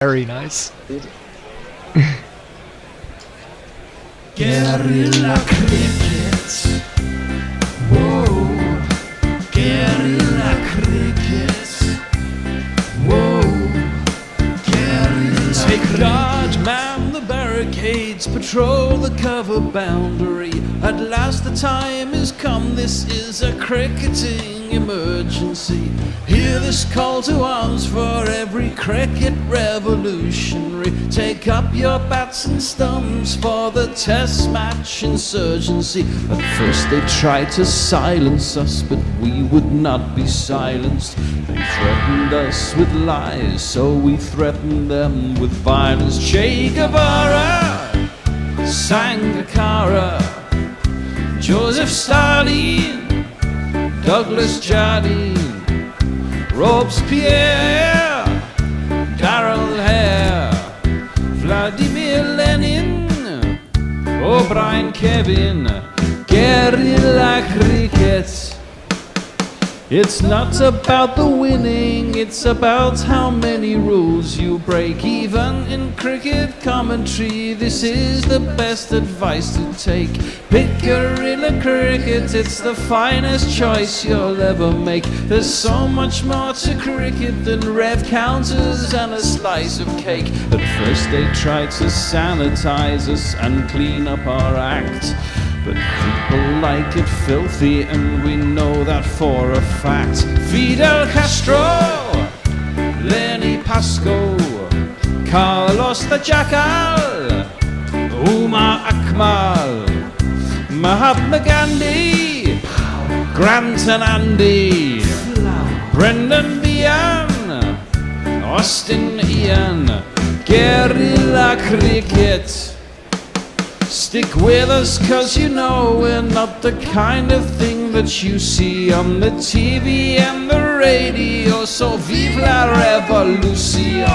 Very nice. Guerrilla cricket. Whoa. Guerrilla cricket. Whoa. Guerrilla. Take guard, man the barricades, patrol the cover boundary. At last the time is come, this is a cricketing emergency. Hear this call to arms for every cricket revolutionary. Take up your bats and stumps for the test match insurgency. At first they tried to silence us, but we would not be silenced. They threatened us with lies, so we threatened them with violence. Che Guevara, Sangakkara, Joseph Stalin, Douglas Jardine, Robespierre, Darrell Hare, Vladimir Lenin, O'Brien Kevin. Guerrilla cricket. It's not about the winning, it's about how many rules you break. Even in cricket commentary, this is the best advice to take. Pick guerrilla cricket, it's the finest choice you'll ever make. There's so much more to cricket than rev counters and a slice of cake. At first they tried to sanitize us and clean up our act, but people like it filthy, and we know that for a fact. Fidel Castro, Lenny Pascoe, Carlos the Jackal, Umar Akmal, Mahatma Gandhi, Grant and Andy, Brendan Behan, Austin Ian. Guerrilla cricket. Stick with us, cause you know we're not the kind of thing that you see on the TV and the radio. So vive la revolution.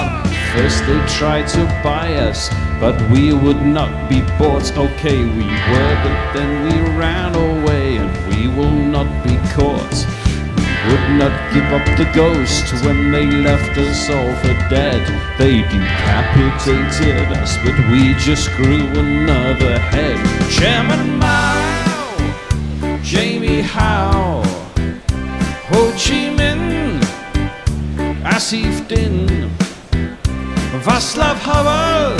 First they tried to buy us, but we would not be bought. Okay, we were, but then we ran away, and we will not be caught. We would not give up the ghost when they left us all for dead. They decapitated us, but we just grew another head. Chairman Mao, Jamie Howe, Ho Chi Minh, Asif Din, Václav Havel,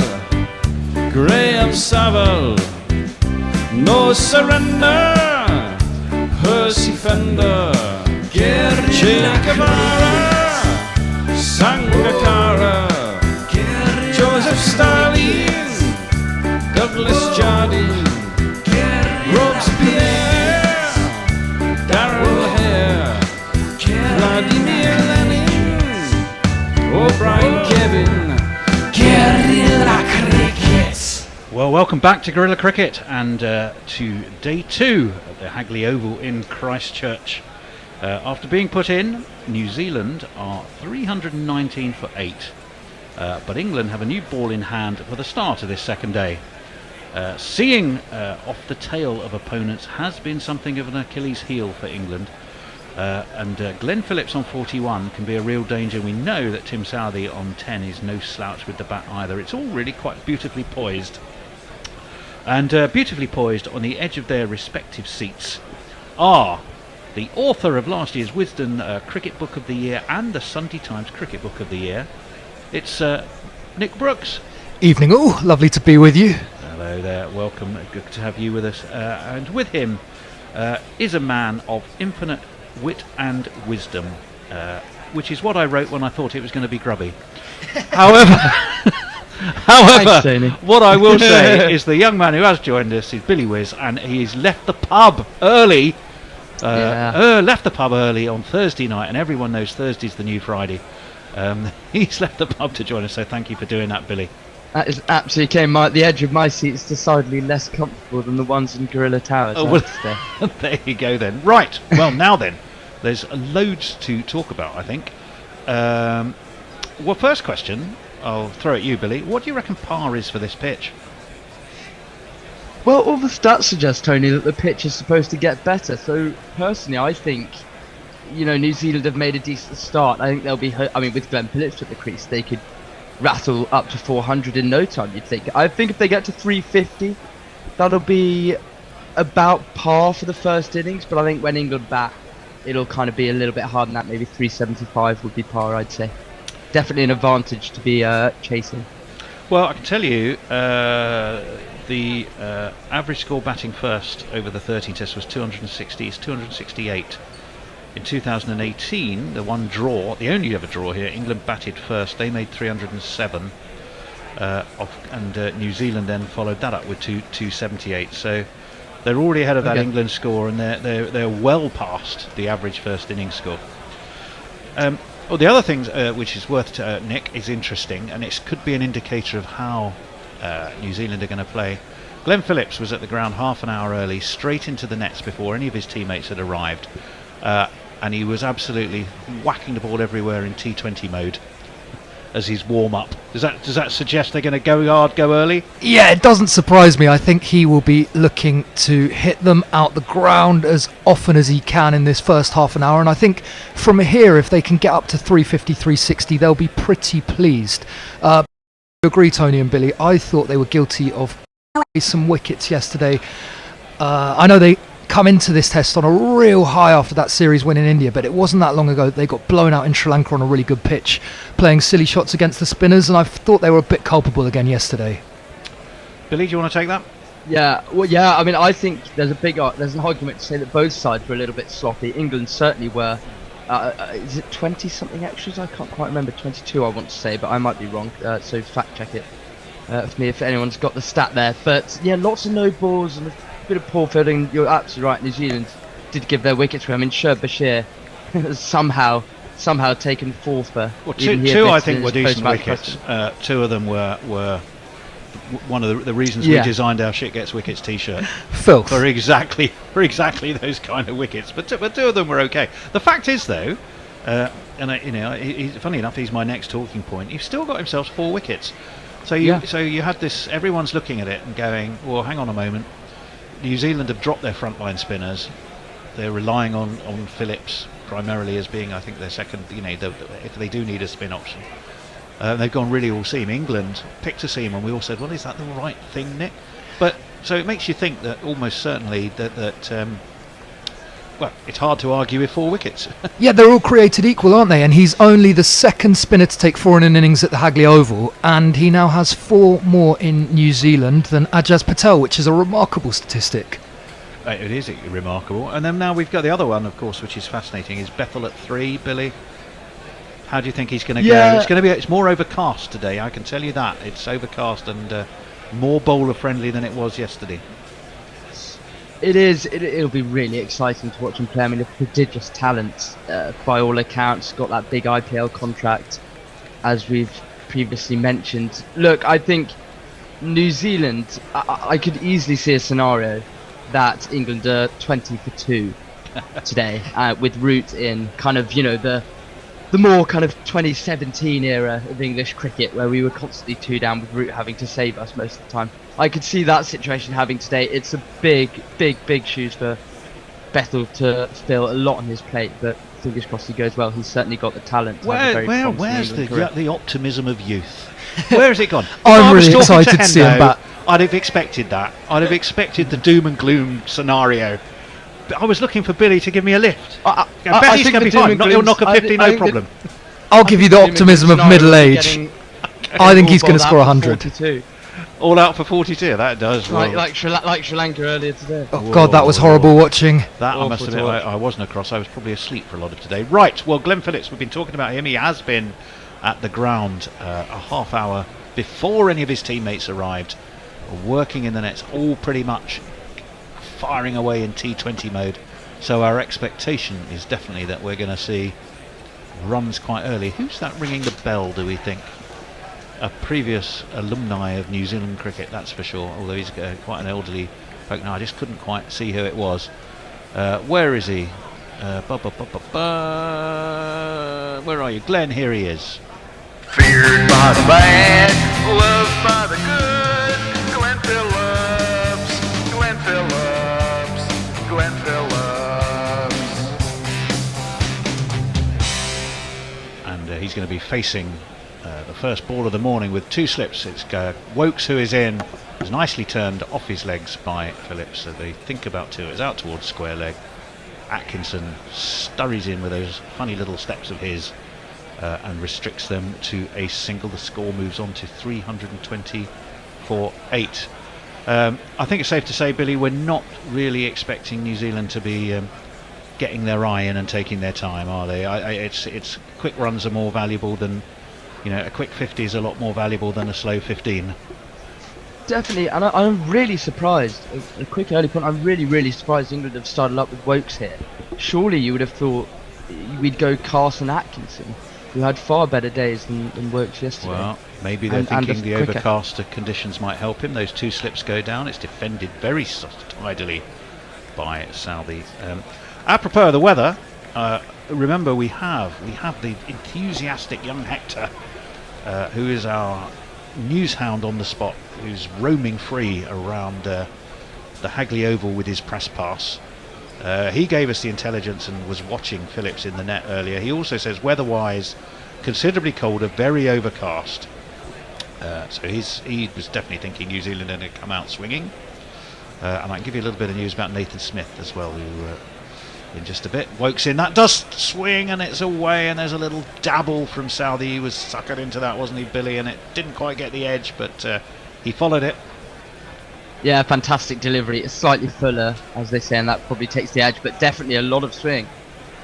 Graham Saville, No Surrender, Percy Fender, Che Guevara, Sangakkara, Joseph Stalin, Douglas Jardine, Robespierre, Darrell Hare, Vladimir Lenin, O'Brien Kevin. Guerrilla cricket. Well, welcome back to Guerrilla Cricket and to day 2 at the Hagley Oval in Christchurch. After being put in, New Zealand are 319 for 8, but England have a new ball in hand for the start of this second day. Seeing off the tail of opponents has been something of an Achilles heel for England, and Glenn Phillips on 41 can be a real danger. We know that Tim Southey on 10 is no slouch with the bat either. It's all really quite beautifully poised, and beautifully poised on the edge of their respective seats are the author of last year's Wisden Cricket Book of the Year and the Sunday Times Cricket Book of the Year. It's Nick Brooks. Evening all, lovely to be with you. Hello there, welcome, good to have you with us. And with him is a man of infinite wit and wisdom, which is what I wrote when I thought it was going to be grubby. However, Thanks, what I will say is the young man who has joined us is Billy Whiz, and he's left the pub early. Left the pub early on Thursday night, and everyone knows Thursday's the new Friday. He's left the pub to join us, so thank you for doing that, Billy. That is absolutely okay. The edge of my seat is decidedly less comfortable than the ones in Gorilla Towers. There you go then. Right, well now then, there's loads to talk about, I think. Well, first question, I'll throw at you, Billy. What do you reckon par is for this pitch? Well, all the stats suggest, Tony, that the pitch is supposed to get better. So, personally, I think you know, New Zealand have made a decent start. I think they'll be, with Glenn Phillips at the crease, they could rattle up to 400 in no time, you'd think. I think if they get to 350, that'll be about par for the first innings, but I think when England bat, it'll kind of be a little bit harder than that. Maybe 375 would be par, I'd say. Definitely an advantage to be chasing. Well, I can tell you the average score batting first over the 13 tests was 260. It's 268. In 2018, the one draw, the only ever draw here, England batted first. They made 307, and New Zealand then followed that up with 278. So they're already ahead of that England score, and they're well past the average first innings score. Well, the other thing which is worth Nick is interesting, and it could be an indicator of how New Zealand are going to play. Glenn Phillips was at the ground half an hour early, straight into the nets before any of his teammates had arrived, and he was absolutely whacking the ball everywhere in T20 mode as his warm-up. Does that suggest they're going to go hard, go early? Yeah, it doesn't surprise me. I think he will be looking to hit them out the ground as often as he can in this first half an hour, and I think from here, if they can get up to 350, 360, they'll be pretty pleased. I agree, Tony and Billy. I thought they were guilty of some wickets yesterday. I know they come into this test on a real high after that series win in India, but it wasn't that long ago they got blown out in Sri Lanka on a really good pitch, playing silly shots against the spinners, and I thought they were a bit culpable again yesterday. Billy, do you want to take that? Yeah, well, yeah. I mean, I think there's an argument to say that both sides were a little bit sloppy. England certainly were. Is it 20 something extras? I can't quite remember. 22, I want to say, but I might be wrong. So fact check it for me if anyone's got the stat there. But yeah, lots of no balls and a bit of poor fielding. You're absolutely right. New Zealand did give their wickets away. I mean, Sher Bashir somehow taken fourth for. Well, two I think were decent wickets. Two of them were one of the reasons we designed our Shit Gets Wickets t-shirt. Filth. For exactly those kind of wickets. But two of them were okay. The fact is, though, funny enough, he's my next talking point. He's still got himself 4 wickets. So you had this. Everyone's looking at it and going, "Well, hang on a moment. New Zealand have dropped their frontline spinners. They're relying on Phillips primarily as being, I think, their second. If they do need a spin option." They've gone really all seam. England picked a seam, and we all said, well, is that the right thing, Nick? But so it makes you think that almost certainly that well, it's hard to argue with 4 wickets. Yeah, they're all created equal, aren't they? And he's only the second spinner to take 4 in an innings at the Hagley Oval, and he now has 4 more in New Zealand than Ajaz Patel, which is a remarkable statistic. It is remarkable. And then now we've got the other one, of course, which is fascinating, is Bethl at 3, Billy. How do you think he's going to go? It's more overcast today, I can tell you that. It's overcast and more bowler friendly than it was yesterday. It is. It'll be really exciting to watch him play. I mean, a prodigious talent by all accounts. Got that big IPL contract, as we've previously mentioned. Look, I think New Zealand. I could easily see a scenario that England are 20 for 2 today, with Root in kind of the more kind of 2017 era of English cricket, where we were constantly 2 down with Root having to save us most of the time. I could see that situation happening today. It's a big shoes for Bethl to fill, a lot on his plate, but fingers crossed he goes well. He's certainly got the talent. Where's the optimism of youth? Where has it gone? I'm really excited to see him back. I'd have expected that. I'd have expected the doom and gloom scenario. I was looking for Billy to give me a lift. Betty's going to be fine. He'll knock a 50, no problem. I'll give you the optimism of middle age. I think he's going to score 100. 42. All out for 42. That does. Like Sri Lanka earlier today. Oh God, that was horrible watching. That I must admit, I wasn't across. I was probably asleep for a lot of today. Right. Well, Glenn Phillips, we've been talking about him. He has been at the ground a half hour before any of his teammates arrived, working in the nets, all pretty much firing away in T20 mode. So our expectation is definitely that we're going to see runs quite early. Who's that ringing the bell, do we think? A previous alumni of New Zealand cricket, that's for sure, although he's quite an elderly folk now. I just couldn't quite see who it was. Where is he? Where are you? Glenn, here he is. Feared by the bad, loved by the good. Glenn Phillips, Glenn Phillips, Glenn Phillips. And he's going to be facing the first ball of the morning with 2 slips. It's Wokes who is in. It's nicely turned off his legs by Phillips, so they think about 2. It's out towards square leg. Atkinson scurries in with those funny little steps of his and restricts them to a single. The score moves on to 320 for 8. I think it's safe to say, Billy, we're not really expecting New Zealand to be getting their eye in and taking their time, are they? It's quick runs are more valuable than, a quick 50 is a lot more valuable than a slow 15. Definitely, and I'm really surprised. A quick early point. I'm really surprised England have started up with Wokes here. Surely you would have thought we'd go Carson Atkinson, who had far better days than Wokes yesterday. Well, maybe they're thinking the overcast conditions might help him. Those 2 slips go down. It's defended very tidily by Southey. Apropos of the weather, remember we have the enthusiastic young Hector, who is our news hound on the spot, who's roaming free around the Hagley Oval with his press pass. He gave us the intelligence and was watching Phillips in the net earlier. He also says weather-wise, considerably colder, very overcast. So he was definitely thinking New Zealand are going to come out swinging. And I can give you a little bit of news about Nathan Smith as well, who in just a bit. Wokes in, that does swing and it's away, and there's a little dabble from Southey. He was suckered into that, wasn't he, Billy? And it didn't quite get the edge, but he followed it. Yeah, fantastic delivery. It's slightly fuller, as they say, and that probably takes the edge, but definitely a lot of swing.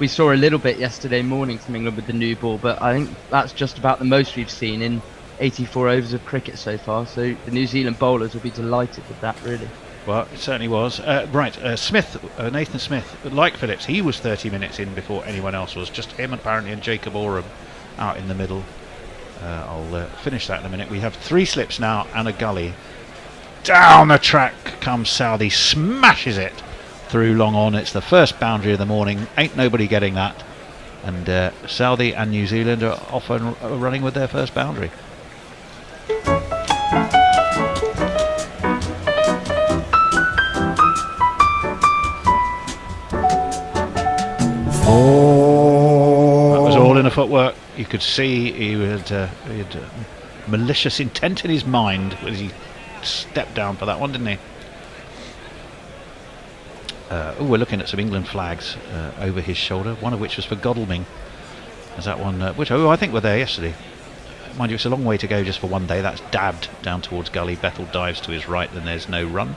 We saw a little bit yesterday morning from England with the new ball, but I think that's just about the most we've seen in 84 overs of cricket so far, so the New Zealand bowlers will be delighted with that, really. Well, it certainly was. Nathan Smith, like Phillips, he was 30 minutes in before anyone else was. Just him apparently and Jacob Oram out in the middle. I'll finish that in a minute. We have 3 slips now and a gully. Down the track comes Southey, smashes it through long on. It's the first boundary of the morning. Ain't nobody getting that. And Southey and New Zealand are off and running with their first boundary. That was all in a footwork. You could see he had malicious intent in his mind as he stepped down for that one, didn't he? We're looking at some England flags over his shoulder, one of which was for Godalming. Is that one? I think we're there yesterday. Mind you, it's a long way to go just for one day. That's dabbed down towards gully. Bethl dives to his right, then there's no run.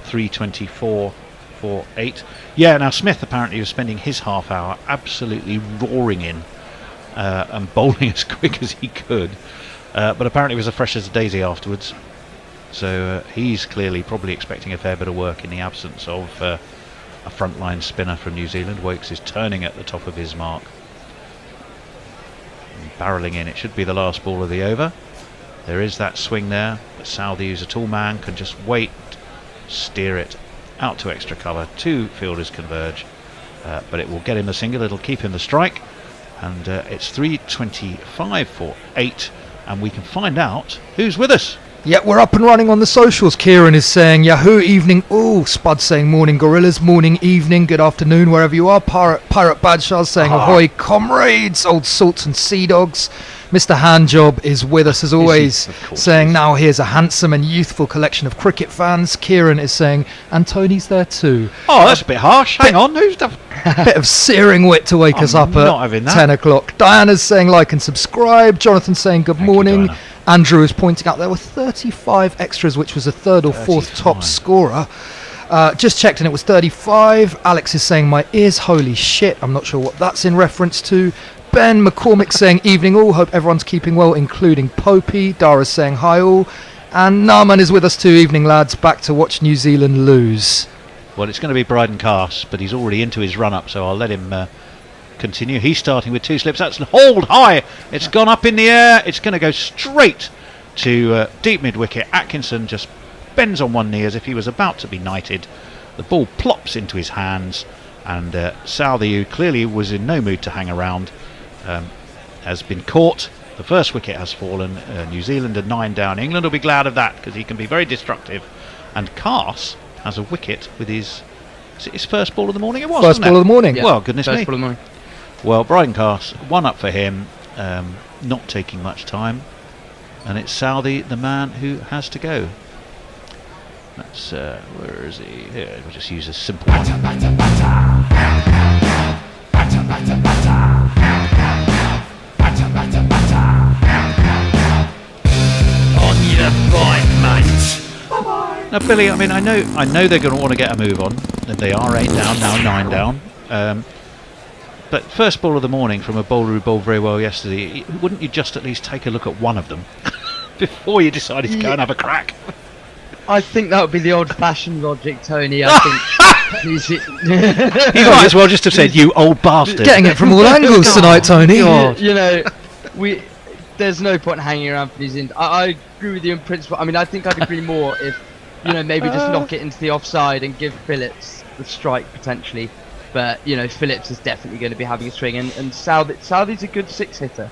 324 for 8. Yeah, now Smith apparently was spending his half hour absolutely roaring in and bowling as quick as he could, but apparently was as fresh as a daisy afterwards. So he's clearly probably expecting a fair bit of work in the absence of a frontline spinner from New Zealand. Wokes is turning at the top of his mark, and barrelling in. It should be the last ball of the over. There is that swing there, but Southey, who's a tall man, can just wait, steer it out to extra cover. 2 fielders converge, but it will get him the single. It'll keep him the strike, and it's 325 for 8, and we can find out who's with us. Yeah, we're up and running on the socials. Kieran is saying Yahoo evening. Oh, Spud saying morning gorillas, morning, evening, good afternoon wherever you are. Pirate Badshaw saying ahoy comrades, old salts and sea dogs. Mr. Handjob is with us as always, saying now here's a handsome and youthful collection of cricket fans. Kieran is saying, and Tony's there too. Oh, that's a bit harsh. Hang on, who's the... bit of searing wit to wake us up at 10 o'clock. Diana's saying like and subscribe. Jonathan saying good morning. Andrew is pointing out there were 35 extras, which was a 3rd or 4th top scorer. Just checked and it was 35. Alex is saying my ears, holy shit. I'm not sure what that's in reference to. Ben McCormick saying evening all, hope everyone's keeping well, including Popey. Dara's saying hi all. And Narman is with us too. Evening lads, back to watch New Zealand lose. Well, it's going to be Bryden Cass, but he's already into his run-up, so I'll let him continue. He's starting with 2 slips. That's hauled high. It's gone up in the air. It's going to go straight to deep mid-wicket. Atkinson just bends on one knee as if he was about to be knighted. The ball plops into his hands, and Southey, who clearly was in no mood to hang around, has been caught. The first wicket has fallen. New Zealand are 9 down. England will be glad of that because he can be very destructive. And Cass has a wicket with his first ball of the morning. It was first ball of the morning. Yeah. Well, goodness first me. Ball of the morning. Well, Bryden Cass, 1 up for him. Not taking much time. and it's Southey, the man who has to go. That's where is he? Here, we'll just use a simple one. On your point, mate. Now, Billy, I mean, I know they're going to want to get a move on. They are 8 down now, 9 down. But first ball of the morning from a bowler who bowled very well yesterday, wouldn't you just at least take a look at one of them before you decided to go and have a crack? I think that would be the old-fashioned logic, Tony. I think He might as well just have said, "You old bastard." Getting it from all angles tonight, Tony. you know, there's no point hanging around for these. I agree with you in principle. I mean, I think I'd agree more if, maybe just knock it into the offside and give Phillips the strike potentially. But Phillips is definitely going to be having a swing, and Southey's a good 6-hitter.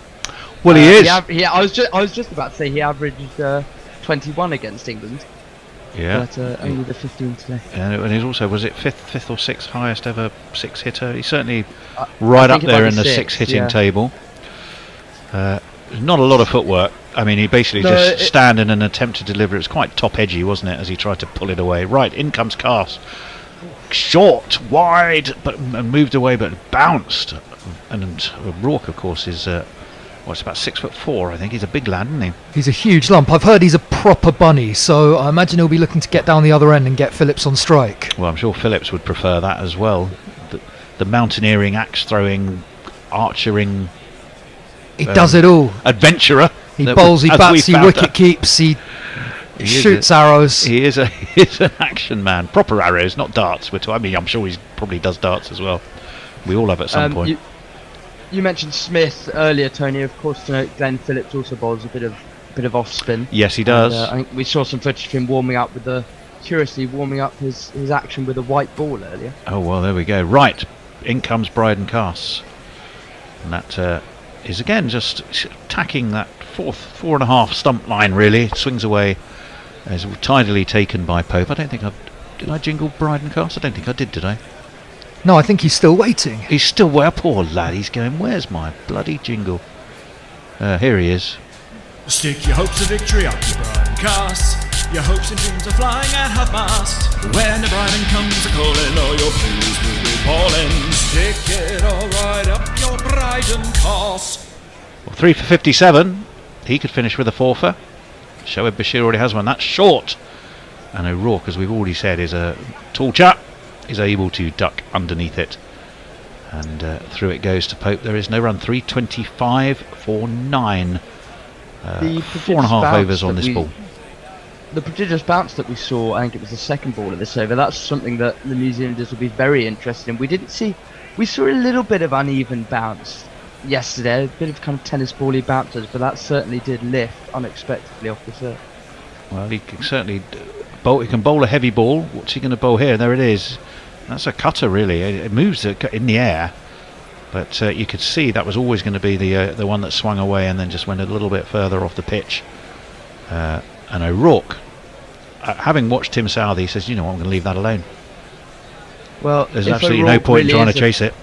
Well, he is. I was just about to say he averaged 21 against England. Yeah. But only the 15 today. And he's also, was it fifth or sixth highest ever 6-hitter? He's certainly right up there in the 6-hitting table. Not a lot of footwork. I mean, he basically just stand in and attempt to deliver. It was quite top edgy, wasn't it, as he tried to pull it away. Right, in comes Cass. Short, wide, but moved away, but bounced. And Rourke, of course, is it's about 6'4". I think he's a big lad, isn't he? He's a huge lump. I've heard he's a proper bunny, so I imagine he'll be looking to get down the other end and get Phillips on strike. Well, I'm sure Phillips would prefer that as well. The mountaineering, axe throwing, archering. He does it all. Adventurer. He bowls, he bats, he wicket keeps, he shoots arrows. He is an action man. Proper arrows, not darts. I'm sure he probably does darts as well. We all have at some point. You mentioned Smith earlier, Tony. Of course, Glenn Phillips also bowls a bit of off spin. Yes, he does. I think we saw some footage of him warming up his action with a white ball earlier. Oh well, there we go. Right, in comes Bryden Cass, and that is again just tacking that 4.5 stump line. Really swings away, as tidily taken by Pope. Did I jingle Bryden Cass? I don't think I did I? No, I think he's still waiting. He's still poor lad. He's going, where's my bloody jingle? Here he is. Stick your hopes of victory up to Bryden Cass. Your hopes and dreams are flying at half-mast. When the Bryden comes a-calling, all your fears will be falling. Stick it all right up your Bryden Cass. Well, 3 for 57. He could finish with a 4-fer. Shoaib Bashir already has one. That's short. And O'Rourke, as we've already said, is a tall chap. Is able to duck underneath it, and through it goes to Pope. There is no run. 325 for 9. 4.5 overs on this ball. The prodigious bounce that we saw, I think it was the second ball of this over, that's something that the New Zealanders will be very interested in. We saw a little bit of uneven bounce yesterday, a bit of kind of tennis ball-y bounces, but that certainly did lift unexpectedly off the serve. Well, he can certainly bowl. He can bowl a heavy ball. What's he going to bowl here? There it is. That's a cutter, really. It moves in the air, but you could see that was always going to be the one that swung away and then just went a little bit further off the pitch. And O'Rourke, having watched Tim Southey, says, "You know what? I'm going to leave that alone." Well, there's absolutely no point in trying to chase it.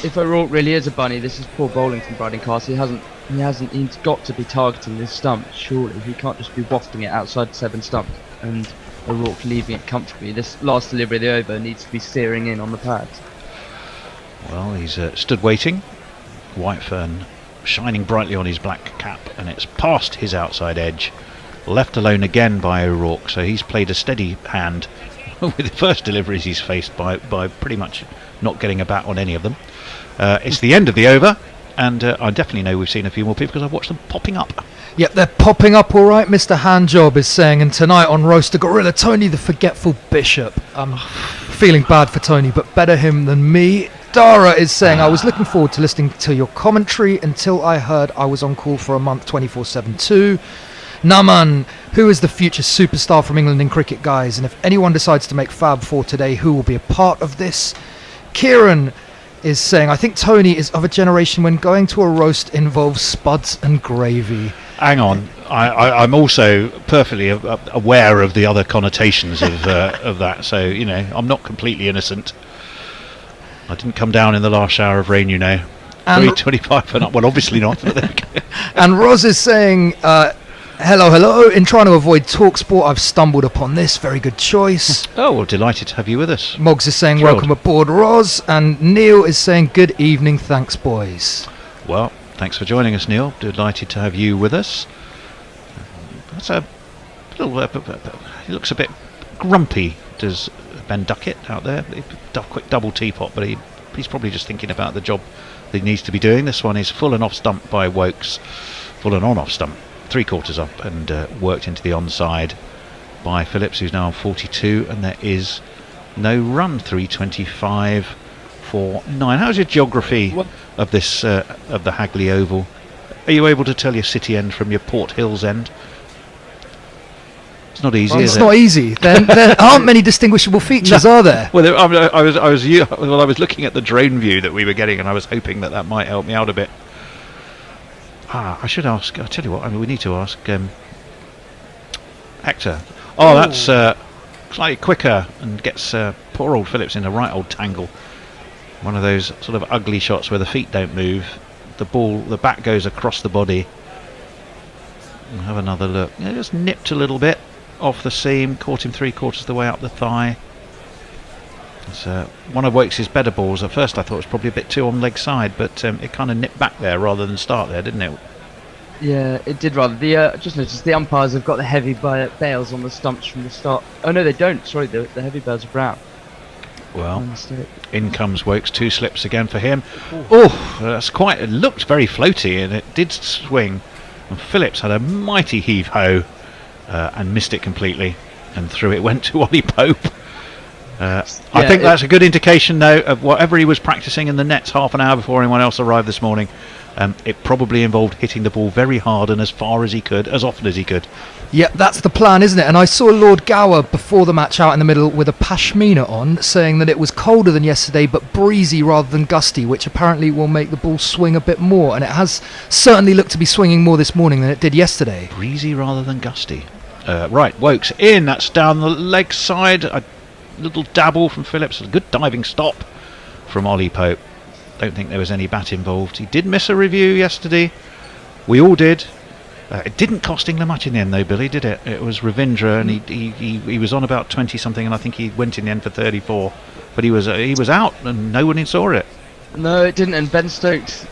If O'Rourke really is a bunny, this is poor bowling from Bryden Cass. He's got to be targeting this stump. Surely he can't just be wafting it outside 7 stumps and O'Rourke leaving it comfortably. This last delivery of the over needs to be steering in on the pads. Well, he's stood waiting. White fern shining brightly on his black cap, and it's past his outside edge. Left alone again by O'Rourke, so he's played a steady hand. With the first deliveries he's faced by pretty much not getting a bat on any of them. It's the end of the over, and I definitely know we've seen a few more people because I've watched them popping up. Yep, they're popping up all right, Mr. Handjob is saying. And tonight on Roaster Gorilla, Tony the Forgetful Bishop. I'm feeling bad for Tony, but better him than me. Dara is saying, I was looking forward to listening to your commentary until I heard I was on call for a month 24/7 too. Naman, who is the future superstar from England in cricket, guys? And if anyone decides to make Fab 4 today, who will be a part of this? Kieran is saying, I think Tony is of a generation when going to a roast involves spuds and gravy. Hang on, I'm also perfectly aware of the other connotations of that, so I'm not completely innocent. I didn't come down in the last shower of rain, 325 and up. Well, obviously not. And Roz is saying Hello. In trying to avoid TalkSport, I've stumbled upon this. Very good choice. Oh, well, delighted to have you with us. Moggs is saying Thrilled. welcome aboard, Roz. And Neil is saying good evening, thanks, boys. Well, thanks for joining us, Neil. Delighted to have you with us. That's a little. He looks a bit grumpy, does Ben Duckett out there? Quick double teapot, but he's probably just thinking about the job that he needs to be doing. This one is full and off stump by Wokes. Full and on off stump. 3/4 up and worked into the onside by Phillips, who's now on 42, and there is no run. 325 for 9. How's your geography of this of the Hagley Oval? Are you able to tell your City end from your Port Hills end? It's not easy, Well, is it's it? not easy. There aren't many distinguishable features, are there? Well, I was looking at the drone view that we were getting, and I was hoping that might help me out a bit. I should ask. I'll tell you what. We need to ask Hector. Oh, that's slightly quicker and gets poor old Phillips in a right old tangle. One of those sort of ugly shots where the feet don't move. The bat goes across the body. We'll have another look. Yeah, just nipped a little bit off the seam. Caught him 3/4 the way up the thigh. It's one of Wokes' better balls. At first I thought it was probably a bit too on leg side, but it kind of nipped back there rather than start there, didn't it? Yeah, it did rather. Just noticed the umpires have got the heavy bails on the stumps from the start. Oh no, they don't. Sorry, the heavy bails are brown. Well, My mistake. in comes Wokes. 2 slips again for him. Oh, that's quite. It looked very floaty, and it did swing. And Phillips had a mighty heave-ho and missed it completely, and through it went to Ollie Pope. I think that's a good indication, though, of whatever he was practicing in the nets half an hour before anyone else arrived this morning. It probably involved hitting the ball very hard and as far as he could, as often as he could. Yeah, that's the plan, isn't it? And I saw Lord Gower before the match out in the middle with a pashmina on, saying that it was colder than yesterday but breezy rather than gusty, which apparently will make the ball swing a bit more. And it has certainly looked to be swinging more this morning than it did yesterday. Breezy rather than gusty. Right, Wokes in. That's down the leg side. A little dabble from Phillips. A good diving stop from Ollie Pope. Don't think there was any bat involved. He did miss a review yesterday. We all did. It didn't cost England much in the end, though, Billy, did it? It was Ravindra, and he was on about 20 something, and I think he went in the end for 34. But he was out, and no one saw it. No, it didn't. And Ben Stokes,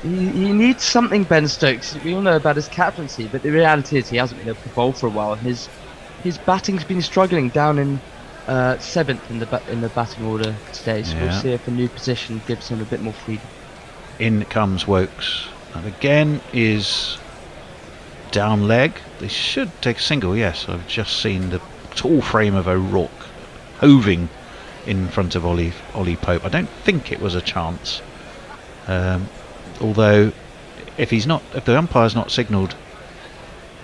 he needs something. Ben Stokes. We all know about his captaincy, but the reality is he hasn't been able to bowl for a while. His batting's been struggling down in 7th in the batting order today. So we'll see if a new position gives him a bit more freedom. In comes Wokes, and again is down leg. They should take a single. Yes, I've just seen the tall frame of O'Rourke hoving in front of Ollie Pope. I don't think it was a chance. Although, if the umpire's not signalled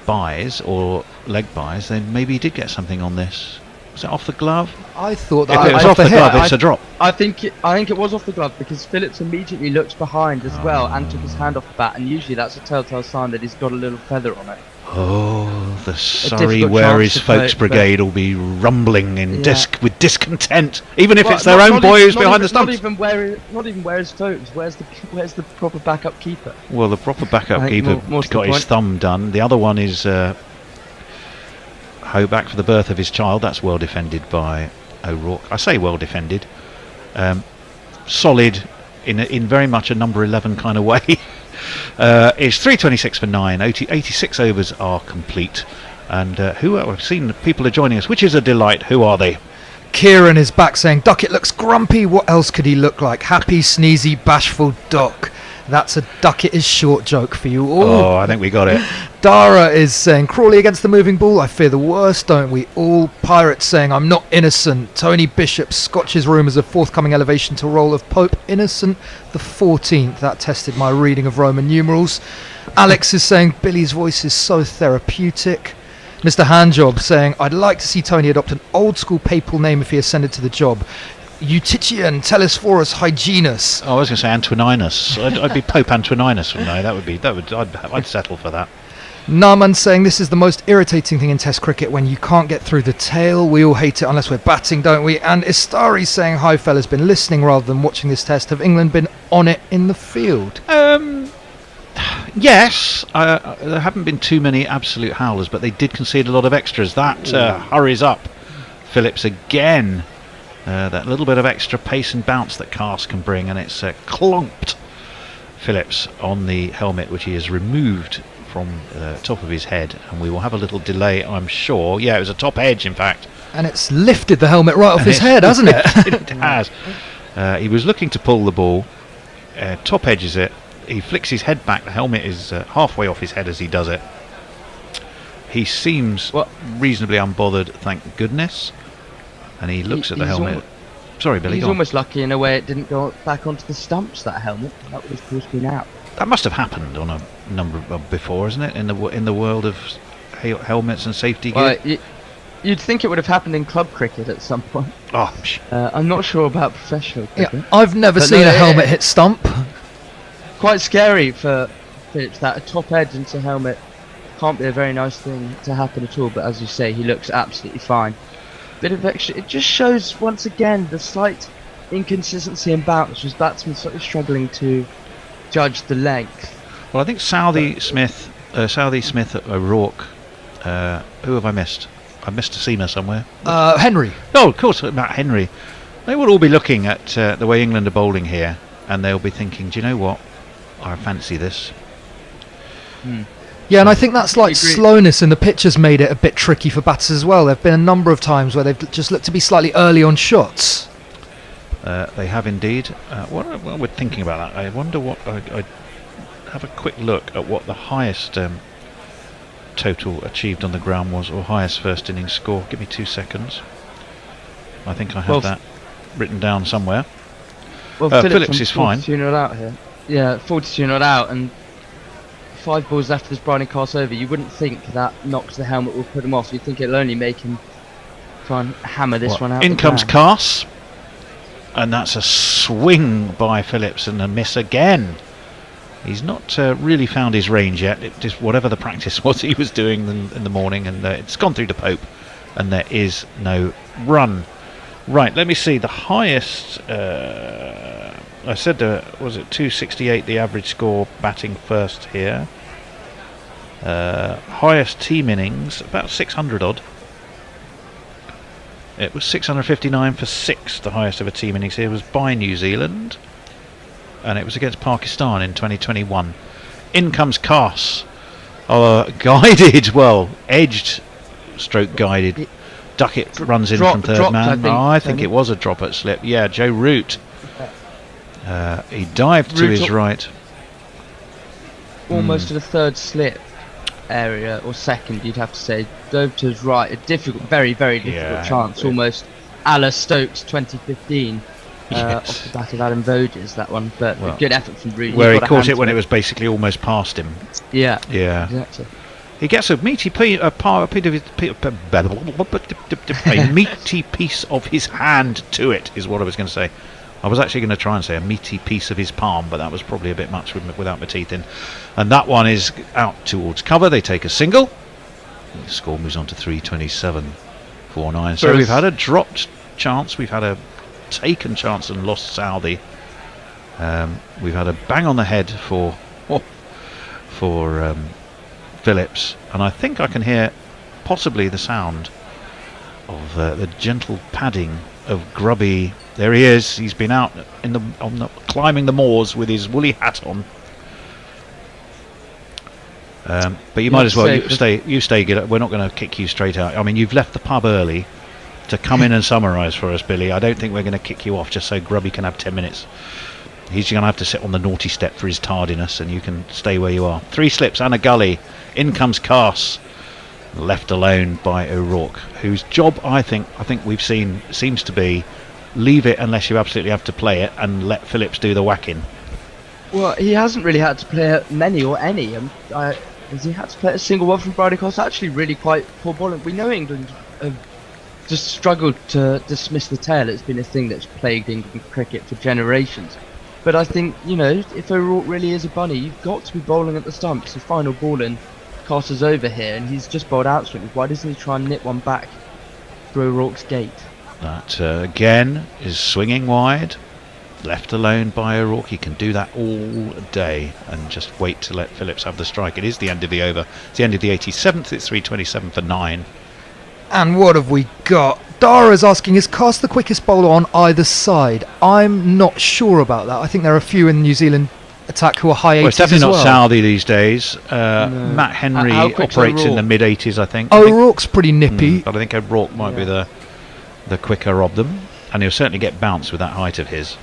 buys or leg buys, then maybe he did get something on this. Was it off the glove? I thought If that it was off the glove, it's a drop. I think it was off the glove because Phillips immediately looked behind as well and took his hand off the bat, and usually that's a telltale sign that he's got a little feather on it. Oh, the Surrey difficult where chance his to folks play, brigade will be rumbling in Yeah. with discontent, even if Well, it's their not own boy who's not behind the even- stumps. Not even where his Stokes. Where's the proper backup keeper? Well, the proper backup I think keeper more to the got his point. thumb done. The other one is Hoback for the birth of his child. That's well defended by O'Rourke. I say well defended. Solid in very much a number 11 kind of way. It's 326 for 9. 86 overs are complete. And I've seen people are joining us, which is a delight. Who are they? Kieran is back saying, Duckett looks grumpy. What else could he look like? Happy, sneezy, bashful Doc. That's a Duckett is short joke for you all. Oh, I think we got it. Dara is saying, Crawley against the moving ball. I fear the worst, don't we all? Pirates saying, I'm not innocent. Tony Bishop scotches rumours of forthcoming elevation to role of Pope Innocent the 14th. That tested my reading of Roman numerals. Alex is saying, Billy's voice is so therapeutic. Mr. Handjob saying, I'd like to see Tony adopt an old school papal name if he ascended to the job. Eutychian Telesphorus Hyginus. Oh, I was going to say Antoninus. I'd be Pope Antoninus. No, I'd settle for that. Narman saying this is the most irritating thing in Test cricket when you can't get through the tail. We all hate it unless we're batting, don't we? And Istari saying, hi fella's been listening rather than watching this test. Have England been on it in the field? Yes, there haven't been too many absolute howlers, but they did concede a lot of extras. That hurries up Phillips again. That little bit of extra pace and bounce that Cast can bring, and it's clomped Phillips on the helmet, which he has removed from the top of his head, and we will have a little delay, I'm sure. Yeah, it was a top edge, in fact. And it's lifted the helmet right off his head, hasn't it? It has. He was looking to pull the ball, top edges it. He flicks his head back. The helmet is halfway off his head as he does it. He seems reasonably unbothered, thank goodness. And he looks at the helmet. Sorry, Billy. He's almost lucky in a way it didn't go back onto the stumps, that helmet. That would have caused me out. That must have happened on a number of before, isn't it? In the world of helmets and safety gear. Well, you'd think it would have happened in club cricket at some point. I'm not sure about professional cricket. Yeah, I've never seen a helmet hit stump. Quite scary for Phillips, that a top edge into helmet can't be a very nice thing to happen at all, but as you say, he looks absolutely fine. Bit of extra, it just shows once again the slight inconsistency in bounce, as batsmen sort of struggling to judge the length. Well, I think Southey, Smith, O'Rourke, who have I missed? I missed a seamer somewhere. Henry. Oh, of course, Matt Henry. They will all be looking at the way England are bowling here, and they'll be thinking, do you know what? I fancy this. Yeah, and I think that slight slowness in the pitch has made it a bit tricky for batters as well. There have been a number of times where they've just looked to be slightly early on shots. They have indeed. What we're thinking about that, I wonder what... I have a quick look at what the highest total achieved on the ground was, or highest first innings score. Give me 2 seconds. I think I have that written down somewhere. Well, Phillips is fine. 42 not out here. Yeah, 42 not out, and 5 balls left of this Briding Cast over. You wouldn't think that knocks the helmet will put him off. You'd think it'll only make him try and hammer this one out. In comes Cass, and that's a swing by Phillips and a miss again. He's not really found his range yet. It just whatever the practice was he was doing in the morning, and it's gone through the Pope, and there is no run. Right, let me see. The highest, I said, was it 268 the average score batting first here? Highest team innings, about 600 odd. It was 659 for 6, the highest ever team innings here was by New Zealand. And it was against Pakistan in 2021. In comes Cass. Guided, edged stroke guided. Duckett runs in from third man. I think it was a drop at slip. Yeah, Joe Root. He dived to his right. Almost to the third slip area, or second, you'd have to say. Dove to his right. A difficult, very, very difficult chance. Almost a la Stokes 2015. Off the bat of Adam Voges, that one, but a good effort from Root. Where he caught it when it was basically almost past him. Yeah, exactly. He gets a meaty meaty piece of his hand to it, is what I was going to say. I was actually going to try and say a meaty piece of his palm, but that was probably a bit much without my teeth in. And that one is out towards cover. They take a single. The score moves on to 327.49. So we've had a dropped chance. We've had a taken chance and lost Southey. We've had a bang on the head for Phillips, and I think I can hear possibly the sound of the gentle padding of Grubby. There he is. He's been out climbing the moors with his woolly hat on. But you might as well stay. We're not going to kick you straight out. I mean, you've left the pub early to come in and summarise for us, Billy. I don't think we're going to kick you off just so Grubby can have 10 minutes. He's going to have to sit on the naughty step for his tardiness, and you can stay where you are. 3 slips and a gully. In comes Cass, left alone by O'Rourke, whose job I think we've seen seems to be leave it unless you absolutely have to play it, and let Phillips do the whacking. Well, he hasn't really had to play many or any. Has he had to play a single one from Briding Cast? Actually, really quite poor bowling. We know England have just struggled to dismiss the tail. It's been a thing that's plagued England cricket for generations. But I think, if O'Rourke really is a bunny, you've got to be bowling at the stumps. The final ball in, Carter's over here, and he's just bowled out swing. Why doesn't he try and nip one back through O'Rourke's gate? That again is swinging wide. left alone by O'Rourke. He can do that all day and just wait to let Phillips have the strike. It is the end of the over. It's the end of the 87th. It's 3:27 for 9. And what have we got? Dara's asking, is Cast the quickest bowler on either side? I'm not sure about that. I think there are a few in New Zealand attack who are high 80s Well, it's definitely as not well. Southey these days. Matt Henry How quick's operates in O'Rourke? the mid 80s, I think. O'Rourke's pretty nippy. But I think O'Rourke might be the quicker of them, and he'll certainly get bounced with that height of his.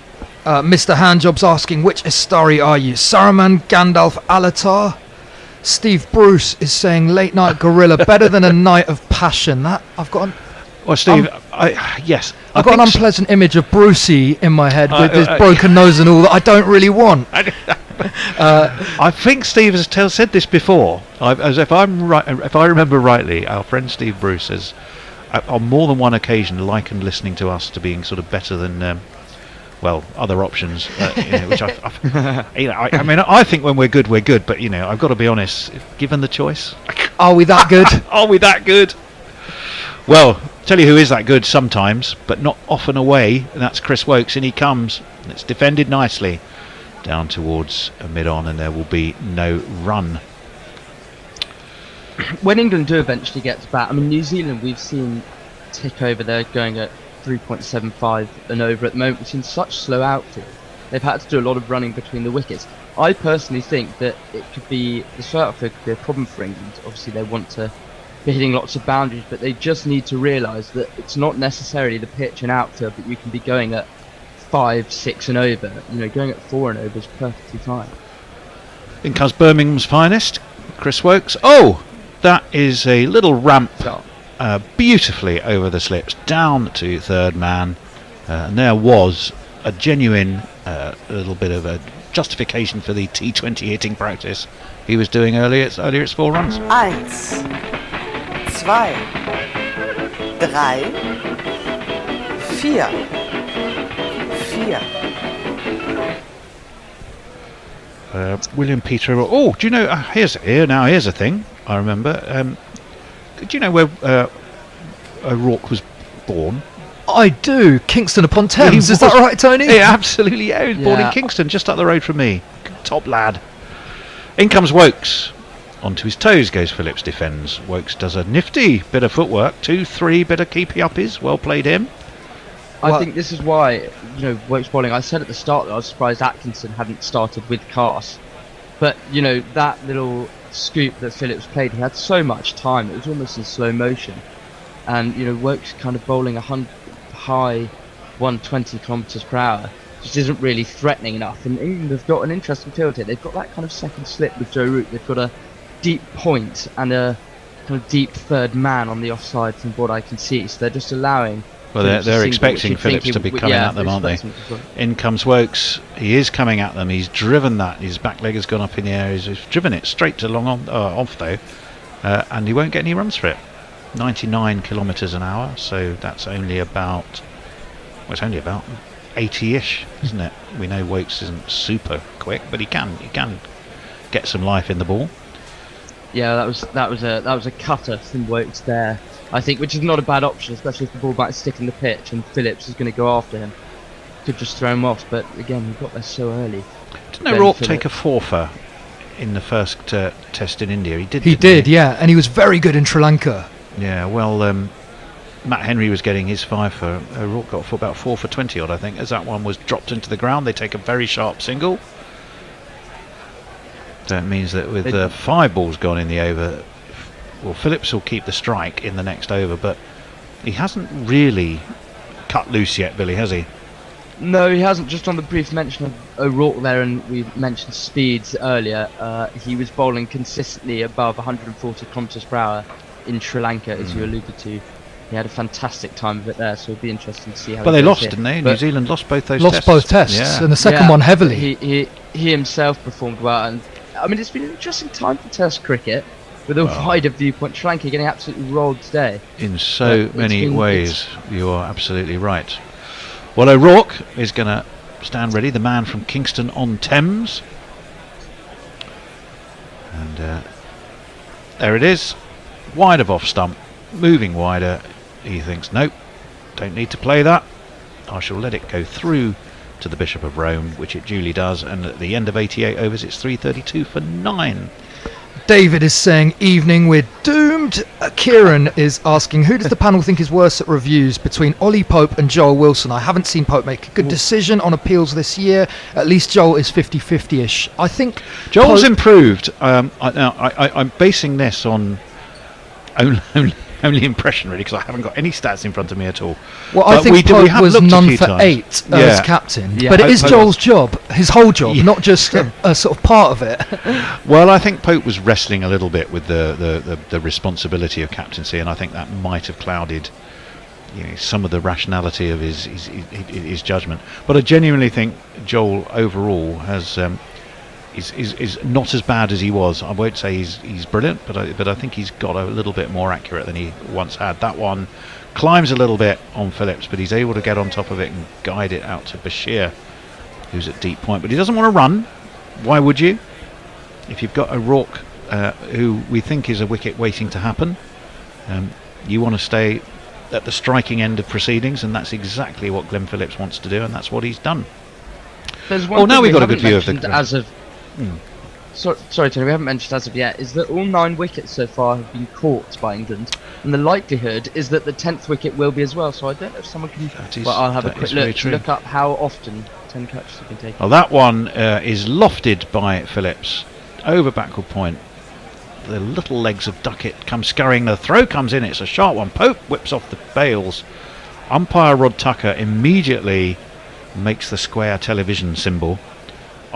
Mr. Handjob's asking, which Astari are you? Saruman, Gandalf, Alatar? Steve Bruce is saying late night gorilla better than a night of passion. That I've got Well, Steve, yes, I've got an think unpleasant image of Brucey in my head with his I- broken nose and all that I don't really want. I think Steve has said this before. As if I'm right, if I remember rightly, our friend Steve Bruce has, on more than one occasion, likened listening to us to being sort of better than, other options. Which I mean, I think when we're good, but I've got to be honest. Given the choice, Are we that good? are we that good? Well, tell you who is that good sometimes, but not often away, and that's Chris Woakes, and he comes. And it's defended nicely down towards mid-on, and there will be no run. When England do eventually get to bat, I mean, New Zealand we've seen tick over. They're going at 3.75 and over at the moment. We've seen such slow outfield. They've had to do a lot of running between the wickets. I personally think that it could be, the slow outfield could be a problem for England. Obviously they want to be hitting lots of boundaries, but they just need to realise that it's not necessarily the pitch and outfield, but you can be going at 5, 6 and over. Going at 4 and over is perfectly fine. In comes Birmingham's finest, Chris Woakes. Oh, that is a little ramp, beautifully over the slips, down to third man, and there was a genuine little bit of a justification for the T20 hitting practice he was doing earlier. It's 4 runs. 1, 2, 3, 4. 4. William Peter. Oh, do you know? Here's a thing I remember. Do you know where O'Rourke was born? I do. Kingston upon Thames. Is that was- right, Tony? Yeah, absolutely. Yeah, he was born in Yeah. Kingston, just up the road from me. Top lad. In comes Woakes. Onto his toes goes Phillips, defends. Woakes does a nifty bit of footwork. 2, 3 bit of keepy uppies. Well played him. I think this is why, Woakes bowling, I said at the start that I was surprised Atkinson hadn't started with Cast. But, that little scoop that Phillips played, he had so much time, it was almost in slow motion. And, Woakes kind of bowling high 120 kilometres per hour just isn't really threatening enough. And England have got an interesting field here. They've got that kind of second slip with Joe Root. They've got a deep point and a kind of deep third man on the offside from what I can see. So they're just allowing... Well, Phillips they're to single, expecting which you'd Phillips think to be he would- coming yeah, at them, aren't they? expecting him to score. In comes Woakes. He is coming at them. He's driven that. His back leg has gone up in the air. He's driven it straight to long on, off though, and he won't get any runs for it. 99 kilometres an hour. So that's only about. Well, it's only about 80-ish, isn't it? We know Woakes isn't super quick, but he can get some life in the ball. Yeah, that was a cutter from Woakes there, I think, which is not a bad option, especially if the ball might stick in the pitch and Phillips is going to go after him. Could just throw him off, but again, he got there so early. Didn't O'Rourke take a forfer in the first test in India? He did. He didn't did, yeah, and he was very good in Sri Lanka. Yeah, well, Matt Henry was getting his 5 for. O'Rourke got for about 4 for 20 odd, I think. As that one was dropped into the ground, they take a very sharp single. That means that with 5 balls gone in the over, well, Phillips will keep the strike in the next over, but he hasn't really cut loose yet, Billy, has he? No, he hasn't. Just on the brief mention of O'Rourke there, and we mentioned speeds earlier, he was bowling consistently above 140 kilometres per hour in Sri Lanka, as you alluded to. He had a fantastic time of it there, so it'll be interesting to see how. But he they goes lost, here. didn't they? But New Zealand lost both those Lost tests. both tests, Yeah. and the second one heavily. He himself performed well, and I mean it's been an interesting time for Test cricket with a wider viewpoint. Sri Lanka getting absolutely rolled today. In so But many it's been- ways, you are absolutely right. Well, O'Rourke is going to stand ready, the man from Kingston on Thames. And there it is, wide of off stump, moving wider. He thinks, nope, don't need to play that. I shall let it go through to the Bishop of Rome, which it duly does, and at the end of 88 overs it's 332 for 9. David is saying, evening, we're doomed. Kieran is asking, who does the panel think is worse at reviews between Ollie Pope and Joel Wilson? I haven't seen Pope make a good decision on appeals this year. At least Joel is 50-50-ish. I think Joel's Pope improved. I'm basing this on only impression, really, because I haven't got any stats in front of me at all. Well, I But think we Pope have was looked a none few for times. 8 as Yeah. captain. Yeah, But it is Pope Joel's job, his whole job, not just a sort of part of it. Well, I think Pope was wrestling a little bit with the responsibility of captaincy, and I think that might have clouded some of the rationality of his judgment. But I genuinely think Joel overall has is not as bad as he was. I won't say he's brilliant, but I think he's got a little bit more accurate than he once had. That one climbs a little bit on Phillips, but he's able to get on top of it and guide it out to Bashir, who's at deep point. But he doesn't want to run. Why would you? If you've got O'Rourke, who we think is a wicket waiting to happen, you want to stay at the striking end of proceedings, and that's exactly what Glenn Phillips wants to do, and that's what he's done. There's one now thing we've got a haven't good view of the mentioned as of. Sorry, Tony, we haven't mentioned as of yet, is that all 9 wickets so far have been caught by England, and the likelihood is that the 10th wicket will be as well. So I don't know if someone can. I'll have a quick look to look up how often 10 catches have been taken. Well, that one is lofted by Phillips over backward point. The little legs of Duckett come scurrying. The throw comes in. It's a sharp one. Pope whips off the bails. Umpire Rod Tucker immediately makes the square television symbol.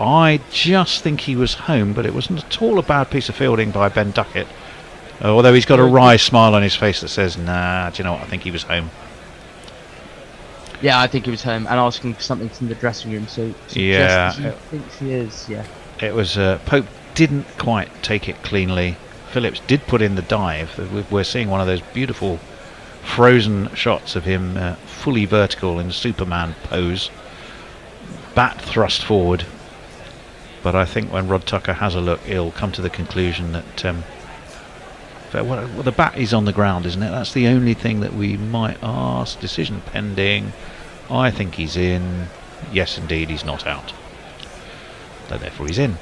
I just think he was home, but it wasn't at all a bad piece of fielding by Ben Duckett. Although he's got a wry smile on his face that says, nah, do you know what, I think he was home. Yeah, I think he was home and asking for something from the dressing room. So yeah, he thinks he is. Yeah. It was Pope didn't quite take it cleanly. Phillips did put in the dive. We're seeing one of those beautiful frozen shots of him fully vertical in Superman pose, bat thrust forward. But I think when Rod Tucker has a look, he'll come to the conclusion that the bat is on the ground, isn't it? That's the only thing that we might ask. Decision pending. I think he's in. Yes, indeed, he's not out. So therefore he's in.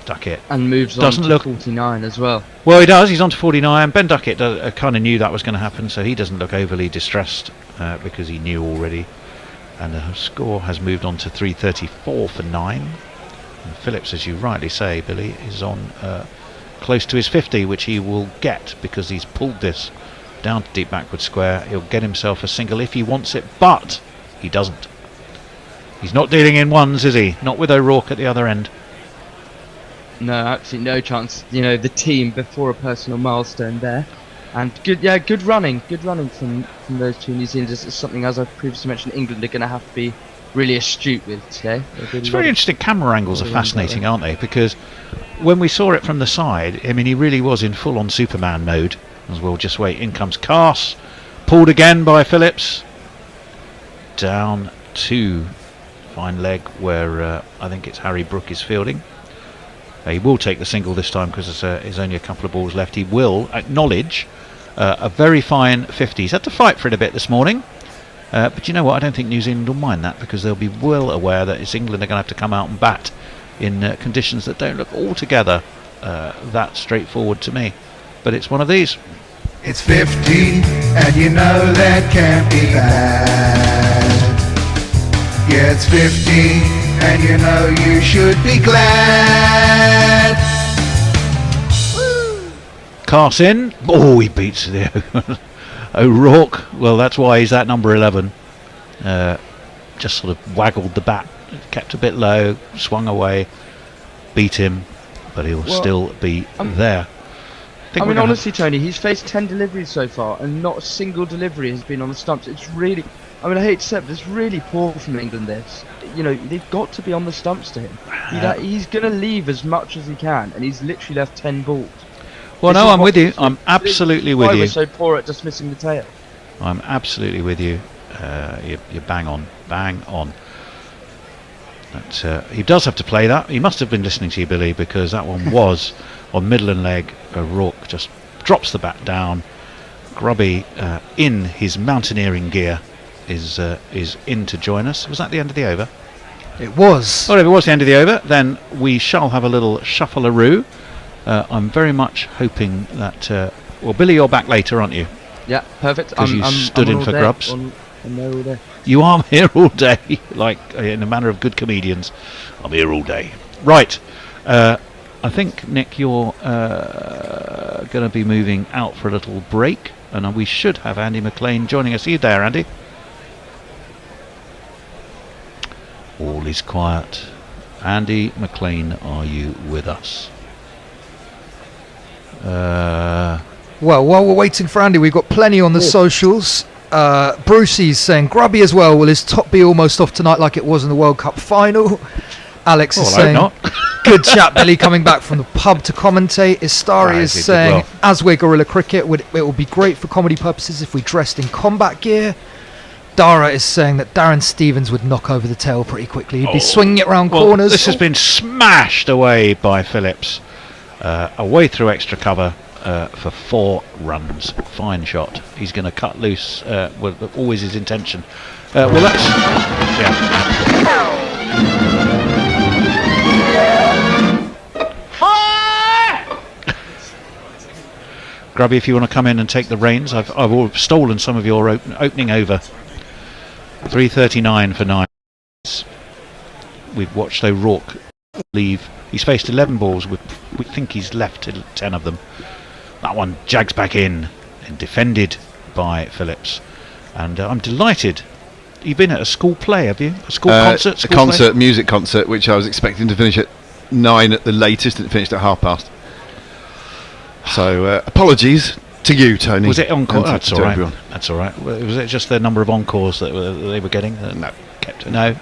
Duckett And moves doesn't on to look 49 as well. well. He does. He's on to 49. Ben Duckett kind of knew that was going to happen, so he doesn't look overly distressed because he knew already. And the score has moved on to 334 for 9. And Phillips, as you rightly say, Billy, is on close to his 50, which he will get because he's pulled this down to deep backward square. He'll get himself a single if he wants it, but he doesn't. He's not dealing in ones, is he? Not with O'Rourke at the other end. No, absolutely no chance. The team before a personal milestone there, and good running from those two New Zealanders. It's something, as I've previously mentioned, England are going to have to be really astute with today. It's very interesting. Camera angles are fascinating, aren't they? Because when we saw it from the side, I mean, he really was in full-on Superman mode. As well, just wait. In comes Cass, pulled again by Phillips. Down to fine leg where I think it's Harry Brook is fielding. He will take the single this time because there's only a couple of balls left. He will acknowledge a very fine 50. He's had to fight for it a bit this morning. But you know what? I don't think New Zealand will mind that because they'll be well aware that it's England are going to have to come out and bat in conditions that don't look altogether that straightforward to me. But it's one of these. It's 50, and you know that can't be bad. Yeah, it's 50, and you know you should be glad. Cass in. Oh, he beats the O'Rourke. Well, that's why he's at number 11. Just sort of waggled the bat, kept a bit low, swung away, beat him, but he'll still be there. I mean, honestly, Tony, he's faced 10 deliveries so far, and not a single delivery has been on the stumps. It's really, I hate to say it, but it's really poor from England, this. They've got to be on the stumps to him. He's going to leave as much as he can, and he's literally left 10 balls. Well, no, I'm with you. I'm absolutely with you. Why we're so poor at dismissing the tail. I'm absolutely with you. You're bang on. He does have to play that. He must have been listening to you, Billy, because that one was on middle and leg. O'Rourke just drops the bat down. Grubby, in his mountaineering gear, is in to join us. Was that the end of the over? It was. Well, if it was the end of the over, then we shall have a little shuffle-a-roo. I'm very much hoping that... well, Billy, you're back later, aren't you? Yeah, perfect. 'Cause you stood in for grubs. I'm there all day. You are here all day, like in a manner of good comedians. I'm here all day. Right. I think, Nick, you're going to be moving out for a little break, and we should have Andy McLean joining us. Are you there, Andy? All is quiet. Andy McLean, are you with us? Well, while we're waiting for Andy, we've got plenty on the socials. Brucey's saying, grubby as well. Will his top be almost off tonight like it was in the World Cup final? Alex is saying, not. good chat, Billy, coming back from the pub to commentate. Istari is he did saying, well. as we're Guerrilla Cricket, it would be great for comedy purposes if we dressed in combat gear. Dara is saying that Darren Stevens would knock over the tail pretty quickly. He'd be swinging it round corners. This has been smashed away by Phillips. Away through extra cover for 4 runs. Fine shot. He's going to cut loose. Always his intention. Well, that's... Yeah. Grubby, if you want to come in and take the reins, I've stolen some of your opening over. 3:39 for 9. We've watched O'Rourke leave. He's faced 11 balls. We think he's left 10 of them. That one jags back in and defended by Phillips. And I'm delighted. You've been at a school play, have you? A school concert? A concert, music concert, which I was expecting to finish at 9 at the latest, and it finished at 5:30. So apologies to you, Tony. Was it encore? That's all right. Everyone. That's all right. Was it just the number of encores that they were getting? No. No.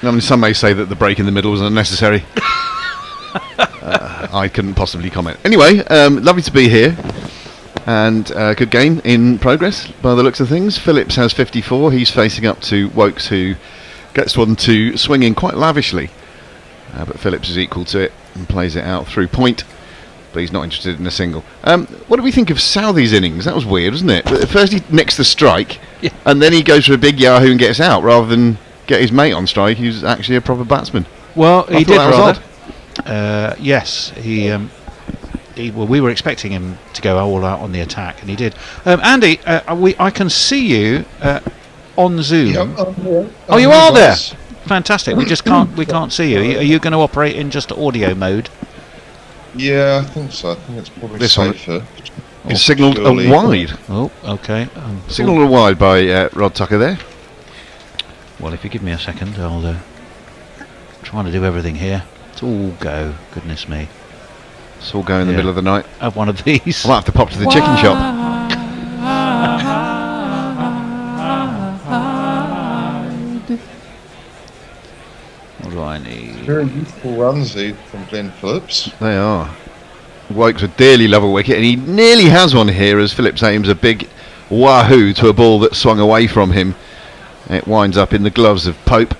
I mean, some may say that the break in the middle was unnecessary. I couldn't possibly comment. Anyway, lovely to be here. And good game in progress by the looks of things. Phillips has 54. He's facing up to Wokes, who gets one to swing in quite lavishly. But Phillips is equal to it and plays it out through point. But he's not interested in a single. What do we think of Southey's innings? That was weird, wasn't it? First he nicks the strike, and then he goes for a big yahoo and gets out, rather than get his mate on strike, who's actually a proper batsman. Well, he did that was rather. Yes, we were expecting him to go all out on the attack, and he did. Andy, I can see you on Zoom. Yeah, I'm here. Oh, you are there. Fantastic. We can't see you. Are you going to operate in just audio mode? Yeah, I think so. I think it's probably This one safer. It's signalled a wide. Oh, okay. Signalled a wide by Rod Tucker there. Well, if you give me a second, I'll trying to do everything here. It's all go. Goodness me. It's all going in the middle of the night. Have one of these. I might have to pop to the chicken shop. What do I need? Very useful runs from Glenn Phillips. They are. Wokes would dearly love a wicket, and he nearly has one here as Phillips aims a big wahoo to a ball that swung away from him. It winds up in the gloves of Pope,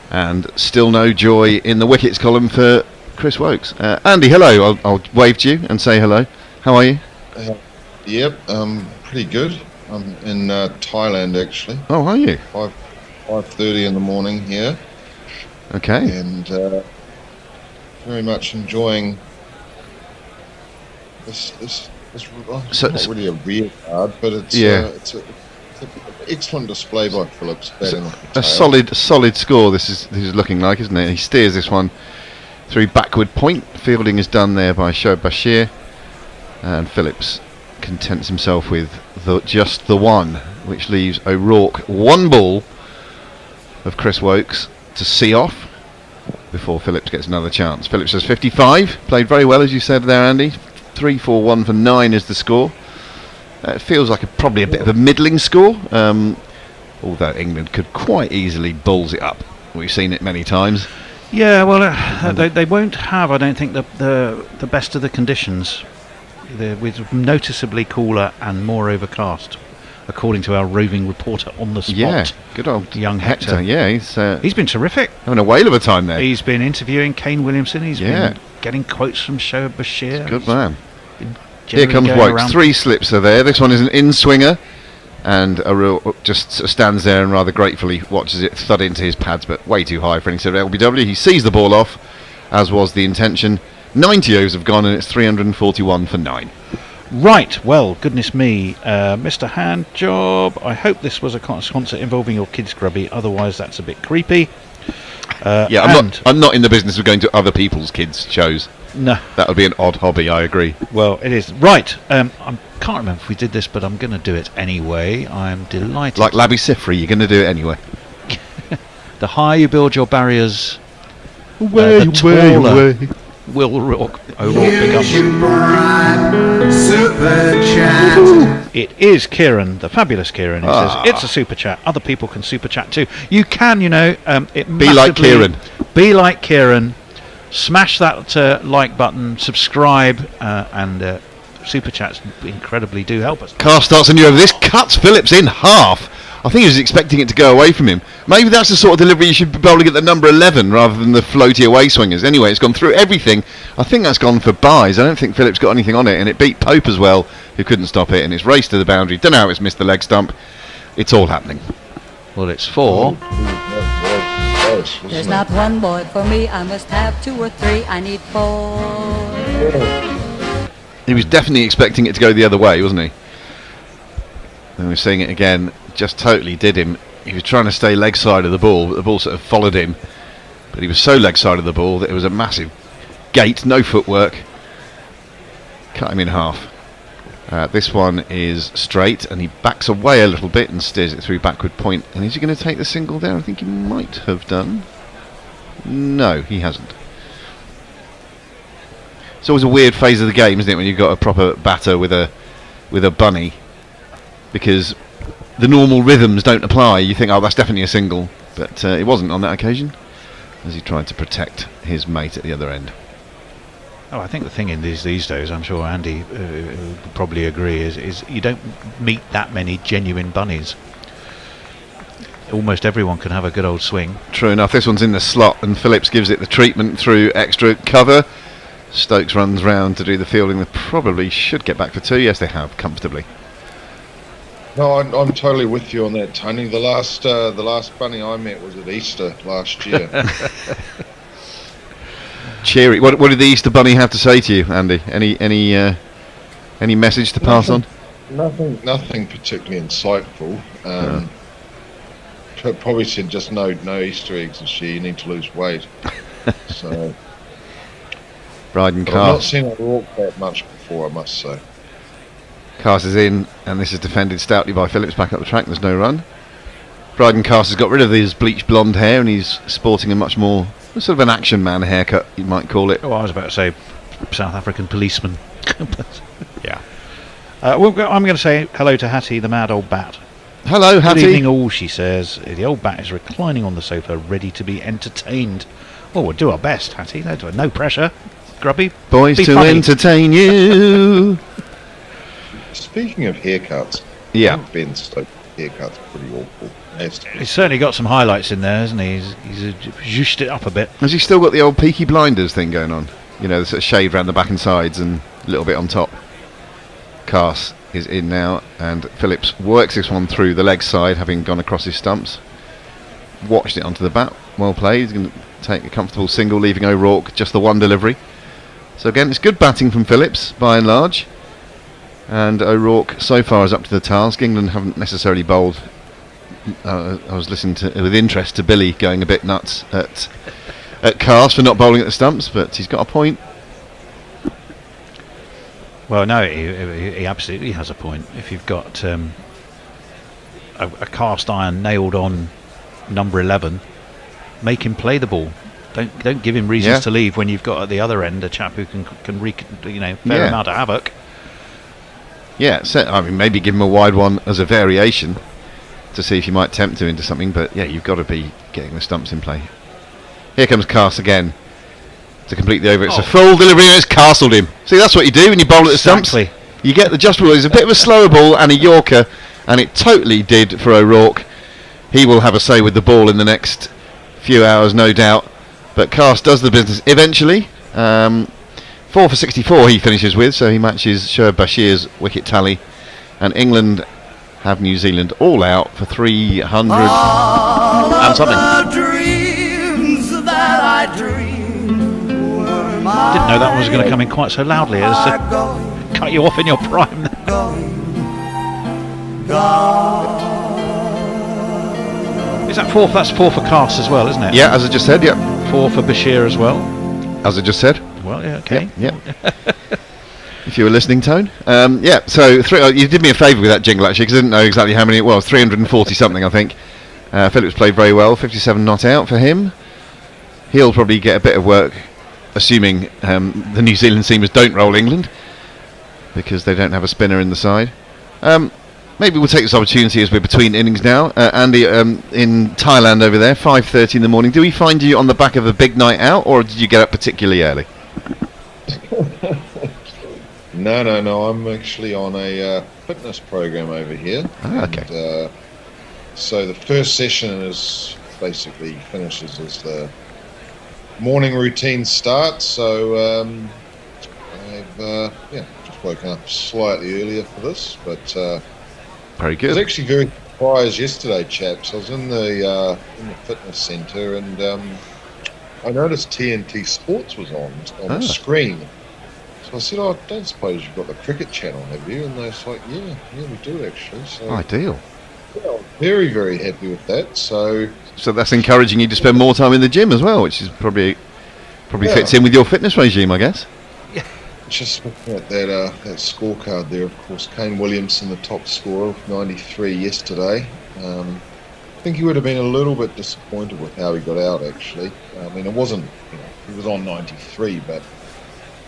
and still no joy in the wickets column for Chris Wokes. Andy, hello. I'll wave to you and say hello. How are you? Yep, pretty good. I'm in Thailand actually. Oh, are you? 5:30 in the morning here, Okay. and very much enjoying this. It's not really a real card, but it's it's an excellent display by Phillips. Batting off the A tail. solid score. This is looking like, isn't it? He steers this one through backward point. Fielding is done there by Shoaib Bashir, and Phillips contents himself with just the one, which leaves O'Rourke one ball of Chris Wokes to see off before Phillips gets another chance. Phillips has 55. Played very well, as you said there, Andy. 3-4-1 for 9 is the score. It feels like probably a bit of a middling score, although England could quite easily balls it up. We've seen it many times. Yeah, well, they won't have, I don't think, the best of the conditions. They're noticeably cooler and more overcast, according to our roving reporter on the spot. Yeah, good old young Hector. Yeah, he's been terrific. Having a whale of a time there. He's been interviewing Kane Williamson. He's been getting quotes from Shoaib Bashir. Good man. Here Generally comes going Wokes. around. 3 slips are there. This one is an in-swinger. and O'Rourke just sort of stands there and rather gratefully watches it thud into his pads, but way too high for any sort of LBW. He sees the ball off, as was the intention. 90 overs have gone and it's 341 for 9. Right, well, goodness me, Mr. Handjob, I hope this was a concert involving your kids, Grubby, otherwise that's a bit creepy. I'm not in the business of going to other people's kids' shows. No. That would be an odd hobby, I agree. Well, it is. Right, I can't remember if we did this, but I'm going to do it anyway. I'm delighted. Like Labby Sifri, you're going to do it anyway. The higher you build your barriers, the taller will O'Rourke become. Super chat. It is Kieran, the fabulous Kieran, who says it's a super chat. Other people can super chat too. You can, be like Kieran. Be like Kieran. Smash that like button, subscribe, and super chats incredibly do help us. Car starts a new over. This cuts Phillips in half. I think he was expecting it to go away from him. Maybe that's the sort of delivery you should be bowling at the number 11 rather than the floaty away swingers. Anyway, it's gone through everything. I think that's gone for buys. I don't think Phillips got anything on it, and it beat Pope as well, who couldn't stop it, and it's raced to the boundary. Don't know how it's missed the leg stump. It's all happening. Well, it's 4. There's not one boy for me, I must have 2 or 3, I need 4. He was definitely expecting it to go the other way, wasn't he? And we're seeing it again, just totally did him. He was trying to stay leg side of the ball, but the ball sort of followed him. But he was so leg side of the ball that it was a massive gate, no footwork. Cut him in half. This one is straight, and he backs away a little bit and steers it through backward point. And is he going to take the single there? I think he might have done. No, he hasn't. It's always a weird phase of the game, isn't it, when you've got a proper batter with a bunny, because the normal rhythms don't apply. You think, oh, that's definitely a single, but it wasn't on that occasion, as he tried to protect his mate at the other end. Oh, I think the thing in these days, I'm sure Andy would probably agree, is you don't meet that many genuine bunnies. Almost everyone can have a good old swing. True enough. This one's in the slot, and Phillips gives it the treatment through extra cover. Stokes runs round to do the fielding. They probably should get back for 2. Yes, they have, comfortably. No, I'm totally with you on that, Tony. The last bunny I met was at Easter last year. Cheery. What did the Easter bunny have to say to you, Andy? Any message to pass on? Nothing particularly insightful. Probably said just no Easter eggs this year. You need to lose weight. So. Bryden I've Cars. not seen O'Rourke that much before, I must say. Cars is in, and this is defended stoutly by Phillips back up the track. There's no run. Bryden Cars has got rid of his bleached blonde hair, and he's sporting a much more sort of an action man haircut, you might call it. Oh, I was about to say South African policeman. Yeah. I'm going to say hello to Hattie, the mad old bat. Hello, Hattie. Good evening all, she says. The old bat is reclining on the sofa, ready to be entertained. Well, we'll do our best, Hattie. No pressure. Grubby. Boys to funny. entertain you. Speaking of haircuts, yeah, Ben Stokes' haircut's pretty awful. He's certainly got some highlights in there, hasn't he? He's zhushed it up a bit. Has he still got the old Peaky Blinders thing going on? You know, the sort of shade around the back and sides and a little bit on top. Cars is in now, and Phillips works this one through the leg side, having gone across his stumps. Watched it onto the bat. Well played. He's going to take a comfortable single, leaving O'Rourke just the one delivery. So again, it's good batting from Phillips, by and large. And O'Rourke so far is up to the task. England haven't necessarily bowled. I was listening with interest to Billy going a bit nuts at Cars for not bowling at the stumps, but he's got a point. Well, no, he absolutely has a point. If you've got a cast iron nailed on number 11, make him play the ball. Don't give him reasons to leave when you've got at the other end a chap who can wreak fair amount of havoc. Yeah, I mean, maybe give him a wide one as a variation to see if you might tempt him into something, but yeah, you've got to be getting the stumps in play. Here comes Cast again to complete the over. It's a full delivery and it's castled him. See, that's what you do when you bowl at the stumps. You get the just ball. It's a bit of a slower ball and a Yorker, and it totally did for O'Rourke. He will have a say with the ball in the next few hours, no doubt. But Cast does the business eventually. 4 for 64 he finishes with, so he matches Shoaib Bashir's wicket tally. And England have New Zealand all out for 300 and something. Didn't know that one was going to come in quite so loudly. It cut you off in your prime. Is that 4? That's 4 for Cass as well, isn't it? Yeah, as I just said, yeah. 4 for Bashir as well. As I just said. Well, yeah, okay. Yeah. If you were listening, Tone. Yeah, so you did me a favour with that jingle, actually, because I didn't know exactly how many it was. 340 something, I think. Phillips played very well. 57 not out for him. He'll probably get a bit of work, assuming the New Zealand seamers don't roll England, because they don't have a spinner in the side. Maybe we'll take this opportunity as we're between innings now. Andy, in Thailand over there, 5:30 in the morning. Do we find you on the back of a big night out, or did you get up particularly early? No. I'm actually on a fitness program over here. Okay. And, so the first session is basically finishes as the morning routine starts. So I've just woken up slightly earlier for this, but very good. I was actually very surprised yesterday, chaps. I was in the fitness centre and I noticed TNT Sports was on the screen. So I said, I don't suppose you've got the cricket channel, have you? And they was like, yeah, we do actually. So ideal. Yeah, I'm very, very happy with that. So that's encouraging you to spend more time in the gym as well, which is probably fits in with your fitness regime, I guess. Just looking at that scorecard there, of course, Kane Williamson, the top scorer, with 93 yesterday. I think he would have been a little bit disappointed with how he got out, actually. I mean, it wasn't, he was on 93, but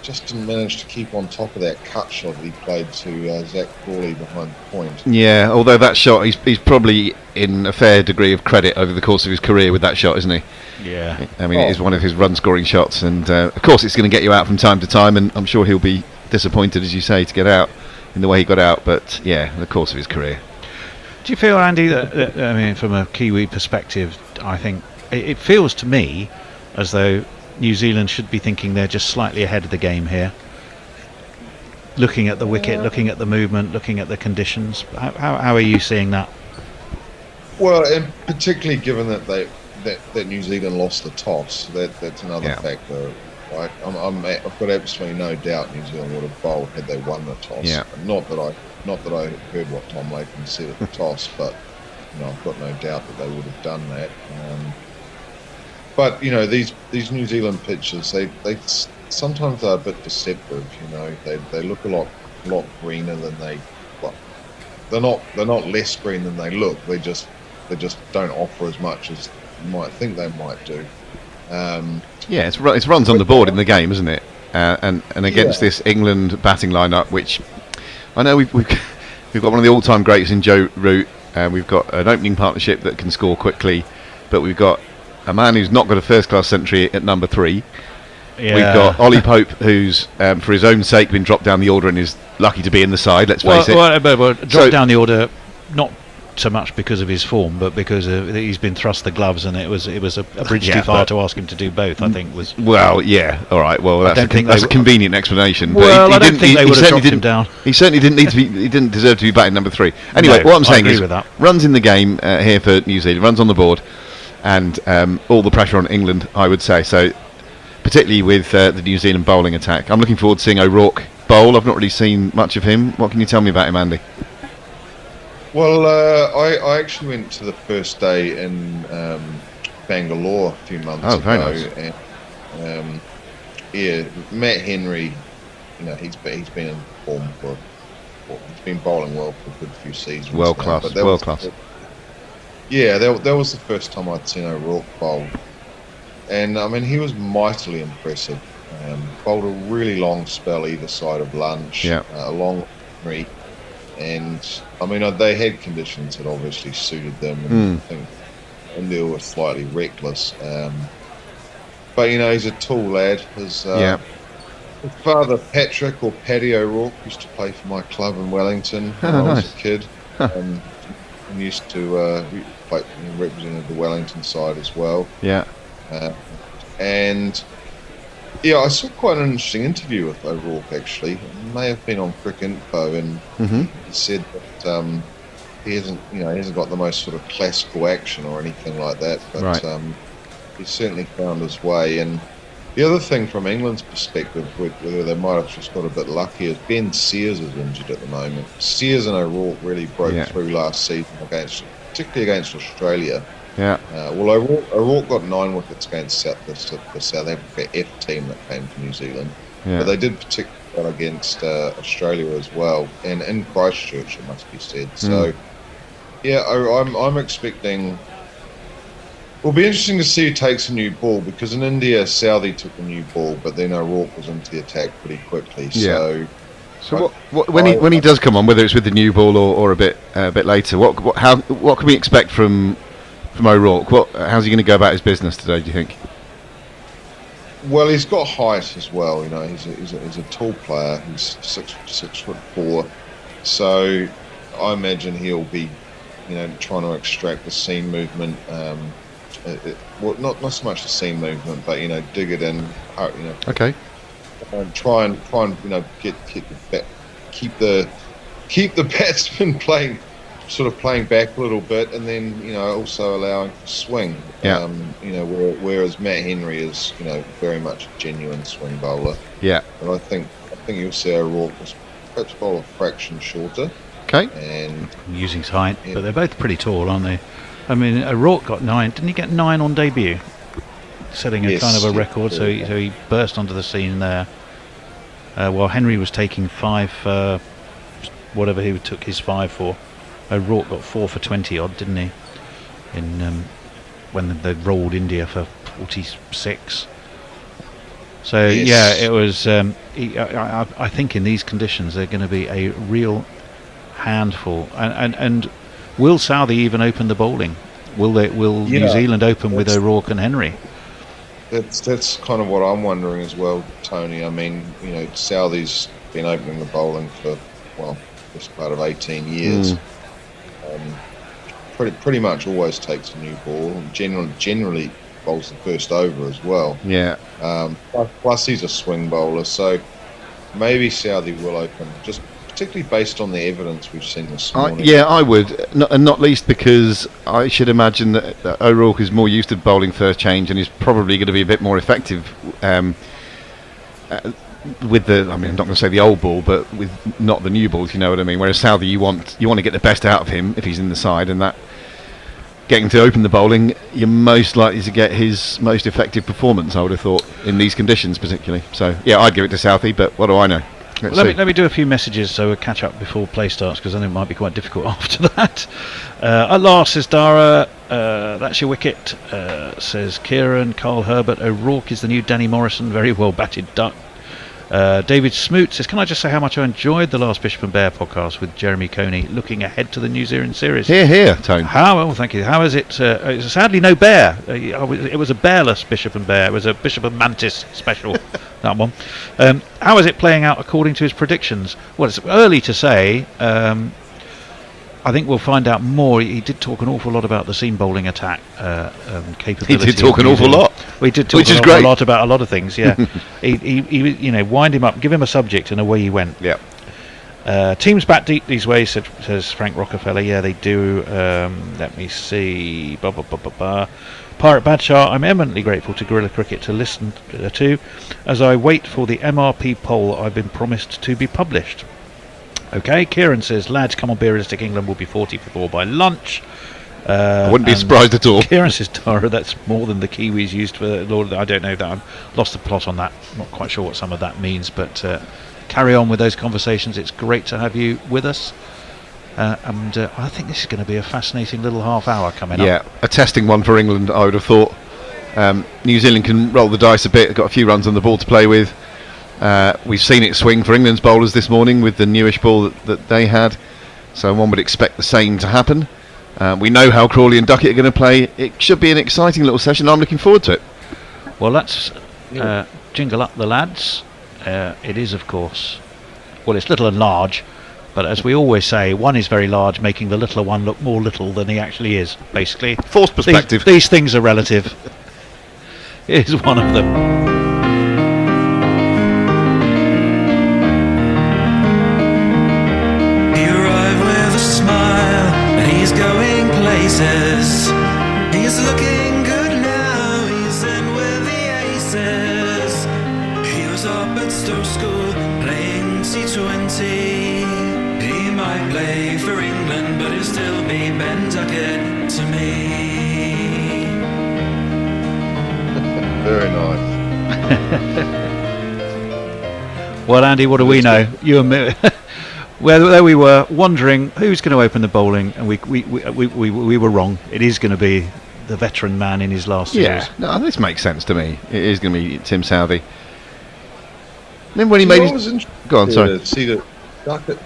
just didn't manage to keep on top of that cut shot that he played to Zach Crawley behind the point. Yeah, although that shot, he's probably in a fair degree of credit over the course of his career with that shot, isn't he? Yeah. I mean, it is one of his run-scoring shots, and of course it's going to get you out from time to time, and I'm sure he'll be disappointed, as you say, to get out in the way he got out, but yeah, the course of his career. Do you feel, Andy, that I mean, from a Kiwi perspective, I think it feels to me as though New Zealand should be thinking they're just slightly ahead of the game here, looking at the wicket, looking at the movement, looking at the conditions. How are you seeing that? Well, and particularly given that that New Zealand lost the toss, that's another factor. Right? I've got absolutely no doubt New Zealand would have bowled had they won the toss. Yeah. Not that I heard what Tom Latham said at the toss, but I've got no doubt that they would have done that. But these New Zealand pitches, they sometimes are a bit deceptive. They look a lot greener than they. Well, they're not less green than they look. They just don't offer as much as you might think they might do. Yeah, it's runs on the board in the game, isn't it? And against this England batting lineup, which I know we've got one of the all-time greats in Joe Root. We've got an opening partnership that can score quickly, but we've got a man who's not got a first-class century at number 3. Yeah. We've got Ollie Pope, who's for his own sake been dropped down the order and is lucky to be in the side. Let's face it. Well, dropped down the order, not so much because of his form, but because he's been thrust the gloves, and it was a bridge too far to ask him to do both. I think was. Well, yeah, all right. Well, that's a convenient explanation. Well, I don't think they would have dropped him down. He certainly didn't need to be. He didn't deserve to be batting number 3. Anyway, what I'm saying is, runs in the game here for New Zealand, runs on the board, and all the pressure on England, I would say. So, particularly with the New Zealand bowling attack, I'm looking forward to seeing O'Rourke bowl. I've not really seen much of him. What can you tell me about him, Andy? Well, I actually went to the first day in Bangalore a few months ago. Very nice. And Matt Henry, he's been in form he's been bowling well for a good few seasons. World class. Yeah, that was the first time I'd seen O'Rourke bowl, and I mean he was mightily impressive. Bowled a really long spell either side of lunch. Yeah. A long Henry. And I mean, they had conditions that obviously suited them, and I think India were slightly reckless. But he's a tall lad. His father, Patrick or Paddy O'Rourke, used to play for my club in Wellington when I was a kid, and used to represented the Wellington side as well. Yeah, and. Yeah, I saw quite an interesting interview with O'Rourke, actually. It may have been on Crick Info, and he said that he hasn't got the most sort of classical action or anything like that, but he's certainly found his way. And the other thing from England's perspective, whether they might have just got a bit lucky, is Ben Sears is injured at the moment. Sears and O'Rourke really broke through last season, particularly against Australia. Yeah. Well, O'Rourke got 9 wickets against the South Africa F team that came to New Zealand. Yeah. But they did particularly well against Australia as well, and in Christchurch, it must be said. So, I'm expecting. It'll be interesting to see who takes a new ball, because in India, Southee took the new ball, but then O'Rourke was into the attack pretty quickly. So when he does come on, whether it's with the new ball or a bit later, what can we expect from O'Rourke? How's he going to go about his business today, do you think? Well, he's got height as well. He's a tall player. He's 6'4", so I imagine he'll be, trying to extract the seam movement. Not so much the seam movement, but dig it in. Okay. And try and keep the batsman playing back a little bit, and then also allowing for swing. Yeah. Whereas Matt Henry is very much a genuine swing bowler. Yeah. But I think you'll see O'Rourke was perhaps bowl a fraction shorter. Okay. And using his height, but they're both pretty tall, aren't they? I mean, O'Rourke got 9. Didn't he get 9 on debut? Setting a kind of a record, so he burst onto the scene there. While Henry was taking 5, whatever he took his 5 for. O'Rourke got 4 for 20 odd, didn't he? In when they rolled India for 46. So it was. I think in these conditions they're going to be a real handful. And will Southee even open the bowling? Will New Zealand open with O'Rourke and Henry? That's kind of what I'm wondering as well, Tony. I mean, Southee's been opening the bowling for this part of 18 years. Pretty much always takes a new ball, and generally bowls the first over as well. Yeah. Plus he's a swing bowler, so maybe Southee will open, just particularly based on the evidence we've seen this morning. I would, not least because I should imagine that O'Rourke is more used to bowling first change and is probably going to be a bit more effective with the, I'm not going to say the old ball, but with not the new balls, you know what I mean. Whereas Southee, you want to get the best out of him if he's in the side, and that getting to open the bowling, you're most likely to get his most effective performance, I would have thought, in these conditions particularly. So I'd give it to Southee, but what do I know? Let me do a few messages so we'll catch up before play starts, because I think it might be quite difficult after that. At last, says Dara, that's your wicket. Says Kieran, Carl Herbert, O'Rourke is the new Danny Morrison, very well batted duck. David Smoot says, can I just say how much I enjoyed the last Bishop and Bear podcast with Jeremy Coney, looking ahead to the New Zealand series. Here, Tone. Thank you. How is it? It's sadly no bear. It was a bearless Bishop and Bear. It was a Bishop and Mantis special, that one. How is it playing out according to his predictions? Well, it's early to say. I think we'll find out more. He did talk an awful lot about the seam bowling attack capability. He did talk an awful lot. We did talk a lot about a lot of things. Yeah, he wind him up, give him a subject, and away he went. Yeah. Teams bat deep these ways, says Frank Rockefeller. Yeah, they do. Let me see. Pirate Badshaw, I'm eminently grateful to Guerrilla Cricket to listen to as I wait for the MRP poll I've been promised to be published. Okay, Kieran says, lads, come on, be realistic, England will be 40 for 4 by lunch. I wouldn't be surprised at all. Kieran says, Tara, that's more than the Kiwis used for Lord of the... I don't know that. I've lost the plot on that. Not quite sure what some of that means, but carry on with those conversations. It's great to have you with us. And I think this is going to be a fascinating little half hour coming up. Yeah, a testing one for England, I would have thought. New Zealand can roll the dice a bit, got a few runs on the ball to play with. We've seen it swing for England's bowlers this morning with the newish ball that they had, so one would expect the same to happen. We know how Crawley and Duckett are going to play. It should be an exciting little session. I'm looking forward to it. Well, let's jingle up the lads. It is, of course, well, it's little and large, but as we always say, one is very large, making the littler one look more little than he actually is, basically. Forced perspective. These things are relative. Here's one of them. faces. He's looking good now, he's in with the aces. He was up at Stoke School playing T20. He might play for England, but he'll still be Ben Duckett to me. Very nice. Well, Andy, what do we know? You and me. Well, there we were wondering who's going to open the bowling, and we were wrong. It is going to be the veteran man in his last years. No, this makes sense to me. It is going to be Tim Southey. Then when he made his... Go on, sorry. See that Duckett,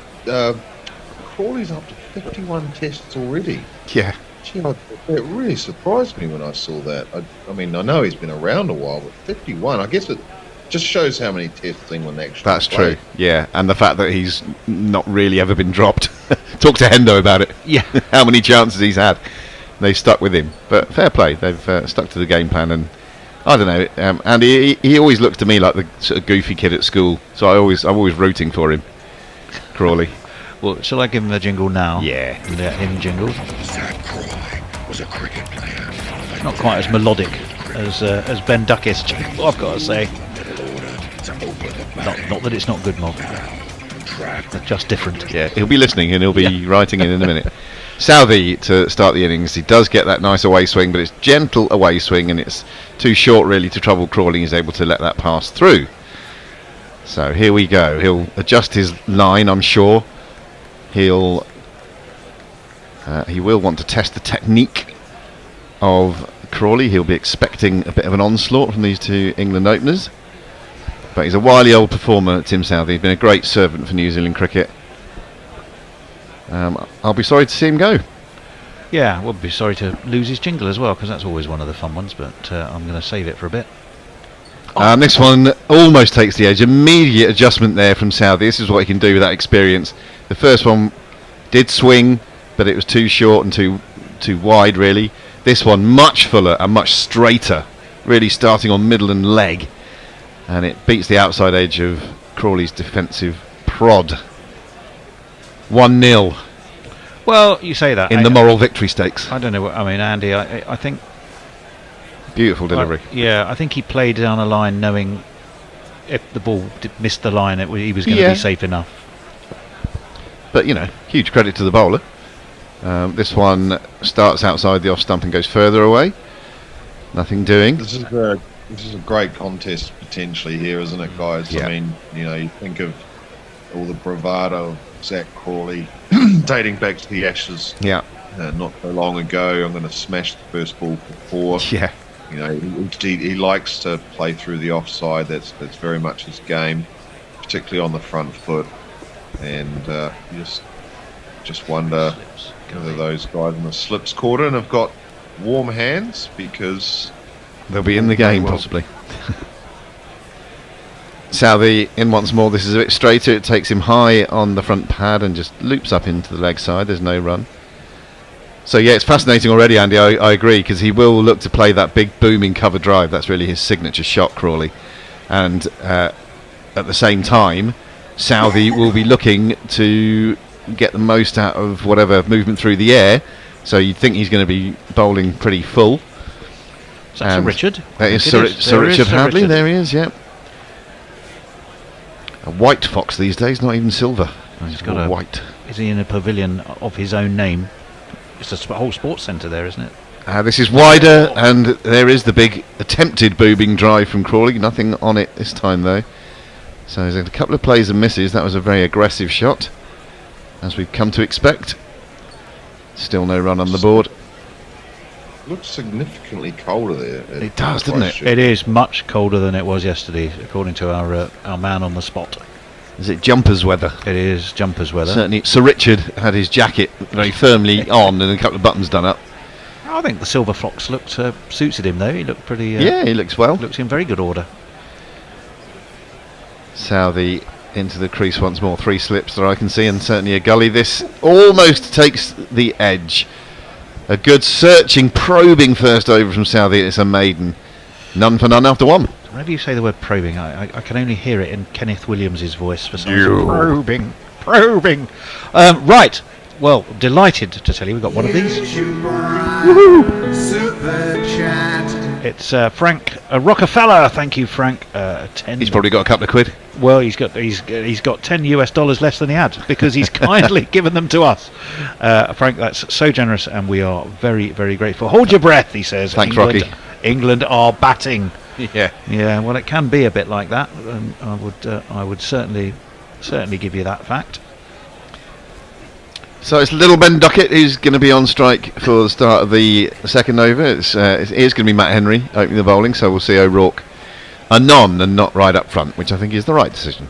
Crawley's up to 51 tests already. Yeah. Gee, it really surprised me when I saw that. I mean, I know he's been around a while, but 51, I guess it just shows how many tests England actually That's play. true, yeah. And the fact that he's not really ever been dropped. Talk to Hendo about it. Yeah. How many chances he's had. They stuck with him. But fair play. They've stuck to the game plan. And I don't know. And he always looks to me like the sort of goofy kid at school. So I'm always rooting for him. Crawley. Well, shall I give him the jingle now? Yeah. The him jingle. Zach Crawley was a cricket player. Not quite as melodic as Ben Duckett's jingle, I've got to say. Not that it's not good, Mog. They're just different. Yeah, he'll be listening and he'll be writing in a minute. Southey to start the innings. He does get that nice away swing, but it's gentle away swing and it's too short really to trouble Crawley. He's able to let that pass through. So here we go. He'll adjust his line, I'm sure. He will want to test the technique of Crawley. He'll be expecting a bit of an onslaught from these two England openers. But he's a wily old performer, Tim Southey. He's been a great servant for New Zealand cricket. I'll be sorry to see him go. Yeah, we'll be sorry to lose his jingle as well, because that's always one of the fun ones, but I'm going to save it for a bit. This one almost takes the edge. Immediate adjustment there from Southey. This is what he can do with that experience. The first one did swing, but it was too short and too wide, really. This one much fuller and much straighter, really starting on middle and leg. And it beats the outside edge of Crawley's defensive prod. 1-0 Well, you say that. in the moral victory stakes. I don't know. I mean, Andy, I think... Beautiful delivery. I think he played down a line knowing if the ball missed the line, he was going to be safe enough. But, huge credit to the bowler. This one starts outside the off stump and goes further away. Nothing doing. This is a great contest potentially here, isn't it, guys? Yeah. I mean, you think of all the bravado of Zach Crawley dating back to the Ashes. Yeah. Not so long ago. I'm going to smash the first ball for 4. Yeah. He likes to play through the offside. That's very much his game, particularly on the front foot. And you just wonder whether those guys in the slips quarter and have got warm hands, because they'll be in the game possibly. Southey in once more. This is a bit straighter. It takes him high on the front pad and just loops up into the leg side. There's no run. So yeah, it's fascinating already, Andy. I agree, because he will look to play that big booming cover drive. That's really his signature shot, Crawley. And at the same time, Southey will be looking to get the most out of whatever movement through the air. So you'd think he's going to be bowling pretty full. Is that Sir Richard? That is Sir Richard Hadley. There he is, yeah. A white fox these days, not even silver. He's got a white. Is he in a pavilion of his own name? It's a whole sports centre there, isn't it? This is wider, and there is the big attempted booming drive from Crawley. Nothing on it this time, though. So there's a couple of plays and misses. That was a very aggressive shot, as we've come to expect. Still no run on the board. Looks significantly colder there. It does, doesn't it? It is much colder than it was yesterday, according to our man on the spot. Is it jumpers weather? It is jumpers weather. Certainly, Sir Richard had his jacket very firmly on and a couple of buttons done up. I think the silver fox suited him though. He looked pretty. Yeah, he looks well. Looks in very good order. Southey into the crease once more. 3 slips that I can see, and certainly a gully. This almost takes the edge. A good searching, probing first over from Southey. It's a maiden. None for none after 1. Whenever you say the word probing, I can only hear it in Kenneth Williams' voice for some reason. Probing. Right. well, delighted to tell you we've got one of these. Super chat. It's Frank Rockefeller. Thank you, Frank. 10. He's probably got a couple of quid. Well, he's got $10 less than he had because he's kindly given them to us. Frank, that's so generous, and we are very, very grateful. Hold your breath, he says. Thanks, England, Rocky. England are batting. Yeah. Yeah. Well, it can be a bit like that. And I would certainly give you that fact. So it's little Ben Duckett who's going to be on strike for the start of the second over. It is going to be Matt Henry opening the bowling, so we'll see O'Rourke a non and not right up front, which I think is the right decision.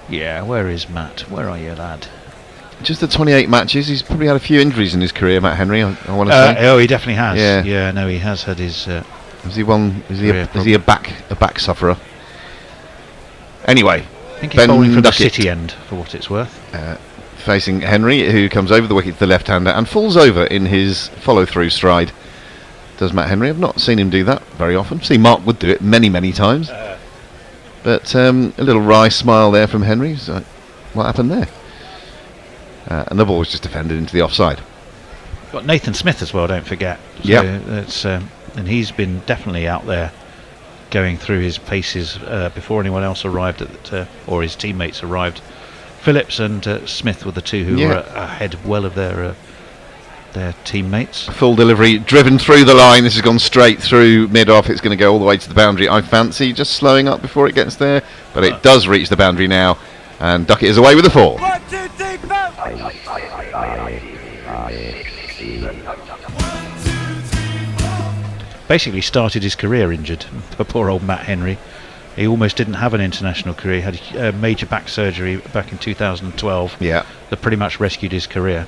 Yeah, where is Matt? Where are you, lad? Just the 28 matches. He's probably had a few injuries in his career, Matt Henry. I want to say. Oh, he definitely has. Yeah. No, he has had his. Is he one? Is he a back sufferer? Anyway, I think he's bowling from the City end, for what it's worth. Facing Henry, who comes over the wicket to the left-hander and falls over in his follow-through stride. Does Matt Henry? I've not seen him do that very often. See, Mark would do it many, many times. But a little wry smile there from Henry. So, what happened there? And the ball was just defended into the offside. Got Nathan Smith as well, don't forget. So Yep. That's, and he's been definitely out there going through his paces before anyone else arrived, or his teammates arrived. Phillips and Smith were the two who were ahead well of their teammates. Full delivery, driven through the line. This has gone straight through mid-off. It's going to go all the way to the boundary. I fancy just slowing up before it gets there, but it does reach the boundary now, and Duckett is away with the 4. 1, 2, 3, 4. Basically started his career injured. Poor old Matt Henry. He almost didn't have an international career. He had major back surgery back in 2012. Yeah. That pretty much rescued his career.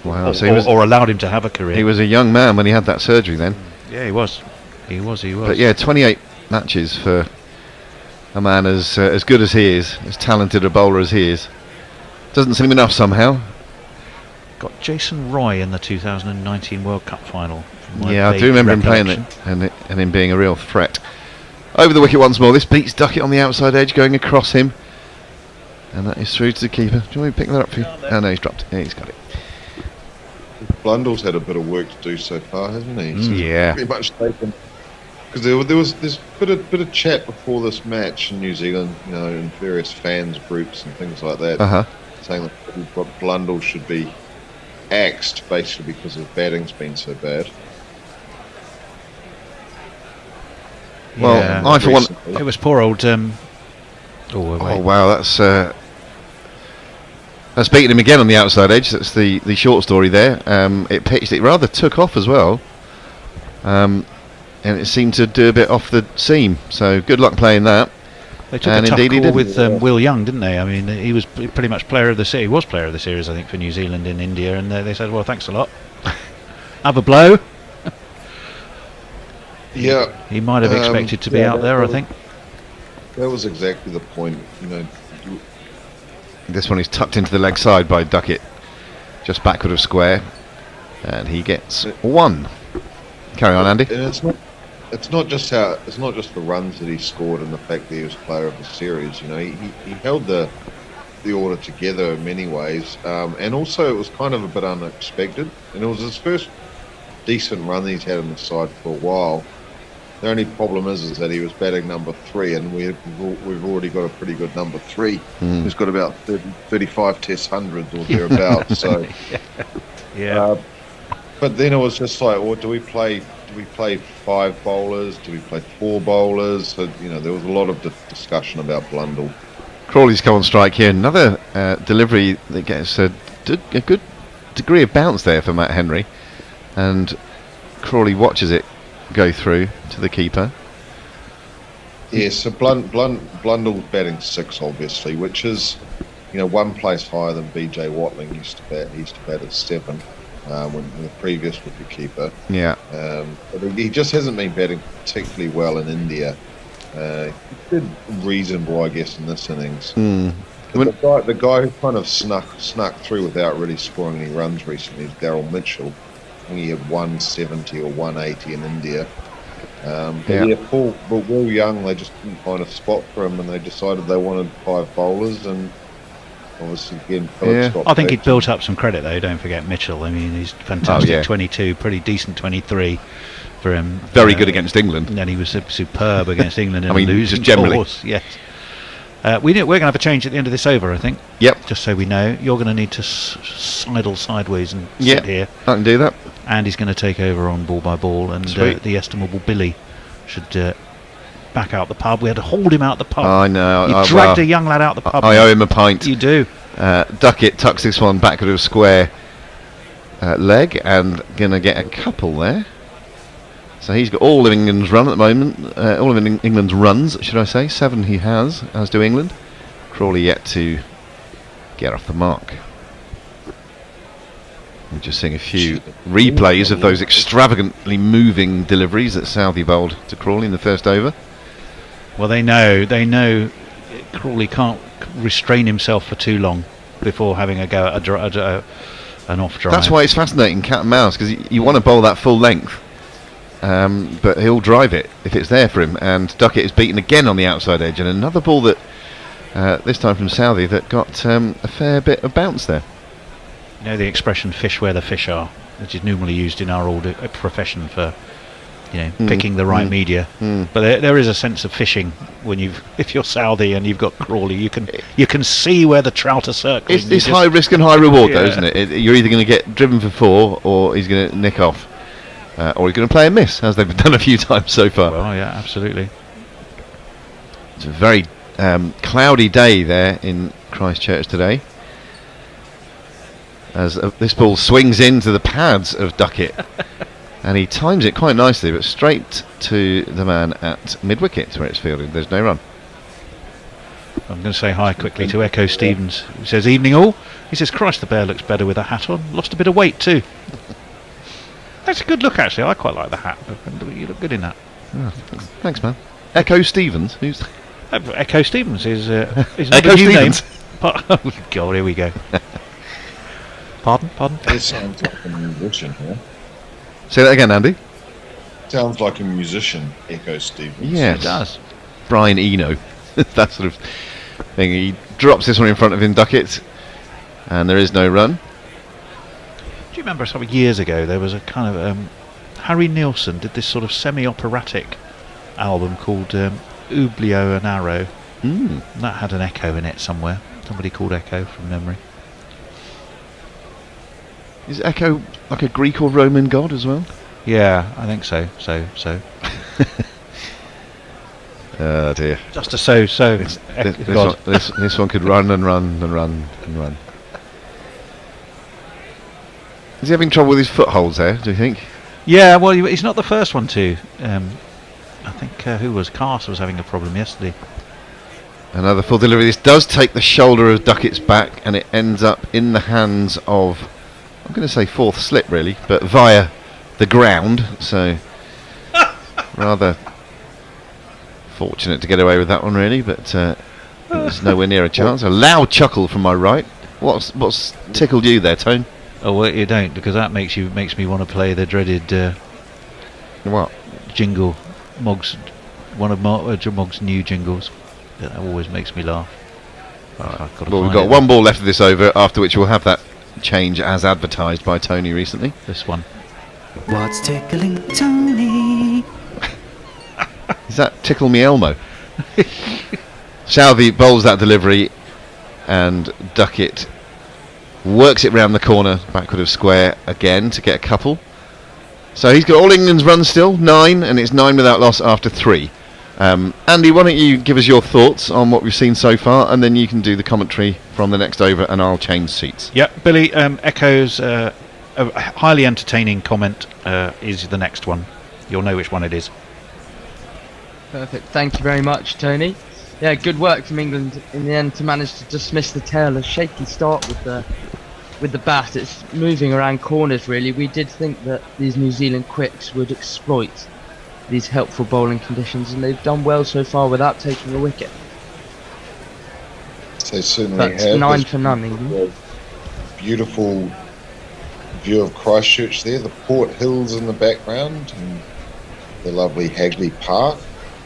Wow. Or allowed him to have a career. He was a young man when he had that surgery then. Yeah, he was. But yeah, 28 matches for a man as good as he is, as talented a bowler as he is. Doesn't seem enough somehow. Got Jason Roy in the 2019 World Cup final. Yeah, I do remember him playing it and him being a real threat. Over the wicket once more. This beats Duckett on the outside edge, going across him. And that is through to the keeper. Do you want me to pick that up for you? Oh no, he's dropped it. Yeah, he's got it. Blundell's had a bit of work to do so far, hasn't he? So yeah. Pretty much taken. Because there was this bit of chat before this match in New Zealand, you know, in various fans groups and things like that, saying that Blundell should be axed basically because his batting's been so bad. Well, yeah, I for one, it was poor old. Oh wow, that's beating him again on the outside edge. That's the short story there. It pitched, it rather took off as well, and it seemed to do a bit off the seam. So good luck playing that. They took a tough call with Will Young, didn't they? I mean, he was pretty much player of the series. He was player of the series, I think, for New Zealand in India, and they said, "Well, thanks a lot. Have a blow." Yeah, he might have expected to be out there. I think that was exactly the point. You know, this one is tucked into the leg side by Duckett, just backward of square, and he gets 1. Carry on, Andy. And it's not just the runs that he scored and the fact that he was player of the series. You know, he held the order together in many ways, and also it was kind of a bit unexpected. And it was his first decent run that he's had on the side for a while. The only problem is that he was batting number 3, and we've already got a pretty good number 3 who's got about 35 Test hundreds or thereabouts. So, but then it was just like, well, do we play 5 bowlers? Do we play 4 bowlers? So, you know, there was a lot of discussion about Blundell. Crawley's come on strike here. Another delivery that gets a good degree of bounce there for Matt Henry, and Crawley watches it go through to the keeper. Yeah, so Blundell's batting 6, obviously, which is, you know, 1 place higher than BJ Watling used to bat. He used to bat at 7 when the previous wicketkeeper. Yeah. But he just hasn't been batting particularly well in India. He did reasonable, I guess, in this innings. The guy who kind of snuck through without really scoring any runs recently is Daryl Mitchell. I think he had 170 or 180 in India. But Will Young, they just couldn't find a spot for him, and they decided they wanted 5 bowlers, and obviously again, Phillips got I think back he'd built up some credit though. Don't forget Mitchell. I mean, he's fantastic. 22, pretty decent 23 for him. Very good against England. And then he was superb against England in I mean, a losing just generally. course. Yes. We're going to have a change at the end of this over, I think. Yep. Just so we know, you're going to need to sidle sideways and sit here. I can do that. And he's going to take over on ball by ball, and the estimable Billy should back out the pub. We had to hold him out the pub. I know. You dragged a young lad out the pub. I owe him a pint. You do. Duckett tucks this one back to a square leg and going to get a couple there. So he's got all of England's run at the moment. All of England's runs, should I say. 7 he has, as do England. Crawley yet to get off the mark. We're just seeing a few replays of those extravagantly moving deliveries that Southey bowled to Crawley in the first over. Well, they know Crawley can't restrain himself for too long before having a go at an off drive. That's why it's fascinating, cat and mouse, because you want to bowl that full length. But he'll drive it if it's there for him, and Duckett is beaten again on the outside edge, and another ball that this time from Southey that got a fair bit of bounce there. You know the expression "fish where the fish are," which is normally used in our profession for picking the right media. But there is a sense of fishing when if you're Southey and you've got Crawley, you can see where the trout are circling. It's high risk and high reward though, isn't it? You're either going to get driven for 4 or he's going to nick off. Or he's going to play a miss, as they've done a few times so far. Well, yeah, absolutely. It's a very cloudy day there in Christchurch today, as this ball swings into the pads of Duckett, and he times it quite nicely, but straight to the man at mid-wicket where it's fielded. There's no run. I'm going to say hi quickly to Echo Stevens, who says, "Evening all." He says, "Christ, the bear looks better with a hat on. Lost a bit of weight too." That's a good look, actually. I quite like the hat. You look good in that. Oh, thanks, man. Echo Stevens? Who's Echo Stevens is not Echo a new Stevens. name. Oh, God, here we go. Pardon? It sounds like a musician here. Say that again, Andy. Sounds like a musician, Echo Stevens. Yes, It does. Brian Eno. That sort of thing. He drops this one in front of him, Duckett, and there is no run. Do you remember some years ago there was a kind of Harry Nilsson did this sort of semi-operatic album called Oublio and Arrow. That had an Echo in it somewhere. Somebody called Echo from memory. Is Echo like a Greek or Roman god as well? Yeah, I think so. Oh dear. Just a so. This one could run and run and run and run. Is he having trouble with his footholds there, do you think? Yeah, well, he's not the first one to. I think Carter was having a problem yesterday. Another full delivery. This does take the shoulder of Duckett's back, and it ends up in the hands of, I'm going to say 4th slip really, but via the ground, so rather fortunate to get away with that one really, but there's nowhere near a chance. A loud chuckle from my right. What's tickled you there, Tone? Oh, well, you don't, because that makes me want to play the dreaded what jingle, Mog's, one of Mog's new jingles. That always makes me laugh. Well, we've got one ball left of this over, after which we'll have that change as advertised by Tony recently. This one. What's tickling Tony? Is that Tickle Me Elmo? Southey bowls that delivery, and Duckett works it round the corner, backward of square again to get a couple. So he's got all England's runs still, 9, and it's 9 without loss after 3. Andy, why don't you give us your thoughts on what we've seen so far, and then you can do the commentary from the next over, and I'll change seats. Yep, Billy, Echo's a highly entertaining comment is the next one. You'll know which one it is. Perfect. Thank you very much, Tony. Yeah, good work from England in the end to manage to dismiss the tail. A shaky start with the bat. It's moving around corners really. We did think that these New Zealand quicks would exploit these helpful bowling conditions, and they've done well so far without taking a wicket. They certainly That's have. 9 for none, England. Beautiful view of Christchurch there, the Port Hills in the background, and the lovely Hagley Park,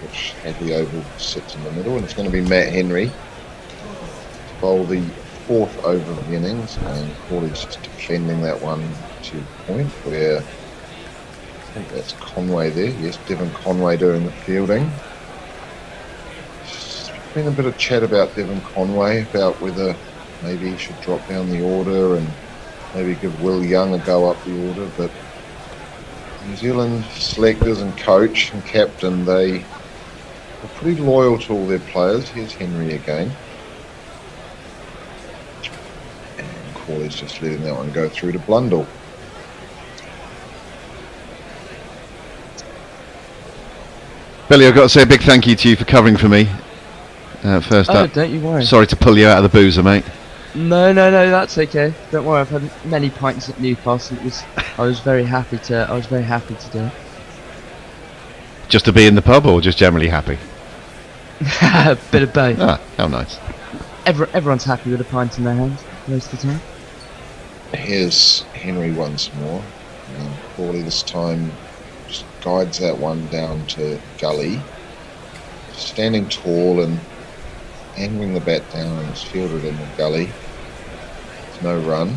which Hagley Oval sits in the middle, and it's going to be Matt Henry to bowl the 4th over of the innings, and Crawley's just defending that one to point where I think that's Conway there. Yes, Devon Conway doing the fielding. There's been a bit of chat about Devon Conway about whether maybe he should drop down the order and maybe give Will Young a go up the order, but New Zealand selectors and coach and captain, they are pretty loyal to all their players. Here's Henry again. And Crawley's just letting that one go through to Blundell. Billy, I've got to say a big thank you to you for covering for me. First up. Don't you worry. Sorry to pull you out of the boozer, mate. No, that's okay. Don't worry. I've had many pints at Newcastle. I was very happy to do it. Just to be in the pub, or just generally happy? A bit of both. Ah, how nice. Everyone's happy with a pint in their hands most of the time. Here's Henry once more. Crawley this time just guides that one down to gully. Standing tall and angling the bat down, and it's fielded in the gully. There's no run.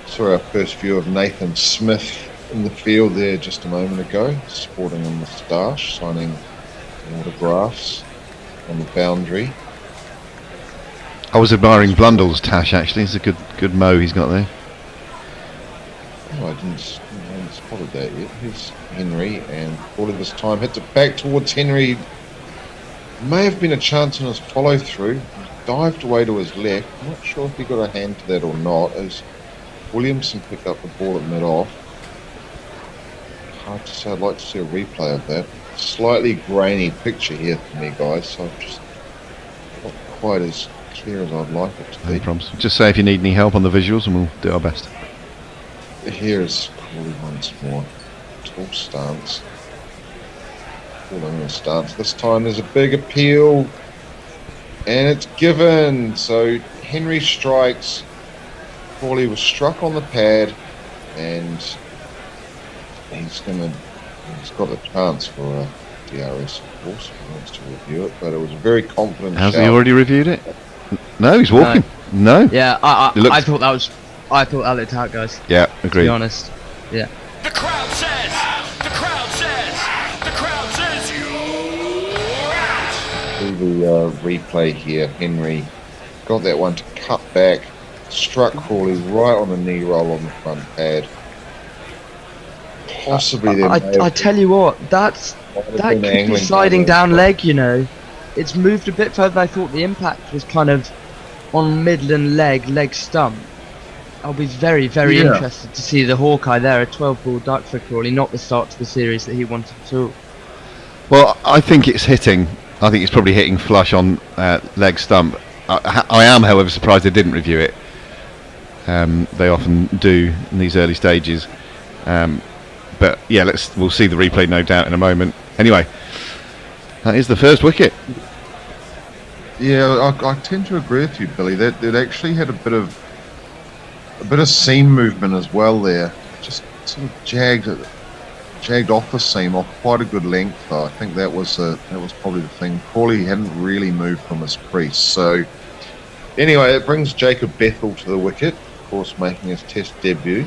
Saw our first view of Nathan Smith in the field there just a moment ago, sporting a moustache, signing autographs on the boundary. I was admiring Blundell's tash, actually. It's a good mow he's got there. Oh, I hadn't spotted that yet. Here's Henry, and Crawley this time hits it back towards Henry. May have been a chance in his follow through. Dived away to his left. I'm not sure if he got a hand to that or not, as Williamson picked up the ball at mid-off. Hard to say. I'd like to see a replay of that. Slightly grainy picture here for me, guys, so just not quite as clear as I'd like it to be. No problems. Just say if you need any help on the visuals and we'll do our best. Here's Crawley once more. Tall stance. Stance. This time there's a big appeal, and it's given. So Henry strikes. Crawley was struck on the pad, and he's got a chance for a DRS, of course, if he wants to review it. But it was a very confident. Has shout. he already reviewed it? No, he's walking. No. Yeah, I thought that looked out, guys. Yeah, agreed. To be honest. Yeah. The crowd says you're out. Do the replay here. Henry got that one to cut back, struck Crawley right on the knee roll on the front pad. Possibly I tell you what, that could be sliding down leg, you know. It's moved a bit further than I thought. The impact was kind of on Midland leg stump. I'll be very, very interested to see the Hawkeye there, a 12-ball duck for Crawley, not the start to the series that he wanted to. Well, I think it's hitting. I think it's probably hitting flush on leg stump. I am, however, surprised they didn't review it. They often do in these early stages. But yeah, we'll see the replay, no doubt, in a moment. Anyway, that is the first wicket. Yeah, I tend to agree with you, Billy. That it actually had a bit of seam movement as well there. Just sort of jagged off the seam off quite a good length, though. I think that was probably the thing. Crawley hadn't really moved from his crease. So anyway, it brings Jacob Bethl to the wicket, of course, making his Test debut.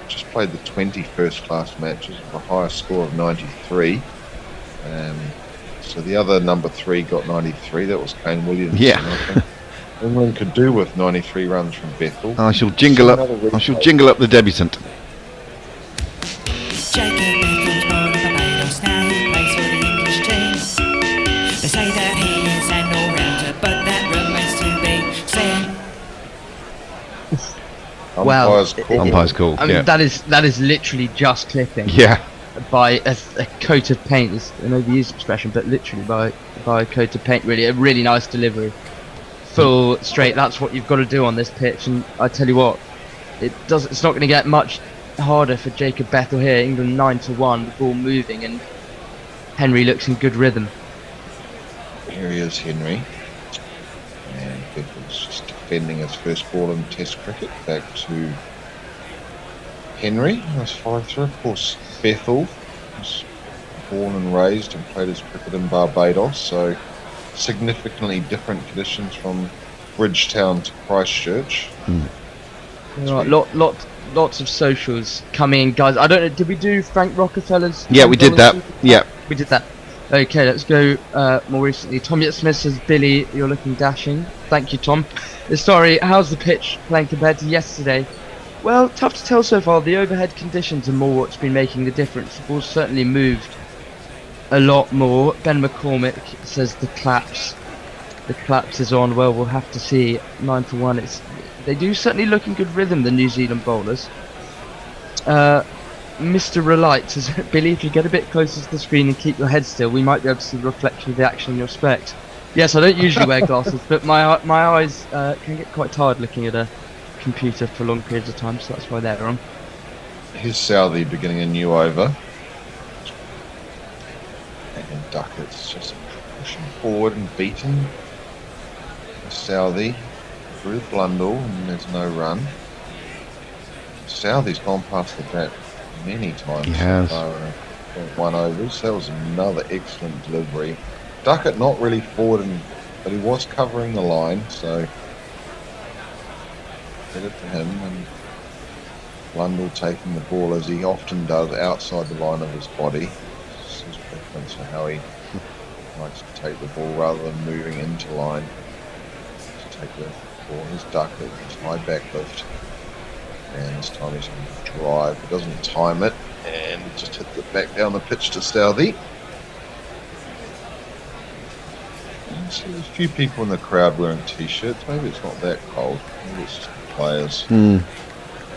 Just played the 20 first-class matches with a higher score of 93. So the other number 3 got 93. That was Kane Williams. Yeah. England could do with 93 runs from Bethl. I shall jingle up the debutant. Jacob Bethl's born in Barbados, now he plays for the English team. They say that he is an all-rounder, but that remains to be seen. Umpire's call. I mean, that is literally just clipping. Yeah. By a coat of paint. It's an overused expression, but literally by a coat of paint. Really, a really nice delivery. Full straight. That's what you've got to do on this pitch. And I tell you what, it's not going to get much harder for Jacob Bethl here. England 9-1, the ball moving, and Henry looks in good rhythm. Here he is, Henry. And Bethl's just defending his first ball in Test cricket. Back to Henry. Nice follow through. Of course, Bethl was born and raised and played his cricket in Barbados, so significantly different conditions from Bridgetown to Christchurch. Right, lots of socials coming in, guys. I don't know, did we do Frank Rockefeller's? Yeah, we did that. Yeah. We did that. Okay, let's go more recently. Tom Smith says, Billy, you're looking dashing. Thank you, Tom. Sorry, how's the pitch playing compared to yesterday? Well, tough to tell so far. The overhead conditions are more what's been making the difference. The ball's certainly moved a lot more. Ben McCormick says the claps is on. Well, we'll have to see. 9-1. They do certainly look in good rhythm, the New Zealand bowlers. Mr. Relight says, Billy, if you get a bit closer to the screen and keep your head still, we might be able to see the reflection of the action in your specs. Yes, I don't usually wear glasses, but my eyes can get quite tired looking at a computer for long periods of time, so that's why they're on. Here's Southey beginning a new over. And Duckett's just pushing forward and beaten. Southey through Blundell, and there's no run. Southey's gone past the bat many times. He has. So far, 1 overs. That was another excellent delivery. Duckett not really forward, but he was covering the line, so credit to him. And Blundell taking the ball, as he often does, outside the line of his body. This is his preference for how he likes to take the ball rather than moving into line. To take the ball. His Duckett, his high back lift. And this time he's going to drive. He doesn't time it, and just hit the back down the pitch to Southey. There's a few people in the crowd wearing t-shirts. Maybe it's not that cold. Maybe it's just the players.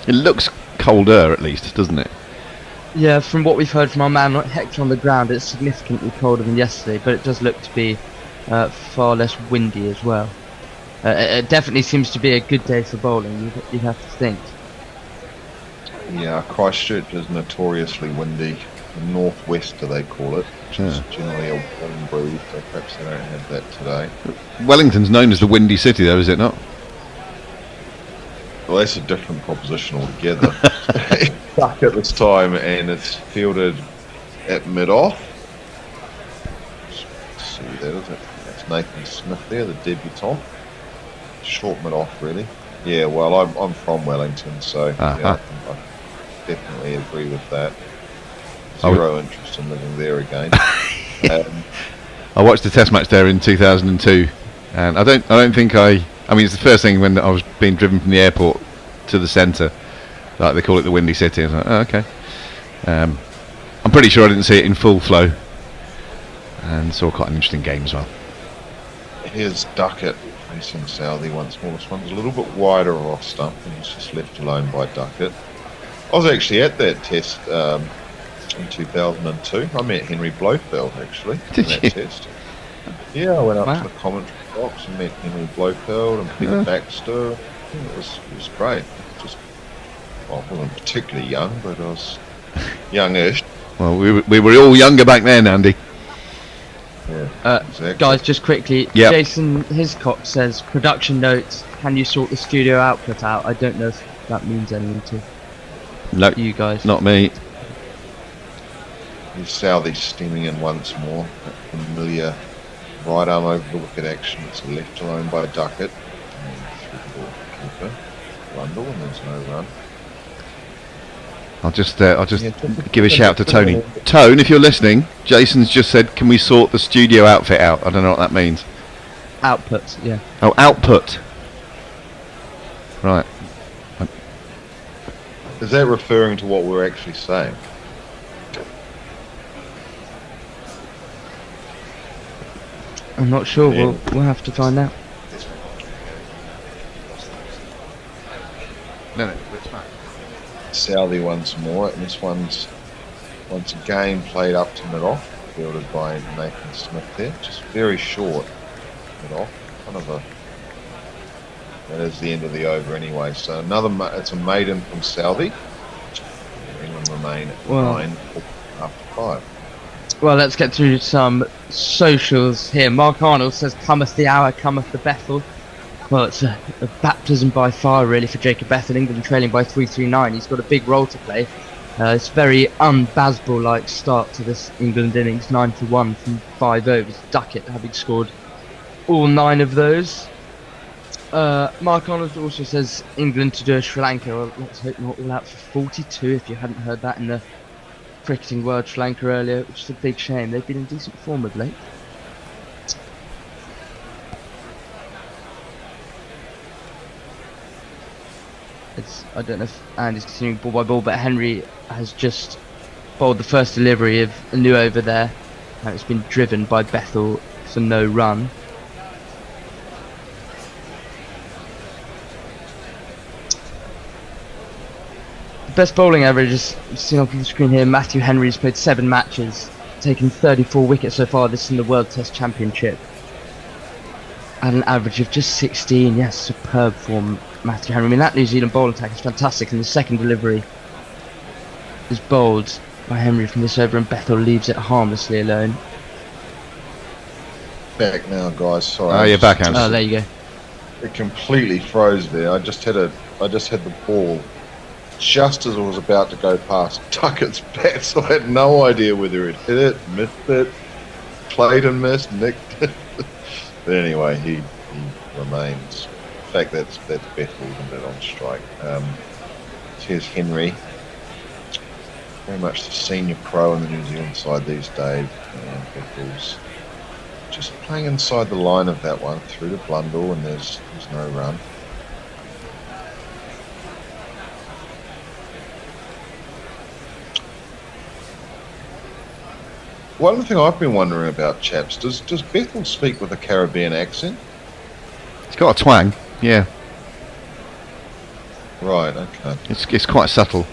It looks colder, at least, doesn't it? Yeah, from what we've heard from our man Hector on the ground, it's significantly colder than yesterday, but it does look to be far less windy as well. It definitely seems to be a good day for bowling, you'd have to think. Yeah, Christchurch is notoriously windy. The northwester, they call it, which is generally a warm breeze, so perhaps they don't have that today. Wellington's known as the windy city, though, is it not? Well, that's a different proposition altogether. Stuck at this time, and it's fielded at mid-off. See that, is it? That's Nathan Smith there, the debutant. Short mid-off, really. Yeah, well, I'm from Wellington, so yeah, I definitely agree with that. Zero interest in living there again. I watched the Test match there in 2002, and I don't think I mean, it's the first thing when I was being driven from the airport to the centre, like they call it the Windy City. I was like, oh, okay. I'm pretty sure I didn't see it in full flow, and saw quite an interesting game as well. Here's Duckett facing Southey once more. This one's a little bit wider off stump, and he's just left alone by Duckett. I was actually at that test in 2002. I met Henry Blofeld actually in that test. Yeah, I went up to the commentary box and met Henry Blofeld and Peter Baxter. It was great. I wasn't particularly young, but I was youngish. Well, we were all younger back then, Andy. Yeah, exactly. Guys, just quickly, Jason Hiscock says, production notes, can you sort the studio output out? I don't know if that means anything to you guys. Not me. Here's Southey steaming in once more. That familiar right arm over the wicket action. It's left alone by Duckett. And through the ball keeper. Blundell, and there's no run. I'll just give a shout to Tony. Tone, if you're listening, Jason's just said, can we sort the studio outfit out? I don't know what that means. Output, yeah. Oh, output. Right. Is that referring to what we're actually saying? I'm not sure. We'll have to find out. No, it's fine. Southey once more, and this one's once again played up to mid-off, fielded by Nathan Smith there, just very short mid-off, that is the end of the over anyway, so it's a maiden from Southey. England remain at 9 after 5. Well, let's get through some socials here. Mark Arnold says, cometh the hour, cometh the Bethl. Well, it's a baptism by fire, really, for Jacob Bethl. England trailing by 3-3-9. He's got a big role to play. It's a very un-Bazball-like start to this England innings, 9-1 from 5 overs. Duckett having scored all 9 of those. Mark Arnold also says England to do a Sri Lanka. Well, let's hope not all out for 42. If you hadn't heard that in the cricketing world, Sri Lanka earlier, which is a big shame. They've been in decent form of late. I don't know if Andy's continuing ball by ball, but Henry has just bowled the first delivery of a new over there, and it's been driven by Bethl for no run. The best bowling average is seen up on the screen here. Matthew Henry's played 7 matches, taken 34 wickets so far. This is in the World Test Championship. At an average of just 16. Yes, superb form, Matthew Henry. I mean, that New Zealand bowling attack is fantastic, and the second delivery is bowled by Henry from this over, and Bethl leaves it harmlessly alone. Back now, guys. Sorry. Oh, you're back, Andy. Oh, there you go. It completely froze there. I just had the ball just as I was about to go past Duckett's bat, so I had no idea whether it hit it, missed it, played and missed, nicked it. But anyway, he remains. In fact, that's Bethl, isn't it, on strike. Here's Henry, very much the senior pro in the New Zealand side these days, and Bethl's just playing inside the line of that one through to Blundell, and there's no run. One thing I've been wondering about, chaps, does Bethl speak with a Caribbean accent? It's got a twang, yeah. Right, okay. It's quite subtle.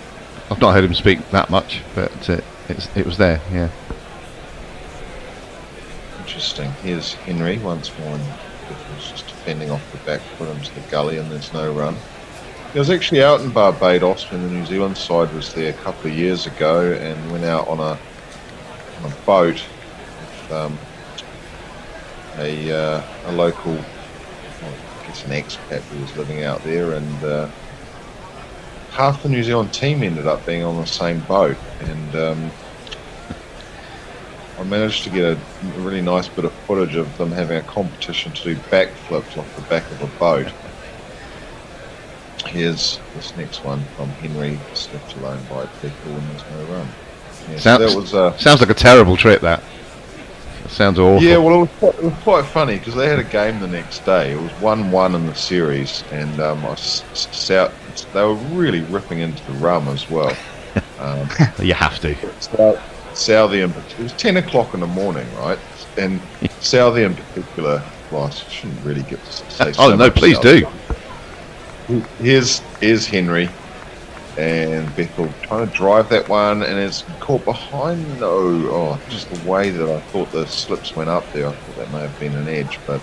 I've not heard him speak that much, but it was there, yeah. Interesting. Here's Henry once more, and Bethl's just defending off the back, put him to the gully, and there's no run. He was actually out in Barbados when the New Zealand side was there a couple of years ago, and went out on a boat with a local, I guess an expat who was living out there, and half the New Zealand team ended up being on the same boat, and I managed to get a really nice bit of footage of them having a competition to do backflips off the back of a boat. Here's this next one from Henry, just left alone by Bethl, and there's no run. Yeah, so that was, sounds like a terrible trip, that. It sounds awful. Yeah, well, it was quite funny because they had a game the next day. It was 1-1 in the series, and they were really ripping into the rum as well. You have to. Southey, it was 10 o'clock in the morning, right? And Southey in particular, well, I shouldn't really get to say so oh, no, please Southey. do. Here's Henry. And Bethl trying to drive that one, and it's caught behind. Just the way that I thought the slips went up there, I thought that may have been an edge, but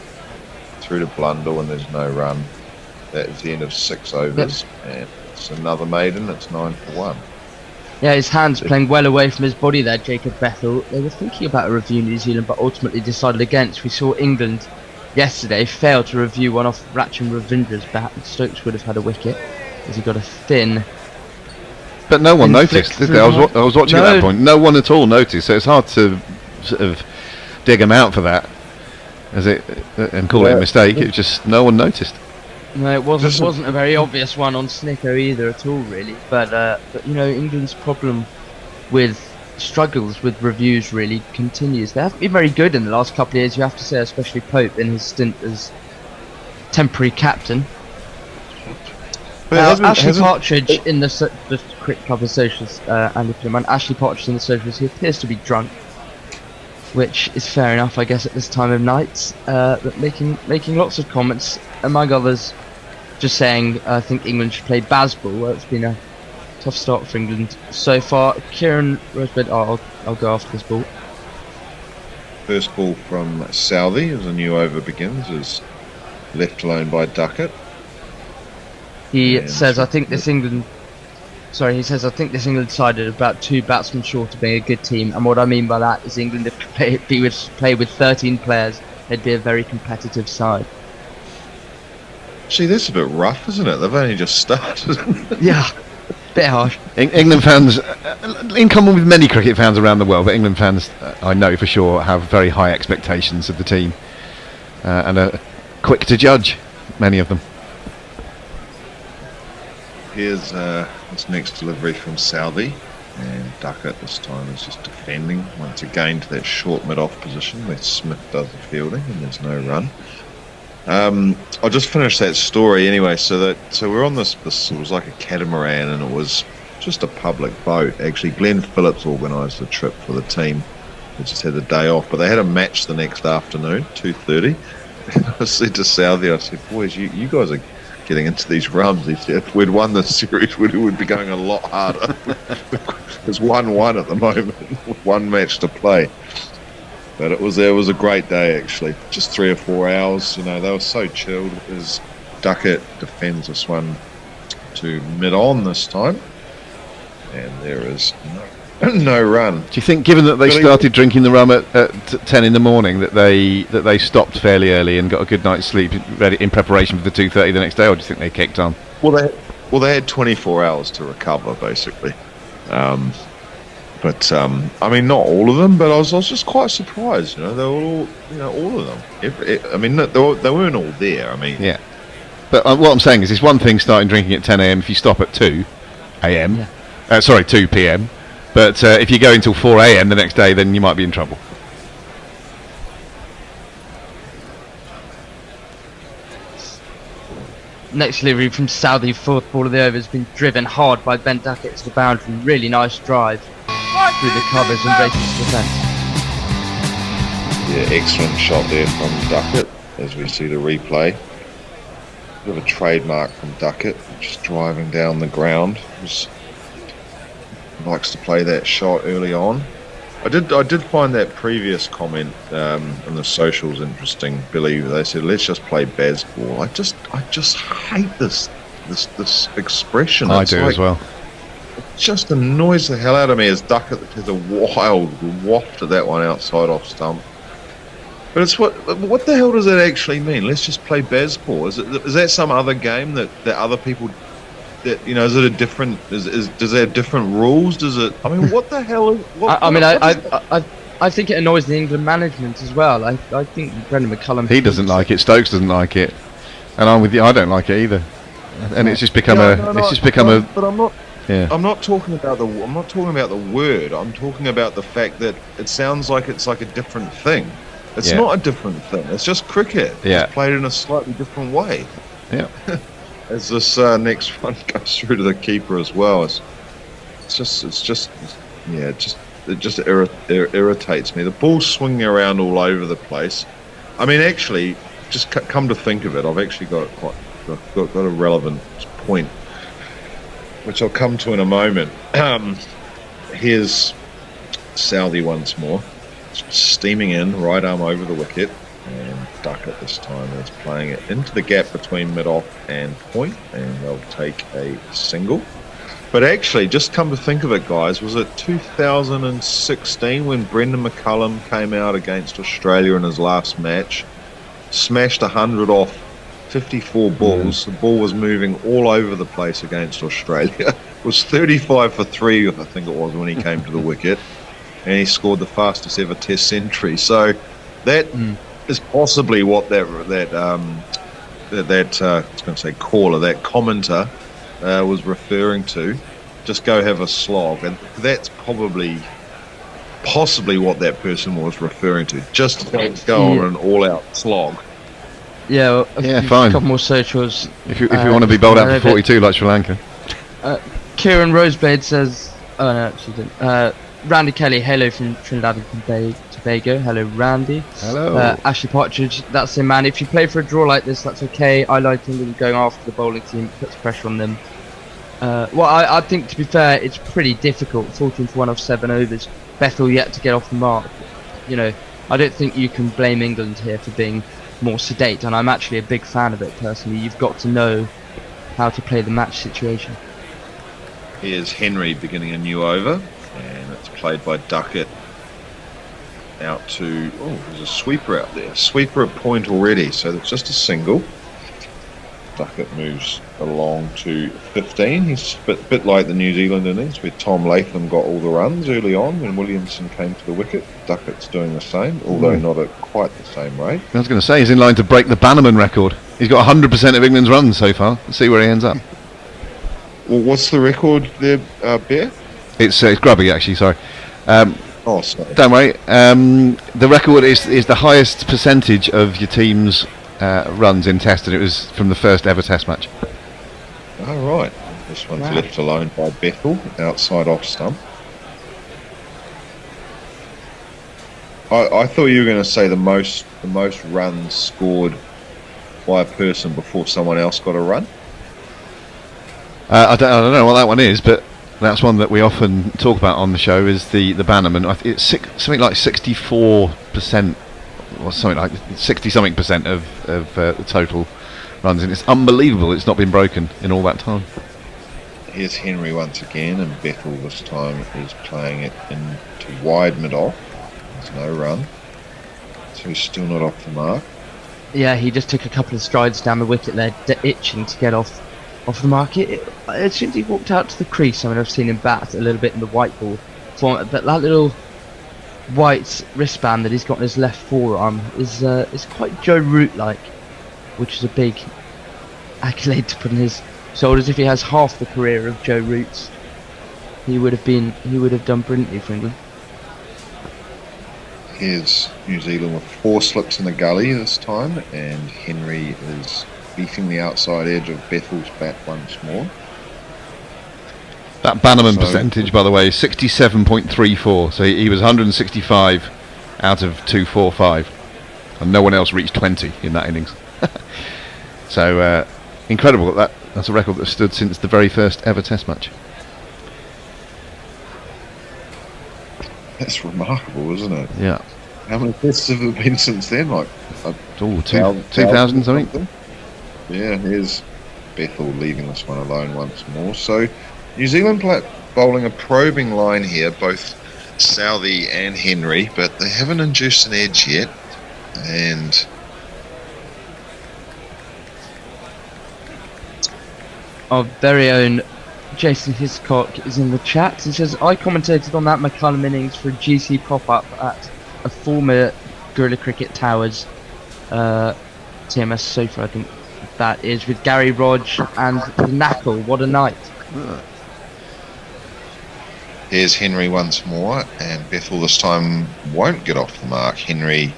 through to Blundell, and there's no run. That is the end of 6 overs, and it's another maiden. It's 9 for 1. Yeah, his hands playing well away from his body there, Jacob Bethl. They were thinking about a review New Zealand, but ultimately decided against. We saw England yesterday fail to review one off Rachin Ravindra's bat. Stokes would have had a wicket as he got a thin. But no one noticed, did they? I was watching at that point. No one at all noticed, so it's hard to sort of dig him out for that, and call it a mistake. It was just no one noticed. No, it wasn't a very obvious one on Snicko either at all, really. But you know, England's problem with struggles with reviews really continues. They haven't been very good in the last couple of years, you have to say, especially Pope in his stint as temporary captain. Ashley Partridge in the Cricket Club of Socials, Andy Plumman. Ashley Partridge in the Socials, he appears to be drunk, which is fair enough, I guess, at this time of night. But making lots of comments, among others, just saying, I think England should play Bazball. Well, it's been a tough start for England so far. Kieran Rosebud, I'll go after this ball. First ball from Southey as a new over begins, is left alone by Duckett. He says, I think this England side are about 2 batsmen short of being a good team, and what I mean by that is England, if they would play with 13 players, they'd be a very competitive side. See, that's a bit rough, isn't it? They've only just started. Yeah, bit harsh. England fans, in common with many cricket fans around the world, but England fans, I know for sure, have very high expectations of the team, and are quick to judge. many of them. Here's this next delivery from Southey, and Duckett this time is just defending once again to that short mid-off position where Smith does the fielding and there's no run. I'll just finish that story anyway. So we're on this it was like a catamaran, and it was just a public boat. Actually, Glenn Phillips organised the trip for the team. They just had the day off, but they had a match the next afternoon, 2:30. I said to Southey, I said, boys, you guys are getting into these runs. He said, if we'd won the series, we would be going a lot harder. It's 1-1 at the moment, with one match to play. But it was a great day, actually. Just 3 or 4 hours. You know, they were so chilled. As Duckett defends this one to mid-on this time, and there is no run. Do you think, given that they started drinking the rum at 10 in the morning, that they stopped fairly early and got a good night's sleep ready in preparation for the 2:30 the next day, or do you think they kicked on? Well, they had 24 hours to recover, basically. But I mean, not all of them, but I was just quite surprised. You know, they were all of them. I mean, they weren't all there. I mean, yeah. But what I'm saying is, it's one thing starting drinking at 10 a.m. if you stop at 2 a.m. 2 p.m. But if you go until 4 a.m. the next day, then you might be in trouble. Next delivery from Southey, fourth ball of the over, has been driven hard by Ben Duckett to the boundary. Really nice drive through the covers and races to defence. Yeah, excellent shot there from Duckett, as we see the replay. Bit of a trademark from Duckett, just driving down the ground. Likes to play that shot early on. I did find that previous comment on the socials interesting, Billy. They said, let's just play baseball. I just hate this expression. I do as well. It just annoys the hell out of me as Duckett has a wild waft of that one outside off stump. But it's what the hell does that actually mean? Let's just play baseball. Is that some other game that other people? That, you know, is it a different? Does it have different rules? Does it? I mean, what the hell? I think it annoys the England management as well. I think Brendan McCullum. He doesn't like it. Stokes doesn't like it, and I'm with you. I don't like it either. And it's just become But I'm not. Yeah. I'm not talking about the word. I'm talking about the fact that it sounds like it's like a different thing. It's not a different thing. It's just cricket. Yeah. It's played in a slightly different way. Yeah. As this next one goes through to the keeper as well, it just irritates me. The ball's swinging around all over the place. I mean, actually, just come to think of it, I've actually got a relevant point, which I'll come to in a moment. Here's Southey once more, steaming in, right arm over the wicket. And Duckett this time is playing it into the gap between mid-off and point, and they'll take a single. But actually, just come to think of it, guys, was it 2016 when Brendan McCullum came out against Australia in his last match, smashed 100 off 54 balls. The ball was moving all over the place against Australia. It was 35 for 3, I think it was, when he came to the wicket, and he scored the fastest ever Test century. So that is possibly what that commenter was referring to. Just go have a slog, and that's possibly what that person was referring to. Just go on an all-out slog. Yeah, well, fine. A couple more socials. If you want to be bowled out for 42 like Sri Lanka. Kieran Roseblade says, oh no, she didn't. Randy Kelly, hello from Trinidad and Tobago. Hello, Randy. Hello. Ashley Partridge, that's him, man. If you play for a draw like this, that's okay. I like England going after the bowling team, puts pressure on them. I think, to be fair, it's pretty difficult. 14 for 1 off 7 overs. Bethl yet to get off the mark. You know, I don't think you can blame England here for being more sedate, and I'm actually a big fan of it personally. You've got to know how to play the match situation. Here's Henry beginning a new over, and it's played by Duckett out to, there's a sweeper out there. Sweeper at point already, so it's just a single. Duckett moves along to 15. He's a bit like the New Zealand innings, where Tom Latham got all the runs early on when Williamson came to the wicket. Duckett's doing the same, although not at quite the same rate. I was going to say, he's in line to break the Bannerman record. He's got 100% of England's runs so far. Let's see where he ends up. Well, what's the record there, Bear? It's Grubby, actually, sorry. Sorry. Don't worry. The record is the highest percentage of your team's runs in Test, and it was from the first ever Test match. Oh, right. This one's left alone by Bethl, outside off stump. I thought you were going to say the most runs scored by a person before someone else got a run. I don't know what that one is, but that's one that we often talk about on the show, is the Bannerman. It's something like 64%, or something like 60-something percent of the total runs, and it's unbelievable it's not been broken in all that time. Here's Henry once again, and Bethl this time is playing it into wide mid-off. There's no run, so he's still not off the mark. Yeah, he just took a couple of strides down the wicket there, itching to get off the mark. As soon as he walked out to the crease, I mean, I've seen him bat a little bit in the white ball format, but that little white wristband that he's got in his left forearm is quite Joe Root-like, which is a big accolade to put on his shoulders. If he has half the career of Joe Root's, he would have done brilliantly for England. Here's New Zealand with 4 slips in the gully this time, and Henry is beating the outside edge of Bethel's bat once more. That Bannerman percentage, by the way, is 67.34. So he was 165 out of 245, and no one else reached 20 in that innings. So incredible that's a record that stood since the very first ever Test match. That's remarkable, isn't it? Yeah. How many tests have there been since then? Like 2000 something. Yeah, here's Bethl leaving this one alone once more. So New Zealand bowling a probing line here, both Southey and Henry, but they haven't induced an edge yet. And our very own Jason Hiscock is in the chat. He says, I commentated on that McCullum innings for a GC pop-up at a former Guerrilla Cricket Towers TMS sofa, I think that is, with Gary Rodge and the Knackle. What a night. Here's Henry once more, and Bethl this time won't get off the mark. Henry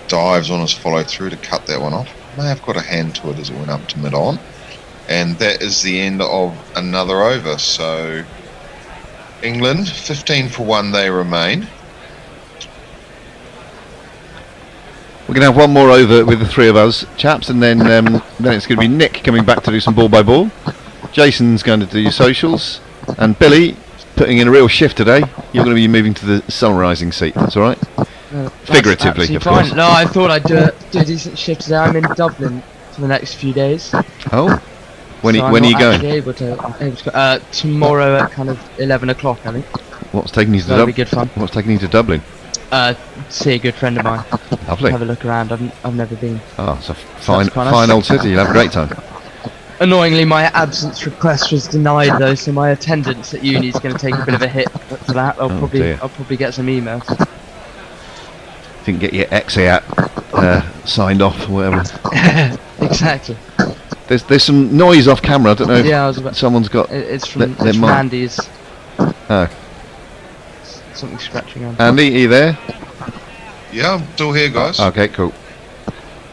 dives on his follow-through to cut that one off. May have got a hand to it as it went up to mid-on. And that is the end of another over. So England 15 for 1 they remain. We're going to have one more over with the three of us, chaps, and then it's going to be Nick coming back to do some ball by ball. Jason's going to do socials, and Billy putting in a real shift today. You're going to be moving to the summarising seat. That's all right. Figuratively, of course. No, I thought I'd do a decent shift today. I'm in Dublin for the next few days. Oh. When are you going? Able to, tomorrow at kind of 11 o'clock, I think. What's taking you to That'll be good fun. What's taking you to Dublin? See a good friend of mine. Lovely. Have a look around. I've never been. Oh, it's a fine old city. You'll have a great time. Annoyingly, my absence request was denied though, so my attendance at uni is going to take a bit of a hit for that. I'll probably get some emails. Didn't get your exeat signed off or whatever. Exactly. There's some noise off camera. I don't know if someone's got. It's from Andy's. Oh. Something scratching on. Andy, are you there? Yeah, I'm still here, guys. Okay, cool.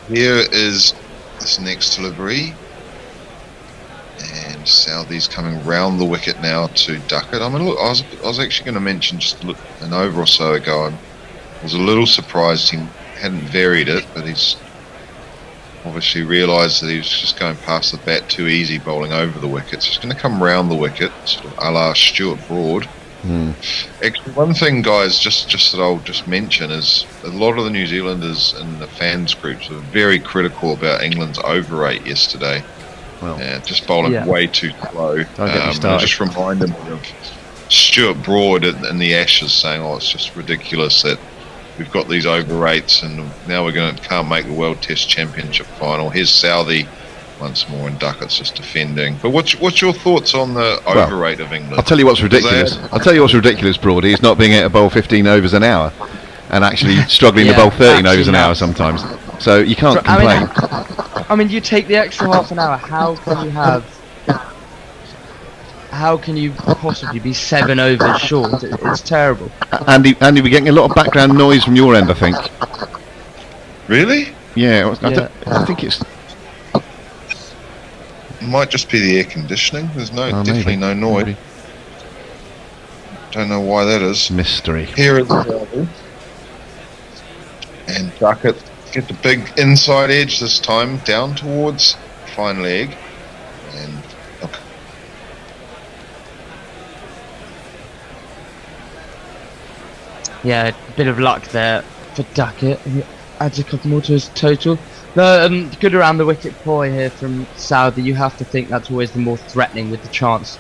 Here is this next delivery, and Southey's coming round the wicket now to Duckett. I mean, look, I was actually going to mention just an over or so ago. I was a little surprised he hadn't varied it, but he's obviously realised that he was just going past the bat too easy, bowling over the wicket. So he's going to come round the wicket, sort of a la Stuart Broad. Actually, one thing, guys, just that I'll just mention is a lot of the New Zealanders and the fans groups were very critical about England's over rate yesterday. Well, just bowling way too slow. Just remind them of Stuart Broad in the Ashes saying, "Oh, it's just ridiculous that we've got these over rates, and now can't make the World Test Championship final." Here's Southey once more, and Duckett's just defending. But what's your thoughts on the over rate of England? I'll tell you what's ridiculous. Broady, is not being able to bowl 15 overs an hour and actually struggling to bowl 13 overs an hour sometimes. So you can't complain. I mean, you take the extra half an hour. How can you possibly be 7 overs short? It's terrible. Andy, we're getting a lot of background noise from your end, I think. Really? Yeah, I think it's... Might just be the air conditioning. There's definitely no noise. Maybe. Don't know why that is. Mystery. Here is the and Duckett get the big inside edge this time, down towards fine leg, and look. Yeah, a bit of luck there for Duckett. He adds a couple more to his total. No, good around the wicket ploy here from Southey. You have to think that's always the more threatening with the chance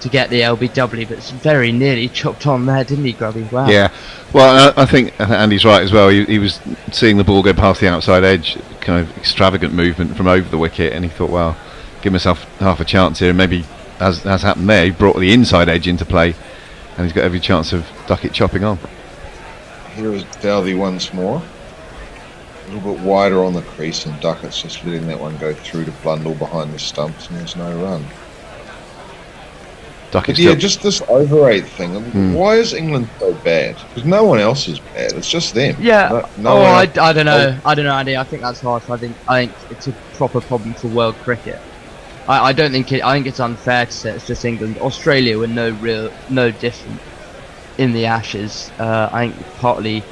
to get the LBW, but it's very nearly chopped on there, didn't he, Grubby? Wow. Yeah, well, I think Andy's right as well. He was seeing the ball go past the outside edge, kind of extravagant movement from over the wicket, and he thought, well, give myself half a chance here, and maybe, as happened there, he brought the inside edge into play, and he's got every chance of Duckett chopping on. Here is Southey once more. A little bit wider on the crease, and Duckett's just letting that one go through to Blundell behind the stumps, and there's no run. Just this over rate thing. Why is England so bad? Because no one else is bad. It's just them. Yeah. I don't know. I don't know, Andy. I think that's harsh. I think it's a proper problem for world cricket. I don't think I think it's unfair to say it's just England. Australia were no different in the Ashes. I think partly.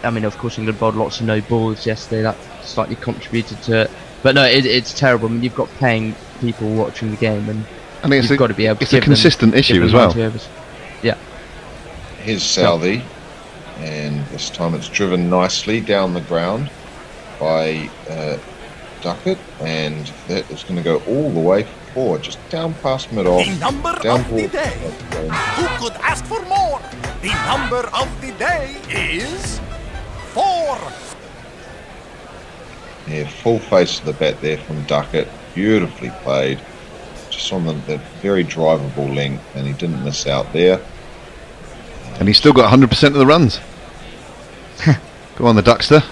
I mean, of course, England bowled lots of no balls yesterday. That slightly contributed to it. But no, it's terrible. I mean, you've got paying people watching the game, and you've got to be able to. It's a consistent issue as well. Yeah. Here's Southey, and this time it's driven nicely down the ground by Duckett, and that is going to go all the way forward, just down past mid-off. The number down of the day. Who could ask for more? The number of the day is 4. Yeah, full face of the bat there from Duckett. Beautifully played. Just on the very drivable length, and he didn't miss out there. And he's still got 100% of the runs. Go on, the Duckster.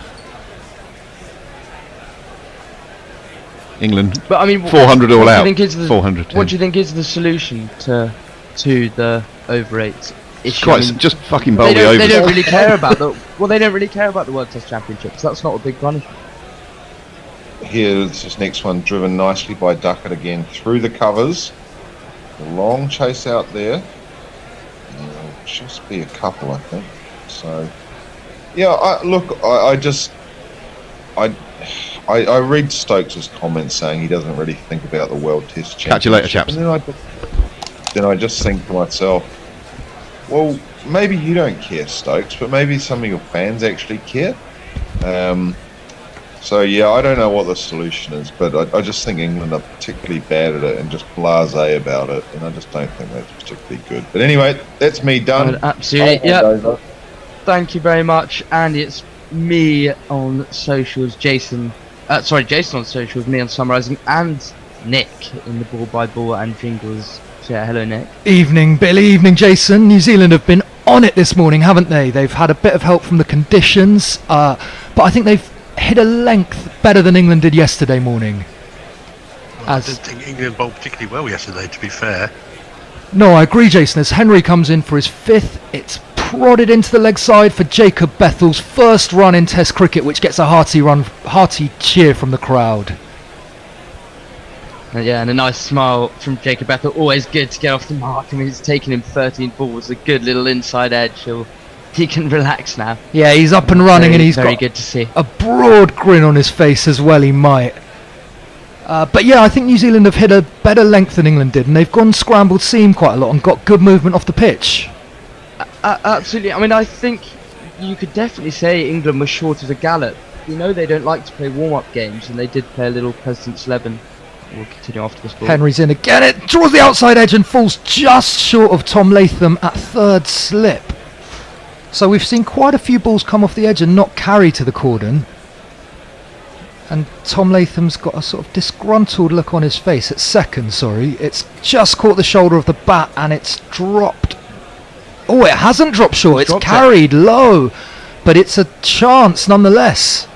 England, but I mean, 400 all out. 400. What do you think is the solution to the over rate issue? Just fucking bowl the overs. They don't really care about the. Well, they don't really care about the World Test Championships. That's not a big punishment. Here's this next one, driven nicely by Duckett again through the covers. A long chase out there. It'll just be a couple, I think. So, yeah. I read Stokes' comments saying he doesn't really think about the World Test Championship. Catch you later, chaps. And then I just think to myself, well, maybe you don't care, Stokes, but maybe some of your fans actually care. So yeah, I don't know what the solution is, but I just think England are particularly bad at it and just blasé about it, and I just don't think that's particularly good. But anyway, that's me done. Absolutely, yeah. Thank you very much, Andy. It's me on socials, Jason on socials, me on summarising, and Nick in the ball by ball and jingles. So yeah, hello Nick. Evening Billy, evening Jason. New Zealand have been on it this morning, haven't they? They've had a bit of help from the conditions, but I think they've hit a length better than England did yesterday morning. I didn't think England bowled particularly well yesterday, to be fair. No, I agree, Jason. As Henry comes in for his 5th, it's prodded into the leg side for Jacob Bethel's first run in Test cricket, which gets a hearty cheer from the crowd. Yeah, and a nice smile from Jacob Bethl. Always good to get off the mark. I mean, it's taken him 13 balls, a good little inside edge. He can relax now. Yeah, he's up and running, and he's very got good to see. A broad grin on his face as well. He might. But yeah, I think New Zealand have hit a better length than England did, and they've gone scrambled seam quite a lot and got good movement off the pitch. Absolutely. I mean, I think you could definitely say England was short of a gallop. You know, they don't like to play warm-up games, and they did play a little President's 11. We'll continue after this ball. Henry's in again. It draws the outside edge and falls just short of Tom Latham at 3rd slip. So we've seen quite a few balls come off the edge and not carry to the cordon. And Tom Latham's got a sort of disgruntled look on his face at second, sorry. It's just caught the shoulder of the bat and it's dropped. Oh, it hasn't dropped short, it's carried low. But it's a chance nonetheless.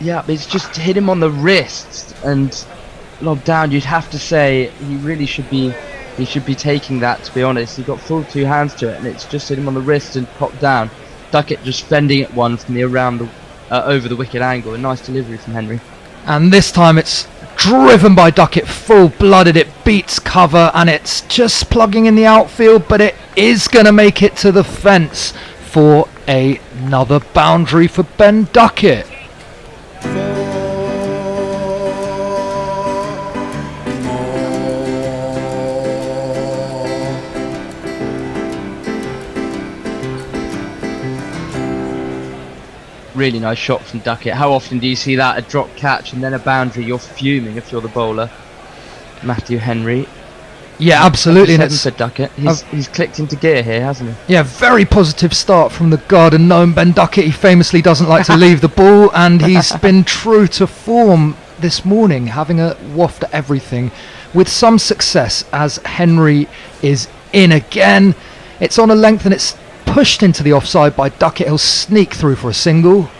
Yeah, but it's just hit him on the wrist and lobbed down. You'd have to say he really should be taking that, to be honest. He got full two hands to it and it's just hit him on the wrist and popped down. Duckett just fending it one from the over the wicket angle. A nice delivery from Henry. And this time it's driven by Duckett full-blooded. It beats cover and it's just plugging in the outfield, but it is going to make it to the fence for another boundary for Ben Duckett. Really nice shot from Duckett. How often do you see that? A drop catch and then a boundary. You're fuming if you're the bowler. Matthew Henry. Yeah, absolutely. And it's for Duckett. He's clicked into gear here, hasn't he? Yeah, very positive start from the garden gnome Ben Duckett. He famously doesn't like to leave the ball, and he's been true to form this morning, having a waft at everything with some success as Henry is in again. It's on a length and it's pushed into the offside by Duckett. He'll sneak through for a single.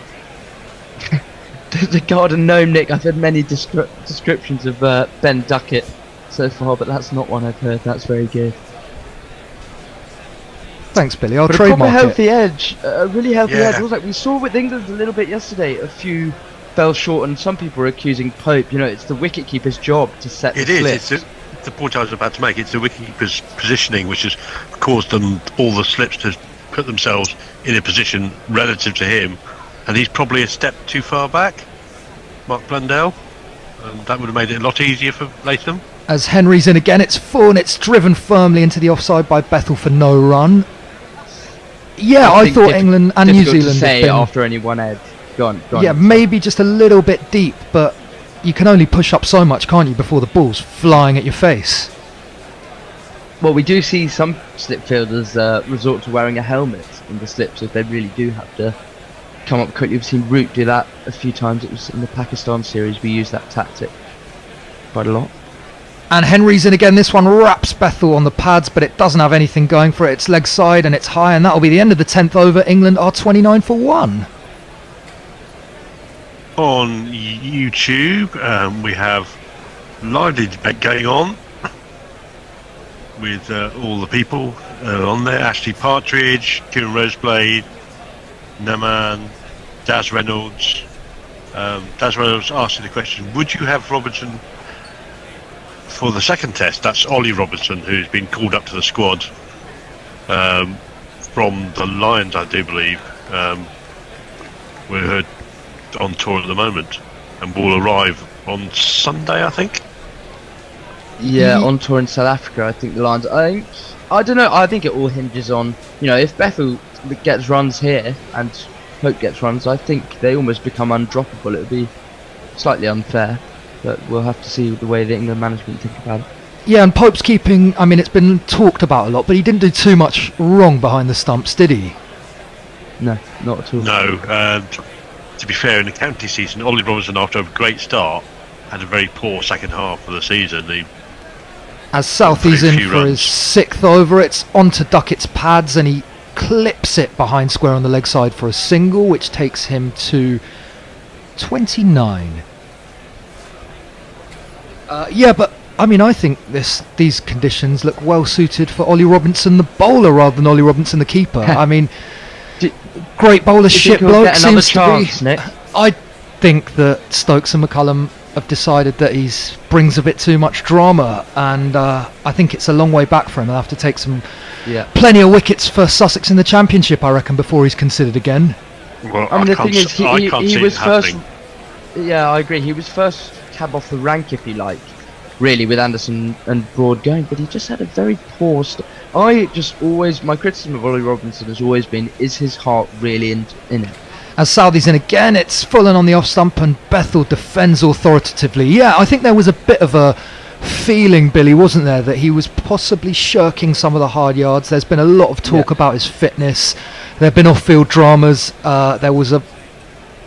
The garden gnome, Nick. I've heard many descriptions of Ben Duckett so far, but that's not one I've heard. That's very good. Thanks, Billy. I'll but trademark a healthy edge, a really healthy Yeah. edge. Was like we saw with England a little bit yesterday. A few fell short, and some people were accusing Pope. You know, it's the wicketkeeper's job to set It the is. slips. It's the point I was about to make. It's the wicketkeeper's positioning which has caused them all the slips to put themselves in a position relative to him, and he's probably a step too far back, Mark Blundell, and that would have made it a lot easier for Latham. As Henry's in again, it's full and it's driven firmly into the offside by Bethl for no run. Yeah, I thought England and New Zealand to say had been, after only one edge. Go on. yeah, maybe just a little bit deep, but you can only push up so much, can't you, before the ball's flying at your face. Well, we do see some slip fielders resort to wearing a helmet in the slips if they really do have to come up quickly. We've seen Root do that a few times. It was in the Pakistan series. We used that tactic quite a lot. And Henry's in again. This one wraps Bethl on the pads, but it doesn't have anything going for it. It's leg side and it's high, and that'll be the end of the 10th over. England are 29 for 1. On YouTube, we have lively debate going on with all the people on there. Ashley Partridge, Kieran Roseblade, Naman, Daz Reynolds. Daz Reynolds asking the question, would you have Robertson for the second test? That's Ollie Robertson, who's been called up to the squad from the Lions, I do believe. We're on tour at the moment and will arrive on Sunday, I think. Yeah, on tour in South Africa. I think the Lions. I don't know. I think it all hinges on, you know, if Bethl gets runs here and Pope gets runs, I think they almost become undroppable. It would be slightly unfair, but we'll have to see the way the England management think about it. Yeah, and Pope's keeping, I mean, it's been talked about a lot, but he didn't do too much wrong behind the stumps, did he? No, not at all. No. To be fair, in the county season, Ollie Robertson, after a great start, had a very poor second half of the season. As Southey's in for his 6th over, it's onto Duckett's pads and he clips it behind square on the leg side for a single, which takes him to 29. Yeah, but I mean, I think these conditions look well suited for Ollie Robinson, the bowler, rather than Ollie Robinson, the keeper. I mean, great bowlership bloke seems chance, to be. Nick? I think that Stokes and McCullum have decided that he brings a bit too much drama, and I think it's a long way back for him. He'll have to take plenty of wickets for Sussex in the Championship, I reckon, before he's considered again. Well, I mean, the thing is, he was first. happening. Yeah, I agree. He was first cab off the rank, if you like, really, with Anderson and Broad going, but he just had a very poor. My criticism of Ollie Robinson has always been: is his heart really in it? As Southey's in again, it's fallen on the off stump and Bethl defends authoritatively. Yeah, I think there was a bit of a feeling, Billy, wasn't there, that he was possibly shirking some of the hard yards. There's been a lot of talk about his fitness. There have been off-field dramas. There was a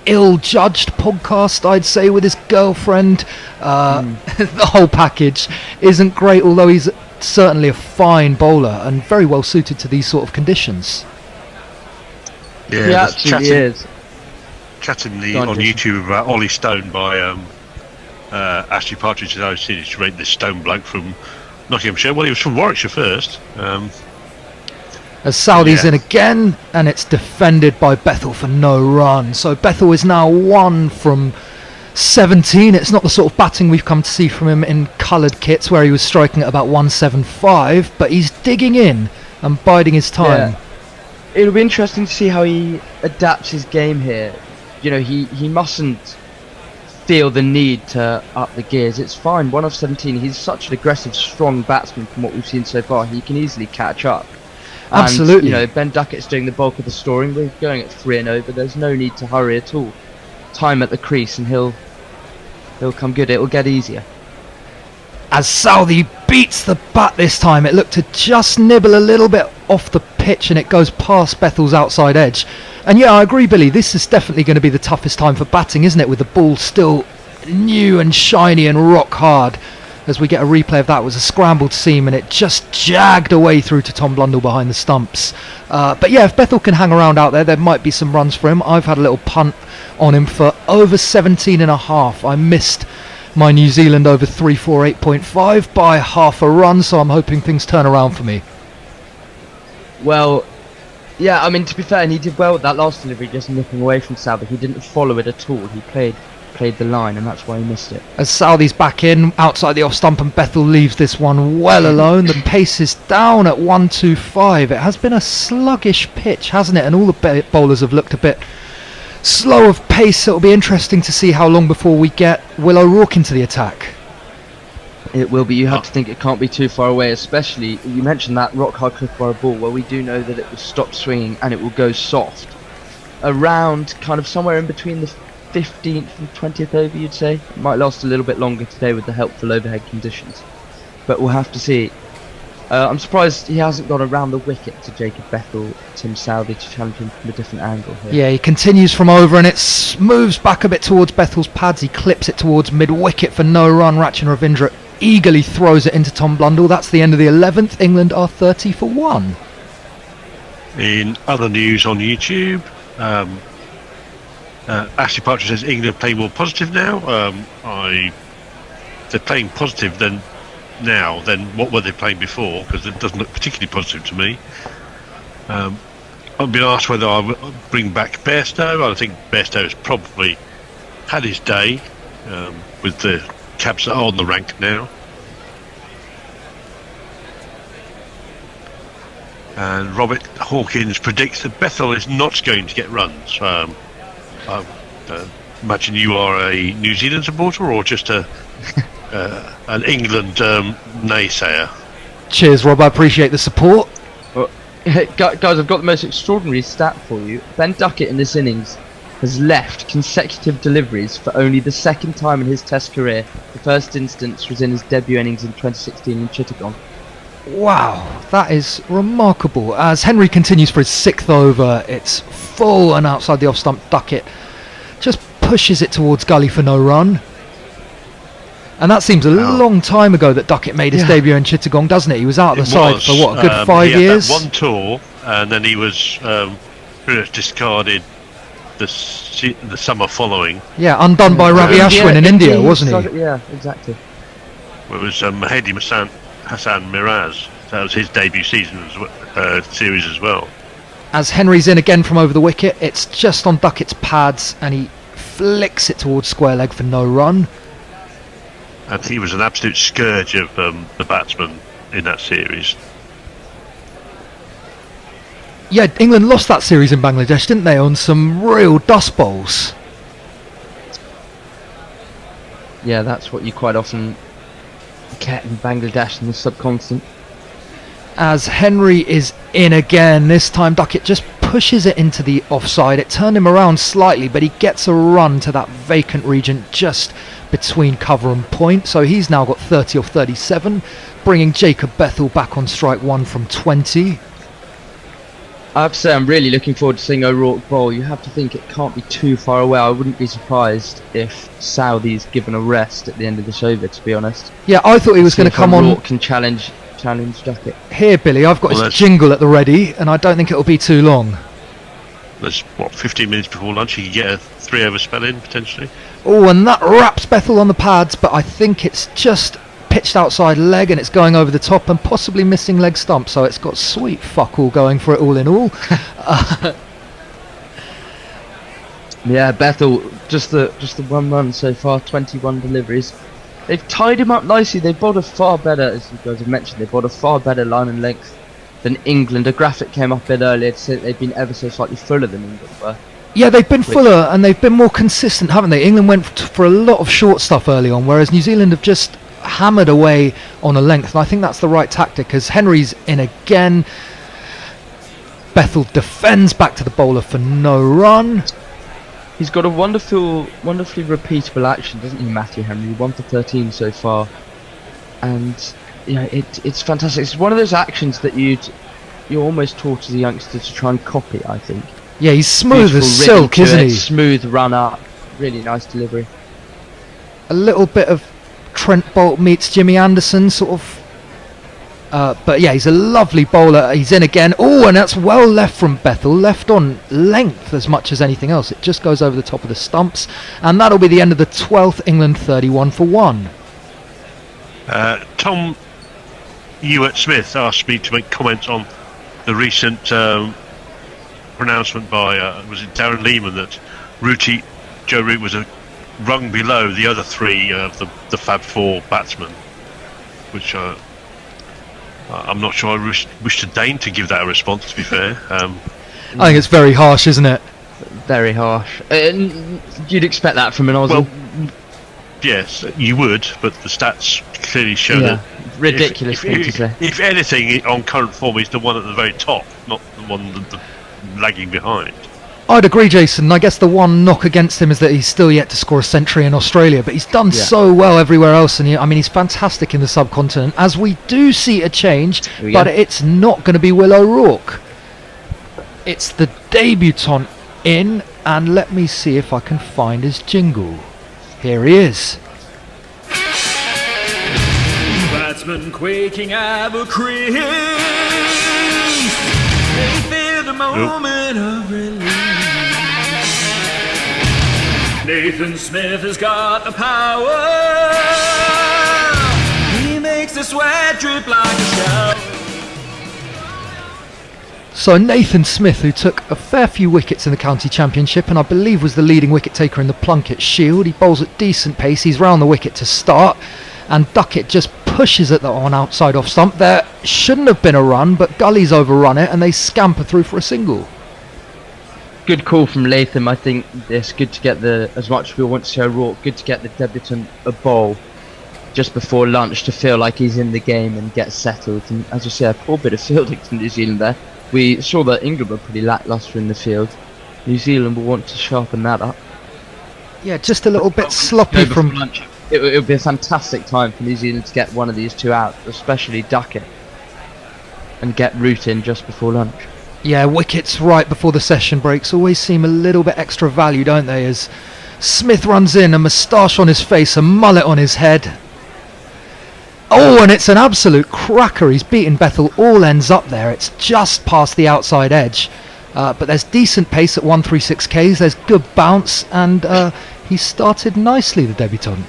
ill-judged podcast, I'd say, with his girlfriend. The whole package isn't great, although he's certainly a fine bowler and very well suited to these sort of conditions. Yeah, He there's absolutely is. Chatting Go on, on Jason. YouTube about Ollie Stone by Ashley Partridge, as I was seeing to rate this Stone bloke from Nottinghamshire. Well, he was from Warwickshire first. As Southey's Yeah. in again, and it's defended by Bethl for no run. So Bethl is now 1 from 17. It's not the sort of batting we've come to see from him in coloured kits where he was striking at about 175, but he's digging in and biding his time. Yeah. It'll be interesting to see how he adapts his game here. You know, he mustn't feel the need to up the gears. It's fine, 1 of 17. He's such an aggressive, strong batsman from what we've seen so far. He can easily catch up. And, Absolutely. you know, Ben Duckett's doing the bulk of the scoring. We're going at 3 and over. There's no need to hurry at all. Time at the crease, and he'll come good. It'll get easier. As Southey beats the bat this time, it looked to just nibble a little bit off the pitch, and it goes past Bethel's outside edge. And yeah, I agree, Billy, this is definitely going to be the toughest time for batting, isn't it, with the ball still new and shiny and rock hard. As we get a replay of that, it was a scrambled seam and it just jagged away through to Tom Blundell behind the stumps. But yeah, if Bethl can hang around out there might be some runs for him. I've had a little punt on him for over 17 and a half. I missed my New Zealand over 348.5 by half a run, so I'm hoping things turn around for me. Well, yeah, I mean, to be fair, and he did well with that last delivery, just nipping away from Southey. He didn't follow it at all. He played the line, and that's why he missed it. As Southey's back in, outside the off stump, and Bethl leaves this one well alone. The pace is down at 125. It has been a sluggish pitch, hasn't it? And all the bowlers have looked a bit slow of pace. It'll be interesting to see how long before we get Will O'Rourke into the attack. It will be. You have to think it can't be too far away, especially, you mentioned that rock hard cliffbar ball. Well, we do know that it will stop swinging and it will go soft. Around kind of somewhere in between the 15th and 20th over, you'd say. It might last a little bit longer today with the helpful overhead conditions, but we'll have to see. I'm surprised he hasn't gone around the wicket to Jacob Bethl, Tim Southey, to challenge him from a different angle here. Yeah, he continues from over and it moves back a bit towards Bethel's pads. He clips it towards mid-wicket for no run. Rachin Ravindra eagerly throws it into Tom Blundell. That's the end of the 11th. England are 30 for 1. In other news on YouTube, Ashley Partridge says England are playing more positive now. They're playing positive then what were they playing before, because it doesn't look particularly positive to me. I've been asked whether I will bring back Bairstow. I think Bairstow has probably had his day with the cabs that are on the rank now. And Robert Hawkins predicts that Bethl is not going to get runs. I imagine you are a New Zealand supporter or just an England naysayer. Cheers, Rob. I appreciate the support. Well, guys, I've got the most extraordinary stat for you. Ben Duckett in this innings has left consecutive deliveries for only the second time in his Test career. The first instance was in his debut innings in 2016 in Chittagong. Wow, that is remarkable. As Henry continues for his 6th over, it's full and outside the off-stump. Duckett just pushes it towards gully for no run. And that seems a long time ago that Duckett made his debut in Chittagong, doesn't it? He was out of the side for what, a good 5 years? He had that one tour, and then he was pretty much discarded the summer following. Yeah, undone by Ravi Ashwin in India, wasn't he? Yeah, exactly. It was Mahedi Hassan Miraz. That was his debut season series as well. As Henry's in again from over the wicket, it's just on Duckett's pads, and he flicks it towards square leg for no run. And he was an absolute scourge of the batsman in that series. Yeah, England lost that series in Bangladesh, didn't they, on some real dust bowls? Yeah, that's what you quite often get in Bangladesh and the subcontinent. As Henry is in again, this time Duckett just pushes it into the offside. It turned him around slightly, but he gets a run to that vacant region just between cover and point. So he's now got 30 off 37, bringing Jacob Bethl back on strike 1 from 20. I have to say, I'm really looking forward to seeing O'Rourke bowl. You have to think it can't be too far away. I wouldn't be surprised if Southey's given a rest at the end of this over, to be honest. Yeah, I thought he was going to come on. O'Rourke can challenge Duckett. Here, Billy, I've got his jingle at the ready, and I don't think it'll be too long. There's 15 minutes before lunch. He can get a 3-over spell in potentially. Oh, and that wraps Bethl on the pads, but I think it's just pitched outside leg and it's going over the top and possibly missing leg stump, so it's got sweet fuck all going for it all in all. Yeah, Bethl, just the 1 run so far, 21 deliveries. They've tied him up nicely. They've bowled a far better, as you guys have mentioned, they've bowled a far better line and length than England. A graphic came up a bit earlier to say they've been ever so slightly fuller than England were. Yeah, they've been fuller and they've been more consistent, haven't they? England went for a lot of short stuff early on, whereas New Zealand have just hammered away on a length, and I think that's the right tactic, as Henry's in again. Bethl defends back to the bowler for no run. He's got a wonderfully repeatable action, doesn't he, Matthew Henry? 1 for 13 so far, and yeah, it's fantastic. It's one of those actions that you're almost taught as a youngster to try and copy, I think. Yeah, he's smooth as silk, isn't he? Smooth run up, really nice delivery. A little bit of Trent Boult meets Jimmy Anderson, sort of. But yeah, he's a lovely bowler. He's in again. Oh, and that's well left from Bethl. Left on length as much as anything else. It just goes over the top of the stumps. And that'll be the end of the 12th. England 31 for 1. Tom Ewart-Smith asked me to make comments on the recent pronouncement by, was it Darren Lehman, that Joe Root was a rung below the other three of the Fab Four batsmen, which I'm not sure I wish to deign to give that a response, to be fair. I think it's very harsh, isn't it? Very harsh. You'd expect that from an Aussie. Well, yes, you would, but the stats clearly show that ridiculous thing to say. If anything, on current form, he's the one at the very top, not the one lagging behind. I'd agree, Jason. I guess the one knock against him is that he's still yet to score a century in Australia, but he's done so well everywhere else, and he's fantastic in the subcontinent, as we do see a change, but it's not going to be Will O'Rourke. It's the debutant in, and let me see if I can find his jingle. Here he is. Batsman quaking at the crease. They feel the moment of release. Nathan Smith has got the power. He makes the sweat drip like a shower. So Nathan Smith, who took a fair few wickets in the county championship and I believe was the leading wicket taker in the Plunket Shield, he bowls at decent pace. He's round the wicket to start, and Duckett just pushes it on outside off stump. There shouldn't have been a run, but Gully's overrun it and they scamper through for a single. Good call from Latham. I think it's good to get as much as we want to see O'Rourke, good to get the debutant a bowl just before lunch to feel like he's in the game and get settled. And as you say, a poor bit of fielding from New Zealand there. We saw that England were pretty lacklustre in the field. New Zealand will want to sharpen that up. Yeah, just a little bit sloppy from lunch. It would be a fantastic time for New Zealand to get one of these two out, especially Duckett, and get Root in just before lunch. Yeah, wickets right before the session breaks always seem a little bit extra value, don't they? As Smith runs in, a moustache on his face, a mullet on his head. Oh, and it's an absolute cracker. He's beaten Bethl all ends up there. It's just past the outside edge. But there's decent pace at 136 Ks. There's good bounce, and he started nicely, the debutant.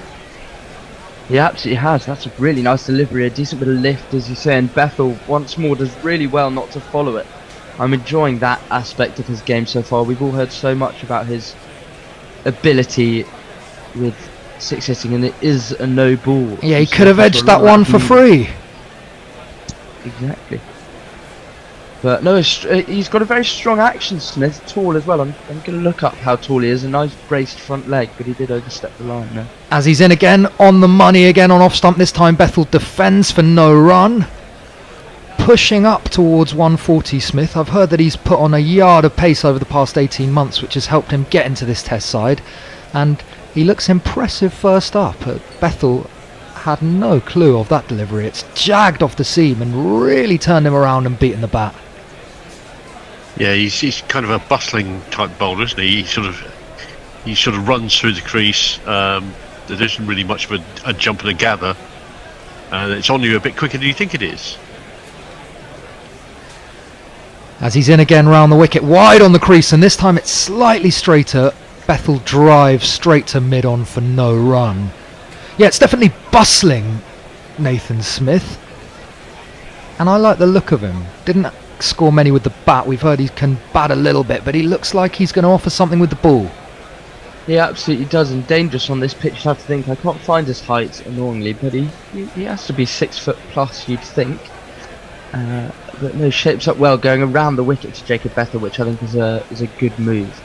He absolutely has. That's a really nice delivery, a decent bit of lift, as you say, and Bethl once more does really well not to follow it. I'm enjoying that aspect of his game so far. We've all heard so much about his ability with six hitting, and it is a no ball. Yeah, he could have edged that one for free. Exactly. But no, he's got a very strong action, Smith, tall as well. I'm going to look up how tall he is. A nice braced front leg, but he did overstep the line there. As he's in again, on the money again on off stump. This time Bethl defends for no run. Pushing up towards 140, Smith. I've heard that he's put on a yard of pace over the past 18 months, which has helped him get into this test side. And he looks impressive first up. Bethl had no clue of that delivery. It's jagged off the seam and really turned him around and beaten the bat. Yeah, he's kind of a bustling type bowler, isn't he? He sort of runs through the crease. There isn't really much of a jump and a gather, and it's on you a bit quicker than you think it is. As he's in again round the wicket, wide on the crease, and this time it's slightly straighter. Bethl drives straight to mid-on for no run. Yeah, it's definitely bustling, Nathan Smith. And I like the look of him. Didn't score many with the bat. We've heard he can bat a little bit, but he looks like he's going to offer something with the ball. He absolutely does, and dangerous on this pitch. I have to think. I can't find his height, annoyingly, but he has to be 6 foot plus, you'd think. But no, shapes up well, going around the wicket to Jacob Bethl, which I think is a good move.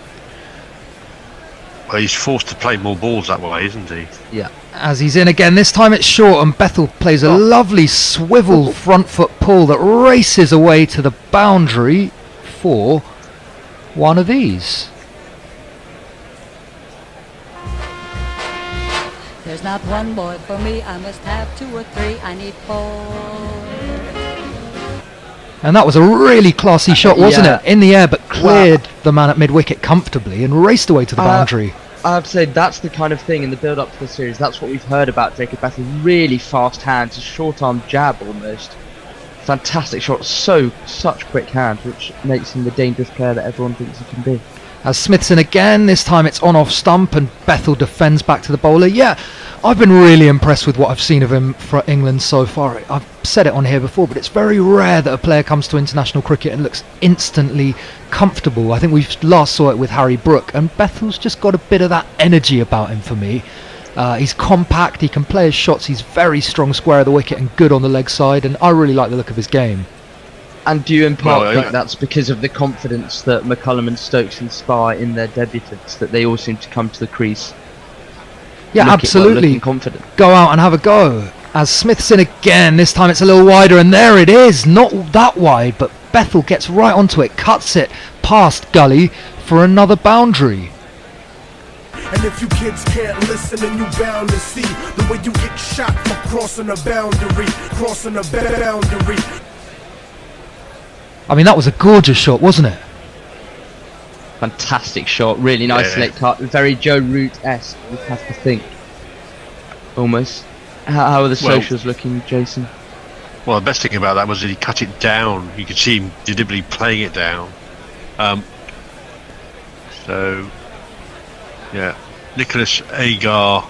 Well, he's forced to play more balls that way, isn't he? Yeah. As he's in again, this time it's short, and Bethl plays a lovely swivel front foot pull that races away to the boundary for one of these. There's not one more for me, I must have 2 or 3, I need 4. And that was a really classy shot, wasn't Yeah. it? In the air, but cleared the man at mid-wicket comfortably and raced away to the boundary. I have to say, that's the kind of thing in the build-up to the series. That's what we've heard about Jacob Bethl. Really fast hands, a short-arm jab almost. Fantastic shot, such quick hands, which makes him the dangerous player that everyone thinks he can be. As Smith's in again, this time it's on off stump and Bethl defends back to the bowler. Yeah, I've been really impressed with what I've seen of him for England so far. I've said it on here before, but it's very rare that a player comes to international cricket and looks instantly comfortable. I think we last saw it with Harry Brook, and Bethel's just got a bit of that energy about him for me. He's compact, he can play his shots, he's very strong square of the wicket and good on the leg side, and I really like the look of his game. And do you in part think that's because of the confidence that McCullum and Stokes inspire in their debutants, that they all seem to come to the crease? Yeah, absolutely. Confident. Go out and have a go. As Smith's in again, this time it's a little wider, and there it is. Not that wide, but Bethl gets right onto it, cuts it past Gully for another boundary. And if you kids can't listen, then you bound to see the way you get shot for crossing a boundary, crossing a boundary. I mean, that was a gorgeous shot, wasn't it? Fantastic shot, really nice late cut, very Joe Root-esque, you'd have to think. Almost. How are the socials looking, Jason? Well, the best thing about that was that he cut it down. You could see him deliberately playing it down. So, yeah. Nicholas Agar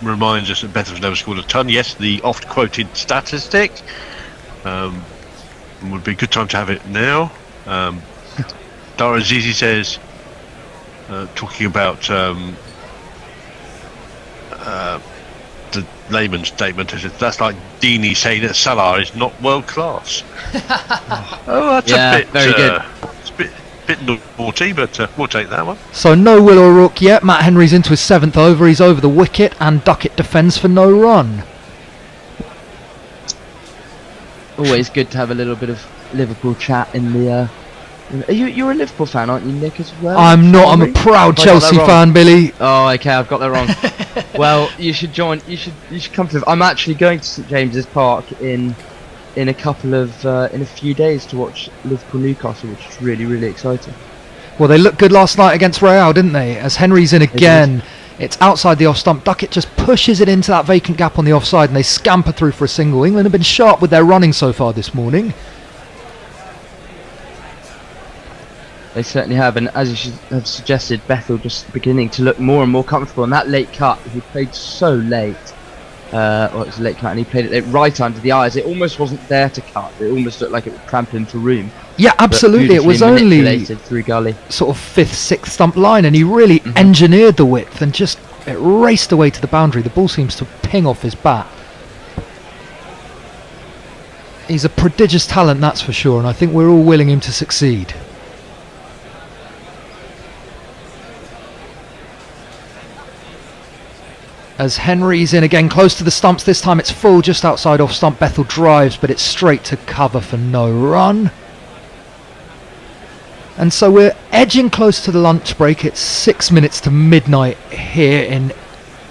reminds us that Bethel's never scored a ton. Yes, the oft-quoted statistic. Would be a good time to have it now. Dara Zizi says, talking about the layman's statement, that's like Deeney saying that Salah is not world class. That's a bit very good. It's a bit naughty, but we'll take that one. So no Will O'Rourke yet. Matt Henry's into his 7th over. He's over the wicket, and Duckett defends for no run. Always good to have a little bit of Liverpool chat in the. You're a Liverpool fan, aren't you, Nick, as well? I'm not. I'm a proud Chelsea fan, Billy. Oh, okay, I've got that wrong. Well, you should join. You should come to. I'm actually going to St James's Park in a few days to watch Liverpool Newcastle, which is really, really exciting. Well, they looked good last night against Real, didn't they? As Henry's in again. It's outside the off stump. Duckett just pushes it into that vacant gap on the offside, and they scamper through for a single. England have been sharp with their running so far this morning. They certainly have, and as you should have suggested, Bethl just beginning to look more and more comfortable. And that late cut, he played so late. Well, it was a late cut, and he played it right under the eyes. It almost wasn't there to cut. It almost looked like it would trample into room. Yeah, absolutely. It was only through gully, sort of 5th, 6th stump line, and he really engineered the width and just it raced away to the boundary. The ball seems to ping off his bat. He's a prodigious talent, that's for sure, and I think we're all willing him to succeed. As Henry's in again, close to the stumps. This time it's full, just outside off stump. Bethl drives, but it's straight to cover for no run. And so we're edging close to the lunch break. It's 6 minutes to midnight here in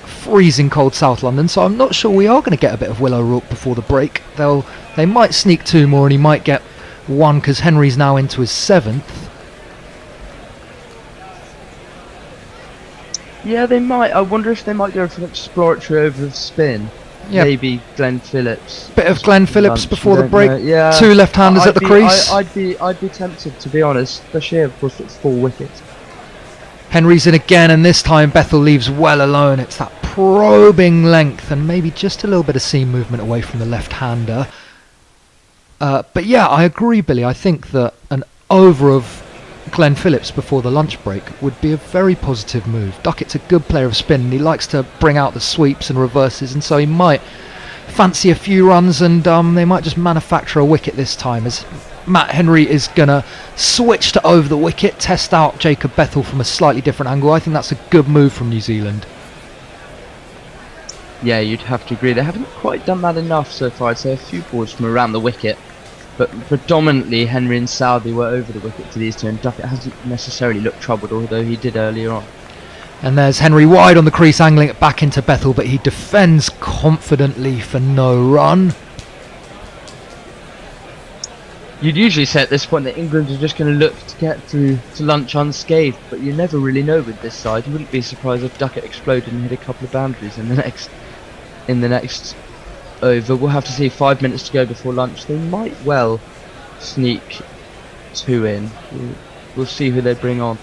freezing cold South London, so I'm not sure we are going to get a bit of Will O'Rourke before the break. They might sneak 2 more, and he might get 1 because Henry's now into his 7th. Yeah, they might. I wonder if they might go for an exploratory over of spin. Yeah. Maybe Glenn Phillips. Bit of Glenn Phillips Lunch, before you the don't break. know. Yeah. 2 left-handers at the I'd be- crease. I'd be tempted, to be honest. Bashir, of course, gets 4 wickets. Henry's in again, and this time Bethl leaves well alone. It's that probing length and maybe just a little bit of seam movement away from the left-hander. But yeah, I agree, Billy. I think that an over of Glenn Phillips before the lunch break would be a very positive move. Duckett's a good player of spin, and he likes to bring out the sweeps and reverses, and so he might fancy a few runs, and they might just manufacture a wicket this time, as Matt Henry is going to switch to over the wicket, test out Jacob Bethl from a slightly different angle. I think that's a good move from New Zealand. Yeah, you'd have to agree. They haven't quite done that enough so far. I'd say a few balls from around the wicket, but predominantly Henry and Southey were over the wicket to these two, and Duckett hasn't necessarily looked troubled, although he did earlier on. And there's Henry wide on the crease, angling it back into Bethl, but he defends confidently for no run. You'd usually say at this point that England are just going to look to get through to lunch unscathed, but you never really know with this side. You wouldn't be surprised if Duckett exploded and hit a couple of boundaries in the next over. We'll have to see. 5 minutes to go before lunch. They might well sneak 2 in. We'll see who they bring on.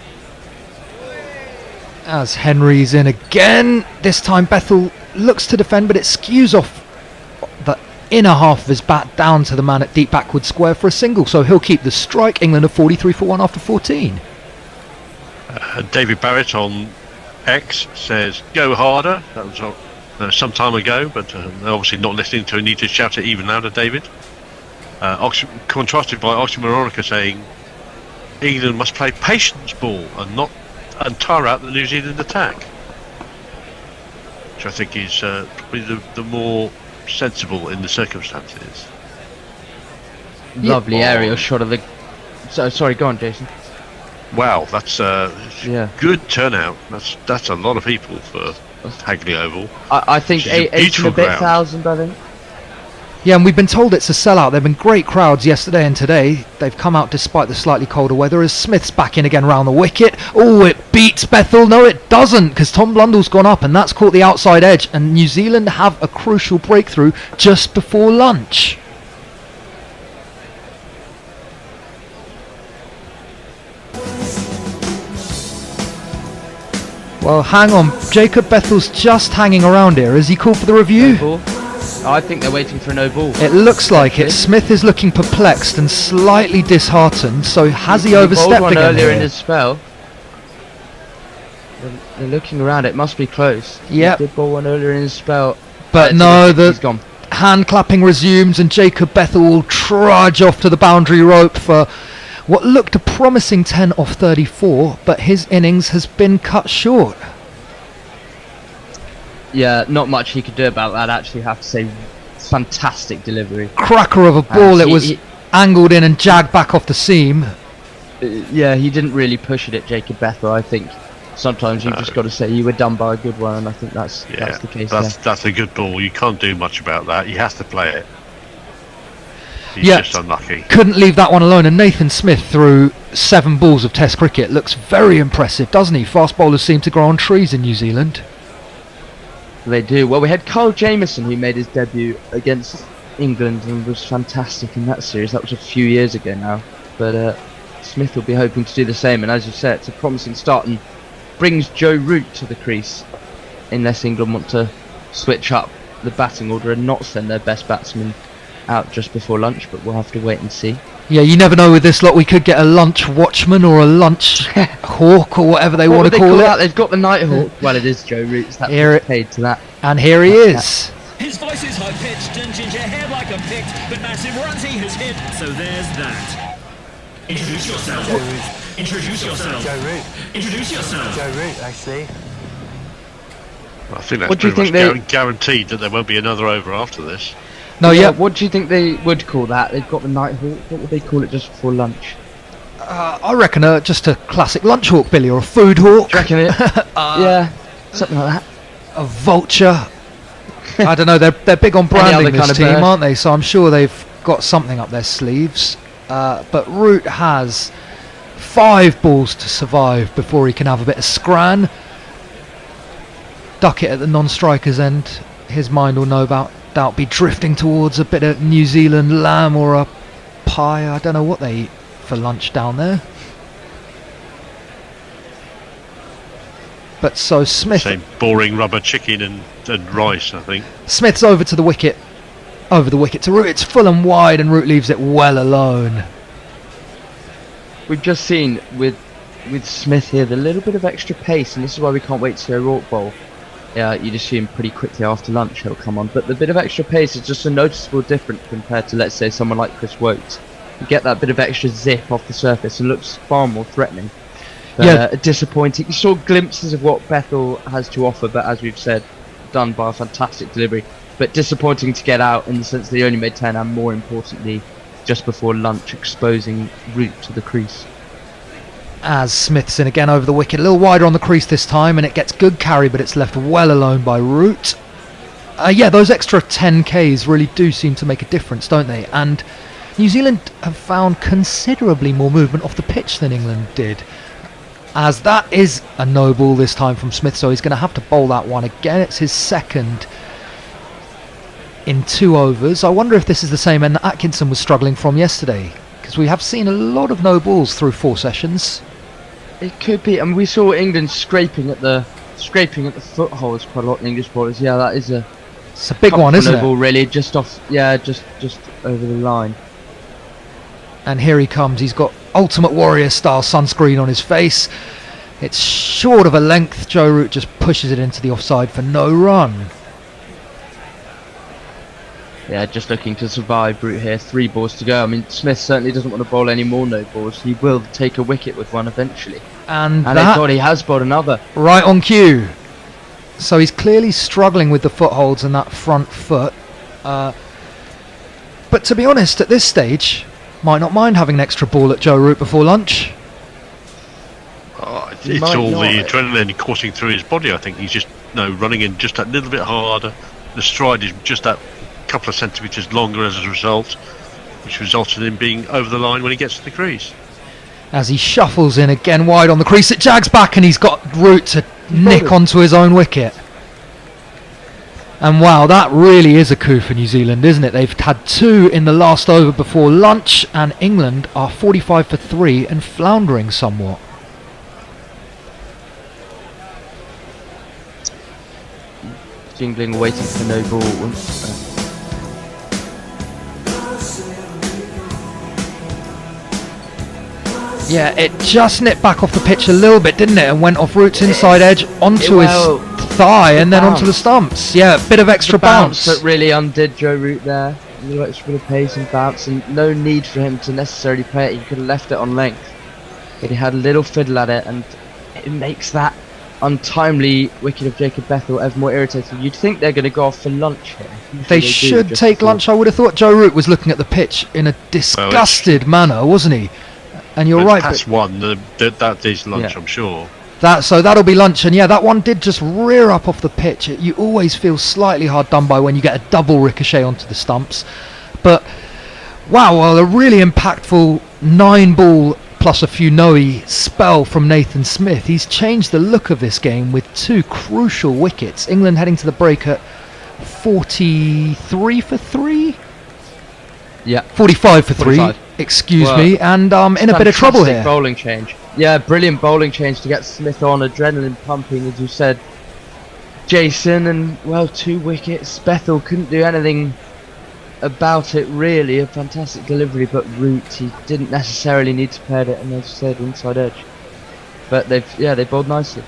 As Henry's in again, this time Bethl looks to defend, but it skews off the inner half of his bat down to the man at deep backward square for a single, so he'll keep the strike. England are 43 for 1 after 14. David Barrett on X says, go harder. That was some time ago, but they're obviously not listening, so we need to shout it even louder, David. Contrasted by Oxymoron saying, England must play patience ball and tire out the New Zealand attack, which I think is probably the more sensible in the circumstances. Lovely aerial shot of the... sorry, go on, Jason. Wow, that's good turnout. That's a lot of people for Hagley Oval. I think 8 and a bit thousand, I think. Yeah, and we've been told it's a sellout. There have been great crowds yesterday and today. They've come out despite the slightly colder weather, as Smith's back in again round the wicket. Oh, it beats Bethl. No, it doesn't, because Tom Blundell's gone up, and that's caught the outside edge, and New Zealand have a crucial breakthrough just before lunch. Well, hang on. Jacob Bethel's just hanging around here. Is he called for the review? No ball. I think they're waiting for no ball. It looks like it. Smith is looking perplexed and slightly disheartened. So has he overstepped one again earlier here? in his spell. They're looking around. It must be close. Yep. He did ball one earlier in his spell. But no, he's the gone. hand clapping resumes, and Jacob Bethl will trudge off to the boundary rope for what looked a promising 10 off 34, but his innings has been cut short. Yeah, not much he could do about that, actually, have to say. Fantastic delivery. Cracker of a ball. It was angled in and jagged back off the seam. Yeah, he didn't really push it at Jacob Bethl. I think sometimes you've just got to say you were done by a good one, and I think that's the case there. That's a good ball. You can't do much about that. He has to play it. He's Yeah, just unlucky. couldn't leave that one alone, and Nathan Smith threw 7 balls of Test cricket. Looks very impressive, doesn't he? Fast bowlers seem to grow on trees in New Zealand. They do. Well, we had Kyle Jamieson, who made his debut against England and was fantastic in that series. That was a few years ago now. But Smith will be hoping to do the same, and as you said, it's a promising start and brings Joe Root to the crease, unless England want to switch up the batting order and not send their best batsman out just before lunch, but we'll have to wait and see. Yeah, you never know with this lot. We could get a lunch watchman or a lunch hawk or whatever they want to call it. That? They've got the Nighthawk. Well, it is Joe Root's. That's Here paid to that. And here he is. His voice is high-pitched and ginger hair like a pick, but massive runs he has hit, so there's that. Introduce yourself. Joe Root. Introduce yourself. Joe Root. Introduce yourself. Joe Root, actually. I think that's What do you pretty think much guaranteed that there won't be another over after this. No, yeah. What do you think they would call that? They've got the Nighthawk. What would they call it just before lunch? I reckon just a classic lunch hawk, Billy, or a food hawk. Do you reckon it? Yeah, something like that. A vulture. I don't know. They're big on branding this team, aren't they? So I'm sure they've got something up their sleeves. But Root has 5 balls to survive before he can have a bit of scran. duck it at the non-striker's end, his mind will no doubt be drifting towards a bit of New Zealand lamb or a pie. I don't know what they eat for lunch down there. But so Smith... Same boring rubber chicken and rice, I think. Smith's over to the wicket. Over the wicket to Root. It's full and wide, and Root leaves it well alone. We've just seen with Smith here the little bit of extra pace, and this is why we can't wait to see O'Rourke bowl. Yeah, you just see him pretty quickly after lunch, he'll come on. But the bit of extra pace is just a noticeable difference compared to, let's say, someone like Chris Woakes. You get that bit of extra zip off the surface and looks far more threatening. Disappointing. You saw glimpses of what Bethl has to offer, but as we've said, done by a fantastic delivery. But disappointing to get out in the sense that he only made 10, and more importantly, just before lunch, exposing Root to the crease. As Smith's in again over the wicket, a little wider on the crease this time, and it gets good carry, but it's left well alone by Root. Those extra 10Ks really do seem to make a difference, don't they? And New Zealand have found considerably more movement off the pitch than England did. As that is a no ball this time from Smith, so he's going to have to bowl that one again. It's his second in 2 overs. I wonder if this is the same end that Atkinson was struggling from yesterday, because we have seen a lot of no balls through 4 sessions. It could be, and we saw England scraping at the footholds quite a lot in English bowlers. Yeah, that is it's a big one, isn't it? Ball, really, just off, just over the line. And here he comes. He's got Ultimate Warrior style sunscreen on his face. It's short of a length. Joe Root just pushes it into the offside for no run. Yeah, just looking to survive Root here. 3 balls to go. I mean, Smith certainly doesn't want to bowl any more no balls. He will take a wicket with one eventually. And he has bowled another. Right on cue. So he's clearly struggling with the footholds and that front foot. But to be honest, at this stage, might not mind having an extra ball at Joe Root before lunch. It's all the adrenaline coursing through his body. I think he's just running in just that little bit harder. The stride is just that couple of centimetres longer as a result, which resulted in being over the line when he gets to the crease. As he shuffles in again wide on the crease, it jags back and he's got Root to nick onto his own wicket. And wow, that really is a coup for New Zealand, isn't it? They've had 2 in the last over before lunch, and England are 45 for 3 and floundering somewhat. Jingling, waiting for no ball. Yeah, it just nipped back off the pitch a little bit, didn't it? And went off Root's inside edge onto his thigh and then onto the stumps. Yeah, a bit of extra bounce. That really undid Joe Root there. A little extra bit of pace and bounce, and no need for him to necessarily play it. He could have left it on length. But he had a little fiddle at it, and it makes that untimely wicket of Jacob Bethl ever more irritating. You'd think they're going to go off for lunch here. They should take lunch. I would have thought Joe Root was looking at the pitch in a disgusted manner, wasn't he? And you're right. Past 1, that is lunch, I'm sure. So that'll be lunch, and that one did just rear up off the pitch. You always feel slightly hard done by when you get a double ricochet onto the stumps. But wow, a really impactful 9-ball plus a few no-y spell from Nathan Smith. He's changed the look of this game with 2 crucial wickets. England heading to the break at 43 for 3. Yeah, 45 for 3. Excuse me, and in a bit of trouble here. Bowling change. Yeah, brilliant bowling change to get Smith on, adrenaline pumping, as you said, Jason, and 2 wickets. Bethl couldn't do anything about it really. A fantastic delivery, but Root, he didn't necessarily need to pad it, and as you said, inside edge. But they bowled nicely.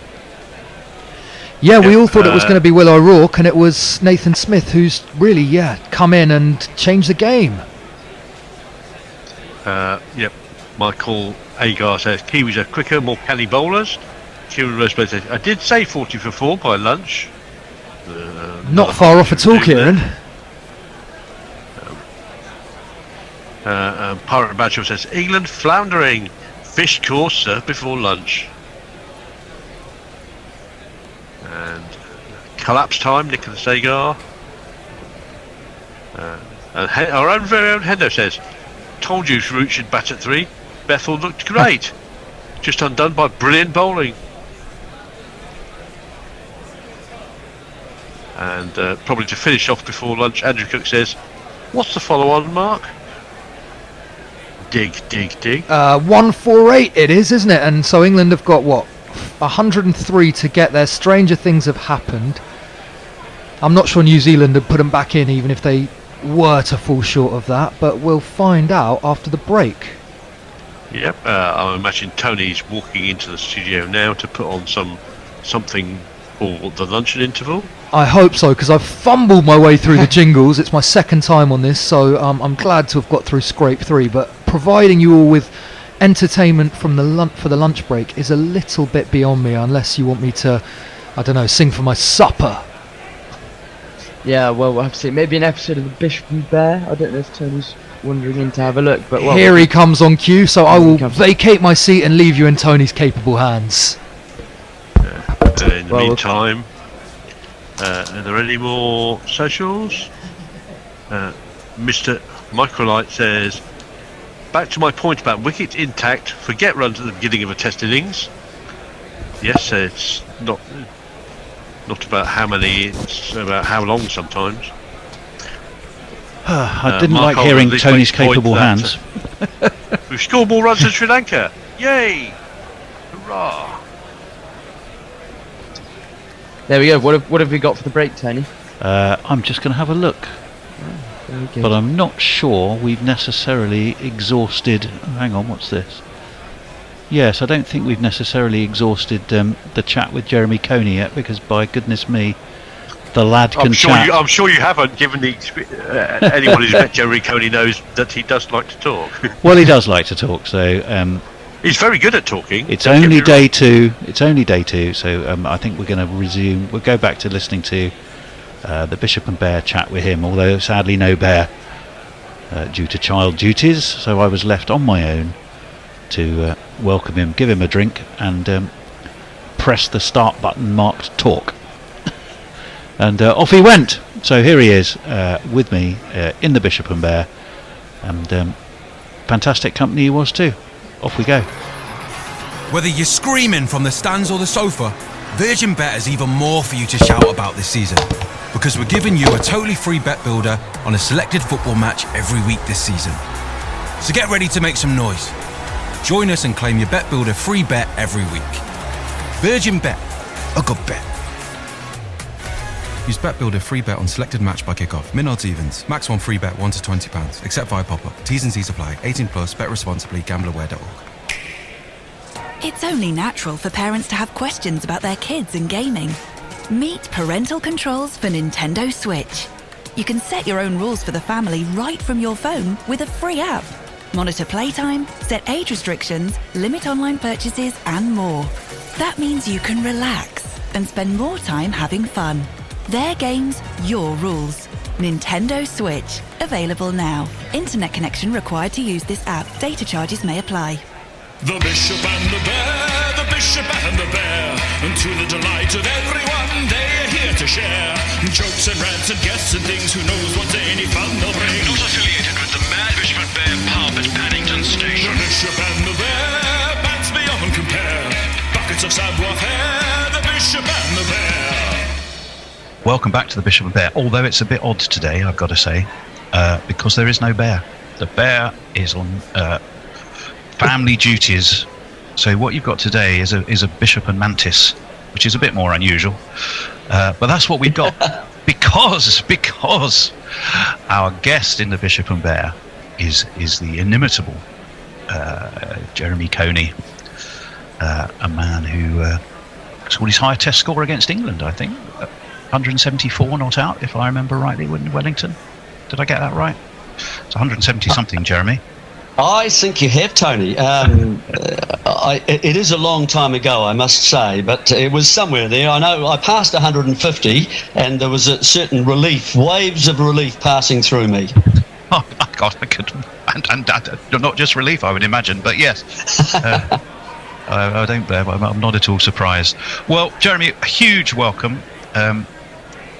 Yeah, we all thought it was going to be Will O'Rourke, and it was Nathan Smith who's really come in and changed the game. Michael Agar says Kiwis are quicker, more canny bowlers. Kieran Roseblade says, I did say 40 for 4 by lunch. Not far off at all, Kieran. Pirate Badger says England floundering. Fish course served before lunch. And collapse time, Nicholas Agar. And our own very own Hendo says, told you Root should bat at 3. Bethl looked great. Just undone by brilliant bowling. And probably to finish off before lunch, Andrew Cook says, "What's the follow-on, Mark?" Dig. 148 it is, isn't it? And so England have got, 103 to get there. Stranger things have happened. I'm not sure New Zealand would put them back in even if they were to fall short of that, but we'll find out after the break. Yep, I imagine Tony's walking into the studio now to put on something for the luncheon interval. I hope so, because I've fumbled my way through the jingles. It's my second time on this, so I'm glad to have got through scrape 3, but providing you all with entertainment from for the lunch break is a little bit beyond me, unless you want me to, I don't know, sing for my supper. Yeah, well, we'll have to see. Maybe an episode of the Bishop and Bear. I don't know if Tony's wandering in to have a look, but here he comes on cue, so I will vacate my seat and leave you in Tony's capable hands. In the meantime, are there any more socials? Mr. Microlight says, "Back to my point about wicket intact, forget runs at the beginning of a test innings." Yes, it's not about how many, it's about how long sometimes. I didn't Mark like hearing Holden, Tony's point capable that, hands. We've scored more runs than Sri Lanka. Yay! Hurrah! There we go. What have we got for the break, Tony? I'm just going to have a look. But I'm not sure we've necessarily exhausted... hang on, what's this? Yes, I don't think we've necessarily exhausted the chat with Jeremy Coney yet, because by goodness me, the lad can chat. I'm sure you haven't, given the anyone who's met Jeremy Coney knows that he does like to talk. Well, he does like to talk, so... he's very good at talking. It's only day 2. It's only day 2, so I think we're going to resume. We'll go back to listening to the Bishop and Bear chat with him, although sadly no Bear due to child duties, so I was left on my own to welcome him, give him a drink, and press the start button marked talk. And off he went. So here he is with me in the Bishop and Bear, and fantastic company he was too. Off we go. Whether you're screaming from the stands or the sofa, Virgin Bet has even more for you to shout about this season, because we're giving you a totally free bet builder on a selected football match every week this season. So get ready to make some noise. Join us and claim your bet builder free bet every week. Virgin Bet, a good bet. Use bet builder free bet on selected match by kickoff. Min odds evens. Max one free bet £1 to £20. Except via pop-up. T's and C's apply. 18 plus. Bet responsibly. Gambleaware.org. It's only natural for parents to have questions about their kids and gaming. Meet parental controls for Nintendo Switch. You can set your own rules for the family right from your phone with a free app. Monitor playtime, set age restrictions, limit online purchases, and more. That means you can relax and spend more time having fun. Their games, your rules. Nintendo Switch. Available now. Internet connection required to use this app. Data charges may apply. The Bishop and the Bear, the Bishop and the Bear, and to the delight of everyone, they're here to share jokes and rants and guests and things. Who knows what any fun they'll bring? Not affiliated with the Mad Bishop and Bear pub at Paddington Station. The Bishop and the Bear, bats beyond compare. Buckets of savoir-faire, the Bishop and the Bear. Welcome back to the Bishop and Bear, although it's a bit odd today, I've got to say, because there is no Bear. The Bear is on family duties, so what you've got today is a Bishop and Mantis, which is a bit more unusual, but that's what we've got because our guest in the Bishop and Bear is the inimitable Jeremy Coney, a man who scored his higher test score against England, I think 174 not out, if I remember rightly, in Wellington. Did I get that right? It's 170 something, Jeremy. I think you have, Tony. It is a long time ago, I must say, but it was somewhere there. I know I passed 150, and there was a certain relief, waves of relief passing through me. Oh, God, I could, and not just relief, I would imagine, but yes. I don't. I'm not at all surprised. Well, Jeremy, a huge welcome.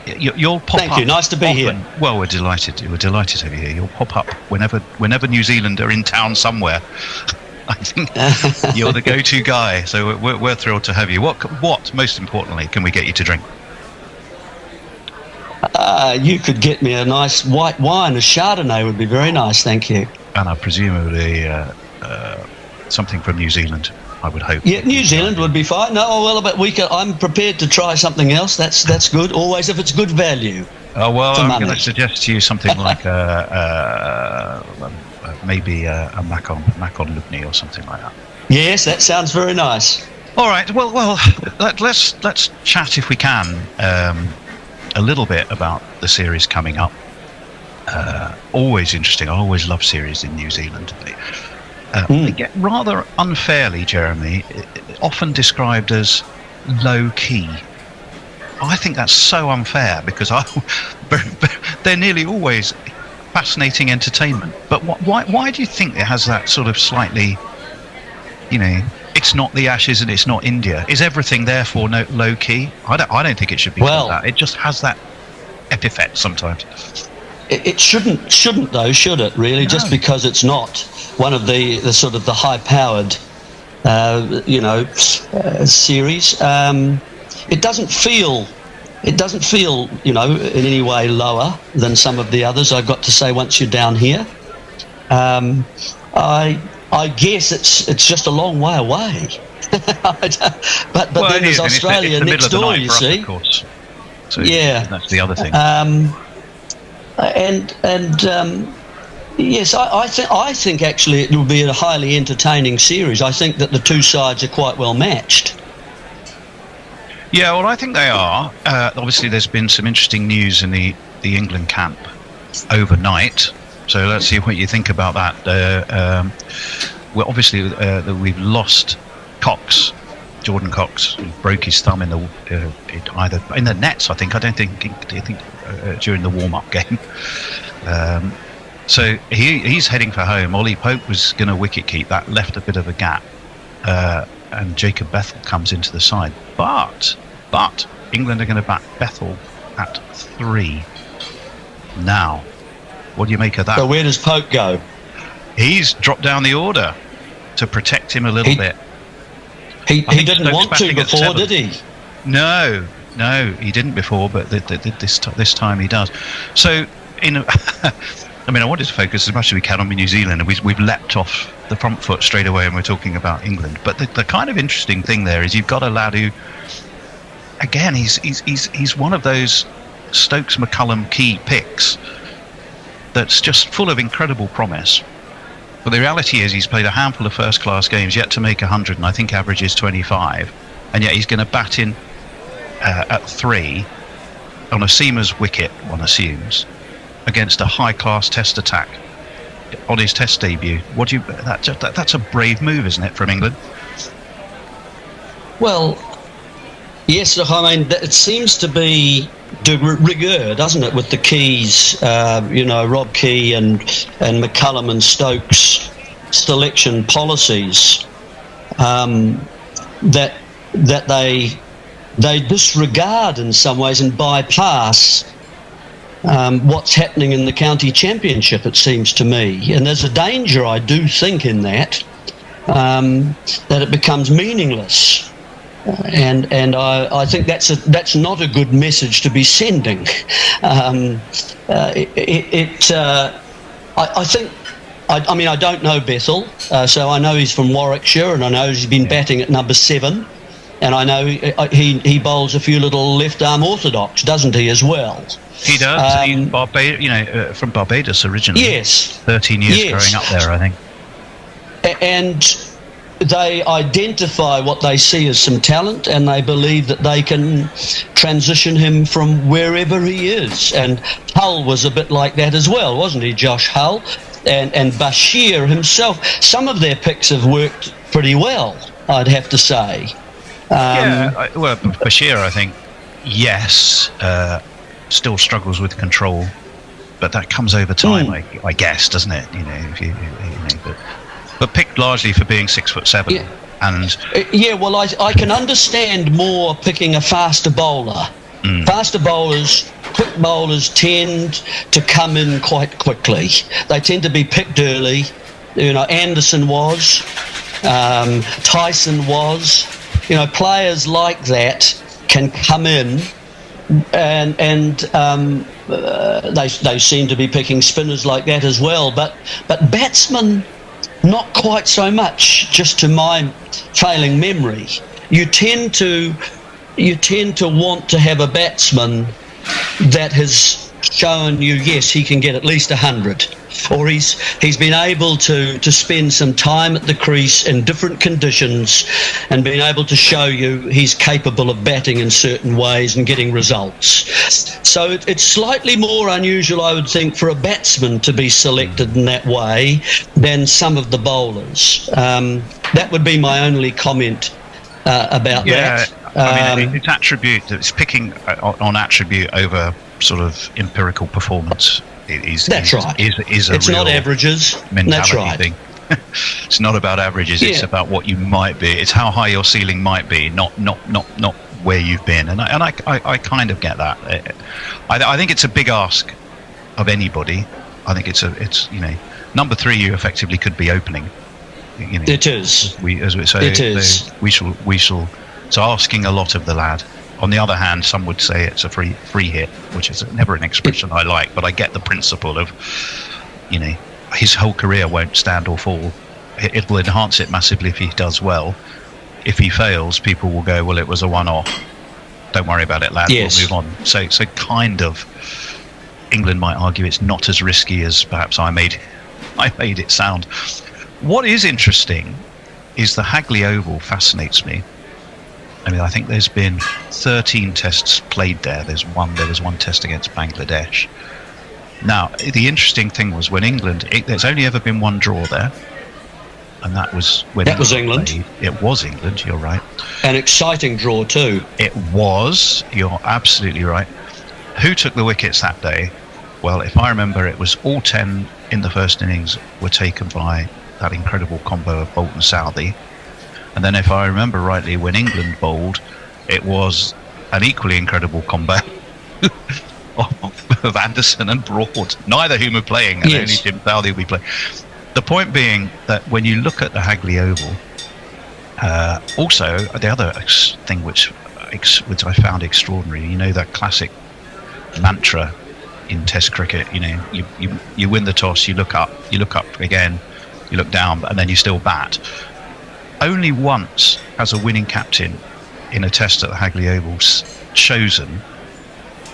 You'll pop up. Thank you. Nice to be here. Well, we're delighted. We're delighted to have you here. You'll pop up whenever New Zealand are in town somewhere. I think you're the go-to guy. So we're thrilled to have you. What most importantly can we get you to drink? You could get me a nice white wine. A Chardonnay would be very nice, thank you. And I presumably something from New Zealand, I would hope. Yeah, New Zealand would be fine. No, well, but I'm prepared to try something else. That's good. Always, if it's good value. Oh well, I'm money. going to suggest to you something like maybe a Macon Lubni or something like that. Yes, that sounds very nice. All right. Well, let's chat if we can a little bit about the series coming up. Always interesting. I always love series in New Zealand. They get rather unfairly, Jeremy, often described as low key. I think that's so unfair because they're nearly always fascinating entertainment. But why do you think it has that sort of slightly, it's not the Ashes and it's not India? Is everything therefore low key? I don't think it should be called that. It just has that epithet sometimes. It shouldn't though, should it? Really, no. Just because it's not one of the sort of the high-powered, series. It doesn't feel, in any way lower than some of the others. I've got to say, once you're down here, I guess it's just a long way away. but then there's Australia it's next door, you see. Of course. So yeah, that's the other thing. Yes, I think actually it will be a highly entertaining series. I think that the two sides are quite well matched. Yeah, well, I think they are. Obviously, there's been some interesting news in the England camp overnight. So let's see what you think about that. Well, obviously, we've lost Jordan Cox, who broke his thumb either in the nets. I think during the warm-up game. So he's heading for home. Ollie Pope was going to wicket keep. That left a bit of a gap. And Jacob Bethl comes into the side. But England are going to back Bethl at 3. Now, what do you make of that? So where does Pope go? He's dropped down the order to protect him a little bit. He didn't want to before, did he? No, he didn't before, but this time he does. So, I wanted to focus as much as we can on New Zealand, and we've leapt off the front foot straight away, and we're talking about England. But the kind of interesting thing there is you've got a lad who, again, he's one of those Stokes McCullum key picks that's just full of incredible promise. But the reality is he's played a handful of first-class games, yet to make 100, and I think averages 25, and yet he's going to bat in at 3 on a seamer's wicket, one assumes, against a high-class Test attack on his Test debut. That's a brave move, isn't it, from England? Well, yes, look, it seems to be de rigueur, doesn't it, with the Keys, Rob Key and McCullum and Stokes selection policies, that they disregard in some ways and bypass what's happening in the county championship, it seems to me. And there's a danger, I do think, in that it becomes meaningless. And I think that's not a good message to be sending. I don't know Bethl, so I know he's from Warwickshire, and I know he's been batting at number 7, and I know he bowls a few little left arm orthodox, doesn't he, as well? He does. He's from Barbados originally. Yes. 13 years growing up there, I think. And they identify what they see as some talent, and they believe that they can transition him from wherever he is. And Hull was a bit like that as well, wasn't he, Josh Hull? And Bashir himself. Some of their picks have worked pretty well, I'd have to say. Bashir, I think, yes, still struggles with control, but that comes over time, I guess, doesn't it? But picked largely for being 6'7". Yeah. And well, I can understand more picking a faster bowler. Faster bowlers, quick bowlers tend to come in quite quickly. They tend to be picked early. Anderson was, Tyson was. Players like that can come in they seem to be picking spinners like that as well. But batsmen, not quite so much. Just to my failing memory, you tend to want to have a batsman that has shown you, yes, he can get at least 100, or he's been able to spend some time at the crease in different conditions and been able to show you he's capable of batting in certain ways and getting results. So it's slightly more unusual, I would think, for a batsman to be selected in that way than some of the bowlers. That would be my only comment about that. I mean, it's attribute. It's picking on attribute over sort of empirical performance. That's right. Is a it's real not averages. mentality That's right. thing. It's not about averages. Yeah. It's about what you might be. It's how high your ceiling might be, not where you've been. And I kind of get that. I think it's a big ask of anybody. I think it's number 3. You effectively could be opening. It is. It is. We shall. It's asking a lot of the lad. On the other hand, some would say it's a free hit, which is never an expression I like, but I get the principle of, his whole career won't stand or fall. It will enhance it massively if he does well. If he fails, people will go, well, it was a one-off. Don't worry about it, lad. Yes. We'll move on. So kind of, England might argue it's not as risky as perhaps I made it sound. What is interesting is the Hagley Oval fascinates me. I mean, I think there's been 13 tests played there. There was one test against Bangladesh. Now, the interesting thing was when England, there's only ever been one draw there, and that was when that was England. Played. It was England. You're right. An exciting draw too. It was. You're absolutely right. Who took the wickets that day? Well, if I remember, it was all 10 in the first innings were taken by that incredible combo of Bolt and Southey. And then if I remember rightly, when England bowled, it was an equally incredible combo of Anderson and Broad, neither whom are playing, and yes. only Jim Southey will be playing. The point being that when you look at the Hagley Oval, also the other thing which I found extraordinary, that classic mantra in Test cricket, you win the toss, you look up again, you look down, and then you still bat. Only once has a winning captain in a test at the Hagley Oval chosen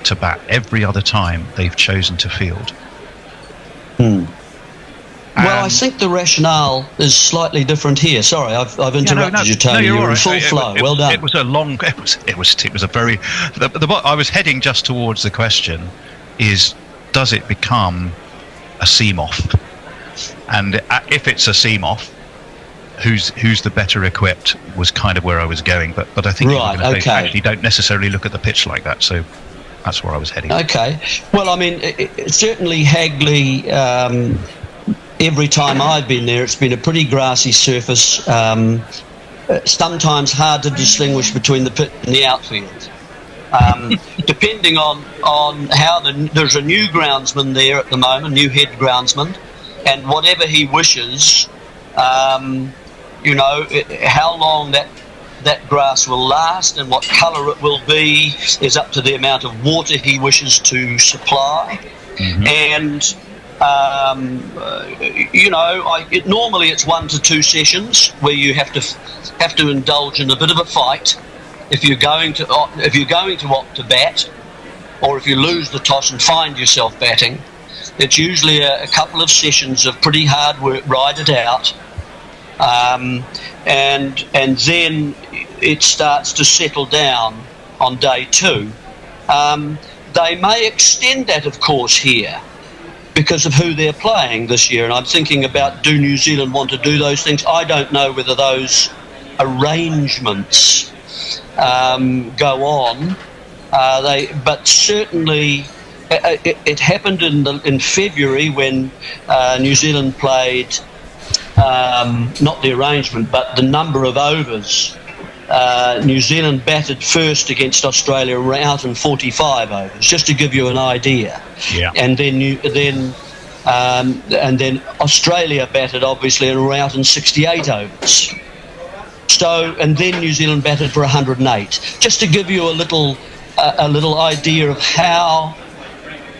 to bat. Every other time they've chosen to field. Well, I think the rationale is slightly different here. Sorry, I've interrupted you, Tony. You're in right. full flow. Well done. It was a long. It was a very. I was heading just towards the question: does it become a seam-off? And if it's a seam-off, who's the better equipped was kind of where I was going, but I think actually don't necessarily look at the pitch like that, so that's where I was heading. Okay, well, I mean, certainly Hagley, every time I've been there, it's been a pretty grassy surface, sometimes hard to distinguish between the pit and the outfield. Depending on how there's a new groundsman there at the moment, new head groundsman, and whatever he wishes, how long that grass will last and what colour it will be is up to the amount of water he wishes to supply. Mm-hmm. And normally it's 1 to 2 sessions where you have to indulge in a bit of a fight if you're going to opt to bat, or if you lose the toss and find yourself batting. It's usually a couple of sessions of pretty hard work, ride it out. And then it starts to settle down on day 2. They may extend that, of course, here because of who they're playing this year. And I'm thinking about, do New Zealand want to do those things? I don't know whether those arrangements go on. But certainly it happened in February when New Zealand played. Not the arrangement, but the number of overs. New Zealand batted first against Australia out in 45 overs, just to give you an idea. Yeah. And then Australia batted obviously and were out in 68 overs. So, and then New Zealand batted for 108, just to give you a little a little idea of how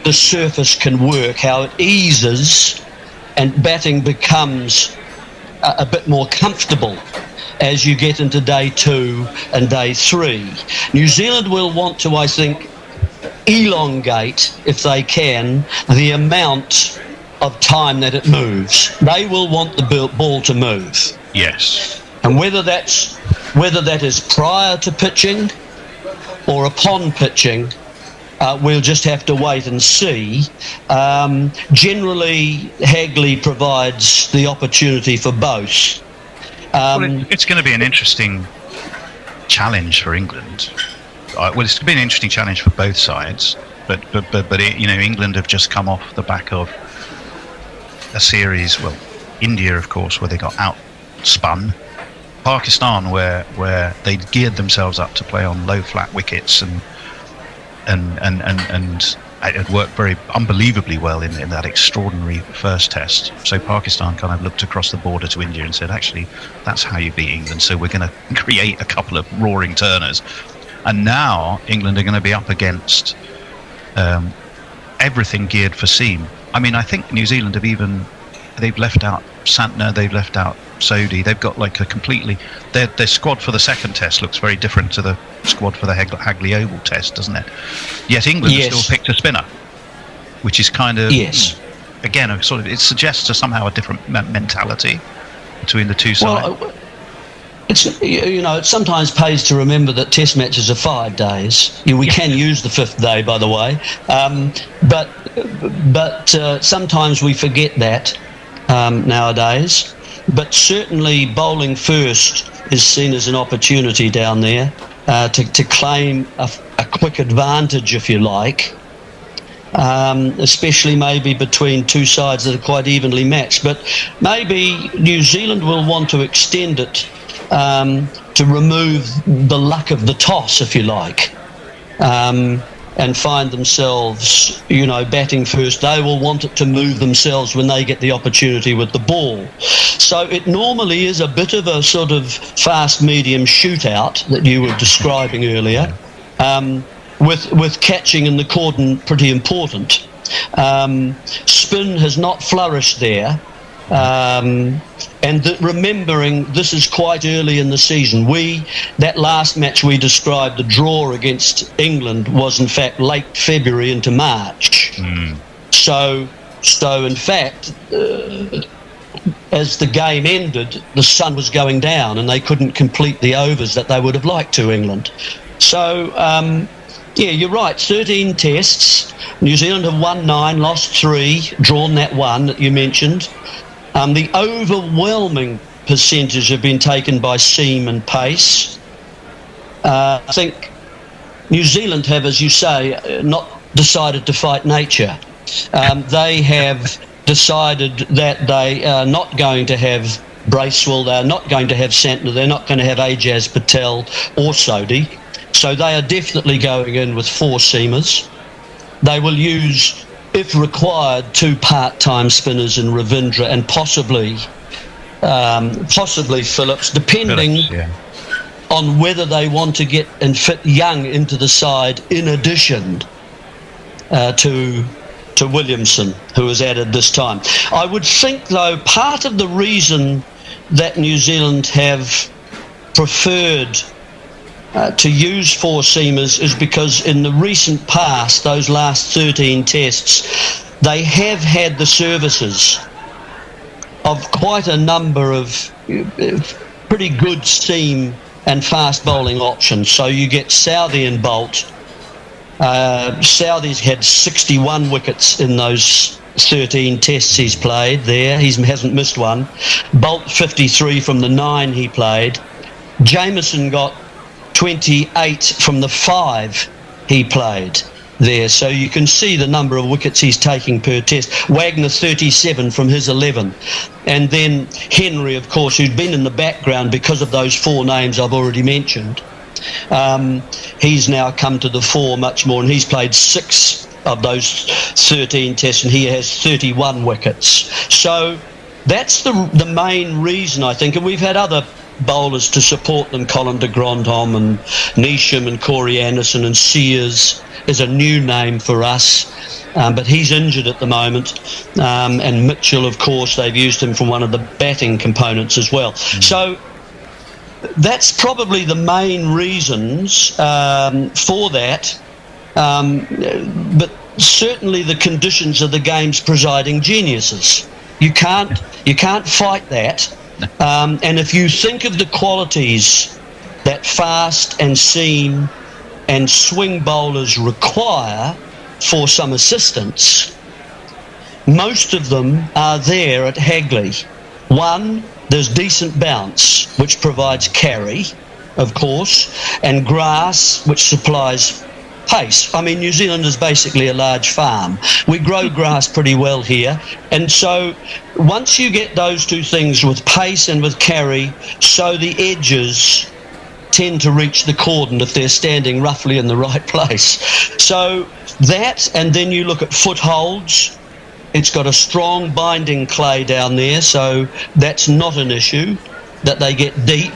the surface can work, how it eases and batting becomes a bit more comfortable as you get into day 2 and day 3. New Zealand will want to, I think, elongate, if they can, the amount of time that it moves. They will want the ball to move. Yes. And whether that is prior to pitching or upon pitching, we'll just have to wait and see. Generally, Hagley provides the opportunity for both. It's going to be an interesting challenge for England. Well, it's going to be an interesting challenge for both sides. But England have just come off the back of a series. Well, India, of course, where they got outspun. Pakistan, where they geared themselves up to play on low flat wickets and it worked very unbelievably well in that extraordinary first test. So Pakistan kind of looked across the border to India and said, actually, that's how you beat England. So we're going to create a couple of roaring turners. And now England are going to be up against everything geared for seam. I mean, I think New Zealand they've left out Santner, they've left out Sodhi. They've got like a completely... Their squad for the second test looks very different to the squad for the Hagley Oval test, doesn't it? Yet England has still picked a spinner, which is kind of... Yes. Again, it suggests somehow a different mentality between the two sides. Well, it sometimes pays to remember that test matches are 5 days. We can use the 5th day, by the way. But sometimes we forget that nowadays. But certainly bowling first is seen as an opportunity down there to claim a quick advantage, if you like, especially maybe between two sides that are quite evenly matched. But maybe New Zealand will want to extend it to remove the luck of the toss, if you like, and find themselves, batting first. They will want it to move themselves when they get the opportunity with the ball. So it normally is a bit of a sort of fast-medium shootout that you were describing earlier, with catching in the cordon pretty important. Spin has not flourished there. Remembering this is quite early in the season. That last match we described, the draw against England, was in fact late February into March. So in fact, as the game ended, the sun was going down and they couldn't complete the overs that they would have liked to, England. So you're right, 13 tests. New Zealand have won 9, lost 3, drawn that 1 that you mentioned. The overwhelming percentage have been taken by seam and pace. I think New Zealand have, as you say, not decided to fight nature. They have decided that they are not going to have Bracewell, they're not going to have Santner, they're not going to have Ajaz Patel or Sodhi. So they are definitely going in with 4 seamers. They will use, if required, 2 part-time spinners in Ravindra and possibly Phillips, depending on whether they want to get and fit Young into the side in addition to Williamson, who was added this time. I would think, though, part of the reason that New Zealand have preferred to use 4 seamers is because in the recent past, those last 13 tests, they have had the services of quite a number of pretty good seam and fast bowling options. So you get Southey and Bolt. Southey's had 61 wickets in those 13 tests he's played there. He hasn't missed one. Bolt 53 from the 9 he played. Jameson got 28 from the 5 he played there. So you can see the number of wickets he's taking per test. Wagner 37 from his 11. And then Henry, of course, who'd been in the background because of those 4 names I've already mentioned. He's now come to the fore much more, and he's played 6 of those 13 tests, and he has 31 wickets. So that's the main reason, I think. And we've had other bowlers to support them. Colin de Grandhomme and Neesham and Corey Anderson, and Sears is a new name for us. But he's injured at the moment. And Mitchell, of course, they've used him from one of the batting components as well. So that's probably the main reasons for that. But certainly the conditions of the game's presiding geniuses. You can't fight that. And if you think of the qualities that fast and seam and swing bowlers require for some assistance, most of them are there at Hagley. One, there's decent bounce, which provides carry, of course, and grass, which supplies pace. I mean, New Zealand is basically a large farm. We grow grass pretty well here. And so once you get those two things with pace and with carry, so the edges tend to reach the cordon if they're standing roughly in the right place. So that, and then you look at footholds. It's got a strong binding clay down there, so that's not an issue that they get deep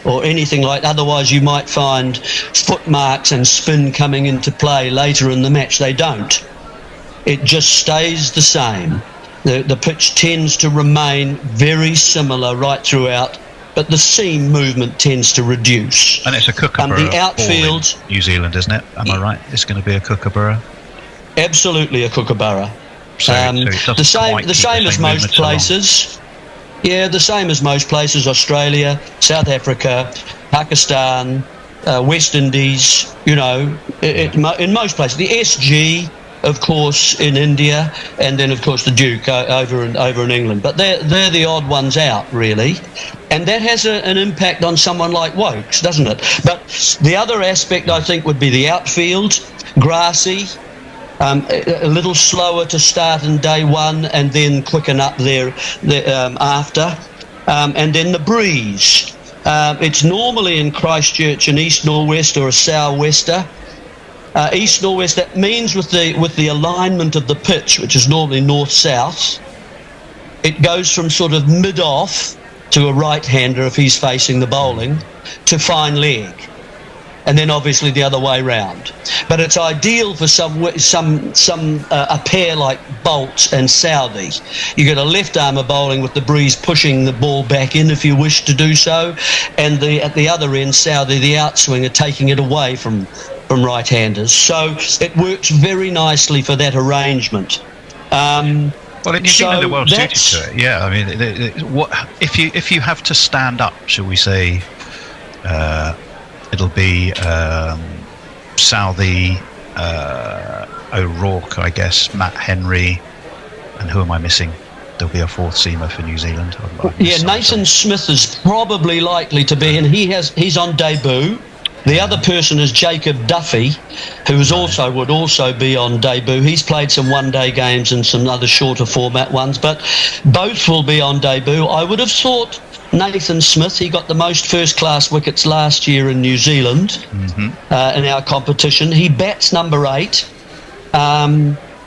or anything like that. Otherwise you might find footmarks and spin coming into play later in the match. They don't. It just stays the same. The pitch tends to remain very similar right throughout, but the seam movement tends to reduce. And it's a kookaburra the outfield, ball in New Zealand, isn't it? Am I right? It's going to be a kookaburra? Absolutely a kookaburra. So it the same as most places. Yeah, the same as most places. Australia, South Africa, Pakistan, West Indies. You know, in most places. The SG, of course, in India, and then of course the Duke over in England. But they're the odd ones out, really, and that has an impact on someone like Wokes, doesn't it? But the other aspect, I think, would be the outfield, grassy. A little slower to start in day one and then quicken up there after. And then the breeze. It's normally in Christchurch an east nor'west or a sou'wester. East nor'west, that means with the alignment of the pitch, which is normally north-south, it goes from sort of mid-off to a right-hander if he's facing the bowling to fine leg. And then obviously the other way round. But it's ideal for a pair like Bolt and Southey. You get a left armer bowling with the breeze pushing the ball back in if you wish to do so, and at the other end, Southey, the outswinger, taking it away from right-handers. So it works very nicely for that arrangement. Well, in New Zealand, they're well suited to it. Yeah, I mean, what if you have to stand up? Shall we say? It'll be Southey, O'Rourke, I guess, Matt Henry, and who am I missing? There'll be a fourth seamer for New Zealand. Yeah, Nathan Smith is probably likely to be, and he's on debut. The other person is Jacob Duffy, who would also be on debut. He's played some one-day games and some other shorter format ones, but both will be on debut. I would have thought Nathan Smith, he got the most first-class wickets last year in New Zealand in our competition. He bats number 8.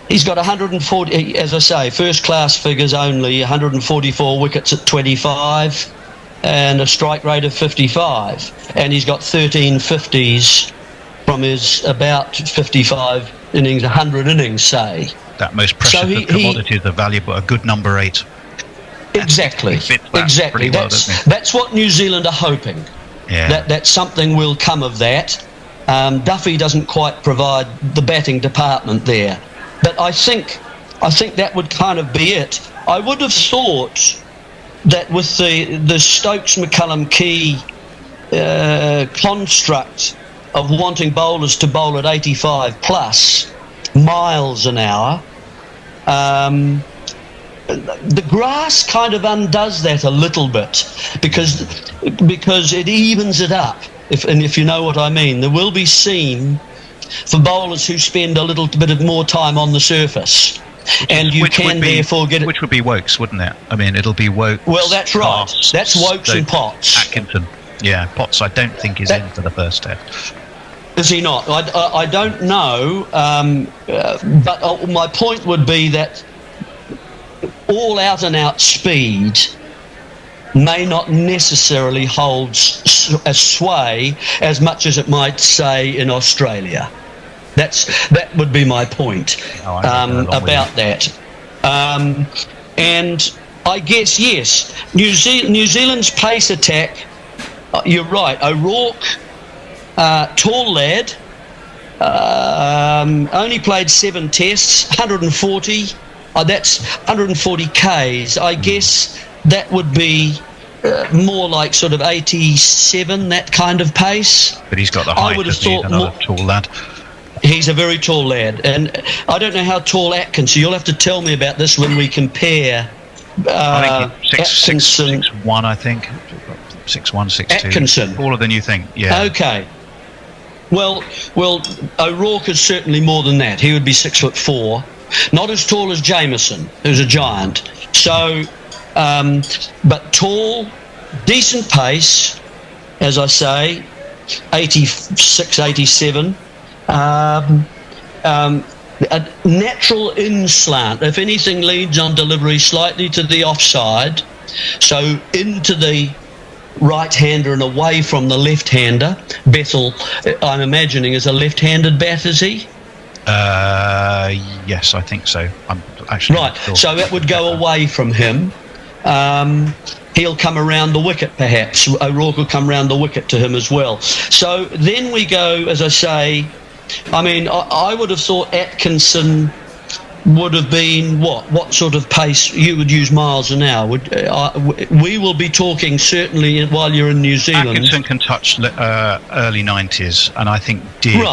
He's got 140, as I say, first-class figures only, 144 wickets at 25 and a strike rate of 55. And he's got 13 50s from his about 55 innings, 100 innings, say. That most precious of commodities, the valuable, a good number 8. Exactly. Exactly. That's what New Zealand are hoping. Yeah. That something will come of that. Duffy doesn't quite provide the batting department there, but I think that would kind of be it. I would have thought that with the Stokes McCullum Key construct of wanting bowlers to bowl at 85 plus miles an hour. The grass kind of undoes that a little bit because it evens it up. If you know what I mean, there will be seam for bowlers who spend a little bit of more time on the surface, and you can therefore get it. Which would be Wokes, wouldn't it? I mean, it'll be Wokes. Well, that's right. That's Wokes and Potts. Atkinson. Yeah, Potts. I don't think is in for the first test. Is he not? I don't know. But my point would be that all out and out speed may not necessarily hold a sway as much as it might say in Australia. That would be my point about that. And I guess, yes, New Zealand's pace attack, you're right, O'Rourke, tall lad, only played 7 tests, 140, that's 140 Ks. I guess that would be more like sort of 87, that kind of pace. But he's got the height, I would have hasn't he? thought Another tall lad. He's a very tall lad, and I don't know how tall Atkinson. You'll have to tell me about this when we compare. I think Atkinson, 6'1", I think 6'1", 6'2". Atkinson, taller than you think. Yeah. Okay. Well, O'Rourke is certainly more than that. He would be 6'4", not as tall as Jameson, who's a giant. So, but tall, decent pace, as I say, 86, 87. A natural in-slant. If anything, leads on delivery slightly to the offside, so into the right-hander and away from the left-hander. Bethl, I'm imagining, is a left-handed bat, is he? Yes, I think so. I'm actually right. Sure. So that would go away from him. He'll come around the wicket, perhaps. O'Rourke will come around the wicket to him as well. So then we go, as I say, I mean, I would have thought Atkinson would have been what sort of pace you would use miles an hour? We will be talking certainly while you're in New Zealand. Atkinson can touch early 90s, and I think did,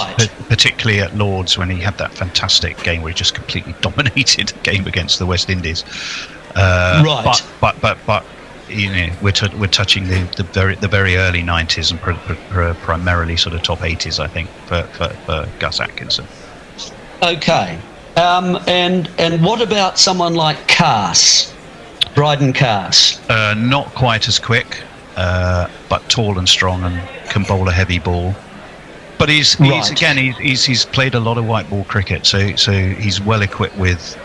particularly at Lords when he had that fantastic game where he just completely dominated the game against the West Indies. Right. But you know, we're touching the very early 90s and primarily sort of top 80s, I think, for Gus Atkinson. Okay. And what about someone like Cass, Bryden Cass? Not quite as quick, but tall and strong and can bowl a heavy ball. But he's played a lot of white ball cricket, so he's well equipped with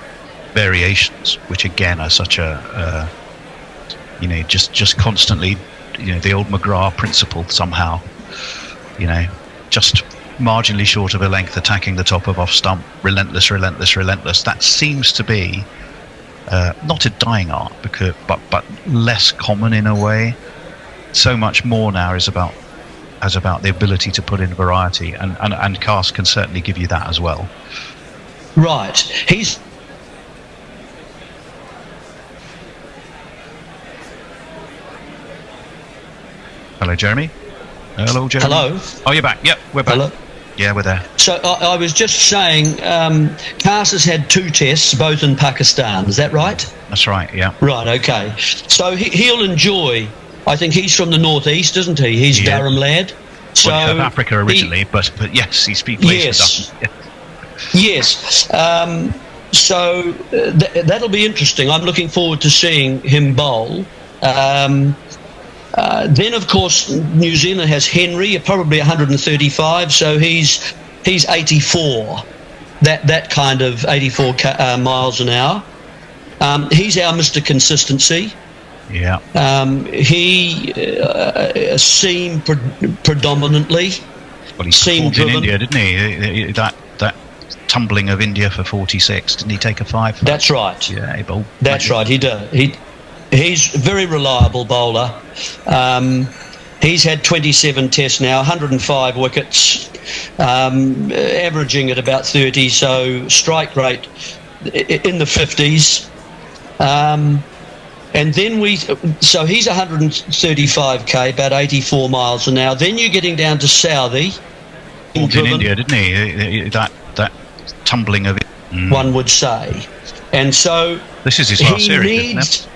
variations, which again are such a just constantly, the old McGrath principle somehow, just marginally short of a length, attacking the top of off stump, relentless. That seems to be not a dying art, but less common in a way. So much more now is about the ability to put in variety, and Cass can certainly give you that as well. Right. He's Hello, Jeremy. Hello, Jeremy. Hello. Oh, you're back. Yep, we're back. Hello. Yeah, we're there. So I was just saying, Cass has had 2 tests, both in Pakistan. Is that right? That's right. Yeah. Right. Okay. So he'll enjoy. I think he's from the northeast, isn't he? He's Durham lad. So South Africa originally, but yes, he speaks places. Yes. So that'll be interesting. I'm looking forward to seeing him bowl. Then, of course, New Zealand has Henry, probably 135, so he's 84, that kind of 84 miles an hour. He's our Mr. Consistency. Yeah. He seamed predominantly. Well, he seemed in India, didn't he? That tumbling of India for 46, didn't he take a 5? That's right. Yeah, he bowled. That's right. He did. He's a very reliable bowler. He's had 27 tests now, 105 wickets, averaging at about 30, so strike rate in the 50s. And then so he's 135k, about 84 miles an hour. Then you're getting down to Southey. In India, didn't he? That tumbling of it. One would say. And so this is his last series, isn't it?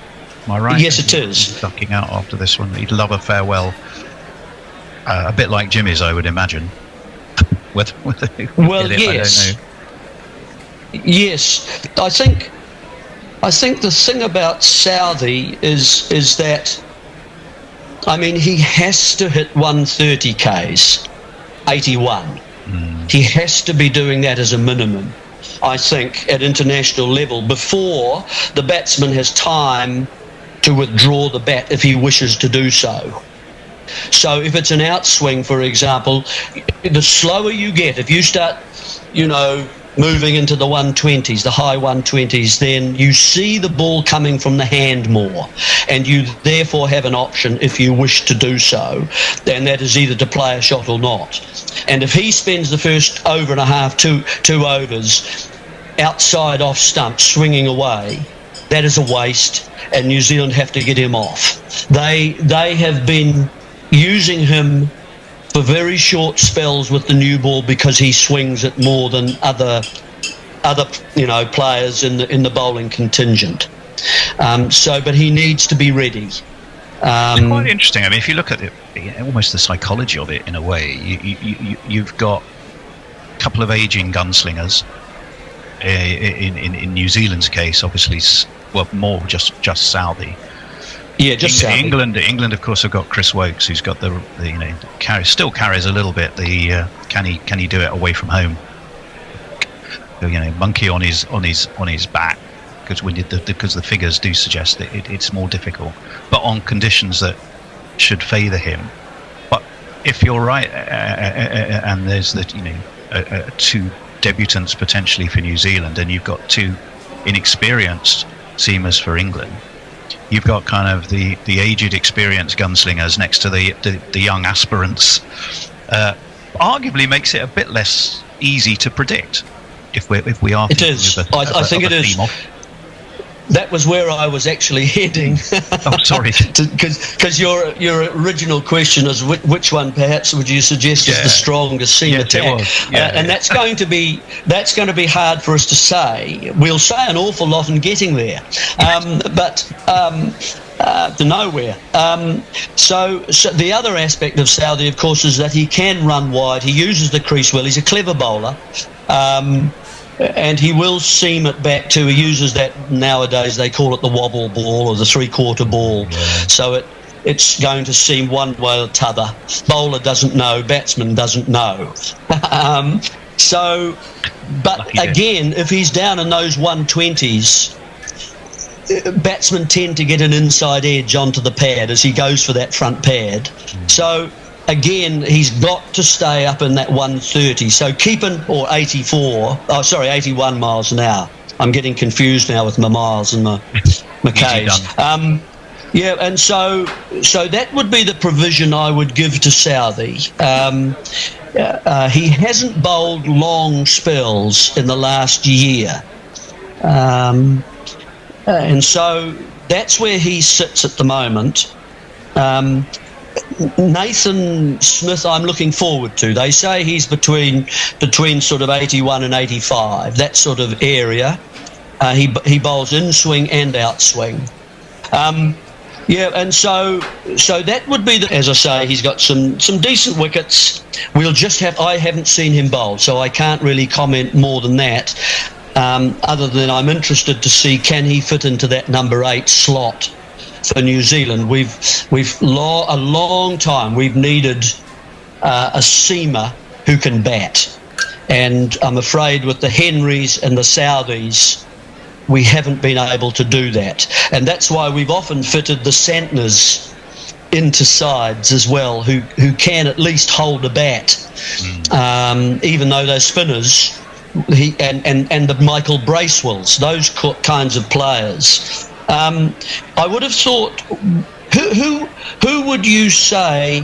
Am I right? Yes, it is. Ducking out after this one. He'd love a farewell. A bit like Jimmy's, I would imagine. Well, yes. I don't know. Yes. I think the thing about Southey is that, I mean, he has to hit 130 Ks, 81. He has to be doing that as a minimum, I think, at international level before the batsman has time to withdraw the bat if he wishes to do so. So if it's an outswing, for example, the slower you get, if you start, moving into the 120s, the high 120s, then you see the ball coming from the hand more, and you therefore have an option if you wish to do so, and that is either to play a shot or not. And if he spends the first over and a half, two overs, outside off stump, swinging away, that is a waste, and New Zealand have to get him off. They have been using him for very short spells with the new ball because he swings it more than other players in the bowling contingent. But he needs to be ready. It's quite interesting. I mean, if you look at it, almost the psychology of it in a way, you've got a couple of aging gunslingers. In New Zealand's case, obviously, more just Southey. Yeah, just England, of course, have got Chris Wokes, who's got still carries a little bit. Can he do it away from home? Monkey on his back, because the figures do suggest that it's more difficult, but on conditions that should favour him. But if you're right, and there's two debutants potentially for New Zealand, and you've got two inexperienced seamers for England. You've got kind of the aged, experienced gunslingers next to the young aspirants. Arguably makes it a bit less easy to predict if we are. It is. I think it is. That was where I was actually heading. Oh, sorry. Because your original question is which one perhaps would you suggest is the strongest seam attack? And that's going to be hard for us to say. We'll say an awful lot in getting there, but to nowhere. So the other aspect of Southey, of course, is that he can run wide. He uses the crease well. He's a clever bowler. And he will seam it back to, he uses that, nowadays they call it the wobble ball or the three-quarter ball. So it's going to seam one way or t'other. Bowler doesn't know, batsman doesn't know. But again, if he's down in those 120s, batsmen tend to get an inside edge onto the pad as he goes for that front pad. So again, he's got to stay up in that 130. So or 81 miles an hour. I'm getting confused now with my miles and my Ks. And so that would be the provision I would give to Southey. He hasn't bowled long spells in the last year. And so that's where he sits at the moment. Nathan Smith, I'm looking forward to. They say he's between sort of 81 and 85, that sort of area. He bowls in swing and outswing. And so that would be as I say, he's got some decent wickets. I haven't seen him bowl, so I can't really comment more than that. Other than I'm interested to see, can he fit into that number 8 slot for New Zealand? We've a long time we've needed a seamer who can bat, and I'm afraid with the Henrys and the Southeys we haven't been able to do that, and that's why we've often fitted the Santners into sides as well, who can at least hold a bat, even though they're spinners. And the Michael Bracewells, those kinds of players. I would have thought, who would you say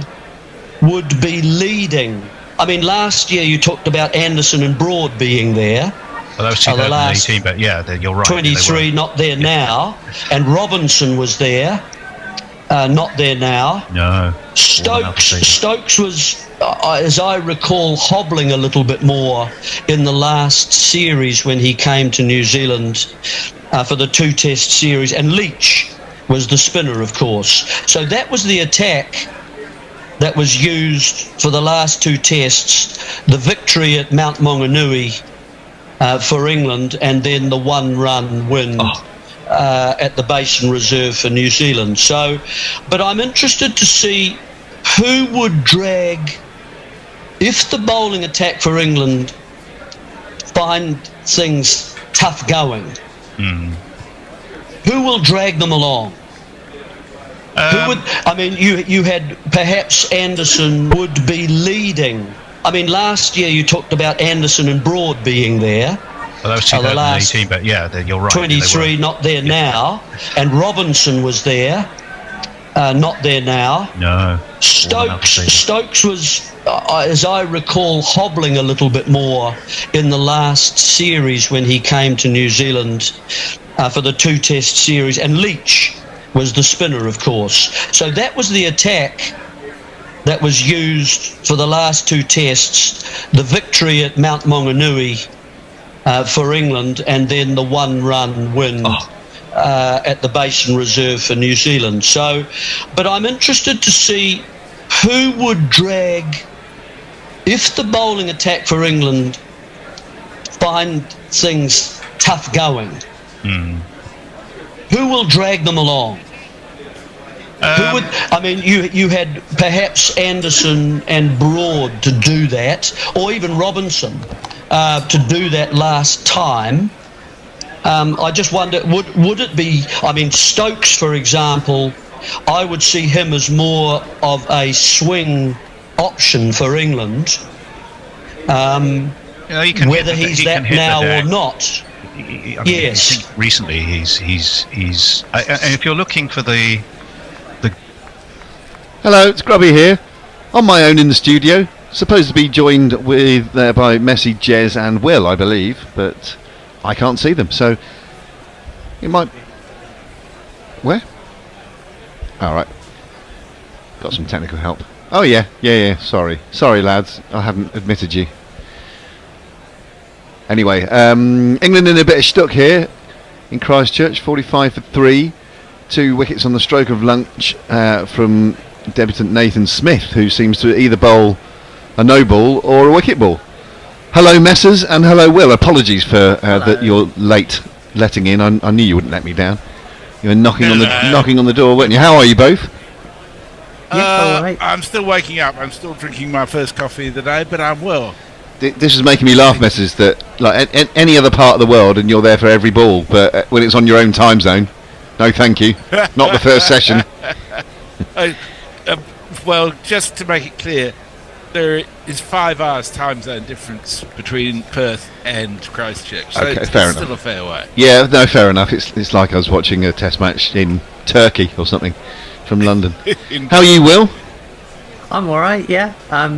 would be leading? I mean, last year you talked about Anderson and Broad being there. Well, that was 2018, but you're right. 23 not there now, and Robinson was there, not there now. No. Stokes was, as I recall, hobbling a little bit more in the last series when he came to New Zealand for the 2-test series, and Leach was the spinner, of course. So that was the attack that was used for the last 2 tests, the victory at Mount Maunganui for England, and then the 1-run win at the Basin Reserve for New Zealand. So, but I'm interested to see who would drag, if the bowling attack for England find things tough going, who will drag them along? Who would? I mean, you had perhaps Anderson would be leading. I mean, last year you talked about Anderson and Broad being there. Well, that was 2018, but yeah, you're right. 23 not there now, and Robinson was there, not there now. No. Stokes was, as I recall, hobbling a little bit more in the last series when he came to New Zealand for the 2-test series, and Leach was the spinner, of course. So that was the attack that was used for the last 2 tests, the victory at Mount Maunganui for England, and then the 1-run win at the Basin Reserve for New Zealand. So, but I'm interested to see who would drag, if the bowling attack for England find things tough going, who will drag them along? Who would? I mean, you had perhaps Anderson and Broad to do that, or even Robinson to do that last time. I just wonder, would it be? I mean, Stokes, for example, I would see him as more of a swing option for England. Whether he's that now or not. Yes. I think recently he's and if you're looking for the Hello, it's Grubby here, on my own in the studio, supposed to be joined with by Messi, Jez and Will, I believe, but I can't see them, so it might... Where? Alright. Got some technical help. Oh yeah, sorry lads, I haven't admitted you. Anyway, England in a bit of stuck here in Christchurch, 45 for 3, 2 wickets on the stroke of lunch from debutant Nathan Smith, who seems to either bowl a no ball or a wicket ball. Hello Messers, and hello Will. Apologies for that you're late letting in. I knew you wouldn't let me down. You were knocking on the door, weren't you? How are you both? I'm still waking up. I'm still drinking my first coffee of the day, but I'm well. This is making me laugh, Messers, that like any other part of the world and you're there for every ball, but when it's on your own time zone, no thank you. Not the first session. Well, just to make it clear, there is 5 hours time zone difference between Perth and Christchurch. So Okay, it's fair still enough. a fair way. Yeah, no, fair enough. It's like I was watching a test match in Turkey or something from London. How are you, Will? I'm alright, yeah.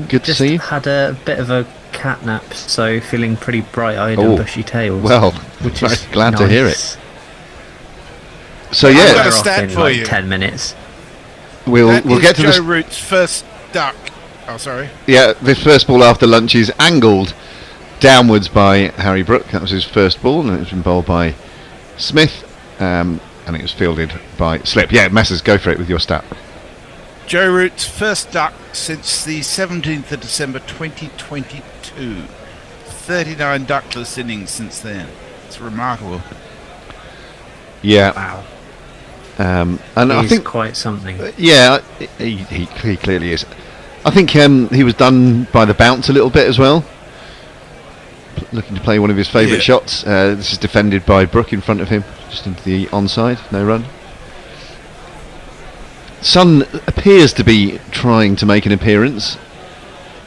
Good to see you. Had a bit of a cat nap, so feeling pretty bright-eyed Oh, and bushy-tailed. well, which is glad to nice. hear it. So I've yeah, got a stat for you. 10 minutes. We'll get to Joe this. Root's first duck. Oh, sorry. Yeah, this first ball after lunch is angled downwards by Harry Brook. That was his first ball, and it was been bowled by Smith, and it was fielded by Slip. Yeah, Messers, go for it with your stat. Joe Root's first duck since the 17th of December 2022. 39 duckless innings since then. It's remarkable. Yeah. Wow. And I He's think quite something. Yeah, he clearly is. I think he was done by the bounce a little bit as well. Looking to play one of his favourite shots. This is defended by Brook in front of him, just into the onside, no run. Sun appears to be trying to make an appearance.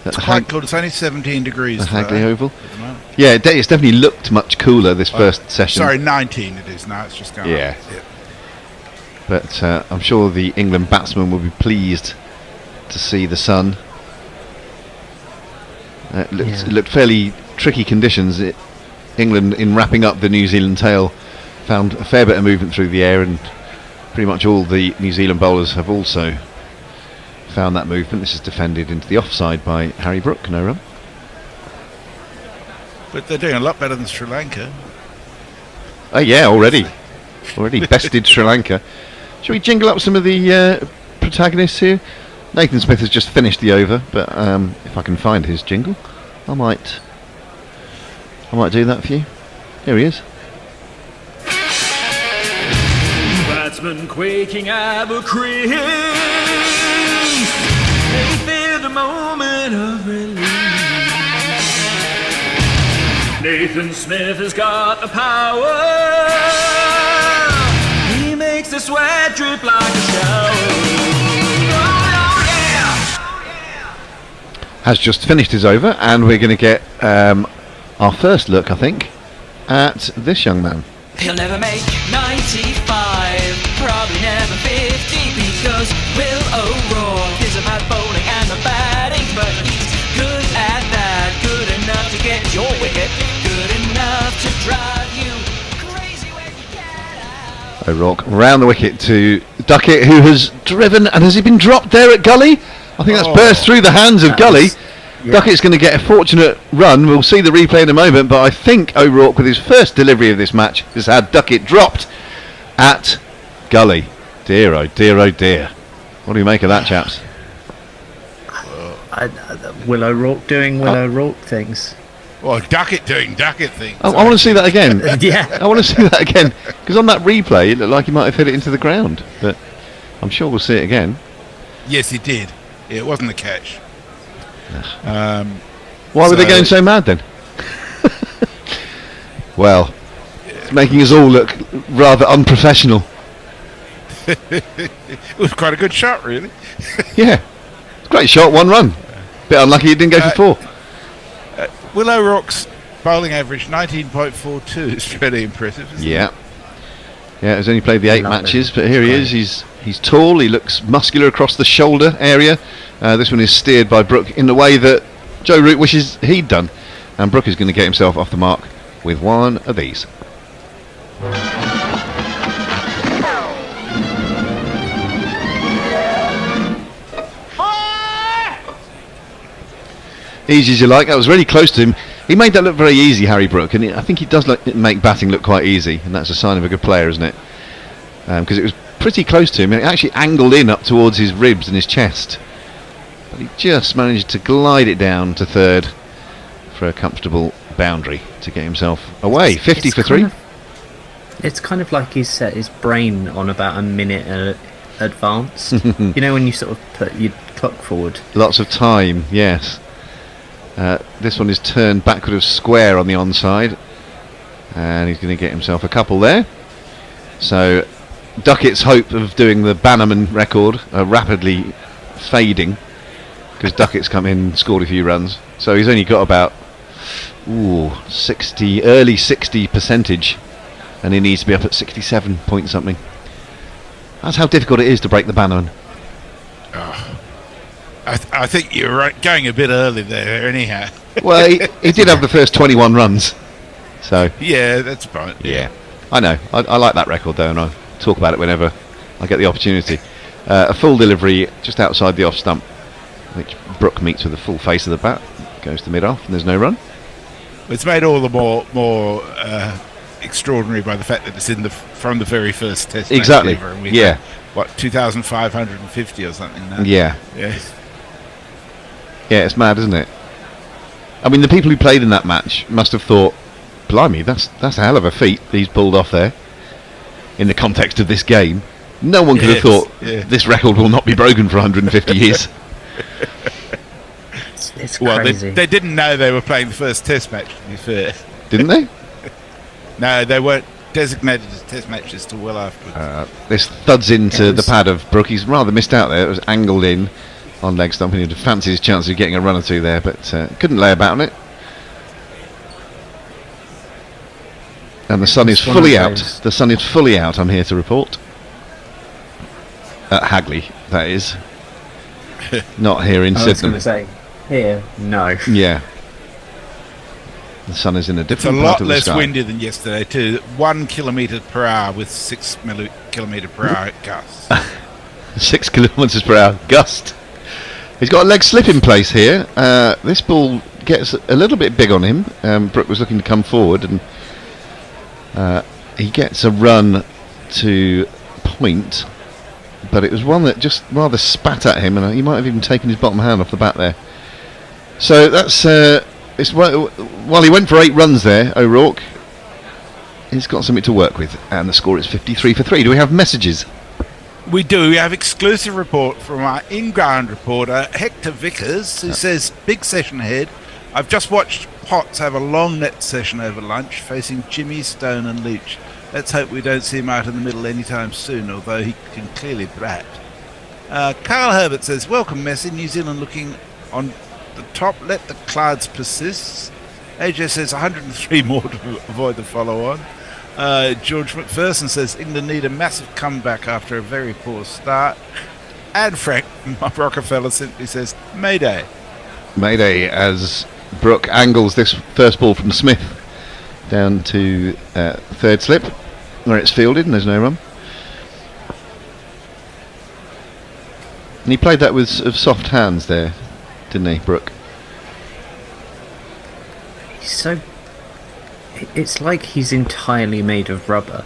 It's quite cool. It's only 17 degrees. The Hagley though, Oval. at the moment. Yeah, it's definitely looked much cooler this first session. Sorry, 19 it is now. It's just gone Yeah. up. But I'm sure the England batsmen will be pleased to see the sun. It looked fairly tricky conditions. England, in wrapping up the New Zealand tail, found a fair bit of movement through the air, and pretty much all the New Zealand bowlers have also found that movement. This is defended into the offside by Harry Brook, no run. But they're doing a lot better than Sri Lanka. Oh yeah, already bested Sri Lanka. Shall we jingle up some of the protagonists here? Nathan Smith has just finished the over, but if I can find his jingle, I might do that for you. Here he is. Batsman quaking Abercrease. They feel the moment of release. Nathan Smith has got the power. He makes the sweat drip like a shower. has just finished his over, and we're going to get our first look, I think, at this young man. He'll never make 95, probably never 50, because Will O'Rourke is about bowling and the batting, but he's good at that, good enough to get your wicket, good enough to drive you crazy when you get out. O'Rourke round the wicket to Duckett, who has driven, and has he been dropped there at Gully? I think that's burst through the hands of Gully. Duckett's going to get a fortunate run. We'll see the replay in a moment, but I think O'Rourke, with his first delivery of this match, has had Duckett dropped at Gully. Dear, oh dear, oh dear. What do you make of that, chaps? Will O'Rourke doing Will O'Rourke things. Well, Duckett doing Duckett things. I want to see that again. Yeah. I want to see that again, because on that replay it looked like he might have hit it into the ground, but I'm sure we'll see it again. Yes, he did. It wasn't a catch. Why were they going so mad then? Well, it's making us all look rather unprofessional. It was quite a good shot, really. Yeah, great shot, 1 run. Bit unlucky it didn't go for 4. Will O'Rourke's bowling average 19.42 is pretty impressive, isn't it? Yeah, he's only played the 8 matches, but here he is. He's tall, he looks muscular across the shoulder area. This one is steered by Brooke in the way that Joe Root wishes he'd done. And Brooke is going to get himself off the mark with one of these. Easy as you like. That was really close to him. He made that look very easy, Harry Brooke, and I think he does make batting look quite easy, and that's a sign of a good player, isn't it? Because it was pretty close to him, and it actually angled in up towards his ribs and his chest. But he just managed to glide it down to third for a comfortable boundary to get himself away. 50 for 3. It's kind of like he's set his brain on about a minute advanced. You know, when you sort of put your clock forward. Lots of time, yes. This one is turned backward of square on the onside, and he's going to get himself a couple there. So Duckett's hope of doing the Bannerman record are rapidly fading, because Duckett's come in and scored a few runs. So he's only got about 60, early 60 percentage, and he needs to be up at 67 point something. That's how difficult it is to break the Bannerman. I think you're right, going a bit early there, anyhow. Well, he did have the first 21 runs, so yeah, that's fine. Yeah, I know. I like that record though, and I talk about it whenever I get the opportunity. A full delivery just outside the off stump, which Brooke meets with the full face of the bat, goes to mid-off, and there's no run. It's made all the more extraordinary by the fact that it's from the very first test. Exactly. Match ever, and Yeah. What, 2,550 or something now? Yeah. Yeah. Yeah, it's mad, isn't it? I mean, the people who played in that match must have thought, blimey, that's a hell of a feat he's pulled off there. In the context of this game, no one could have thought this record will not be broken for 150 years. It's well, crazy. they didn't know they were playing the first test match, to be fair. Didn't they? No, they weren't designated as test matches till well afterwards. This thuds into the pad of Brooke. He's rather missed out there. It was angled in on leg stump, and he'd fancy his chance of getting a run or two there, but couldn't lay about on it. And the sun is fully out. The sun is fully out, I'm here to report. At Hagley, that is. Not here in I was Sydenham. going to say, here, no. Yeah. The sun is in a It's a different lot part of the less sky. windy than yesterday too. 1 kilometre per hour with 6 kilometre per hour gusts. 6 kilometres per hour gust. He's got a leg slip in place here. This ball gets a little bit big on him. Brooke was looking to come forward, and he gets a run to point, but it was one that just rather spat at him, and he might have even taken his bottom hand off the bat there. So that's while he went for 8 runs there, O'Rourke, he's got something to work with, and the score is 53 for 3. Do we have messages? We do. We have exclusive report from our in-ground reporter, Hector Vickers, who says, big session ahead. I've just watched Potts have a long net session over lunch, facing Jimmy, Stone and Leach. Let's hope we don't see him out in the middle anytime soon, although he can clearly bat. Carl Herbert says, welcome Messi, New Zealand looking on the top. Let the clouds persist. AJ says 103 more to avoid the follow-on. George McPherson says England need a massive comeback after a very poor start. And Frank Rockefeller simply says, Mayday. Mayday as Brook angles this first ball from Smith down to third slip, where it's fielded and there's no run. And he played that with soft hands there, didn't he, Brook? He's so... It's like he's entirely made of rubber.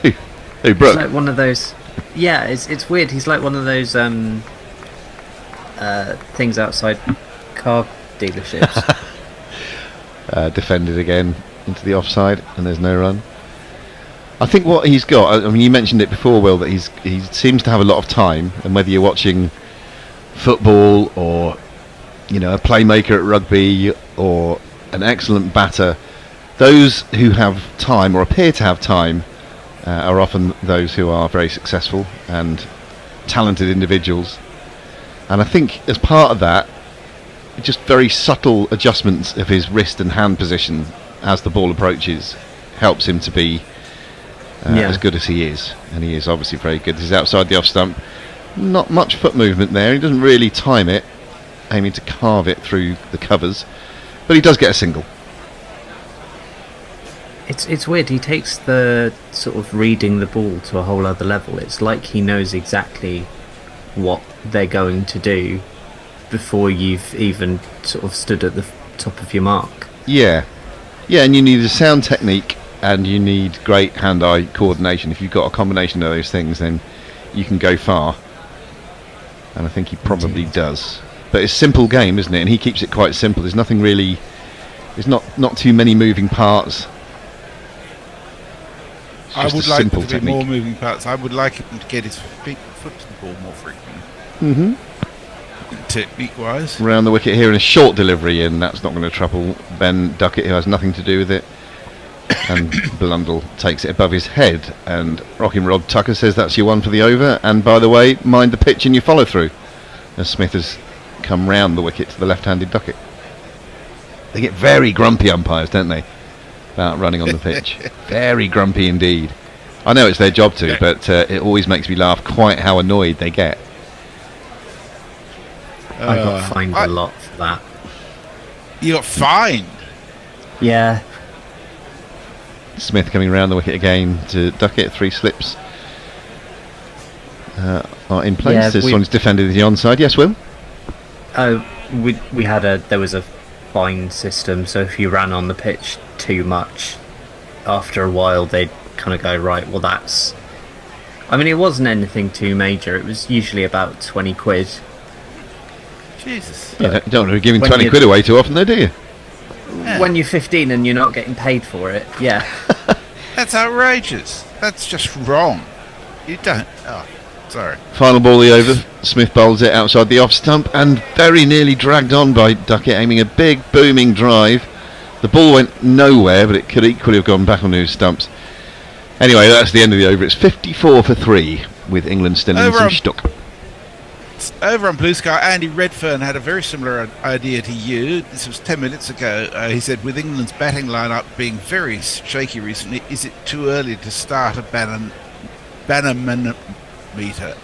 Who, Brook? He's like one of those... Yeah, it's weird. He's like one of those things outside car dealerships. Defended again into the offside, and there's no run. I think what he's got, I mean, you mentioned it before, Will, that he seems to have a lot of time, and whether you're watching football or, you know, a playmaker at rugby or an excellent batter, those who have time or appear to have time are often those who are very successful and talented individuals. And I think as part of that, just very subtle adjustments of his wrist and hand position as the ball approaches helps him to be as good as he is. And he is obviously very good. He's outside the off stump. Not much foot movement there. He doesn't really time it, aiming to carve it through the covers. But he does get a single. It's weird. He takes the sort of reading the ball to a whole other level. It's like he knows exactly what they're going to do before you've even sort of stood at the top of your mark. Yeah, and you need a sound technique and you need great hand-eye coordination. If you've got a combination of those things, then you can go far. And I think he probably does. But it's a simple game, isn't it? And he keeps it quite simple. There's nothing really... There's not too many moving parts. I would like there to be more moving parts. I would like him to get his foot to the ball more frequently. Technique-wise. Around the wicket here in a short delivery, and that's not going to trouble Ben Duckett, who has nothing to do with it. And Blundell takes it above his head, and Rocking Rod Tucker says that's your one for the over. And by the way, mind the pitch in your follow through, as Smith has come round the wicket to the left-handed Duckett. They get very grumpy, umpires, don't they, about running on the pitch? Very grumpy indeed. I know it's their job to, but it always makes me laugh quite how annoyed they get. I got fined a lot for that. You got fined? Yeah. Smith coming round the wicket again to Duckett. 3 slips are in place. Yeah, this one's defended the onside. Yes, Will? We had there was a fine system, so if you ran on the pitch too much, after a while they'd kind of go, right, well that's... I mean, it wasn't anything too major. It was usually about 20 quid. Jesus. You don't want to be giving 20 quid away too often, though, do you? Yeah. When you're 15 and you're not getting paid for it, yeah. That's outrageous. That's just wrong. You don't... Oh, sorry. Final ball the over. Smith bowls it outside the off stump and very nearly dragged on by Duckett, aiming a big booming drive. The ball went nowhere, but it could equally have gone back on his stumps. Anyway, that's the end of the over. It's 54 for 3 with England still in some shtuck. Over on Blue Sky, Andy Redfern had a very similar idea to you. This was 10 minutes ago. He said, with England's batting lineup being very shaky recently, is it too early to start a Bannerman meter?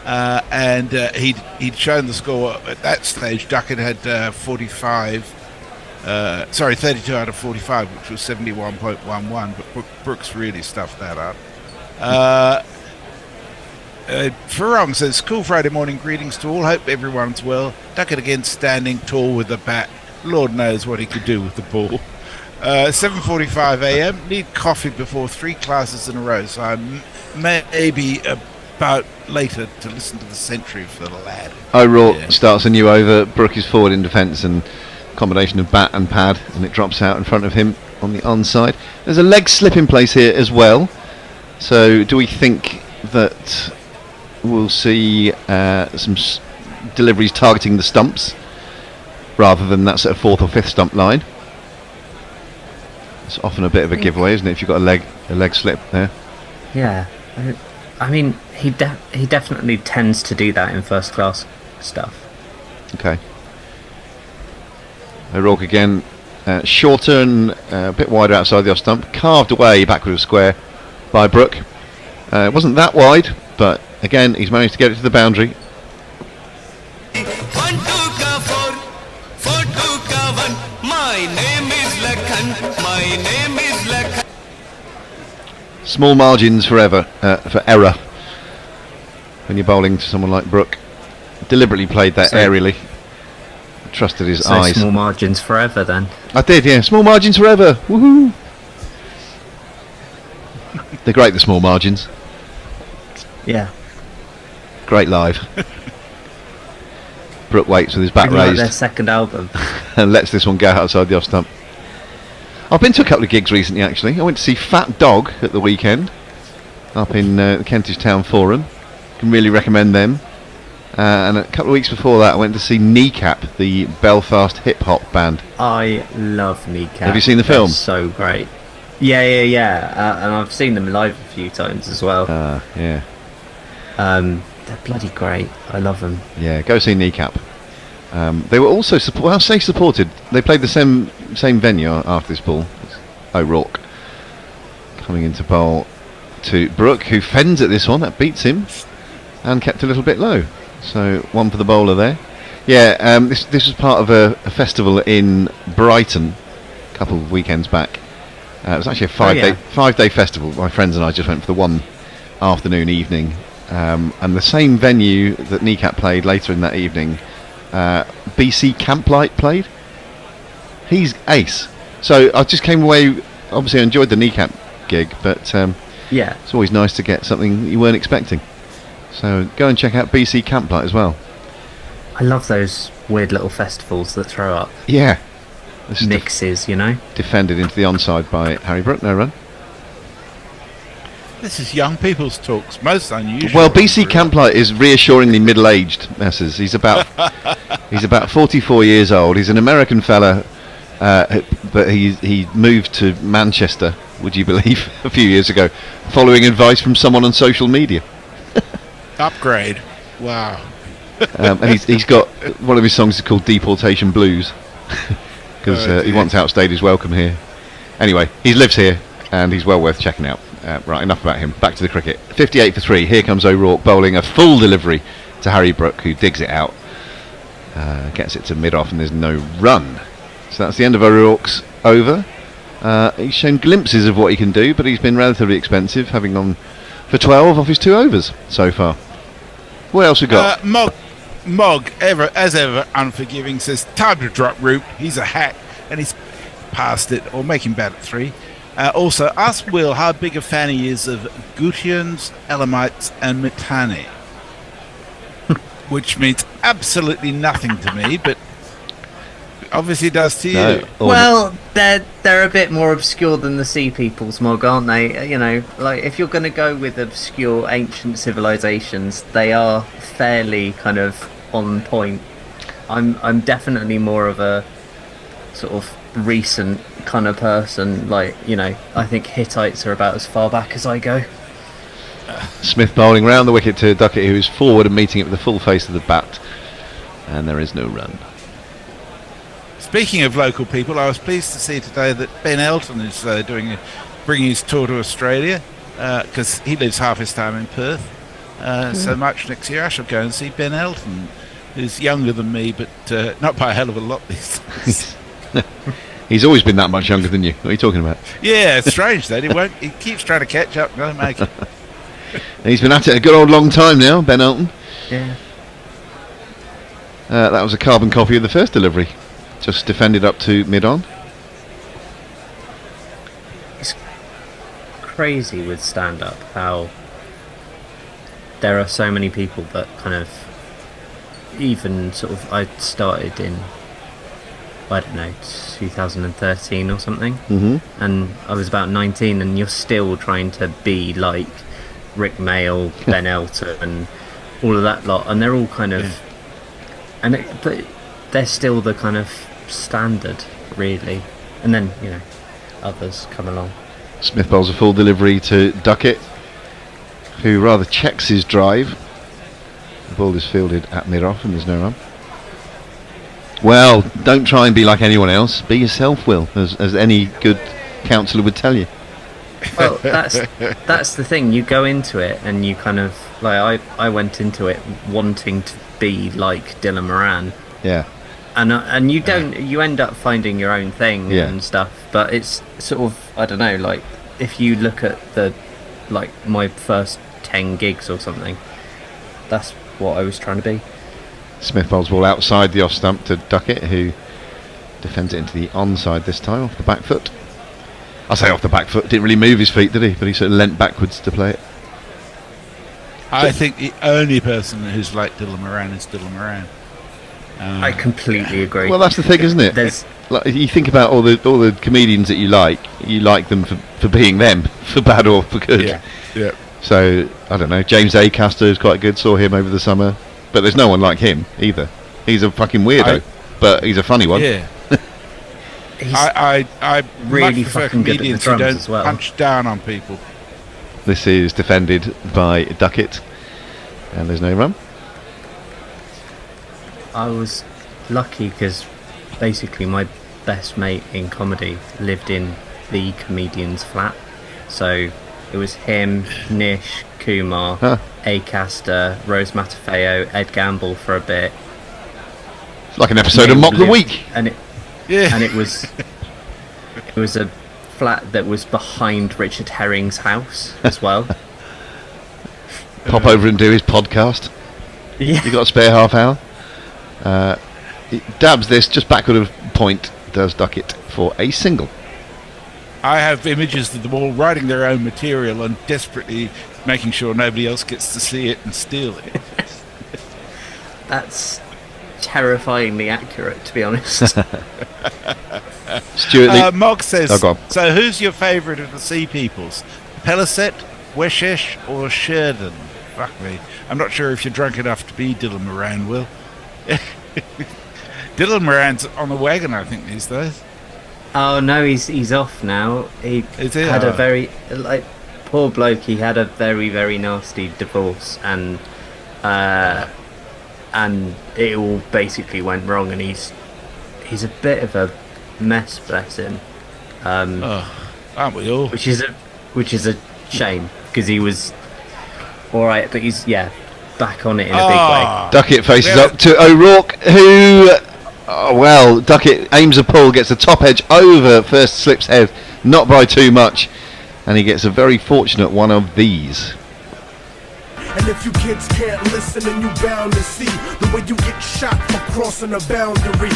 And he'd shown the score at that stage. Duckett had 32 out of 45, which was 71.11, but Brooks really stuffed that up. Farong says, cool Friday morning greetings to all. Hope everyone's well. Duckett again standing tall with the bat. Lord knows what he could do with the ball. 7:45 a.m. Need coffee before 3 classes in a row, so I may be about later to listen to the century for the lad. O'Rourke starts a new over. Brook is forward in defence and combination of bat and pad, and it drops out in front of him on the onside. There's a leg slip in place here as well. So do we think that we'll see some deliveries targeting the stumps rather than that sort of 4th or 5th stump line? It's often a bit of a giveaway, isn't it, if you've got a leg slip there? Yeah, I mean, he definitely tends to do that in first class stuff. Okay. O'Rourke again, shorter and a bit wider outside the off stump, carved away backward of square by Brook. It wasn't that wide, but again he's managed to get it to the boundary. Small margins for error when you're bowling to someone like Brook. Deliberately played that aerially. Trusted his eyes. Small margins forever then. I did, yeah. Small margins forever. Woohoo! They're great, the small margins. Yeah. Great live. Brook waits with his bat Like raised their second album. and lets this one go outside the off stump. I've been to a couple of gigs recently, actually. I went to see Fat Dog at the weekend up in the Kentish Town Forum. Can really recommend them. And a couple of weeks before that, I went to see Kneecap, the Belfast hip hop band. I love Kneecap. Have you seen the film? They're so great. Yeah. And I've seen them live a few times as well. Yeah. They're bloody great. I love them. Yeah, go see Kneecap. They were also supported. They played the same venue after this ball. It's O'Rourke coming into bowl to Brook, who fends at this one. That beats him and kept a little bit low. So one for the bowler there. Yeah, this was part of a festival in Brighton a couple of weekends back. It was actually a five-day festival. My friends and I just went for the one afternoon evening. And the same venue that Kneecap played later in that evening, BC Camplight played. He's ace. So I just came away, obviously I enjoyed the Kneecap gig, but it's always nice to get something you weren't expecting. So go and check out BC Camplight as well. I love those weird little festivals that throw up mixes, you know. Defended into the onside by Harry Brook, no run. This is young people's talks, most unusual. Well, BC Camplight is reassuringly middle-aged, Messrs. He's about 44 years old. He's an American fella, but he moved to Manchester, would you believe, a few years ago, following advice from someone on social media. Upgrade. Wow. And he's got one of his songs is called Deportation Blues because he wants outstayed his welcome here. Anyway, he lives here and he's well worth checking out. Right, enough about him. Back to the cricket. 58 for 3. Here comes O'Rourke bowling a full delivery to Harry Brook, who digs it out, gets it to mid-off, and there's no run. So that's the end of O'Rourke's over. He's shown glimpses of what he can do, but he's been relatively expensive, having gone for 12 off his 2 overs so far. What else we got? Mog, as ever unforgiving, says time to drop Root. He's a hack, and he's past it, or make him bad at 3. Also, ask Will how big a fan he is of Gutians, Elamites, and Mitani, which means absolutely nothing to me, but obviously does to you. Well, they're a bit more obscure than the Sea Peoples, Mog, aren't they? You know, like if you're going to go with obscure ancient civilizations, they are fairly kind of on point. I'm definitely more of a sort of recent kind of person. Like, you know, I think Hittites are about as far back as I go. Smith bowling round the wicket to Duckett, who is forward and meeting it with the full face of the bat, and there is no run. Speaking of local people, I was pleased to see today that Ben Elton is bringing his tour to Australia, because he lives half his time in Perth. So much next year I shall go and see Ben Elton, who's younger than me, but not by a hell of a lot these days. He's always been that much younger than you. What are you talking about? Yeah, it's strange that he keeps trying to catch up and don't make it. He's been at it a good old long time now, Ben Elton. Yeah. That was a carbon copy of the first delivery. Just defended up to mid-on. It's crazy with stand-up how there are so many people that kind of, even sort of, I started in, I don't know, 2013 or something, and I was about 19, and you're still trying to be like Rick Mail, Ben Elton, and all of that lot, and they're all kind of, but they're still the kind of standard, really, and then, you know, others come along. Smith bowls a full delivery to Duckett, who rather checks his drive. The ball is fielded at mid-off and there's no run. Well, don't try and be like anyone else. Be yourself, Will, as any good counsellor would tell you. Well, that's the thing. You go into it and you kind of like I went into it wanting to be like Dylan Moran. Yeah. And you don't. You end up finding your own thing Yeah. and stuff. But it's sort of, I don't know. Like if you look at my first 10 gigs or something, that's what I was trying to be. Smith bowls ball outside the off stump to Duckett, who defends it into the onside this time off the back foot. I say off the back foot, didn't really move his feet, did he? But he sort of leant backwards to play it. I think the only person who's like Dylan Moran is Dylan Moran. I completely agree. Well, that's the thing, isn't it? Like, you think about all the comedians that you like them for being them, for bad or for good. Yeah. Yeah. So, I don't know, James Acaster is quite good, saw him over the summer. But there's no one like him either. He's a fucking weirdo, but he's a funny one. Yeah. I really much prefer fucking good at the comedians who drums don't as well. punch down on people. This is defended by Duckett, and there's no run. I was lucky because basically my best mate in comedy lived in the comedian's flat, so it was him, Nish, Kumar, Acaster, Rose Matafeo, Ed Gamble for a bit. It's like an episode of Mock the Week. And it was a flat that was behind Richard Herring's house as well. Pop over and do his podcast. Yeah. You got a spare half hour? Dabs this just backward of point, does Duckett for a single. I have images of them all writing their own material and desperately making sure nobody else gets to see it and steal it. That's terrifyingly accurate, to be honest. Stuart Lee. Mog says, go on. so who's your favourite of the Sea Peoples? Pelisset, Weshesh or Sheridan? Fuck me. I'm not sure if you're drunk enough to be Dylan Moran, Will. Dylan Moran's on the wagon, I think, these days. Oh no, he's off now. He had a very poor bloke. He had a very, very nasty divorce, and it all basically went wrong. And he's a bit of a mess, bless him. Aren't we all? Which is a shame because he was all right, but he's back on it in a big way. Duckett faces up to O'Rourke, who. Duckett aims a pull, gets the top edge over first slip's head, not by too much, and he gets a very fortunate one of these. And if you kids can't listen, then you bound to see the way you get shot for crossing a boundary,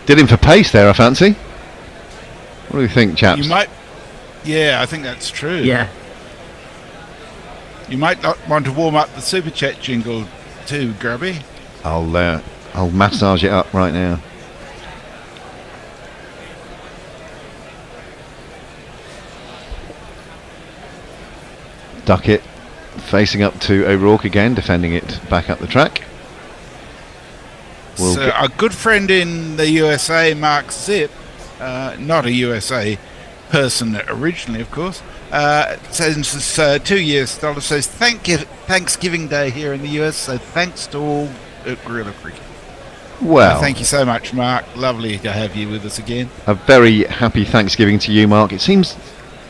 Did him for pace there, I fancy. What do you think, chaps? You might. Yeah, I think that's true. Yeah. You might not want to warm up the Super Chat jingle too, Grubby. I'll massage it up right now. Duckett facing up to O'Rourke again, defending it back up the track. So our good friend in the USA, Mark Zip, not a USA person originally, of course, since 2 years, says Thanksgiving Day here in the US, so thanks to all at Gorilla Cricket. Well, thank you so much, Mark. Lovely to have you with us again. A very happy Thanksgiving to you, Mark. It seems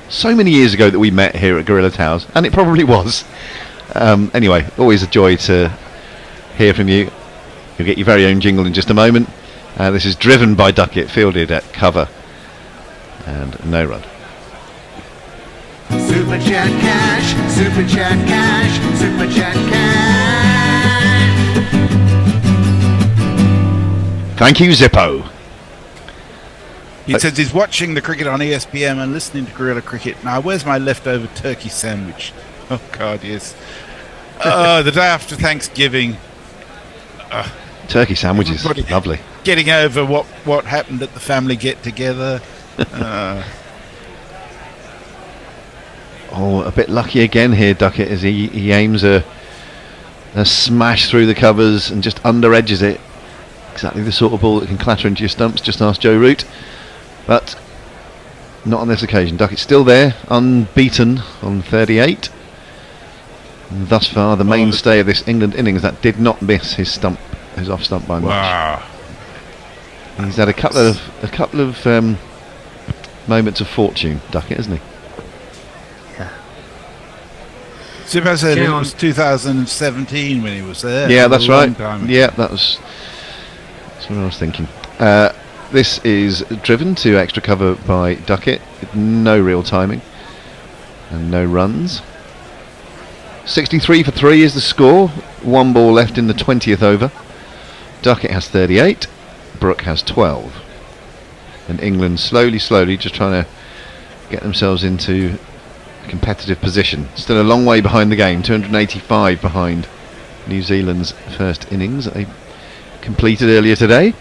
so many years ago that we met here at Gorilla Towers, and it probably was. Anyway, always a joy to hear from you. You'll get your very own jingle in just a moment. This is driven by Duckett, fielded at cover, and no run. Super Chat cash, Super Chat cash, Super Chat cash. Thank you, Zippo. He says he's watching the cricket on ESPN and listening to Gorilla Cricket. Now, where's my leftover turkey sandwich? Oh, God, yes. The day after Thanksgiving. Turkey sandwiches, lovely. Getting over what happened at the family get-together. A bit lucky again here, Duckett, as he aims a smash through the covers and just under edges it. Exactly the sort of ball that can clatter into your stumps, just ask Joe Root. But not on this occasion. Duckett's still there, unbeaten on 38. And thus far, the mainstay of this England innings that did not miss his off stump by much. Wow. He's had a couple of moments of fortune, Duckett, hasn't he? Sipper said it was 2017 when he was there. Yeah, that's right. Time Yeah, that's what I was thinking. This is driven to extra cover by Duckett. No real timing and no runs. 63 for 3 is the score. 1 ball left in the 20th over. Duckett has 38. Brooke has 12. And England slowly just trying to get themselves into a competitive position. Still a long way behind the game. 285 behind New Zealand's first innings that they completed earlier today.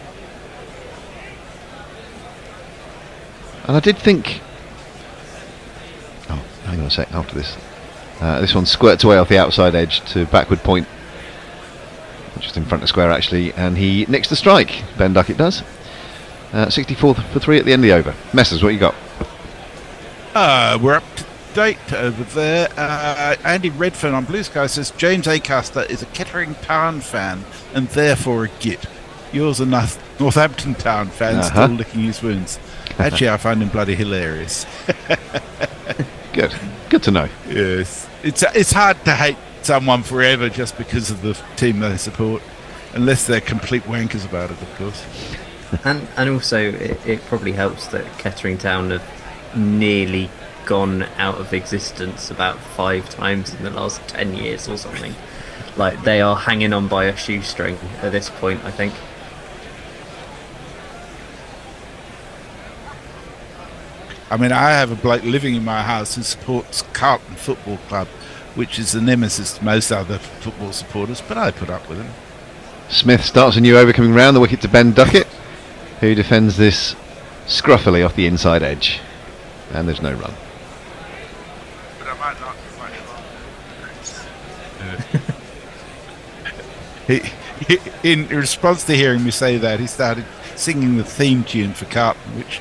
And I did think... Oh, hang on a sec, after this. This one squirts away off the outside edge to backward point. Just in front of square, actually. And he nicks the strike, Ben Duckett does. 64 for 3 at the end of the over. Messers, what you got? We're up to date over there. Andy Redfern on Blue Sky says James Acaster is a Kettering Town fan and therefore a git. Yours a Northampton Town fan still licking his wounds. Actually, I find him bloody hilarious. Good to know. Yes, it's hard to hate someone forever just because of the team they support, unless they're complete wankers about it, of course. And also, it probably helps that Kettering Town have nearly gone out of existence about 5 times in the last 10 years or something. Like, they are hanging on by a shoestring at this point, I think. I mean, I have a bloke living in my house who supports Carlton Football Club, which is the nemesis to most other football supporters, but I put up with him. Smith starts a new over coming round, the wicket to Ben Duckett, who defends this scruffily off the inside edge. And there's no run. But I might not be much wrong. In response to hearing me say that, he started singing the theme tune for Carlton, which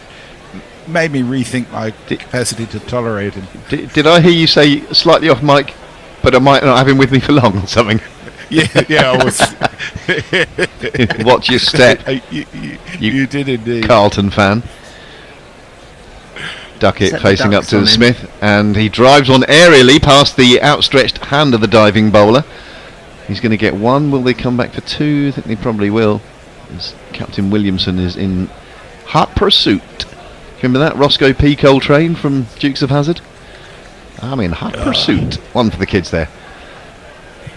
made me rethink my capacity to tolerate him. Did I hear you say slightly off mic, but I might not have him with me for long or something? Yeah, I was. Watch your step. You did indeed. Carlton fan. Duckett Set the facing up ducks to on the him. Smith, and he drives one aerially past the outstretched hand of the diving bowler. He's going to get 1. Will they come back for 2? I think they probably will, as Captain Williamson is in hot pursuit. Remember that Roscoe P. Coltrane from Dukes of Hazzard? I'm in hot pursuit. 1 for the kids there.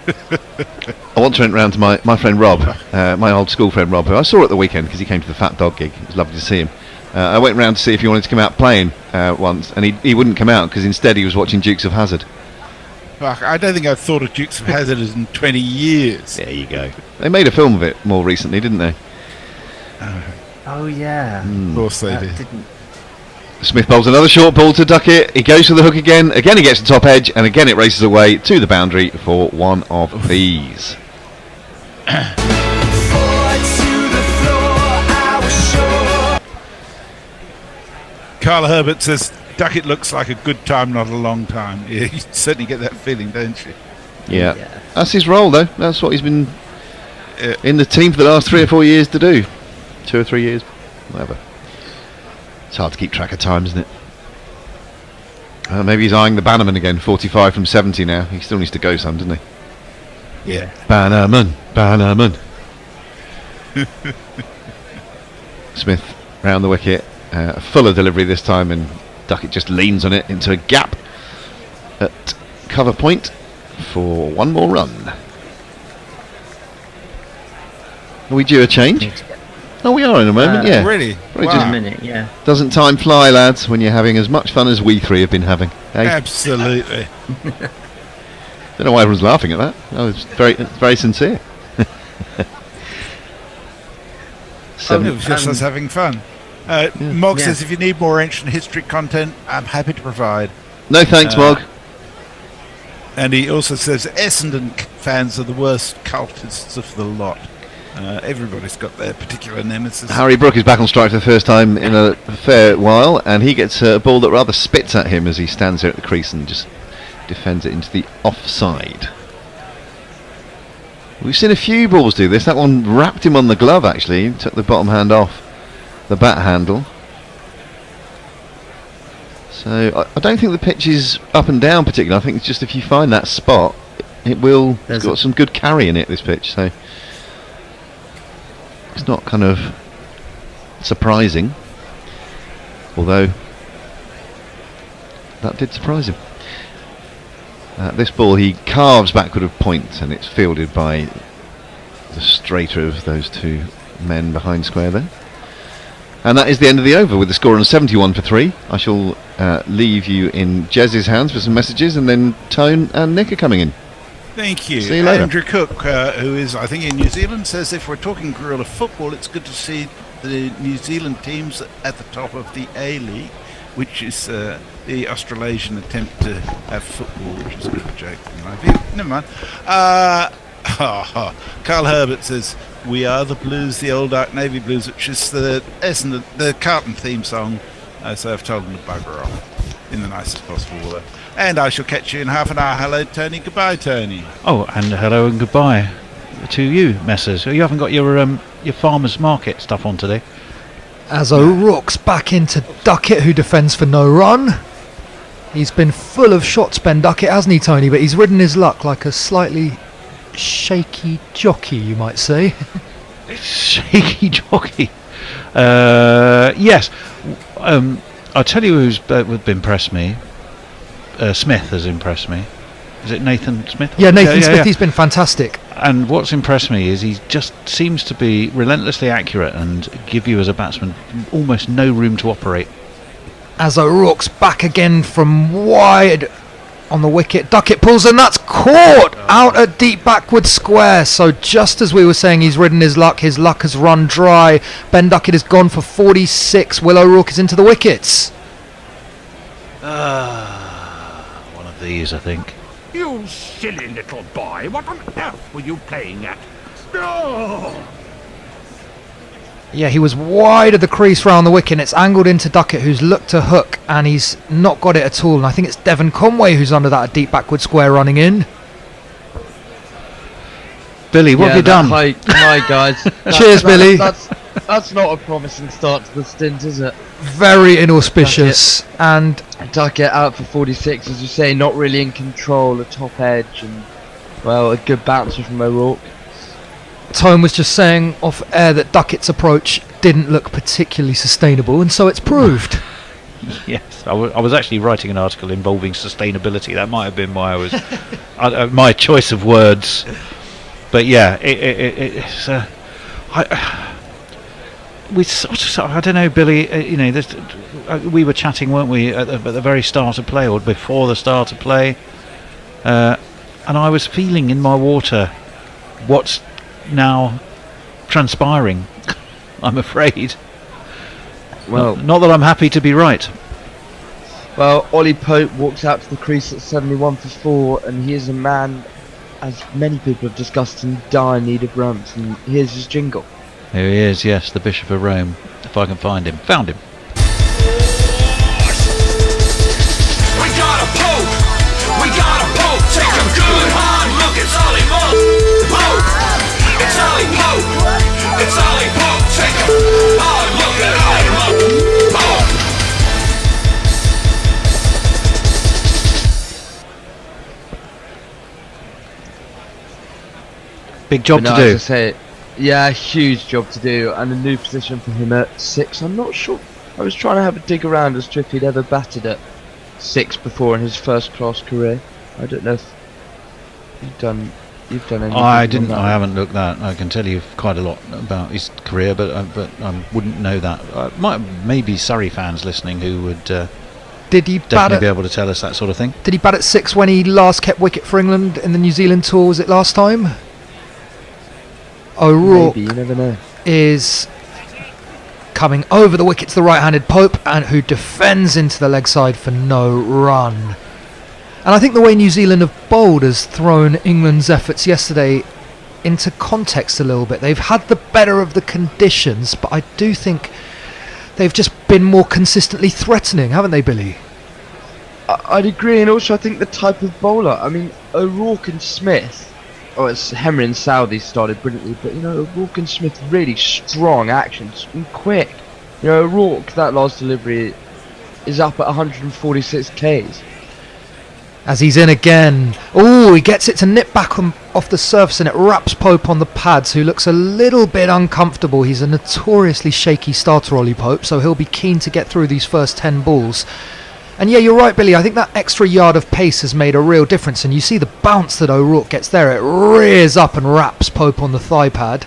I want to rent round to my friend Rob, my old school friend Rob, who I saw at the weekend because he came to the Fat Dog gig. It was lovely to see him. I went round to see if he wanted to come out playing once, and he wouldn't come out because instead he was watching Dukes of Hazzard. Fuck, I don't think I've thought of Dukes of Hazzard in 20 years. There you go. They made a film of it more recently, didn't they? Oh, yeah. Of course they did. Smith bowls another short ball to Duckett. He goes for the hook again. Again he gets the top edge, and again it races away to the boundary for 1 of these. Carl Herbert says Duckett looks like a good time, not a long time. Yeah, you certainly get that feeling, don't you? Yeah. That's his role, though. That's what he's been in the team for the last 3 or 4 years to do. 2 or 3 years, whatever. It's hard to keep track of time, isn't it? Maybe he's eyeing the Bannerman again. 45 from 70 now. He still needs to go some, doesn't he? Yeah. Bannerman. Smith round the wicket. Fuller delivery this time, and Duckett just leans on it into a gap at cover point for 1 more run. Are we due a change? Oh, we are in a moment, yeah. Really? Wow. Just A minute, yeah. Doesn't time fly, lads, when you're having as much fun as we 3 have been having? Eh? Absolutely. Don't know why everyone's laughing at that. I was very sincere. It was just us having fun. Mog says if you need more ancient history content, I'm happy to provide. No thanks, Mog. And he also says Essendon fans are the worst cultists of the lot. Everybody's got their particular nemesis. Harry Brook is back on strike for the first time in a fair while, and he gets a ball that rather spits at him as he stands there at the crease and just defends it into the offside. We've seen a few balls do this. That one wrapped him on the glove, actually. Took the bottom hand off the bat handle. So I don't think the pitch is up and down particularly. I think it's just if you find that spot, it will. It's got some good carry in it, this pitch. So it's not kind of surprising. Although that did surprise him. This ball he carves backward of point, and it's fielded by the straighter of those two men behind square there. And that is the end of the over with the score on 71 for 3. I shall leave you in Jez's hands for some messages, and then Tone and Nick are coming in. Thank you. See you later. Andrew Cook, who is, I think, in New Zealand, says if we're talking guerrilla football, it's good to see the New Zealand teams at the top of the A-League, which is the Australasian attempt to have football, which is a bit of a joke in my view. Never mind. Carl Herbert says, "We are the Blues, the old Dark Navy Blues," which is the Carlton theme song. So I've told them to bugger off in the nicest possible way. And I shall catch you in half an hour. Hello, Tony. Goodbye, Tony. Oh, and hello and goodbye to you, Messrs. You haven't got your farmers market stuff on today. As O'Rourke's back into Duckett, who defends for no run. He's been full of shots, Ben Duckett, hasn't he, Tony? But he's ridden his luck like a slightly shaky jockey, you might say. Shaky jockey. Yes. I'll tell you who's impressed me. Smith has impressed me. Is it Nathan Smith? Yeah, Nathan Smith. He's been fantastic. And what's impressed me is he just seems to be relentlessly accurate and give you as a batsman almost no room to operate. As O'Rourke's back again from wide on the wicket, Duckett pulls, and that's caught out at deep backward square. So just as we were saying, he's ridden his luck has run dry. Ben Duckett has gone for 46. Will O'Rourke is into the wickets. One of these, I think. You silly little boy, what on earth were you playing at? Oh! Yeah, he was wide of the crease round the wicket, and it's angled into Duckett, who's looked to hook, and he's not got it at all. And I think it's Devon Conway who's under that deep backward square running in. Billy, what have you done? Hi guys. Cheers, Billy. That's not a promising start to the stint, is it? Very inauspicious. And Duckett out for 46, as you say, not really in control, a top edge, and well, a good bouncer from O'Rourke. Tone was just saying off air that Duckett's approach didn't look particularly sustainable, and so it's proved. Yes, I was actually writing an article involving sustainability. That might have been why I was my choice of words. But yeah, it's I don't know, Billy. We were chatting, weren't we, at the very start of play or before the start of play, and I was feeling in my water what's now transpiring. I'm afraid. Well, not that I'm happy to be right. Well, Ollie Pope walks out to the crease at 71 for 4, and he is a man, as many people have discussed, in dire need of runs. And here's his jingle. Here he is, yes, the Bishop of Rome. If I can find him. Found him. We got a Pope, take a good hard look, it's Ollie Pope, it's Ollie Pope, it's Ollie Pope, take a hard look at Ollie Pope. Big job to do. As I say, yeah, huge job to do, and a new position for him at 6. I'm not sure. I was trying to have a dig around as to if he'd ever batted at 6 before in his first-class career. I don't know if you've done anything. I haven't looked that. I can tell you quite a lot about his career, but I wouldn't know that. Maybe Surrey fans listening who would definitely be able to tell us that sort of thing. Did he bat at 6 when he last kept wicket for England in the New Zealand tour? Was it last time? O'Rourke Maybe, you never know. Is coming over the wicket to the right-handed Pope, and who defends into the leg side for no run. And I think the way New Zealand have bowled has thrown England's efforts yesterday into context a little bit. They've had the better of the conditions, but I do think they've just been more consistently threatening, haven't they, Billy? I'd agree, and also I think the type of bowler. I mean, O'Rourke and Smith it's Henry and Southey started brilliantly, but O'Rourke and Smith really strong actions and quick. O'Rourke, that last delivery is up at 146 Ks. As he's in again. Oh, he gets it to nip back off the surface, and it wraps Pope on the pads, who looks a little bit uncomfortable. He's a notoriously shaky starter, Ollie Pope, so he'll be keen to get through these first 10 balls. And yeah, you're right, Billy. I think that extra yard of pace has made a real difference, and you see the bounce that O'Rourke gets there. It rears up and wraps Pope on the thigh pad.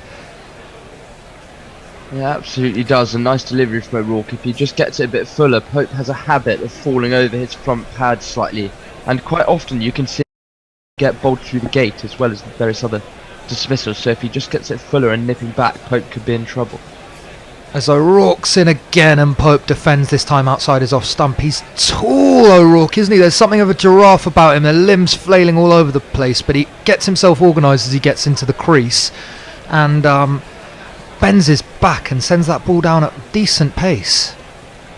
Yeah, absolutely does. A nice delivery from O'Rourke. If he just gets it a bit fuller, Pope has a habit of falling over his front pad slightly. And quite often you can see him get bowled through the gate as well as the various other dismissals. So if he just gets it fuller and nipping back, Pope could be in trouble. As O'Rourke's in again and Pope defends this time outside his off stump. He's tall, O'Rourke, isn't he? There's something of a giraffe about him. The limbs flailing all over the place, but he gets himself organised as he gets into the crease and bends his back and sends that ball down at decent pace.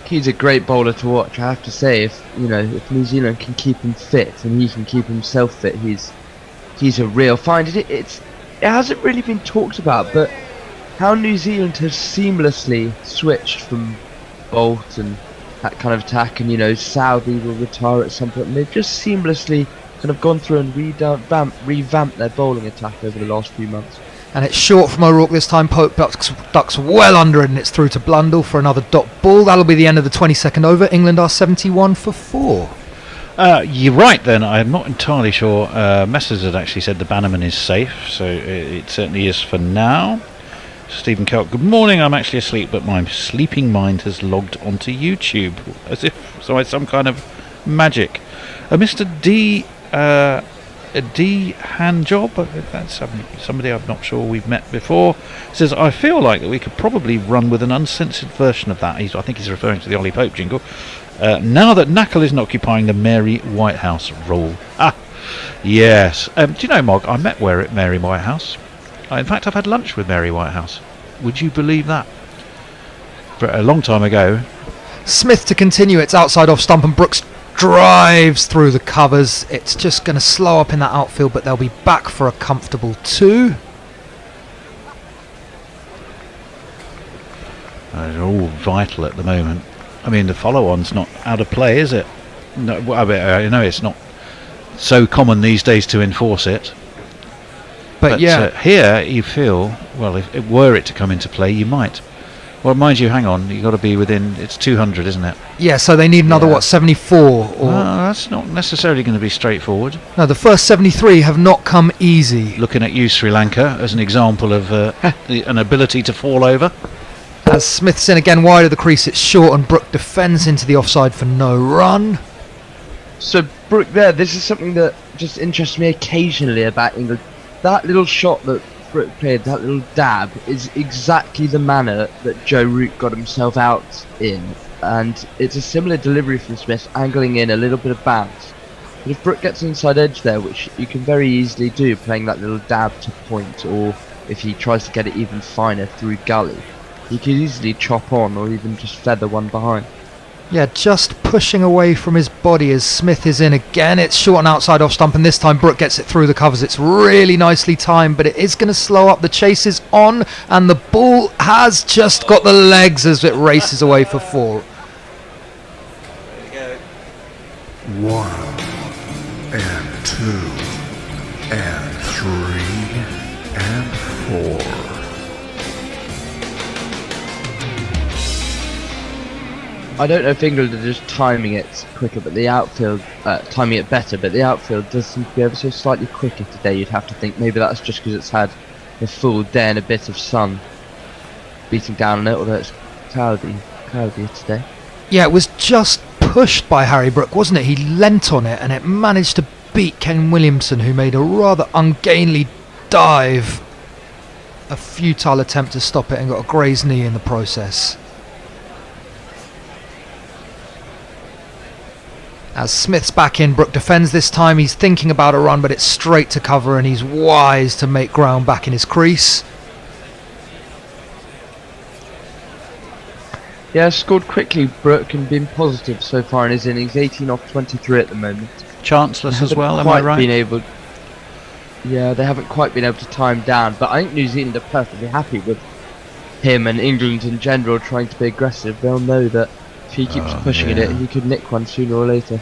He's a great bowler to watch, I have to say. If New Zealand can keep him fit and he can keep himself fit, he's a real find. It hasn't really been talked about, but how New Zealand has seamlessly switched from Bolt and that kind of attack, and Southey will retire at some point, and they've just seamlessly kind of gone through and revamped their bowling attack over the last few months. And it's short from O'Rourke this time. Pope ducks well under it, and it's through to Blundell for another dot ball. That'll be the end of the 22nd over. England are 71 for 4. You're right then, I'm not entirely sure. Messrs had actually said the Bannerman is safe, so it certainly is for now. Stephen Kelk, good morning, I'm actually asleep, but my sleeping mind has logged onto YouTube, as if so it's some kind of magic. Mr. D... D Handjob, that's somebody I'm not sure we've met before, says, I feel like that we could probably run with an uncensored version of that. I think he's referring to the Ollie Pope jingle. Now that Knuckle isn't occupying the Mary Whitehouse role. Yes. Do you know, Mog, I met Mary Whitehouse. In fact, I've had lunch with Mary Whitehouse. Would you believe that? For a long time ago. Smith to continue. It's outside off stump, and Brooks drives through the covers. It's just going to slow up in that outfield, but they'll be back for a comfortable 2. They're all vital at the moment. I mean, the follow-on's not out of play, is it? No, I know it's not so common these days to enforce it. But yeah, here you feel, well, if it were it to come into play, you might. Well, mind you, hang on, you've got to be within, it's 200, isn't it? Yeah, so they need another, 74? Or that's not necessarily going to be straightforward. No, the first 73 have not come easy. Looking at you, Sri Lanka, as an example of an ability to fall over. As Smith's in again wide of the crease, it's short, and Brooke defends into the offside for no run. So, Brooke there, this is something that just interests me occasionally about England. That little shot that Brooke played, that little dab, is exactly the manner that Joe Root got himself out in. And it's a similar delivery from Smith, angling in a little bit of bounce. But if Brooke gets inside edge there, which you can very easily do, playing that little dab to point, or if he tries to get it even finer through gully, he could easily chop on or even just feather one behind. Yeah, just pushing away from his body as Smith is in again. It's short and outside off stump, and this time Brooke gets it through the covers. It's really nicely timed, but it is going to slow up. The chase is on, and the ball has just got the legs as it races away for 4. There you go. 1 and 2 and 3 and 4. I don't know if England are just timing it quicker, but the outfield timing it better. But the outfield does seem to be ever so slightly quicker today. You'd have to think maybe that's just because it's had a full day and a bit of sun beating down on it, although it's cloudy today. Yeah, it was just pushed by Harry Brooke, wasn't it? He leant on it, and it managed to beat Ken Williamson, who made a rather ungainly dive. A futile attempt to stop it, and got a grazed knee in the process. As Smith's back in, Brooke defends this time. He's thinking about a run, but it's straight to cover, and he's wise to make ground back in his crease. Yeah, scored quickly, Brooke, and been positive so far in his innings. 18 off 23 at the moment. Chanceless as well, am I right? Yeah, they haven't quite been able to tie him down, but I think New Zealand are perfectly happy with him and England in general trying to be aggressive. They'll know that if he keeps pushing at it, he could nick one sooner or later.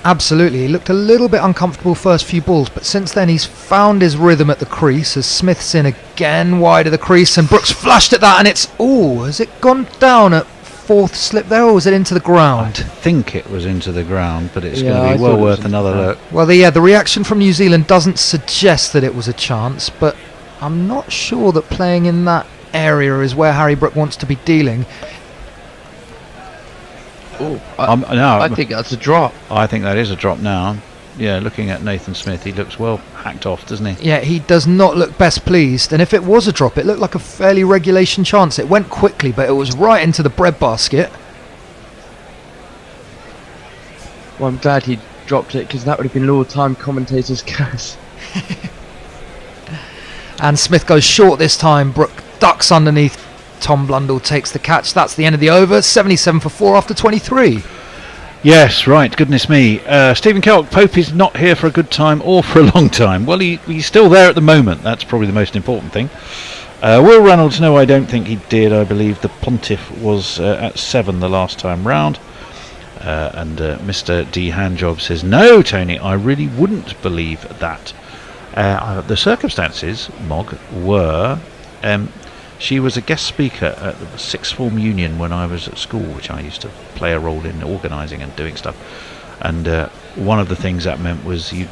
Absolutely, he looked a little bit uncomfortable first few balls, but since then he's found his rhythm at the crease as Smith's in again wide of the crease and Brooks flashed at that and it's... Oh, has it gone down at fourth slip there or was it into the ground? I think it was into the ground, but it's Yeah, going I to be thought well it was worth into another the look. Well, the reaction from New Zealand doesn't suggest that it was a chance, but I'm not sure that playing in that area is where Harry Brook wants to be dealing. I think that's a drop. I think that is a drop now. Yeah, looking at Nathan Smith, he looks well hacked off, doesn't he? Yeah, he does not look best pleased, and if it was a drop, it looked like a fairly regulation chance. It went quickly, but it was right into the breadbasket. Well, I'm glad he dropped it because that would have been Lord Time commentator's curse. And Smith goes short this time. Brook ducks underneath. Tom Blundell takes the catch. That's the end of the over. 77 for 4 after 23. Yes, right, goodness me. Stephen Kelk, Pope is not here for a good time or for a long time. Well, he's still there at the moment. That's probably the most important thing. Will Reynolds, no, I don't think he did. I believe the Pontiff was at 7 the last time round. And Mr. D. Handjob says, no, Tony, I really wouldn't believe that. The circumstances, Mog, were... she was a guest speaker at the Sixth Form Union when I was at school, which I used to play a role in organising and doing stuff. And one of the things that meant was you'd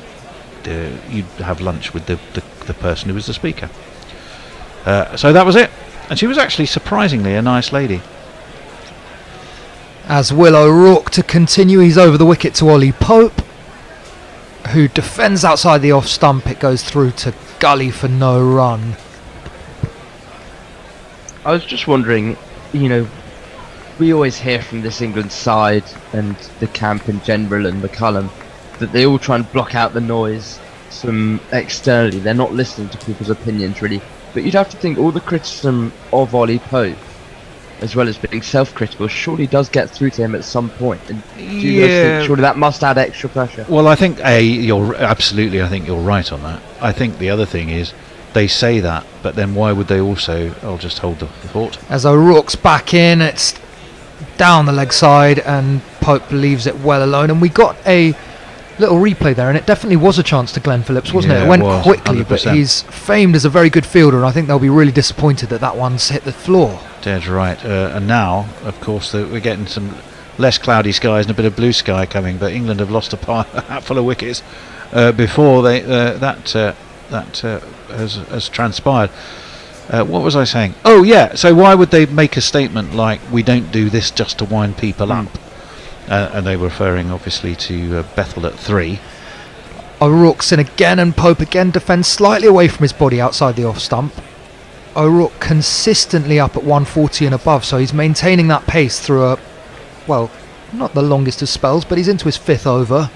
have lunch with the person who was the speaker. So that was it. And she was actually surprisingly a nice lady. As Will O'Rourke to continue, he's over the wicket to Ollie Pope, who defends outside the off stump. It goes through to Gully for no run. I was just wondering, we always hear from this England side and the camp in general and McCullum that they all try and block out the noise from externally. They're not listening to people's opinions really. But you'd have to think all the criticism of Ollie Pope, as well as being self-critical, surely does get through to him at some point. And do you guys think surely that must add extra pressure? Well, I think you're absolutely. I think you're right on that. I think the other thing is they say that, but then why would they also? I'll just hold the thought. As O'Rourke's back in, it's down the leg side, and Pope leaves it well alone. And we got a little replay there, and it definitely was a chance to Glenn Phillips, wasn't it? It went quickly, 100%. But he's famed as a very good fielder, and I think they'll be really disappointed that one's hit the floor. Dead right. And now, of course, we're getting some less cloudy skies and a bit of blue sky coming, but England have lost a hatful of wickets before that has transpired. What was I saying? Oh yeah, so why would they make a statement like we don't do this just to wind people up? And they were referring obviously to Bethl at 3. O'Rourke's in again, and Pope again defends slightly away from his body outside the off stump. O'Rourke consistently up at 140 and above, so he's maintaining that pace through not the longest of spells, but he's into his 5th over.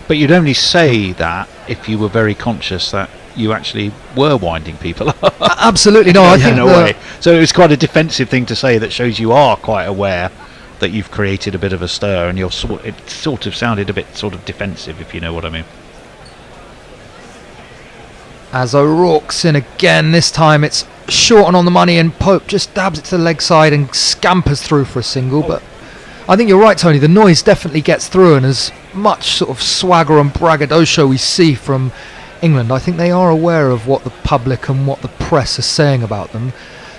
But you'd only say that if you were very conscious that you actually were winding people up. Absolutely, no, I think in a way. So it's quite a defensive thing to say that shows you are quite aware that you've created a bit of a stir, and it sort of sounded a bit sort of defensive, if you know what I mean. As O'Rourke's in again, this time it's short and on the money, and Pope just dabs it to the leg side and scampers through for a single. But I think you're right, Tony, the noise definitely gets through, and as much sort of swagger and braggadocio we see from England, I think they are aware of what the public and what the press are saying about them,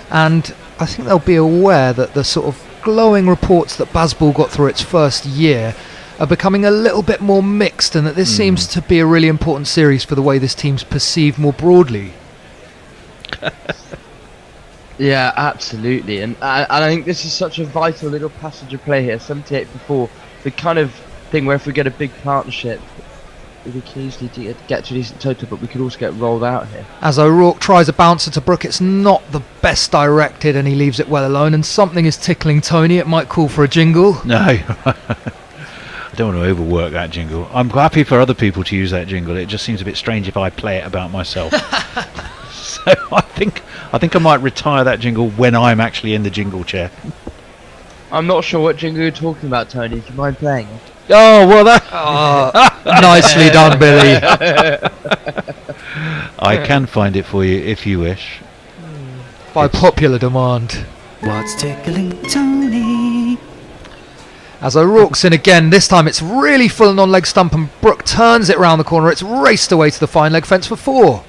and I think they'll be aware that the sort of glowing reports that Bazball got through its first year are becoming a little bit more mixed, and that this seems to be a really important series for the way this team's perceived more broadly. Yeah, absolutely, and I think this is such a vital little passage of play here, 78 for 4, the kind of thing where if we get a big partnership, we can easily get to a decent total, but we could also get rolled out here. As O'Rourke tries a bouncer to Brook, it's not the best directed, and he leaves it well alone, and something is tickling Tony. It might call for a jingle. No, I don't want to overwork that jingle. I'm happy for other people to use that jingle. It just seems a bit strange if I play it about myself. So I think I might retire that jingle when I'm actually in the jingle chair. I'm not sure what jingle you're talking about, Tony. Do you mind playing it? Oh, well, that. Nicely done, Billy. I can find it for you if you wish. By popular demand. What's tickling Tony? As O'Rourke's in again, this time it's really full and on leg stump, and Brooke turns it round the corner. It's raced away to the fine leg fence for 4.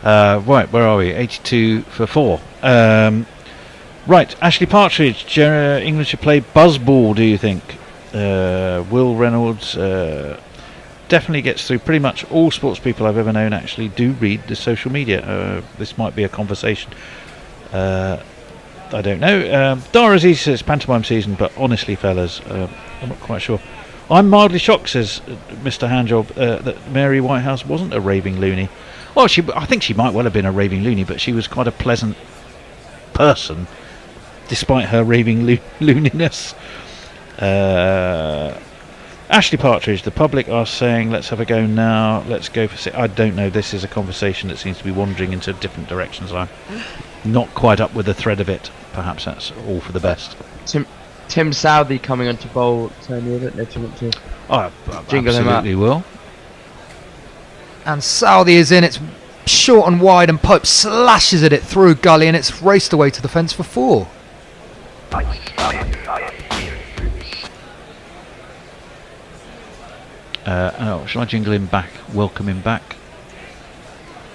Right, where are we? 82 for 4. Right, Ashley Partridge. England should play buzzball, do you think? Will Reynolds definitely gets through. Pretty much all sports people I've ever known actually do read the social media. This might be a conversation. I don't know. Dara Aziz says pantomime season, but honestly, fellas, I'm not quite sure. I'm mildly shocked, says Mr. Handjob, that Mary Whitehouse wasn't a raving loony. Well, I think she might well have been a raving loony, but she was quite a pleasant person, despite her raving looniness. Ashley Partridge, the public are saying, let's have a go now, let's go for... I don't know, this is a conversation that seems to be wandering into different directions. I'm not quite up with the thread of it. Perhaps that's all for the best. Tim Southey coming on to bowl, Tony, I don't know if you want to jingle him up. Absolutely will. And Southey is in, it's short and wide, and Pope slashes at it through gully, and it's raced away to the fence for 4. Shall I jingle him back, welcome him back?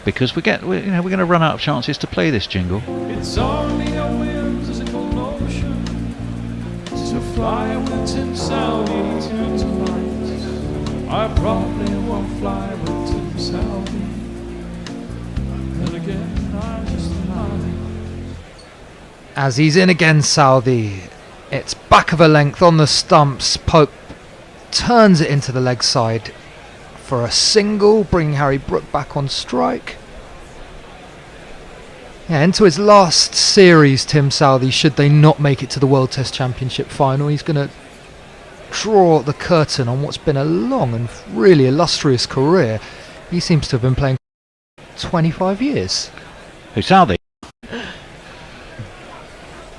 Because we're going to run out of chances to play this jingle. It's only a whimsical notion to fly with Tim Southey tonight. I probably won't fly with Tim Southey. And again, I just lie. As he's in again, Southey. It's back of a length on the stumps. Pope turns it into the leg side for a single, bringing Harry Brook back on strike. Yeah, into his last series, Tim Southey, should they not make it to the World Test Championship final. He's going to draw the curtain on what's been a long and really illustrious career. He seems to have been playing 25 years. Who's Southey?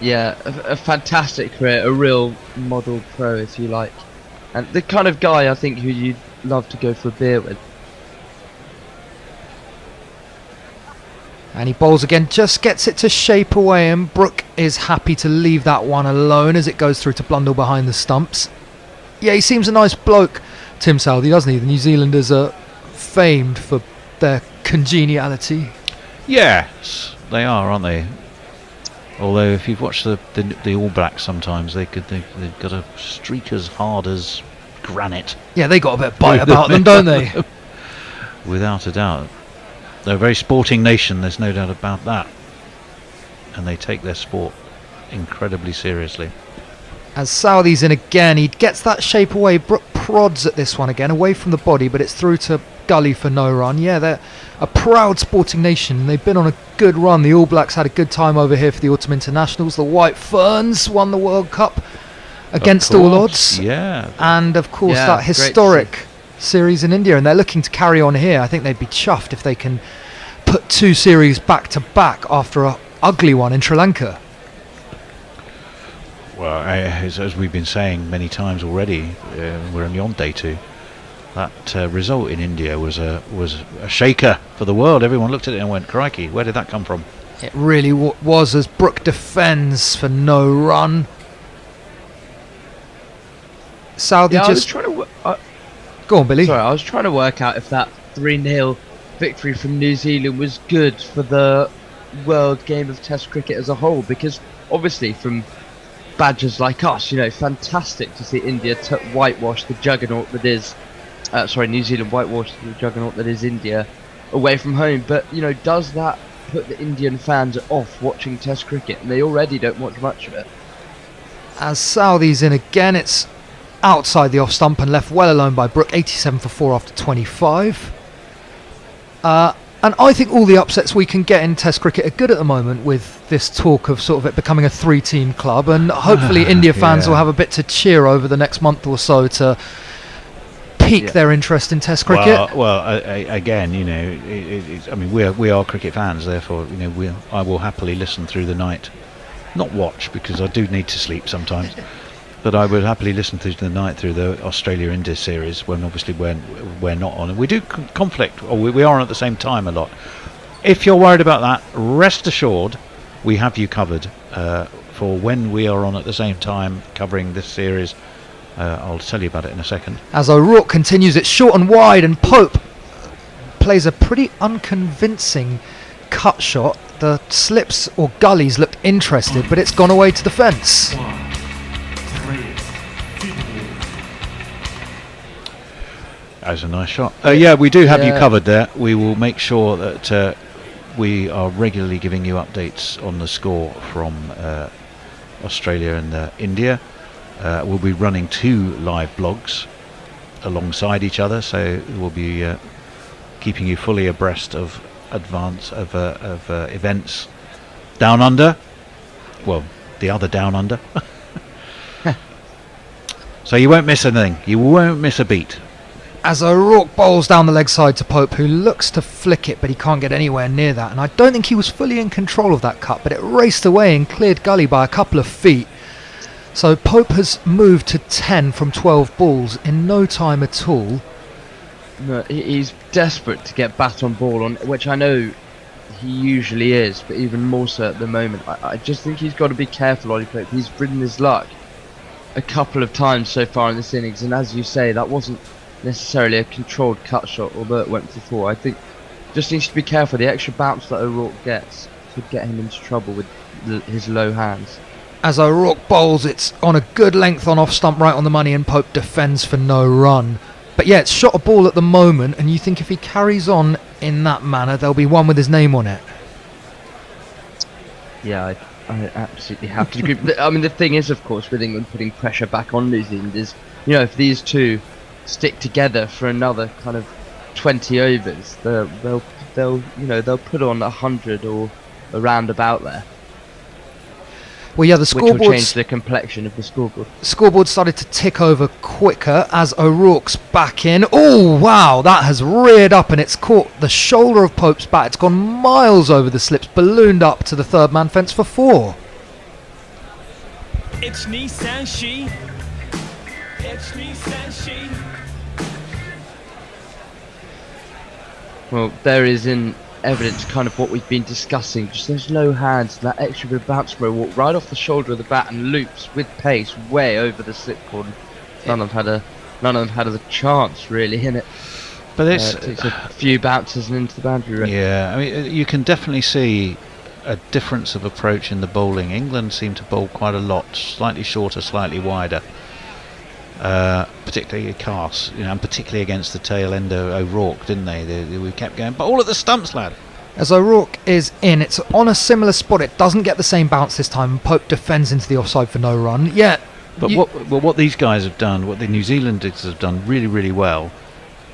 Yeah, a fantastic career, a real model pro, if you like. And the kind of guy, I think, who you'd love to go for a beer with. And he bowls again, just gets it to shape away, and Brook is happy to leave that one alone as it goes through to Blundell behind the stumps. Yeah, he seems a nice bloke, Tim Southey, doesn't he? The New Zealanders are famed for their congeniality. Yes, they are, aren't they? Although if you've watched the All Blacks, sometimes they've got a streak as hard as granite. Yeah, they got a bit of bite about them, don't they? Without a doubt. They're a very sporting nation, there's no doubt about that. And they take their sport incredibly seriously. As Southey's in again, he gets that shape away. Brook prods at this one again, away from the body, but it's through to gully for no run. Yeah, they're a proud sporting nation. They've been on a good run. The All Blacks had a good time over here for the Autumn Internationals. The White Ferns won the World Cup against all odds. Yeah. And of course that historic series in India, and they're looking to carry on here. I think they'd be chuffed if they can put 2 series back to back after a ugly one in Sri Lanka. Well, as we've been saying many times already, we're only on day 2. That result in India was a shaker for the world. Everyone looked at it and went, crikey, where did that come from? It really was, as Brook defends for no run. Southey just... Go on, Billy. Sorry, I was trying to work out if that 3-0 victory from New Zealand was good for the world game of Test cricket as a whole, because obviously from badgers like us, fantastic to see India whitewash the juggernaut that is New Zealand whitewash the juggernaut that is India away from home. But does that put the Indian fans off watching Test cricket? And they already don't watch much of it. As Southey's in again, it's outside the off stump and left well alone by Brook. 87 for 4 after 25. And I think all the upsets we can get in Test cricket are good at the moment, with this talk of sort of it becoming a 3-team club, and hopefully India fans will have a bit to cheer over the next month or so to pique their interest in Test cricket. Again, you know, I mean, we are cricket fans, therefore, you know, I will happily listen through the night, not watch because I do need to sleep sometimes, but I would happily listen through the night through the Australia-India series when obviously we're not on, and we do conflict, or we are on at the same time a lot. If you're worried about that, rest assured, we have you covered for when we are on at the same time covering this series. I'll tell you about it in a second. As O'Rourke continues, it's short and wide, and Pope plays a pretty unconvincing cut shot. The slips or gullies looked interested, but it's gone away to the fence. That was a nice shot. We do have you covered there. We will make sure that we are regularly giving you updates on the score from Australia and India. We'll be running 2 live blogs alongside each other, so we'll be keeping you fully abreast of events down under. Well, the other down under. So you won't miss anything. You won't miss a beat. As O'Rourke bowls down the leg side to Pope, who looks to flick it, but he can't get anywhere near that. And I don't think he was fully in control of that cut, but it raced away and cleared gully by a couple of feet. So Pope has moved to 10 from 12 balls in no time at all. No, he's desperate to get bat on ball, on which I know he usually is, but even more so at the moment. I just think he's got to be careful, Ollie Pope. He's ridden his luck a couple of times so far in this innings, and as you say, that wasn't necessarily a controlled cut shot, although it went for 4. I think just needs to be careful. The extra bounce that O'Rourke gets could get him into trouble with his low hands. As O'Rourke bowls, it's on a good length on off stump, right on the money, and Pope defends for no run. But yeah, it's shot a ball at the moment, and you think if he carries on in that manner, there'll be one with his name on it. Yeah, I absolutely have to agree. I mean, the thing is, of course, with England putting pressure back on New Zealand is, you know, if these two stick together for another kind of 20 overs, they'll put on 100 or around about there. Well, yeah, the which scoreboard will change the complexion of the scoreboard. Scoreboard started to tick over quicker as O'Rourke's back in. Oh, wow, that has reared up and it's caught the shoulder of Pope's bat. It's gone miles over the slips, ballooned up to the third man fence for 4. It's Nissan She. It's Nissan She. Well, there is in evidence kind of what we've been discussing, just those low hands, that extra bit of bounce throw, walk right off the shoulder of the bat and loops with pace way over the slip cord. None of them had a chance really in it. But it takes a few bounces and into the boundary ring. Yeah, I mean, you can definitely see a difference of approach in the bowling. England seem to bowl quite a lot, slightly shorter, slightly wider. Particularly Cass, and particularly against the tail end of O'Rourke, didn't they? We kept going, but all at the stumps, lad. As O'Rourke is in, it's on a similar spot. It doesn't get the same bounce this time. Pope defends into the offside for no run. Yeah, but what these guys have done, what the New Zealanders have done really, really well,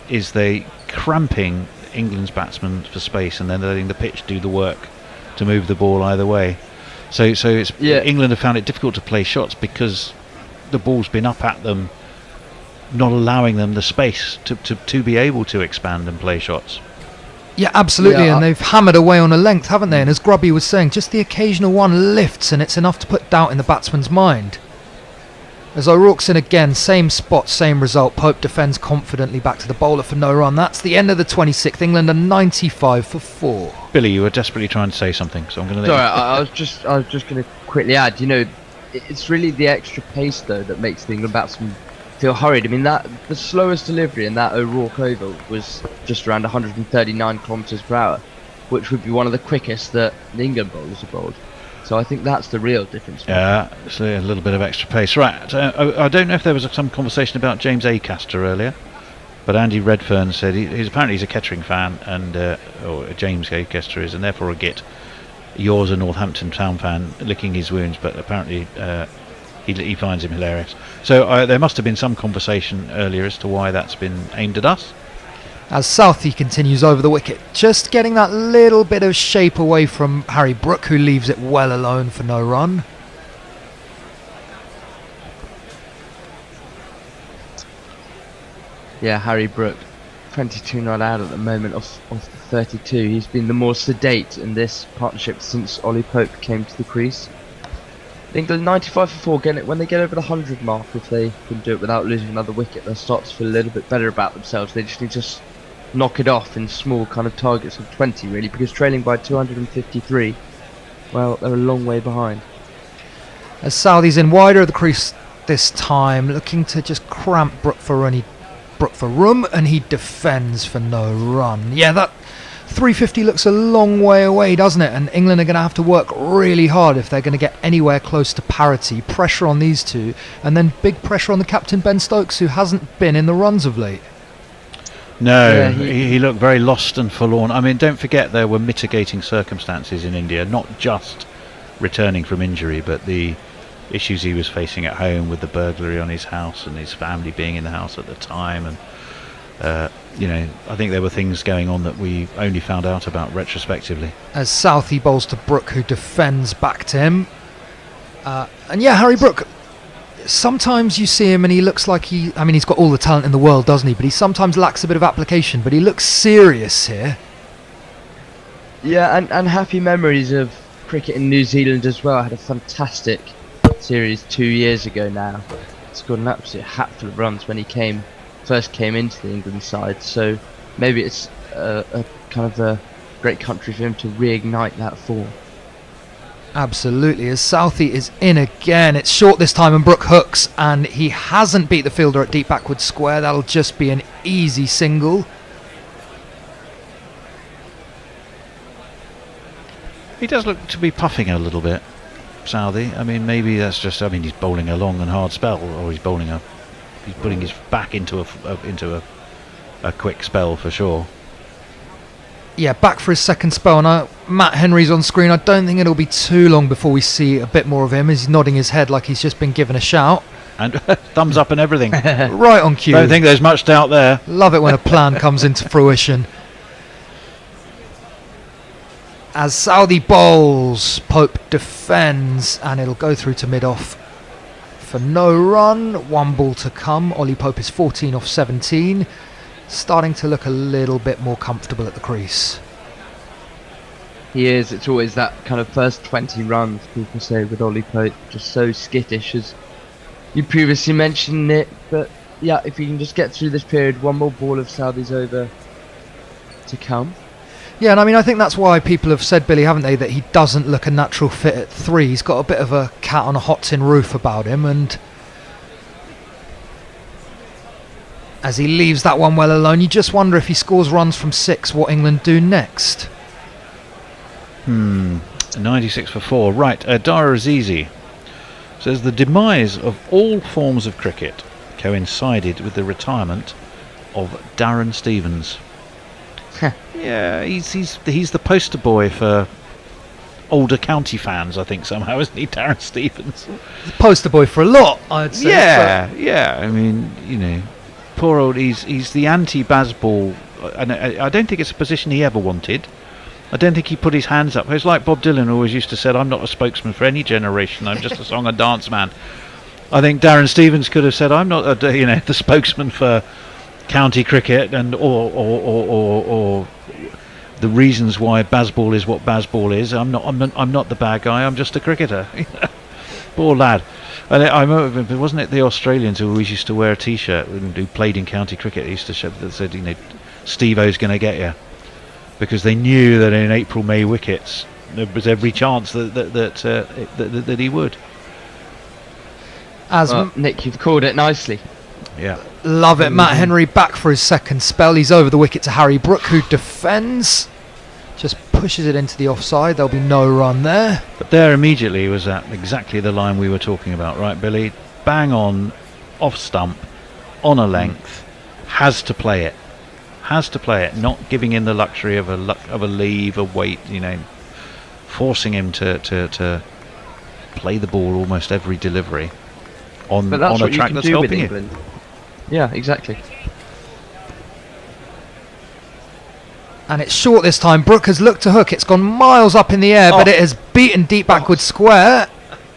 is they cramping England's batsmen for space and then letting the pitch do the work to move the ball either way. So it's England have found it difficult to play shots because the ball's been up at them, not allowing them the space to be able to expand and play shots. Yeah, absolutely, and they've hammered away on a length, haven't they? And as Grubby was saying, just the occasional one lifts and it's enough to put doubt in the batsman's mind. As O'Rourke's in again, same spot, same result. Pope defends confidently back to the bowler for no run. That's the end of the 26th. England are 95 for 4. Billy, you were desperately trying to say something, so I'm going to. Sorry, I was just going to quickly add. It's really the extra pace though that makes the England batsmen feel hurried. I mean, that the slowest delivery in that O'Rourke over was just around 139 kilometres per hour, which would be one of the quickest that the England bowlers have bowled. So I think that's the real difference. Yeah, so a little bit of extra pace. Right, I don't know if there was some conversation about James Acaster earlier, but Andy Redfern said he's apparently a Kettering fan, and or James Acaster is, and therefore a git. Yours a Northampton Town fan licking his wounds, but apparently he finds him hilarious. So there must have been some conversation earlier as to why that's been aimed at us. As Southey continues over the wicket, just getting that little bit of shape away from Harry Brook, who leaves it well alone for no run. Yeah, Harry Brook, 22 not out at the moment off the 32. He's been the more sedate in this partnership since Ollie Pope came to the crease. England 95 for 4, getting it when they get over the 100 mark. If they can do it without losing another wicket, they'll start to feel a little bit better about themselves. They just need to knock it off in small kind of targets of 20 really, because trailing by 253, well, they're a long way behind. As Southey's in wider of the crease this time, looking to just cramp Brook for room, and he defends for no run. Yeah, that 350 looks a long way away, doesn't it? And England are going to have to work really hard if they're going to get anywhere close to parity. Pressure on these two, and then big pressure on the captain Ben Stokes, who hasn't been in the runs of late. No, Yeah, he looked very lost and forlorn. I mean, don't forget there were mitigating circumstances in India, not just returning from injury, but the issues he was facing at home with the burglary on his house and his family being in the house at the time. And I think there were things going on that we only found out about retrospectively. As Southey bowls to Brook, who defends back to him. And yeah, Harry Brook, sometimes you see him and he looks like he's got all the talent in the world, doesn't he? But he sometimes lacks a bit of application, but he looks serious here. Yeah, and happy memories of cricket in New Zealand as well. I had a fantastic series 2 years ago now. Scored an absolute hatful of runs when he first came into the England side, so maybe it's a kind of a great country for him to reignite that form. Absolutely, as Southey is in again. It's short this time and Brook hooks, and he hasn't beat the fielder at deep backward square. That'll just be an easy single. He does look to be puffing a little bit, Southey. I mean, maybe that's just, he's bowling a long and hard spell, or he's putting his back into a quick spell for sure. Yeah, back for his second spell. Now Matt Henry's on screen. I don't think it'll be too long before we see a bit more of him. He's nodding his head like he's just been given a shout. And thumbs up and everything. Right on cue. Don't think there's much doubt there. Love it when a plan comes into fruition. As Southey bowls, Pope defends, and it'll go through to mid-off for no run. One ball to come. Ollie Pope is 14 off 17. Starting to look a little bit more comfortable at the crease. He is. It's always that kind of first 20 runs, people say, with Ollie Pope, just so skittish, as you previously mentioned, Nick. But yeah, if you can just get through this period, one more ball of Southey's over to come. Yeah, and I think that's why people have said, Billy, haven't they, that he doesn't look a natural fit at 3. He's got a bit of a cat on a hot tin roof about him, and as he leaves that one well alone, you just wonder if he scores runs from 6, what England do next. 96 for 4. Right, Dara Azizi says the demise of all forms of cricket coincided with the retirement of Darren Stevens. Yeah, he's the poster boy for older county fans, I think, somehow, isn't he, Darren Stevens? The poster boy for a lot, I'd say. Yeah. I mean, poor old, he's the anti-Bazball, and I don't think it's a position he ever wanted. I don't think he put his hands up. It's like Bob Dylan always used to say, I'm not a spokesman for any generation, I'm just a song and dance man. I think Darren Stevens could have said, I'm not the spokesman for county cricket and or the reasons why Bazball is what Bazball is. I'm not the bad guy, I'm just a cricketer. Poor lad. And I remember, wasn't it the Australians who always used to wear a T-shirt who played in county cricket? They used to show that said, Steve-O's going to get you, because they knew that in April, May wickets there was every chance that he would. Nick, you've called it nicely. Yeah, love it. Matt Henry back for his second spell. He's over the wicket to Harry Brook, who defends. Just pushes it into the offside. There'll be no run there. But there immediately was exactly the line we were talking about, right, Billy? Bang on, off stump, on a length. Has to play it. Not giving in the luxury of a leave, a wait. Forcing him to play the ball almost every delivery on a track that's helping you. Yeah, exactly. And it's short this time. Brook has looked to hook. It's gone miles up in the air, but it has beaten deep backward square.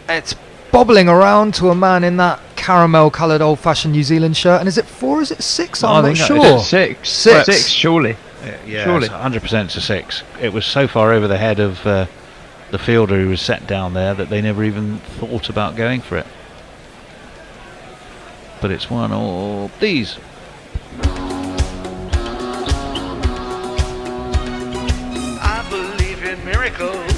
It's bobbling around to a man in that caramel coloured old fashioned New Zealand shirt. And is it 4? Is it 6? No, I'm I not think sure. Six. Six. Six, surely. Yeah, Surely. it's 100% to 6. It was so far over the head of the fielder who was set down there that they never even thought about going for it. But it's one of these. I believe in miracles.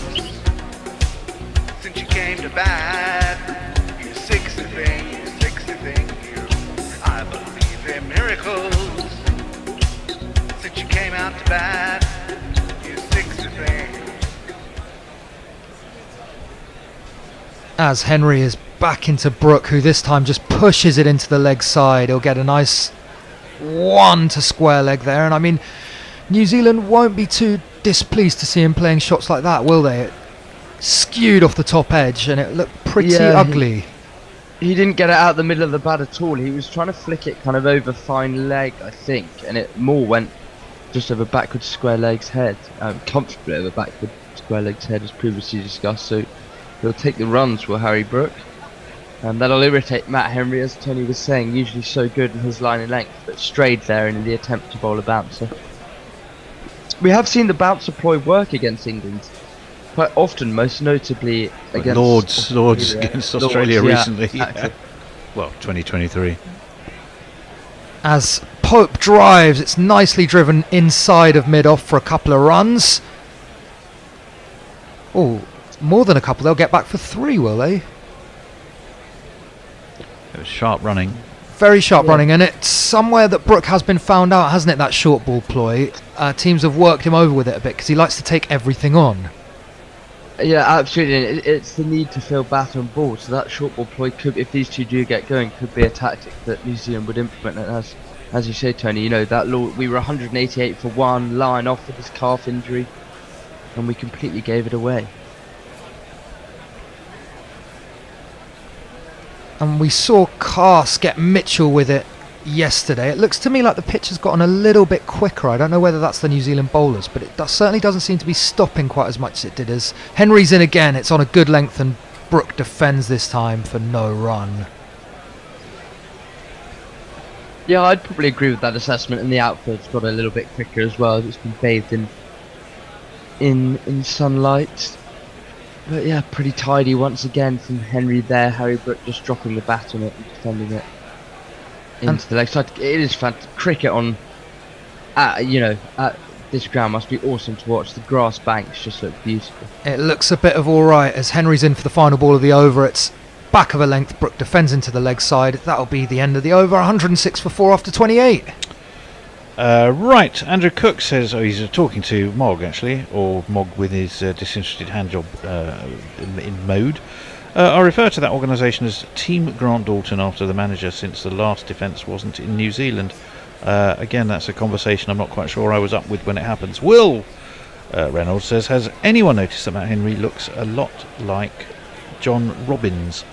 Since you came to bat, you 60 thing, you 60 thing. I believe in miracles. Since you came out to bat, you 60 thing. As Henry is back into Brook, who this time just pushes it into the leg side. He'll get a nice 1 to square leg there. And I mean, New Zealand won't be too displeased to see him playing shots like that, will they? It skewed off the top edge and it looked pretty ugly. He didn't get it out the middle of the bat at all. He was trying to flick it kind of over fine leg, I think, and it more went just over backward square leg's head, comfortably over backward square leg's head, as previously discussed. So he'll take the runs for Harry Brook, and that'll irritate Matt Henry, as Tony was saying, usually so good in his line and length, but strayed there in the attempt to bowl a bouncer. We have seen the bouncer ploy work against England quite often, most notably against Lords against Australia recently. Exactly. Well, 2023. As Pope drives, it's nicely driven inside of mid-off for a couple of runs. Oh, more than a couple. They'll get back for 3, will they? It was sharp running. Very sharp running, and it's somewhere that Brook has been found out, hasn't it, that short ball ploy? Teams have worked him over with it a bit because he likes to take everything on. Yeah, absolutely. It's the need to fill bat and ball, so that short ball ploy could, if these two do get going, could be a tactic that New Zealand would implement. And as you say, Tony, you know, that we were 188 for 1, Lyon off with his calf injury, and we completely gave it away. And we saw Cass get Mitchell with it yesterday. It looks to me like the pitch has gotten a little bit quicker. I don't know whether that's the New Zealand bowlers, but it certainly doesn't seem to be stopping quite as much as it did. As Henry's in again, it's on a good length, and Brook defends this time for no run. Yeah, I'd probably agree with that assessment, and the outfield's got a little bit quicker as well. It's been bathed in sunlight. But yeah, pretty tidy once again from Henry there. Harry Brook just dropping the bat on it and defending it into the leg side. It is fantastic. Cricket on, at this ground must be awesome to watch. The grass banks just look beautiful. It looks a bit of alright as Henry's in for the final ball of the over. It's back of a length. Brook defends into the leg side. That'll be the end of the over. 106 for 4 after 28. Right, Andrew Cook says, he's talking to Mog actually, or Mog with his disinterested hand job in mode. I refer to that organisation as Team Grant Dalton after the manager, since the last defence wasn't in New Zealand. Again, that's a conversation I'm not quite sure I was up with when it happens. Will Reynolds says, has anyone noticed that Matt Henry looks a lot like John Robbins?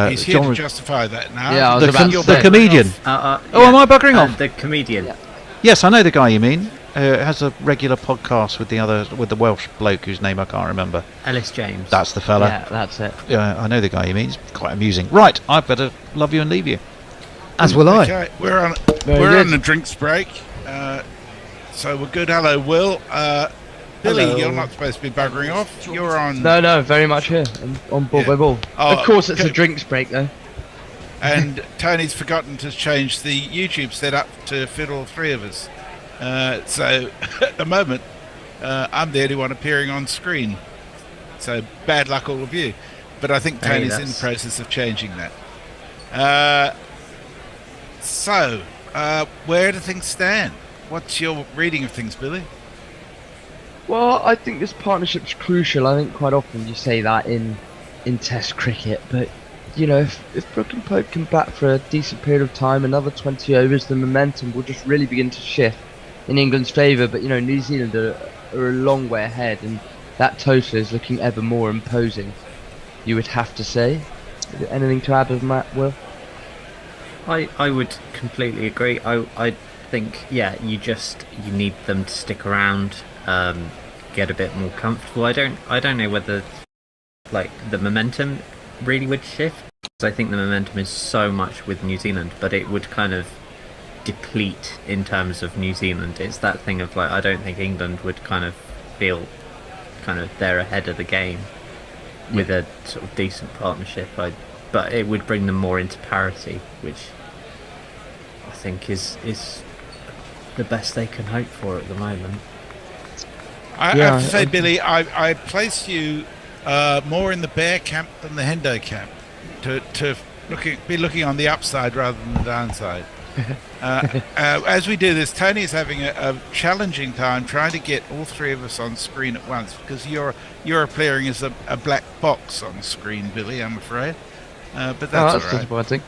He's here to justify that now. Yeah, the comedian. Am I buggering off? The comedian. Yeah. Yes, I know the guy you mean. Has a regular podcast with the Welsh bloke whose name I can't remember. Ellis James. That's the fella. Yeah, that's it. Yeah, I know the guy you mean. It's quite amusing. Right, I've got to love you and leave you. As will I. Okay, we're on a drinks break, so we're good. Hello, Will. Billy, Hello. you're not supposed to be buggering off. You're on. No, very much here. On ball by ball. Oh, of course, it's a drinks break though. And Tony's forgotten to change the YouTube setup to fit all 3 of us. So at the moment, I'm the only one appearing on screen. So bad luck, all of you. But I think Tony's in the process of changing that. So where do things stand? What's your reading of things, Billy? Well, I think this partnership's crucial. I think quite often you say that in Test cricket, but you know, if Brook and Pope can bat for a decent period of time, another 20 overs, the momentum will just really begin to shift in England's favour. But you know, New Zealand are a long way ahead, and that total is looking ever more imposing, you would have to say. Is there anything to add on that, Will? I would completely agree. I think, yeah, you need them to stick around, get a bit more comfortable. I don't know whether like the momentum really would shift I think the momentum is so much with New Zealand, but it would kind of deplete in terms of New Zealand. It's that thing of like, I don't think England would kind of feel kind of they're ahead of the game with a sort of decent partnership. But it would bring them more into parity, which I think is the best they can hope for at the moment. I have to say, Billy, I placed you more in the bear camp than the Hendo camp, to be looking on the upside rather than the downside. As we do this, Tony is having a challenging time trying to get all three of us on screen at once, because you're appearing as a black box on screen, Billy, I'm afraid. But that's disappointing.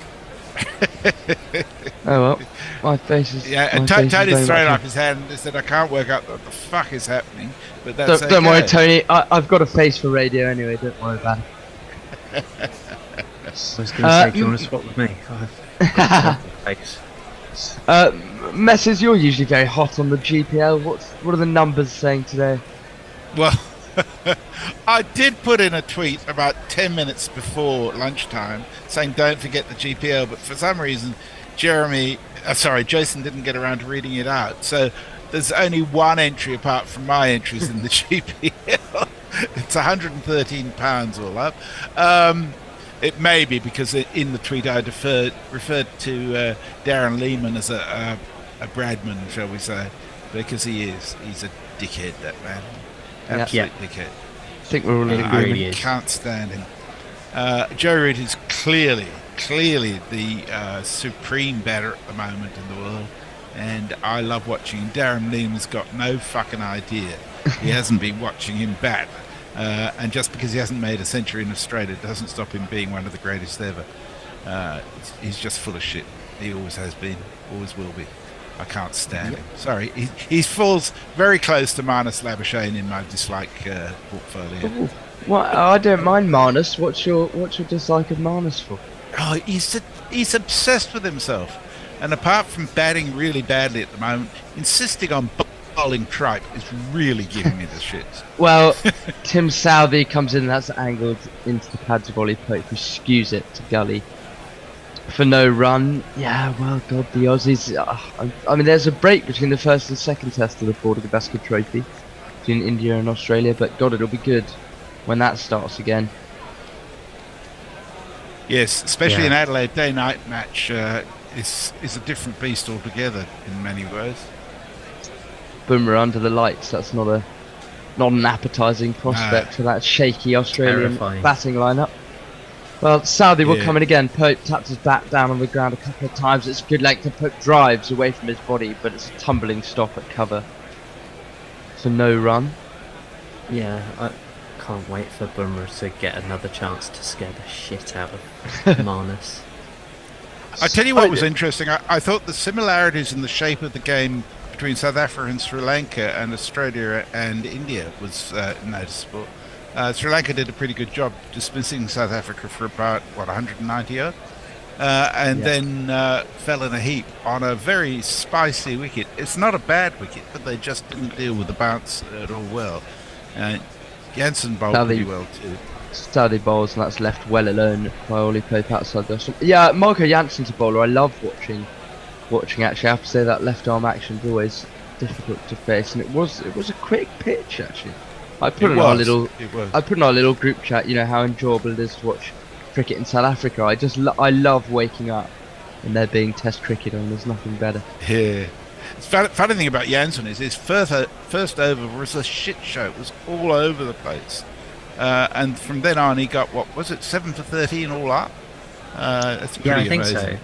Oh well, my face is... Yeah, Tony's thrown up his hand and said, I can't work out what the fuck is happening, but that's don't worry, Tony, I've got a face for radio anyway, don't worry about it. I was going to say, do you want to swap with me? I've got a face. Messrs, you're usually very hot on the GPL. What are the numbers saying today? Well, I did put in a tweet about 10 minutes before lunchtime saying don't forget the GPL, but for some reason Jason didn't get around to reading it out. So there's only one entry apart from my entries in the GPL. It's £113 all up. It may be because in the tweet I referred to Darren Lehman as a Bradman, shall we say, because he's a dickhead, that man. Absolute dickhead. I think we're all in agreement. Can't stand him. Joe Root is clearly the supreme batter at the moment in the world, and I love watching him. Darren Lehman's got no fucking idea. He hasn't been watching him bat. And just because he hasn't made a century in Australia doesn't stop him being one of the greatest ever. He's just full of shit. He always has been, always will be. I can't stand him. Sorry, he falls very close to Marnus Labuschagne in my dislike portfolio. Ooh. Well, I don't mind Marnus. What's your dislike of Marnus for? Oh, he's obsessed with himself, and apart from batting really badly at the moment, insisting on bowling tripe is really giving me the shits. Well, Tim Southey comes in, that's angled into the pads of Ollie Pope, who skews it to gully for no run. Yeah, well, God, the Aussies. I mean, there's a break between the first and second test of the Ford Gavaskar Trophy between India and Australia, but God, it'll be good when that starts again. Yes, especially an Adelaide day-night match is a different beast altogether in many ways. Boomer under the lights, that's not an appetising prospect for that shaky Australian batting lineup. Well, Southey will come in again. Pope taps his bat down on the ground a couple of times. It's good length, and Pope drives away from his body, but it's a tumbling stop at cover for no run. Yeah, I can't wait for Boomer to get another chance to scare the shit out of Marnus. I tell you what was interesting. I thought the similarities in the shape of the game between South Africa and Sri Lanka and Australia and India was noticeable. Sri Lanka did a pretty good job dismissing South Africa for about 190 odd, and then fell in a heap on a very spicy wicket. It's not a bad wicket, but they just didn't deal with the bounce at all well. Jansen bowled pretty well too. Southey bowls, and that's left well alone by Ollie Pope outside the... Yeah, Marco Jansen's a bowler I love watching actually. I have to say that left arm action is always difficult to face, and it was a quick pitch actually. I put in our little group chat, you know, how enjoyable it is to watch cricket in South Africa. I love waking up and there being Test cricket on. There's nothing better. Yeah. The funny thing about Jansen is his first over was a shit show. It was all over the place, and from then on he got, what was it, 7 for 13 all up. That's pretty I think amazing. so.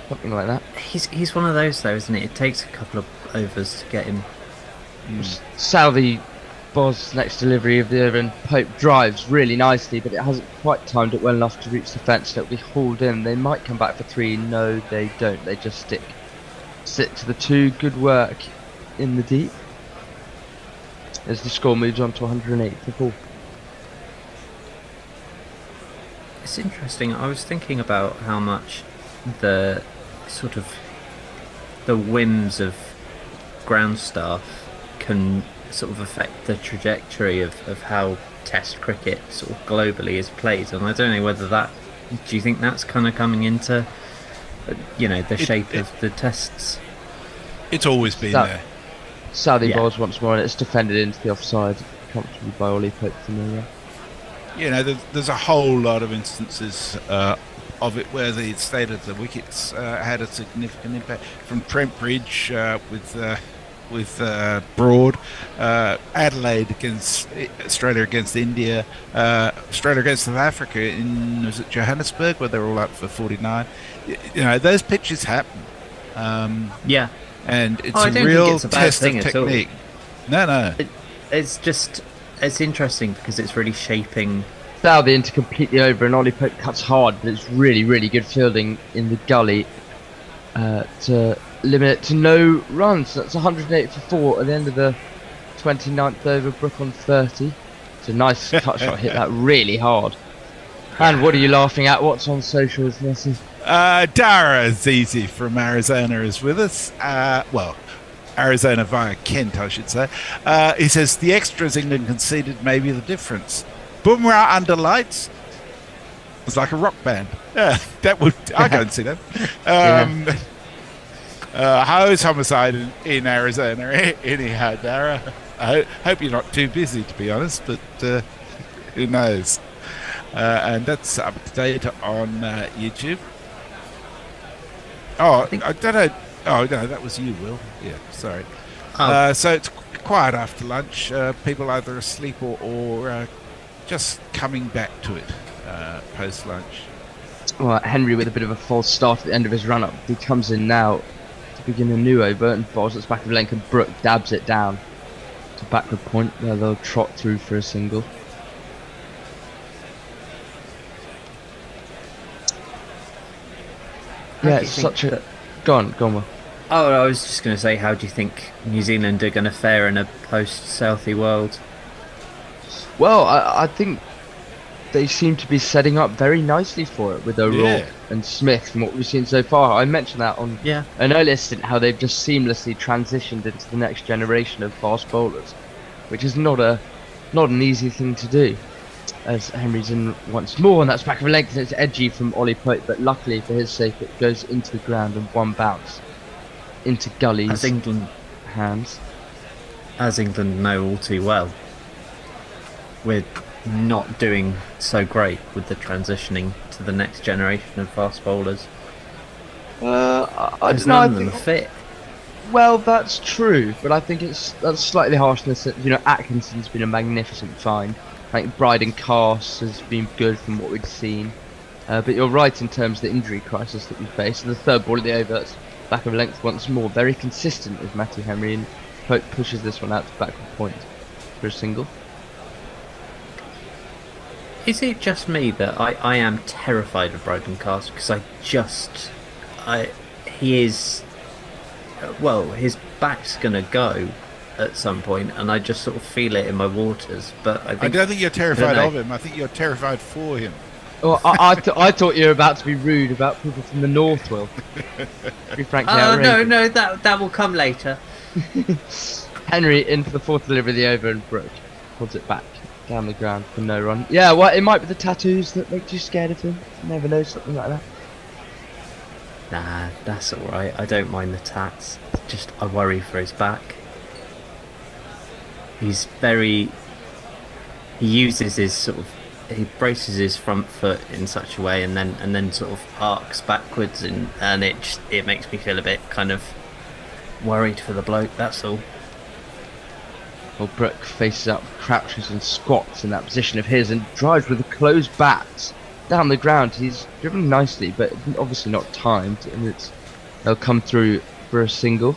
Something like that. He's one of those though, isn't it? It takes a couple of overs to get him. Southey Boz's next delivery of the over, and Pope drives really nicely, but it hasn't quite timed it well enough to reach the fence. It'll be hauled in. They might come back for 3. No, they don't. They just stick to the 2. Good work in the deep as the score moves on to 108 for 4. It's interesting. I was thinking about how much the sort of the whims of ground staff can sort of affect the trajectory of how Test cricket sort of globally is played, and I don't know whether that Do you think that's kind of coming into, the shape of the tests? It's always been there. Southey bowls once more, and it's defended into the offside comfortably by Ollie Pope for me. There's a whole lot of instances of it where the state of the wickets had a significant impact. From Trent Bridge with Broad, Adelaide against Australia against India, Australia against South Africa was it Johannesburg where they were all up for 49. Those pitches happen. And it's a real test of technique. No. It's interesting because it's really shaping. Southey into completely over, and Ollie Pope cuts hard, but it's really, really good fielding in the gully to limit it to no runs. That's 108 for 4 at the end of the 29th over. Brook on 30. It's a nice cut shot, hit that really hard. And what are you laughing at? What's on socials, Nessie? Dara Zizi from Arizona is with us. Arizona via Kent, I should say. He says the extras England conceded may be the difference. Bumrah under lights. It's like a rock band. Yeah, I go and see them. How's homicide in Arizona? Anyhow, Dara. I hope you're not too busy, to be honest, but who knows? And that's up to date on YouTube. I don't know. Oh, no, that was you, Will. Yeah, sorry. So it's quiet after lunch. People either asleep or just coming back to it post-lunch. Well, Henry with a bit of a false start at the end of his run-up. He comes in now to begin a new over and bowls its back of length, and Brook dabs it down to backward point where they'll trot through for a single. Yeah, it's such a... Go on, Will. Oh, I was just going to say, how do you think New Zealand are going to fare in a post-Southey world? Well, I think they seem to be setting up very nicely for it with O'Rourke and Smith from what we've seen so far. I mentioned that on an earlier stint, how they've just seamlessly transitioned into the next generation of fast bowlers, which is not an easy thing to do. As Henry's in once more, and that's back of a length, and it's edgy from Ollie Pope, but luckily for his sake it goes into the ground and one bounce into Gully's hands. As England know all too well, we're not doing so great with the transitioning to the next generation of fast bowlers. I don't know. None of them fit. Well, that's true, but I think that's slightly harshness. Atkinson's been a magnificent find. I think Bryden Cass has been good from what we've seen. But you're right in terms of the injury crisis that we face. The third ball of the over, that's back of length once more. Very consistent with Matthew Henry, and Pope pushes this one out to backward point for a single. Is it just me that I am terrified of Bryden Cass? Because he is... Well, his back's going to go at some point, and I just sort of feel it in my waters. But I don't think you're terrified of him. I think you're terrified for him. Well, I thought you were about to be rude about people from the north, Will. To be frankly outrageous. No, that will come later. Henry in for the fourth delivery of the over, and Brooke holds it back down the ground for no run. Yeah, well, it might be the tattoos that make you scared of him. You never know, something like that. Nah, that's alright. I don't mind the tats. Just I worry for his back. He's very... He uses his sort of... He braces his front foot in such a way and then sort of arcs backwards, and it makes me feel a bit kind of worried for the bloke, that's all. Well, Brooke faces up, crouches and squats in that position of his and drives with a closed bat down the ground. He's driven nicely, but obviously not timed, and they'll come through for a single.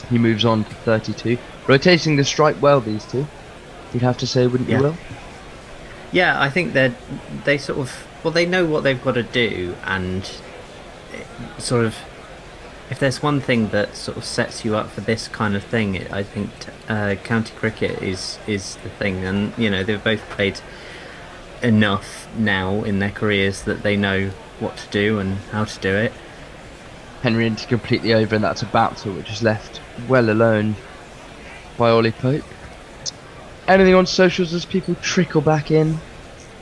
He moves on to 32. Rotating the strike well, these two. You'd have to say, wouldn't you, Will? Yeah, I think they sort of... Well, they know what they've got to do, and sort of... If there's one thing that sort of sets you up for this kind of thing, I think county cricket is the thing. And, you know, they've both played enough now in their careers that they know what to do and how to do it. Henry into completely over, and that's a bouncer which is left well alone by Ollie Pope. Anything on socials as people trickle back in?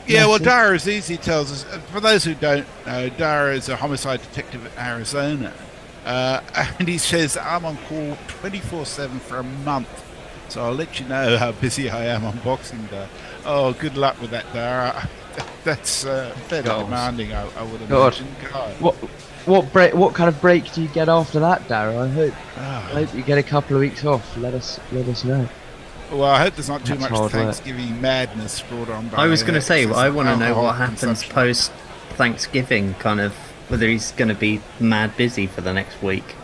Yeah, well, message. Dara Azizi tells us, for those who don't know, Dara is a homicide detective in Arizona. And he says, I'm on call 24/7 for a month. So I'll let you know how busy I am on Boxing Day. Oh, good luck with that, Dara. That's fairly demanding, I would imagine. God. What kind of break do you get after that, Dara? I hope you get a couple of weeks off. Let us know. Well, I hope there's not too That's much hard work. Thanksgiving madness brought on by I was going to say, I want to know alcohol what happens consumption. post Thanksgiving, kind of whether he's going to be mad busy for the next week,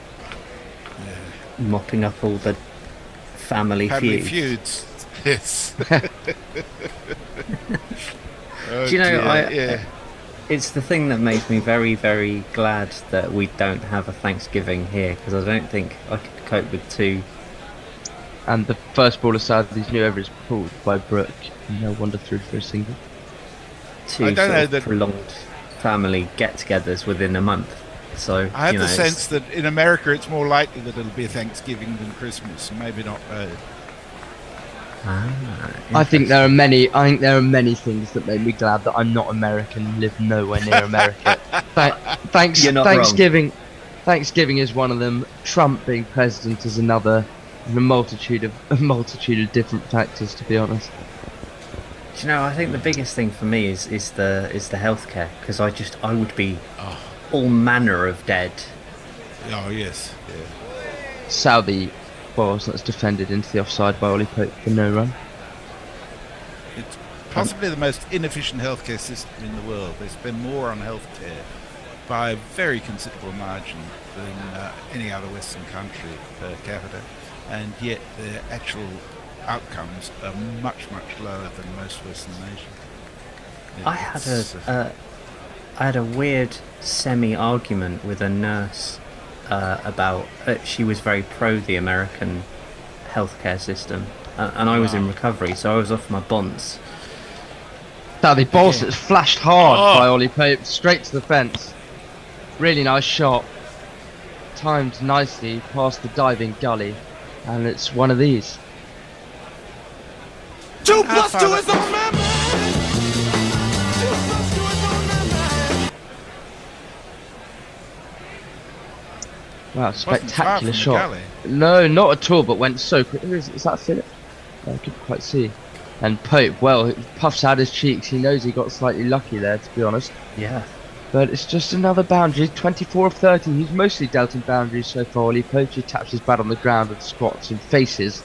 mopping up all the family feuds. Yes. Oh, Do you know, dear, it's the thing that makes me very, very glad that we don't have a Thanksgiving here, because I don't think I could cope with two. And the first ball of Southeast knew over is pulled by Brooke. No wonder through for a single. Two sort of prolonged family get-togethers within a month. So I have you the know, sense that in America it's more likely that it'll be a Thanksgiving than Christmas, and maybe not both. I think there are many things that make me glad that I'm not American and live nowhere near America. You're not Thanksgiving. Thanksgiving is one of them. Trump being president is another. And a multitude of different factors, to be honest. Do you know? I think the biggest thing for me is the healthcare, because I would be all manner of dead. Oh yes, yeah. Southey, that's defended into the offside by Ollie Pope for no run. It's possibly the most inefficient healthcare system in the world. They spend more on healthcare by a very considerable margin than any other Western country per capita, and yet their actual outcomes are much lower than most Western nations. I had a weird semi-argument with a nurse about she was very pro the American healthcare system, and I was in recovery, so I was off my bonds. Southey balls it flashed hard by Ollie Pope straight to the fence. Really nice shot, timed nicely past the diving gully, and it's one of these. 2 plus 2 is a man. Wow, spectacular from the shot. gully. No, not at all, but went so quick. Is that Phillips? I couldn't quite see. And Pope, well, he puffs out his cheeks. He knows he got slightly lucky there, to be honest. Yeah. But it's just another boundary. 24 of 30. He's mostly dealt in boundaries so far. Ollie Pope, he taps his bat on the ground and squats and faces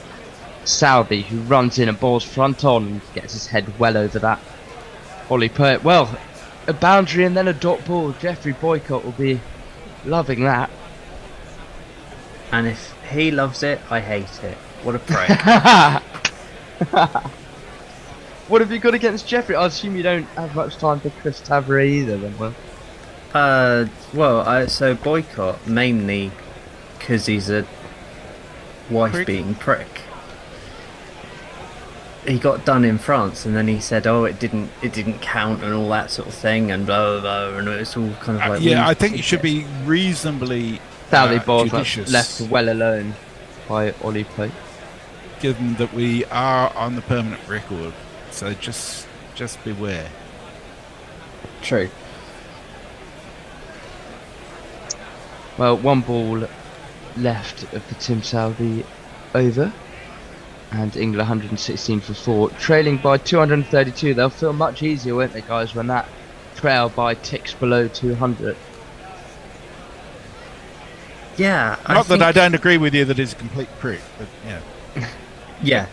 Southey, who runs in and balls front on and gets his head well over that. Ollie Pope, well, a boundary and then a dot ball. Jeffrey Boycott will be loving that. And if he loves it, I hate it. What a prick. What have you got against Jeffrey? I assume you don't have much time for Chris Tavray either, then, well? So Boycott, mainly because he's a wife-beating prick. He got done in France, and then he said, "Oh, it didn't count," and all that sort of thing, and blah blah blah, and it's all kind of like. Yeah, I think you should be reasonably Southey balls judicious, left well alone by Ollie Pope. given that we are on the permanent record. So just beware. True. Well, one ball left of the Tim Southey over, and England 116 for 4, trailing by 232. They'll feel much easier, won't they, guys, when that trail by ticks below 200. Yeah. Not that I don't agree with you that he's a complete prick, but yeah. Yeah.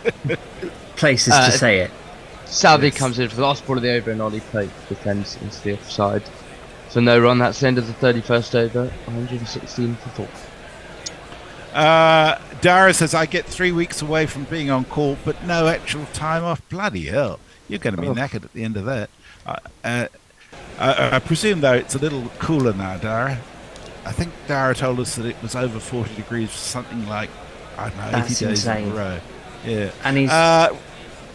Places to say it. Southey comes in for the last ball of the over, and Ollie Pope defends into the offside. So no run, that's the end of the 31st over, 116 for 4. Dara says, I get 3 weeks away from being on call, but no actual time off. Bloody hell. You're going to be knackered at the end of that. I presume, though, it's a little cooler now, Dara. I think Dara told us that it was over 40 degrees for something like, I don't know, 80 That's days insane. in a row. Yeah. And he's...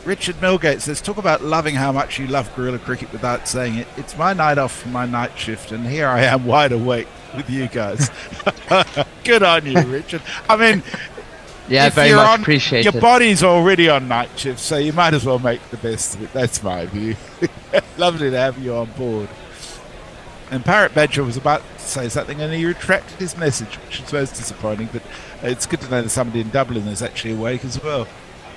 Richard Milgate says, talk about loving how much you love guerrilla cricket without saying it. It's my night off from my night shift, and here I am wide awake with you guys. Good on you, Richard. I mean, Yeah, if very you're much on, appreciated. Your body's already on night shift, so you might as well make the best of it. That's my view. Lovely to have you on board. And Parrot Badger was about to say something and he retracted his message, which is most disappointing, but it's good to know that somebody in Dublin is actually awake as well.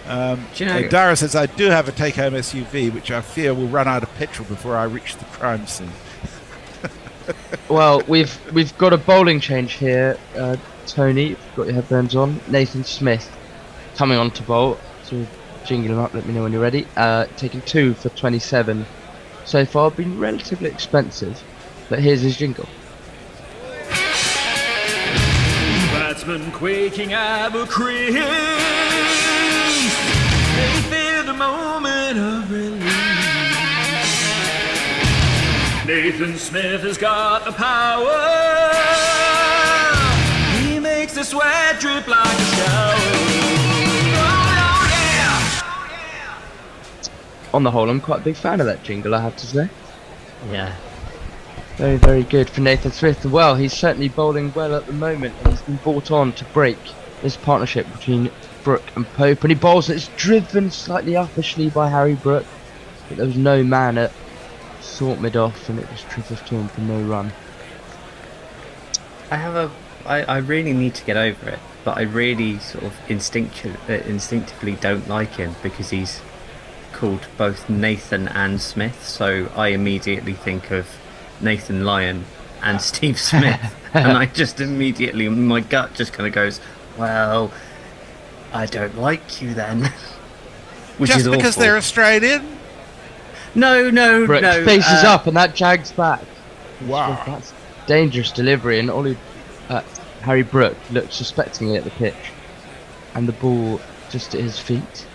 Do you know, Dara says, I do have a take-home SUV, which I fear will run out of petrol before I reach the crime scene. Well, we've got a bowling change here, Tony. If you've got your headphones on. Nathan Smith coming on to bowl. So jingle him up. Let me know when you're ready. Taking 2 for 27 so far. Been relatively expensive, but here's his jingle. Batsman quaking at the crease. They fear the moment of release. Nathan Smith has got the power. He makes the sweat drip like a shower. Oh, yeah. On the whole, I'm quite a big fan of that jingle, I have to say. Yeah. Very, very good for Nathan Smith. Well, he's certainly bowling well at the moment, and he's been brought on to break this partnership between Brooke and Pope, and he bowls and it's driven slightly uppishly by Harry Brooke, but there was no man at sort mid off, and it was triple storm for no run. I really need to get over it, but I really sort of instinctively don't like him because he's called both Nathan and Smith, so I immediately think of Nathan Lyon and Steve Smith, and I just immediately, my gut just kind of goes, well, I don't like you then. Which just is because awful. they're Australian? No, Brooke faces up and that jags back. Wow. That's dangerous delivery, and Harry Brooke looked suspectingly at the pitch, and the ball just at his feet.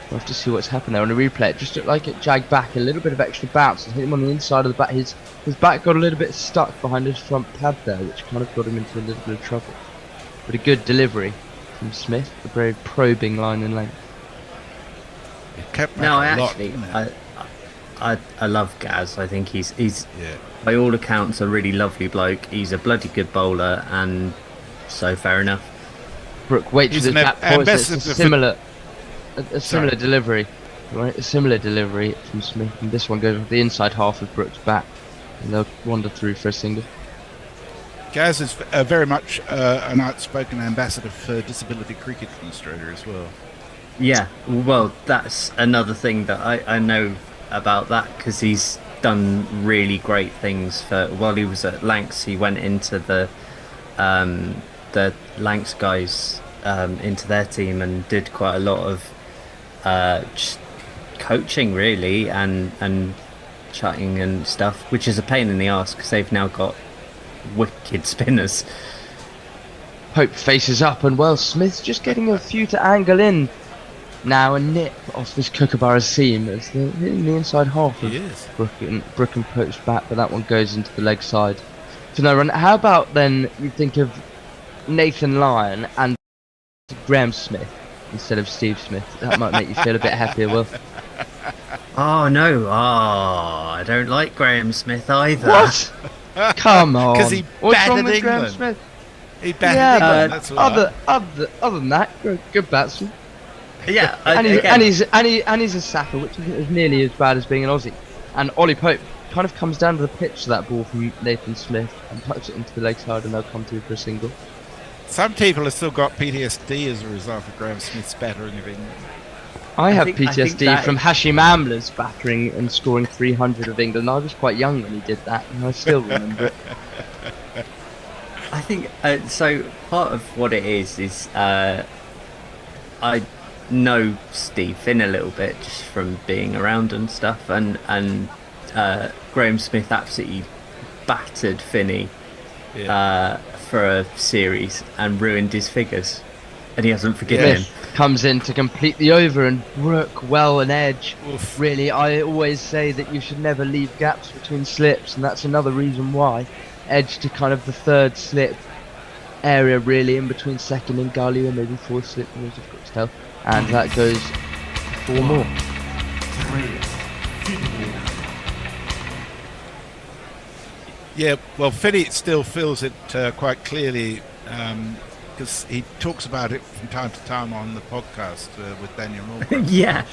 We'll have to see what's happened there on a replay. It just looked like it jagged back, a little bit of extra bounce and hit him on the inside of the bat. His back got a little bit stuck behind his front pad there, which kind of got him into a little bit of trouble. But a good delivery from Smith, a very probing line and length. No, I love Gaz. I think he's by all accounts a really lovely bloke. He's a bloody good bowler, and so fair enough. Brooke waits for the bat poise. It's a similar delivery, right? A similar delivery from Smith, and this one goes with the inside half of Brooke's bat, and they'll wander through for a single. Gaz is very much an outspoken ambassador for disability cricket in Australia as well. Yeah, well, that's another thing that I know about that, because he's done really great things. While he was at Lancs, he went into the Lancs guys into their team and did quite a lot of just coaching really and chatting and stuff, which is a pain in the arse because they've now got wicked spinners. Pope faces up, and well, Smith's just getting a few to angle in now and nip off this Kookaburra seam as they're hitting the inside half of Brooke and Pope's bat, but that one goes into the leg side for no run. How about then you think of Nathan Lyon and Graham Smith instead of Steve Smith? That might make you feel a bit happier, Will. Oh no, I don't like Graham Smith either. What? Come on. Because he What's wrong battered with Graham England. Smith? He battered England, that's why. Other than that, good batsman. Yeah, and he's a sapper, which I think is nearly as bad as being an Aussie. And Ollie Pope kind of comes down to the pitch to that ball from Nathan Smith and tucks it into the leg side, and they'll come through for a single. Some people have still got PTSD as a result of Graham Smith's battering of England. I have PTSD from Hashim Amla's battering and scoring 300 of England. I was quite young when he did that, and I still remember it. I think so. Part of what it is I know Steve Finn a little bit just from being around and stuff, and Graham Smith absolutely battered Finney for a series and ruined his figures, and he hasn't forgiven him. Comes in to complete the over, and Brooke well and Edge. Oof. Really, I always say that you should never leave gaps between slips, and that's another reason why. Edge to kind of the third slip area, really, in between second and gully, or maybe fourth slip, as you've got to tell. And that goes 4 more. Yeah, well, Finney still feels it quite clearly, because he talks about it from time to time on the podcast with Daniel Moore. yeah.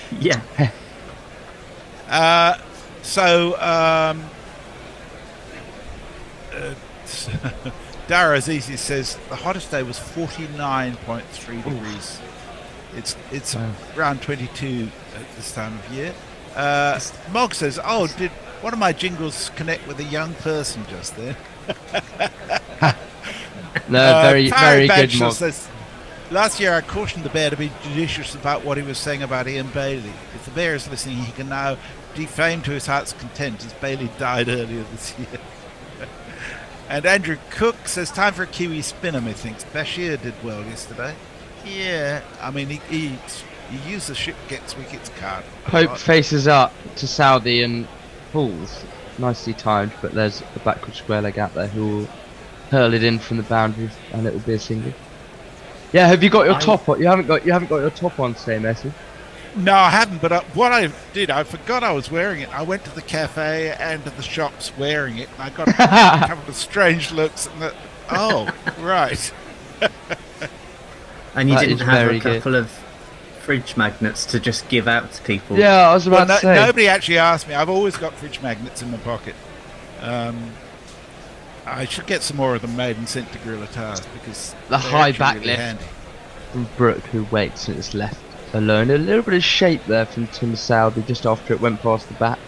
Dara Azizi says the hottest day was 49.3 degrees. It's around 22 at this time of year. Mog says, did one of my jingles connect with a young person just there? No, very good, Badger Mog. says, last year I cautioned the bear to be judicious about what he was saying about Ian Bailey. If the bear is listening, he can now defame to his heart's content, as Bailey died earlier this year. And Andrew Cook says, time for a Kiwi spinner, methinks. Bashir did well yesterday. Yeah, I mean, he used the ship gets wickets card. Pope faces up to Saudi and pulls. Nicely timed, but there's a backward square leg out there who will hurl it in from the boundary, and it will be a single. Yeah, have you got your top on? You haven't got your top on today, Messi. No, I haven't. But what I did, I forgot I was wearing it. I went to the cafe and to the shops wearing it, and I got a couple of strange looks. And right. And you didn't have a couple of fridge magnets to just give out to people? Yeah, I was about to say. Nobody actually asked me. I've always got fridge magnets in my pocket. I should get some more of them made and sent to Gorilla Tars because the high back back lift from Brooke, who waits and is left alone. A little bit of shape there from Tim Southey just after it went past the bat.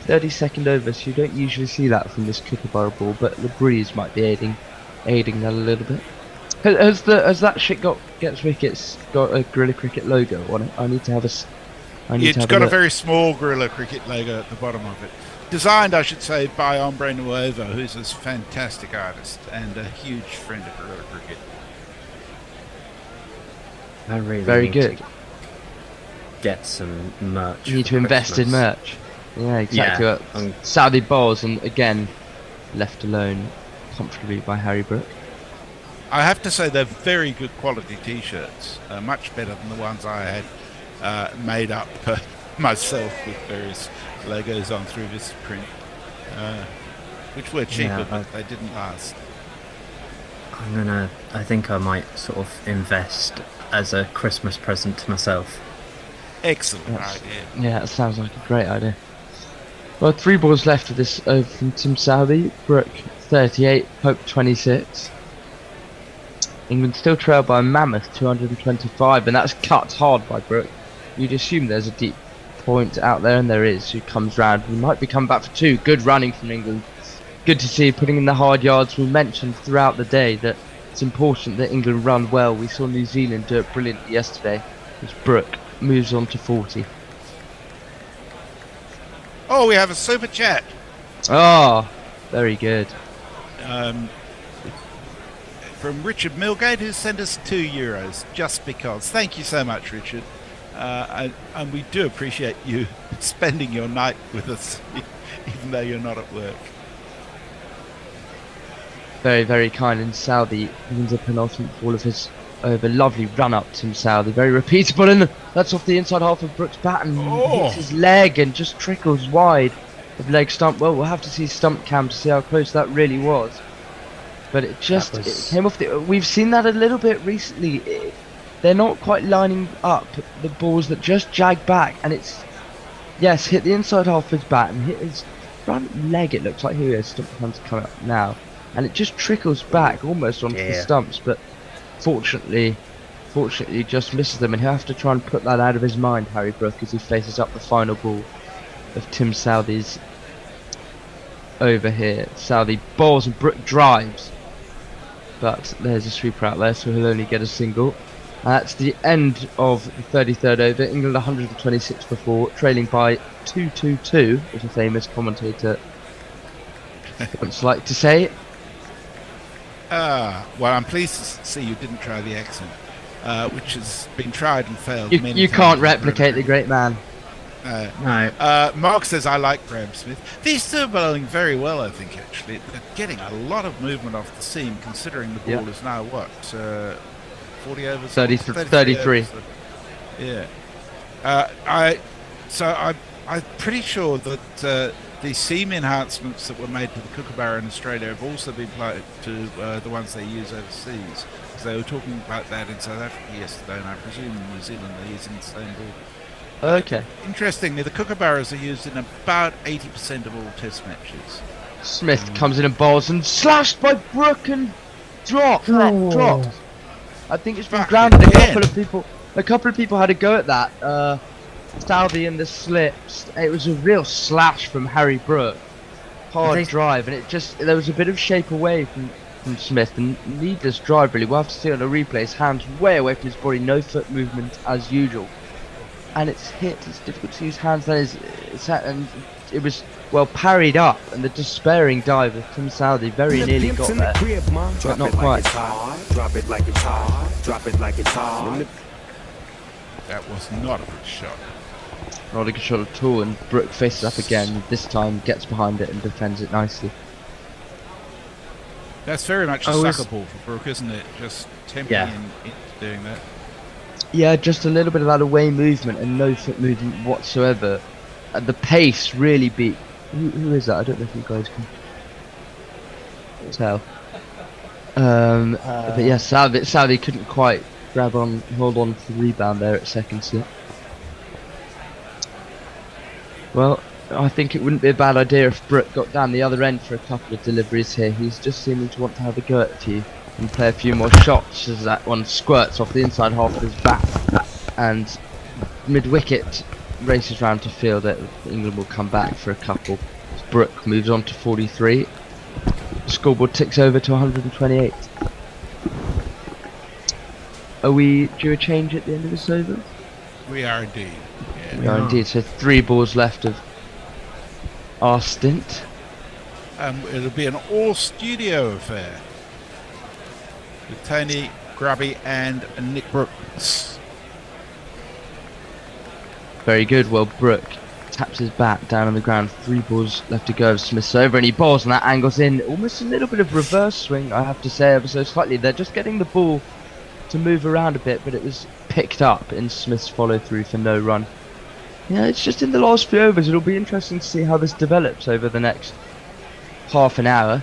32nd over, so you don't usually see that from this Kookaburra ball, but the breeze might be aiding that a little bit. Has that shit gets wickets got a Gorilla Cricket logo on it? I need to have a. It's got a very small Gorilla Cricket logo at the bottom of it. Designed, I should say, by Hombre Nuevo, who's a fantastic artist and a huge friend of Gorilla Cricket. I really very need good. To get some merch. You need to invest in merch. Yeah, exactly. Yeah, Saudi bowls, and again, left alone comfortably by Harry Brooke. I have to say they're very good quality T-shirts, much better than the ones I had made up myself with various logos on through this print, which were cheaper, but they didn't last. I think I might sort of invest as a Christmas present to myself. Excellent idea. Yeah, that sounds like a great idea. Well, 3 balls left of this over from Tim Southey. Brooke 38, Pope 26. England still trailed by a mammoth 225, and that's cut hard by Brooke. You'd assume there's a deep point out there, and there is. Who comes round? We might be coming back for 2. Good running from England. Good to see, putting in the hard yards. We mentioned throughout the day that it's important that England run well. We saw New Zealand do it brilliantly yesterday, as Brooke moves on to 40. Oh, we have a super chat. Oh, very good. From Richard Milgate, who sent us €2 just because. Thank you so much, Richard. And we do appreciate you spending your night with us, even though you're not at work. Very, very kind. And Southey wins a penultimate ball of his over. Lovely run up to Southey. Very repeatable, and that's off the inside half of Brooks' bat and hits his leg and just trickles wide of leg stump. Well, we'll have to see stump cam to see how close that really was. But it just it came off the. We've seen that a little bit recently. They're not quite lining up the balls that just jag back, and it's hit the inside half of his bat and hit his front leg. It looks like here his stump cam's coming up now, and it just trickles back almost onto the stumps. But fortunately, just misses them, and he'll have to try and put that out of his mind, Harry Brooke, as he faces up the final ball of Tim Southey's over here. Southey bowls and Brooke drives. But there's a sweeper out there, so he'll only get a single. That's the end of the 33rd over. England 126 for 4, trailing by 2-2-2, as a famous commentator once liked to say. Well, I'm pleased to see you didn't try the accent, which has been tried and failed many times. You can't replicate the great man. No. Mark says, I like Graham Smith. These two are bowling very well, I think, actually. They're getting a lot of movement off the seam, considering the ball is now, 40 overs? 33. Overs. Yeah. I'm pretty sure that the seam enhancements that were made to the Kookaburra in Australia have also been applied to the ones they use overseas. because they were talking about that in South Africa yesterday, and I presume in New Zealand they're using the same ball. Okay. Interestingly, the kookaburras are used in about 80% of all Test matches. Smith comes in and bowls and slashed by Brook and dropped. I think it's been grounded. A couple of people had a go at that. Southey in the slips. It was a real slash from Harry Brook. Hard drive, and there was a bit of shape away from Smith, and needless drive really. We'll have to see on a replay. His hands way away from his body, no foot movement as usual, and it's hit. It's difficult to use hands. And it was well parried up, and the despairing dive of Tim Southey very nearly got there, but not quite. Drop it like it's hot. Drop it like it's hot. That was not a good shot. Not a good shot at all, and Brook faces up again. This time gets behind it and defends it nicely. That's very much a sucker ball for Brook, isn't it? Just tempting him into doing that. Yeah, just a little bit of that away movement and no foot movement whatsoever. And the pace really beat. Who is that? I don't know if you guys can tell. But yeah, Southey couldn't quite hold on to the rebound there at second slip. Well, I think it wouldn't be a bad idea if Brook got down the other end for a couple of deliveries here. He's just seeming to want to have a go at a few and play a few more shots as that one squirts off the inside half of his bat. And mid-wicket races round to field it. England will come back for a couple. Brook moves on to 43. The scoreboard ticks over to 128. Are we due a change at the end of this over? We are indeed. We are indeed. So 3 balls left of our stint. It'll be an all-studio affair with Tony, Grubby and Nick Brooks. Very good. Well, Brook taps his bat down on the ground. 3 balls left to go of Smith's over, and he bowls, and that angles in. Almost a little bit of reverse swing, I have to say, ever so slightly. They're just getting the ball to move around a bit, but it was picked up in Smith's follow-through for no run. Yeah, it's just in the last few overs. It'll be interesting to see how this develops over the next half an hour.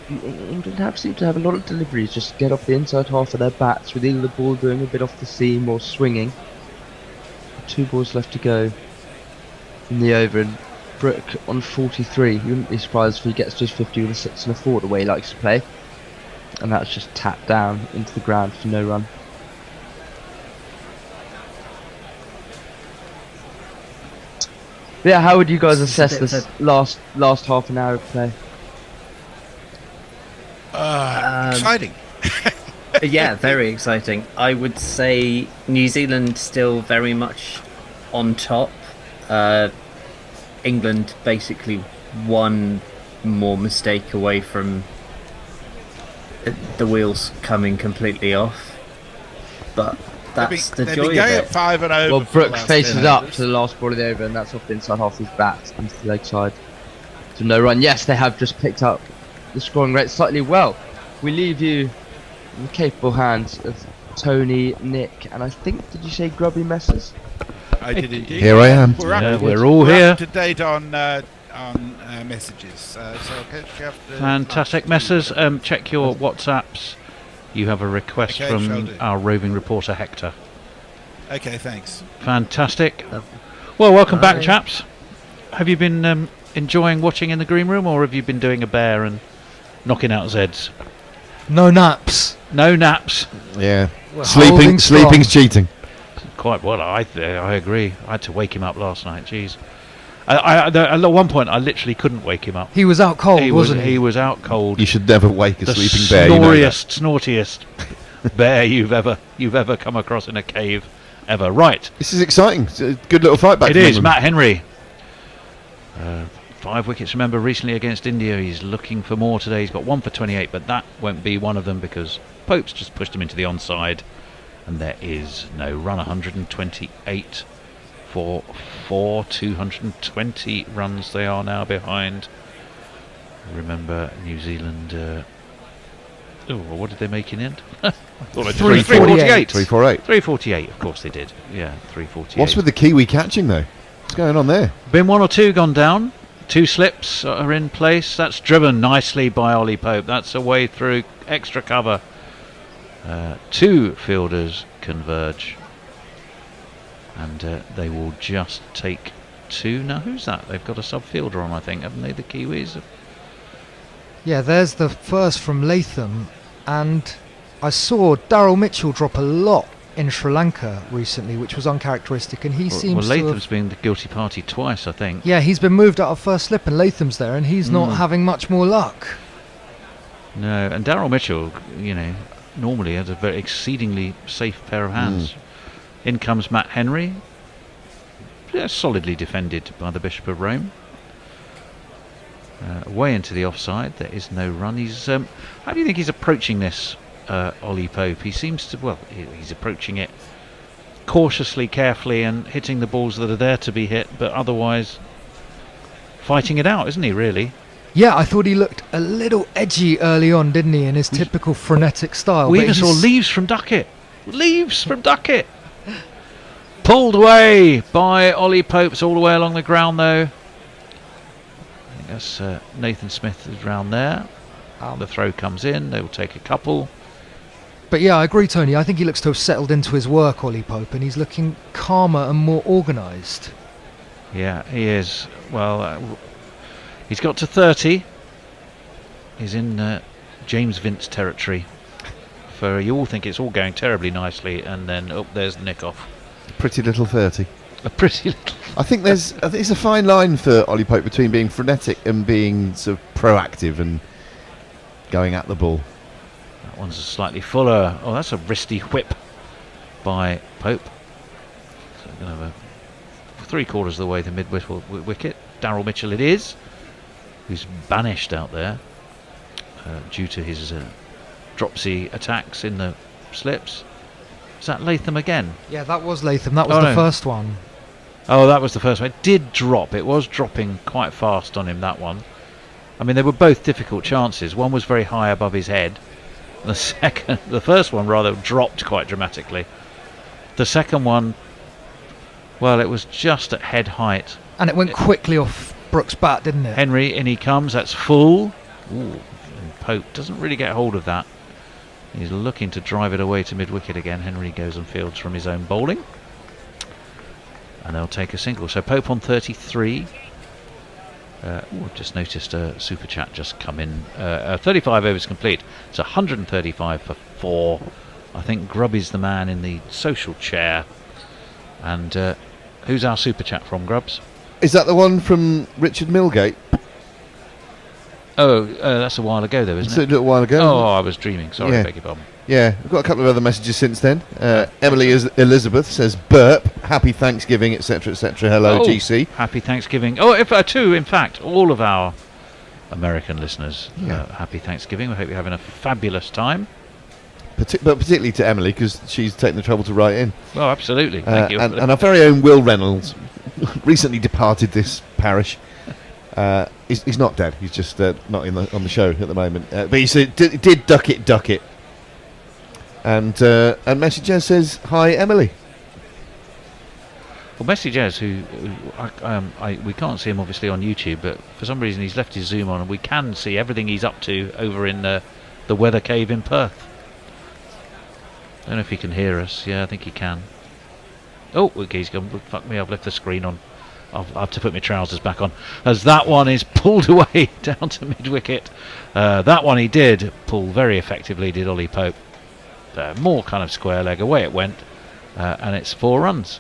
England seem to have a lot of deliveries, just get off the inside half of their bats, with either the ball going a bit off the seam or swinging. 2 balls left to go in the over, and Brook on 43. You wouldn't be surprised if he gets to his 50 with a 6 and a 4 the way he likes to play. And that's just tapped down into the ground for no run. Yeah, how would you guys assess this last half an hour of play? Exciting. Yeah, very exciting. I would say New Zealand still very much on top. England basically one more mistake away from the wheels coming completely off. But that's the joy of it. At 5 and over. Well, Brook faces up to the last ball of the over, and that's off the inside half of his bat into the leg side. So no run. Yes, they have just picked up the scoring rate slightly well. We leave you in the capable hands of Tony, Nick, and I think, did you say Grubby Messers? I did indeed. Here I am. We're all here. Up to date on messages. So I'll catch you after. Fantastic, Messers. Check your WhatsApps. You have a request from our roving reporter Hector. Okay, thanks. Fantastic. Well, welcome back, chaps. Have you been enjoying watching in the green room, or have you been doing a bear and knocking out Zeds? No naps. No naps. Yeah. We're Sleeping's cheating. Quite well, I agree. I had to wake him up last night. Jeez. At one point, I literally couldn't wake him up. He was out cold, wasn't he? He was out cold. You should never wake a sleeping bear. Snortiest bear you've ever come across in a cave ever. Right. This is exciting. It's a good little fight back. It is. Matt Henry. 5 wickets, remember, recently against India. He's looking for more today. He's got 1 for 28, but that won't be one of them because Pope's just pushed him into the onside, and there is no run. 128 for 4, 220 runs they are now behind. Remember, New Zealand. What did they make in end? 348. 348. Of course they did. Yeah, 348. What's with the Kiwi catching though? What's going on there? Been 1 or 2 gone down. 2 slips are in place. That's driven nicely by Ollie Pope. That's a way through extra cover Two fielders converge, and they will just take two. Now, who's that? They've got a sub-fielder on, I think, haven't they, the Kiwis? Yeah, there's the first from Latham, and I saw Daryl Mitchell drop a lot in Sri Lanka recently, which was uncharacteristic, and he seems well, to Latham's been the guilty party twice, I think. Yeah, he's been moved out of first slip, and Latham's there, and he's not having much more luck. No, and Daryl Mitchell, normally has a very exceedingly safe pair of hands. In comes Matt Henry, solidly defended by the Bishop of Rome. Way into the offside, there is no run. He's how do you think he's approaching this, Ollie Pope? He seems to, he's approaching it cautiously, carefully, and hitting the balls that are there to be hit, but otherwise fighting it out, isn't he, really? Yeah, I thought he looked a little edgy early on, didn't he, in his typical frenetic style. We even saw leaves from Duckett. Leaves from Duckett! Pulled away by Ollie Pope. It's all the way along the ground, though. I think that's Nathan Smith is round there. The throw comes in. They will take a couple. But yeah, I agree, Tony. I think he looks to have settled into his work, Ollie Pope, and he's looking calmer and more organised. Yeah, he is. Well, he's got to 30. He's in James Vince territory. For you all think it's all going terribly nicely, and then there's the nick off. Pretty little 30. A pretty little. I think it's a fine line for Ollie Pope between being frenetic and being sort of proactive and going at the ball. That one's slightly fuller. Oh, that's a wristy whip by Pope. So we're going to have a 3/4 of the way the mid-wicket. Daryl Mitchell it is, who's banished out there due to his dropsy attacks in the slips. Is that Latham again? Yeah, that was Latham. That was the first one. Oh, that was the first one. It did drop. It was dropping quite fast on him, that one. I mean, they were both difficult chances. One was very high above his head. The first one rather dropped quite dramatically. The second one, well, it was just at head height. And it went quickly off Brooks' bat, didn't it? Henry, in he comes. That's full. Ooh, and Pope doesn't really get hold of that. He's looking to drive it away to mid-wicket again. Henry goes and fields from his own bowling. And they'll take a single. So Pope on 33. I've just noticed a super chat just come in. 35 overs complete. It's 135 for 4. I think Grubby's the man in the social chair. And who's our super chat from, Grubbs? Is that the one from Richard Milgate? Oh, that's a while ago, though, isn't it? It's a little while ago. Oh, I was dreaming. Sorry, Yeah. beg your pardon. Yeah, we've got a couple of other messages since then. Emily Elizabeth says, burp, happy Thanksgiving, etc., etc. Hello, GC. Happy Thanksgiving. Oh, in fact, all of our American listeners, happy Thanksgiving. We hope you're having a fabulous time. But particularly to Emily, because she's taken the trouble to write in. Oh, absolutely. Thank you. And our very own Will Reynolds recently departed this parish. He's not dead. He's just not on the show at the moment. But he said, did duck it. And Message Jazz says, hi, Emily. Well, Message Jazz, who we can't see him obviously on YouTube, but for some reason he's left his Zoom on, and we can see everything he's up to over in the weather cave in Perth. I don't know if he can hear us. Yeah, I think he can. Oh, he's gone. Fuck me, I've left the screen on. I'll have to put my trousers back on, as that one is pulled away down to mid-wicket. That one he did pull very effectively, did Ollie Pope. More kind of square leg, away it went, and it's 4 runs.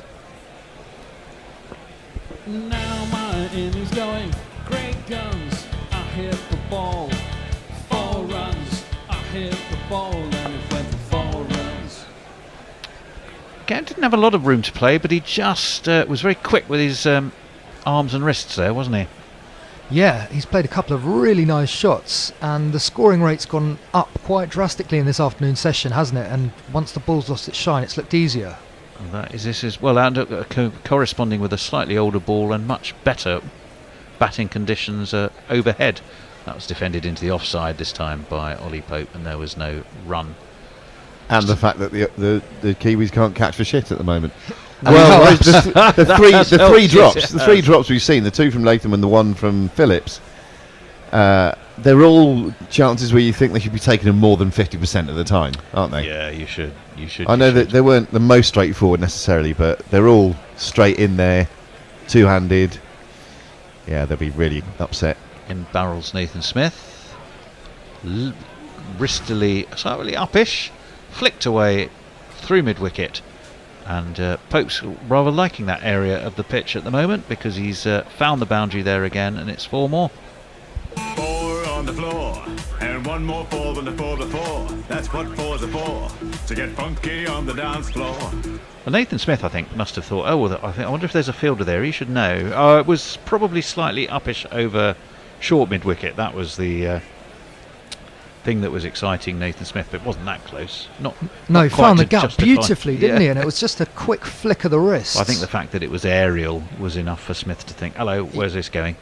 Now my innings going, great guns, I hit the ball. 4 runs, I hit the ball, and it went for 4 runs. Again, didn't have a lot of room to play, but he just was very quick with his arms and wrists there, wasn't he? Yeah, he's played a couple of really nice shots, and the scoring rate's gone up quite drastically in this afternoon session, hasn't it? And once the ball's lost its shine, it's looked easier. And this is well, and corresponding with a slightly older ball and much better batting conditions overhead. That was defended into the offside this time by Ollie Pope, and there was no run. And the fact that the Kiwis can't catch for shit at the moment. Well, the three drops we've seen, the 2 from Latham and the 1 from Phillips, they're all chances where you think they should be taking them more than 50% of the time, aren't they? Yeah, you should. I know that they weren't the most straightforward necessarily, but they're all straight in there, two-handed. Yeah, they'll be really upset. In barrels Nathan Smith. Wristily, slightly uppish, flicked away through mid-wicket. And Pope's rather liking that area of the pitch at the moment because he's found the boundary there again, and it's 4 more. 4 on the floor, and 1 more 4 than the 4 before. That's what 4s are for, to get funky on the dance floor. Well, Nathan Smith, I think, must have thought, oh, well, I wonder if there's a fielder there. He should know. It was probably slightly uppish over short mid-wicket. That was the thing that was exciting Nathan Smith, but it wasn't that close. No, not he quite found the to gap justify- beautifully, didn't Yeah. he? And it was just a quick flick of the wrist. I think the fact that it was aerial was enough for Smith to think, hello, where's this going?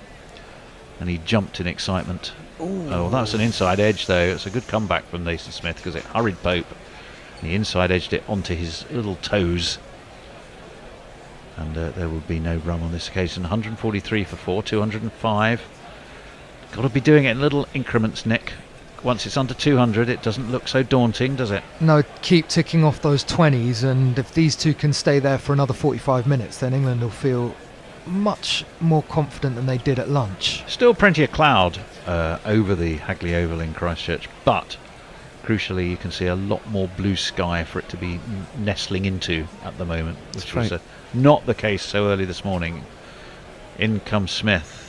And he jumped in excitement. Oh, that was an inside edge, though. It's a good comeback from Nathan Smith because it hurried Pope. And he inside edged it onto his little toes. And there will be no run on this occasion. 143 for 4, 205. Got to be doing it in little increments, Nick. Once it's under 200, it doesn't look so daunting, does it? No, keep ticking off those 20s, and if these two can stay there for another 45 minutes, then England will feel much more confident than they did at lunch. Still plenty of cloud over the Hagley Oval in Christchurch, but crucially you can see a lot more blue sky for it to be nestling into at the moment, which was not the case so early this morning. In comes Smith.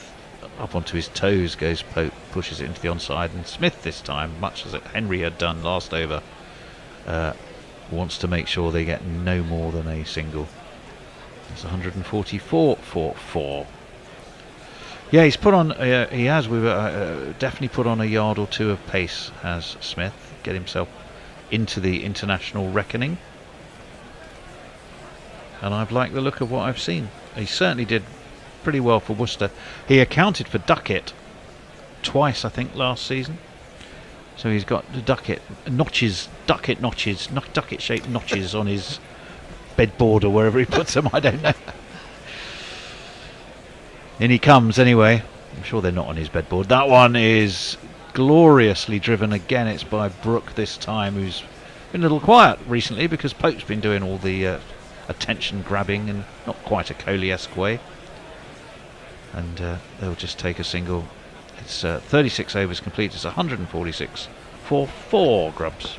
Up onto his toes goes Pope, pushes it into the onside, and Smith this time, much as Henry had done last over, wants to make sure they get no more than a single. It's 144 for 4. Yeah, he's put on. He has. We've definitely put on a yard or two of pace. Has Smith get himself into the international reckoning? And I've liked the look of what I've seen. He certainly did pretty well for Worcester. He accounted for Duckett twice, I think, last season. So he's got the Duckett shaped notches on his bedboard or wherever he puts them. I don't know. In he comes anyway. I'm sure they're not on his bedboard. That one is gloriously driven again. It's by Brooke this time, who's been a little quiet recently because Pope's been doing all the attention grabbing in not quite a Kohli-esque way. And they'll just take a single. It's 36 overs complete. It's 146 for 4, Grubs.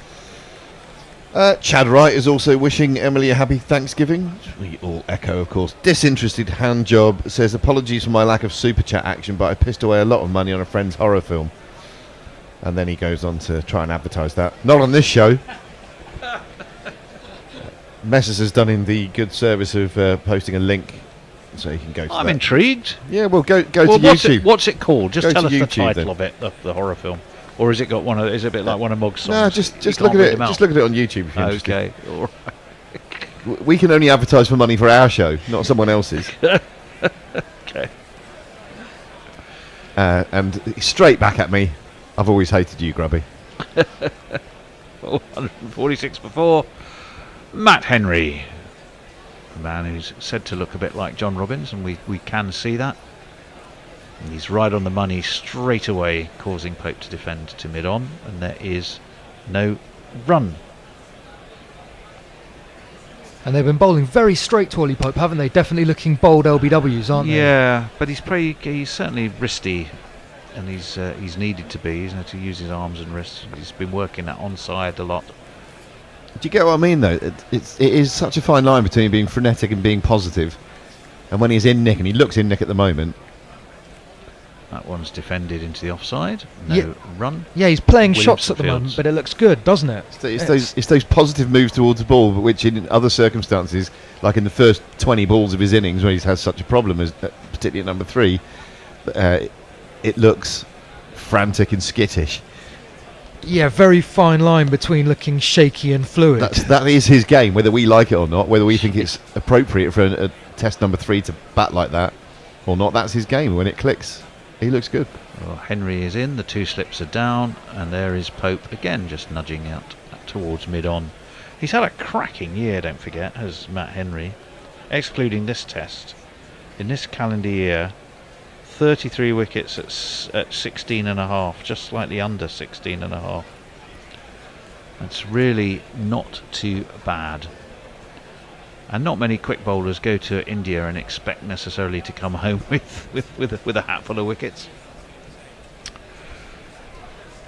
Chad Wright is also wishing Emily a happy Thanksgiving, which we all echo, of course. Disinterested hand job says, apologies for my lack of super chat action, but I pissed away a lot of money on a friend's horror film. And then he goes on to try and advertise that. Not on this show. Messrs has done him the good service of posting a link so you can go to I'm that. Intrigued. Yeah, well, go to YouTube. What's it called? Just Go tell to us the YouTube title then. of it, the horror film. Or is it got one of? Is it a bit like one of Mog's songs? No, just look at it. Just look at it on YouTube. If you're interested. Okay. All right. We can only advertise for money for our show, not someone else's. Okay. And straight back at me. I've always hated you, Grubby. 146 for 4. Matt Henry, a man who's said to look a bit like John Robbins, and we can see that. And he's right on the money straight away, causing Pope to defend to mid-on, and there is no run. And they've been bowling very straight to Ollie Pope, haven't they? Definitely looking bold LBWs, aren't they? Yeah, but he's certainly wristy, and he's needed to be. He's had to use his arms and wrists. He's been working that onside a lot. Do you get what I mean, though? It is such a fine line between being frenetic and being positive. And when he's in nick, and he looks in nick at the moment. That one's defended into the offside. No run. Yeah, he's playing Williamson shots at the Fields. moment, but it looks good, doesn't it? It's those positive moves towards the ball, but which in other circumstances, like in the first 20 balls of his innings, where he's had such a problem, as particularly at number 3, it looks frantic and skittish. Yeah, very fine line between looking shaky and fluid. That is his game, whether we like it or not, whether we think it's appropriate for a test number 3 to bat like that or not. That's his game. When it clicks, he looks good. Well, Henry is in, the 2 slips are down, and there is Pope again, just nudging out towards mid-on. He's had a cracking year, don't forget, has Matt Henry, excluding this test. In this calendar year, 33 wickets at 16 and a half, just slightly under 16 and a half. That's really not too bad. And not many quick bowlers go to India and expect necessarily to come home with a hatful of wickets.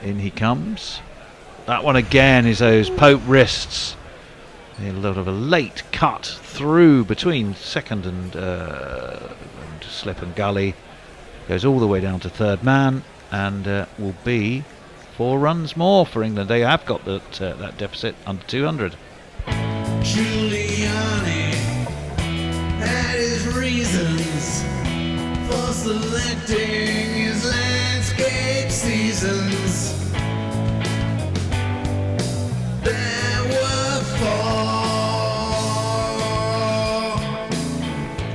In he comes. That one again is those Pope wrists. A lot of a late cut through between second and slip and gully. Goes all the way down to third man, and will be 4 runs more for England. They have got that deficit under 200. Giuliani had his reasons for selecting his landscape seasons. There were 4.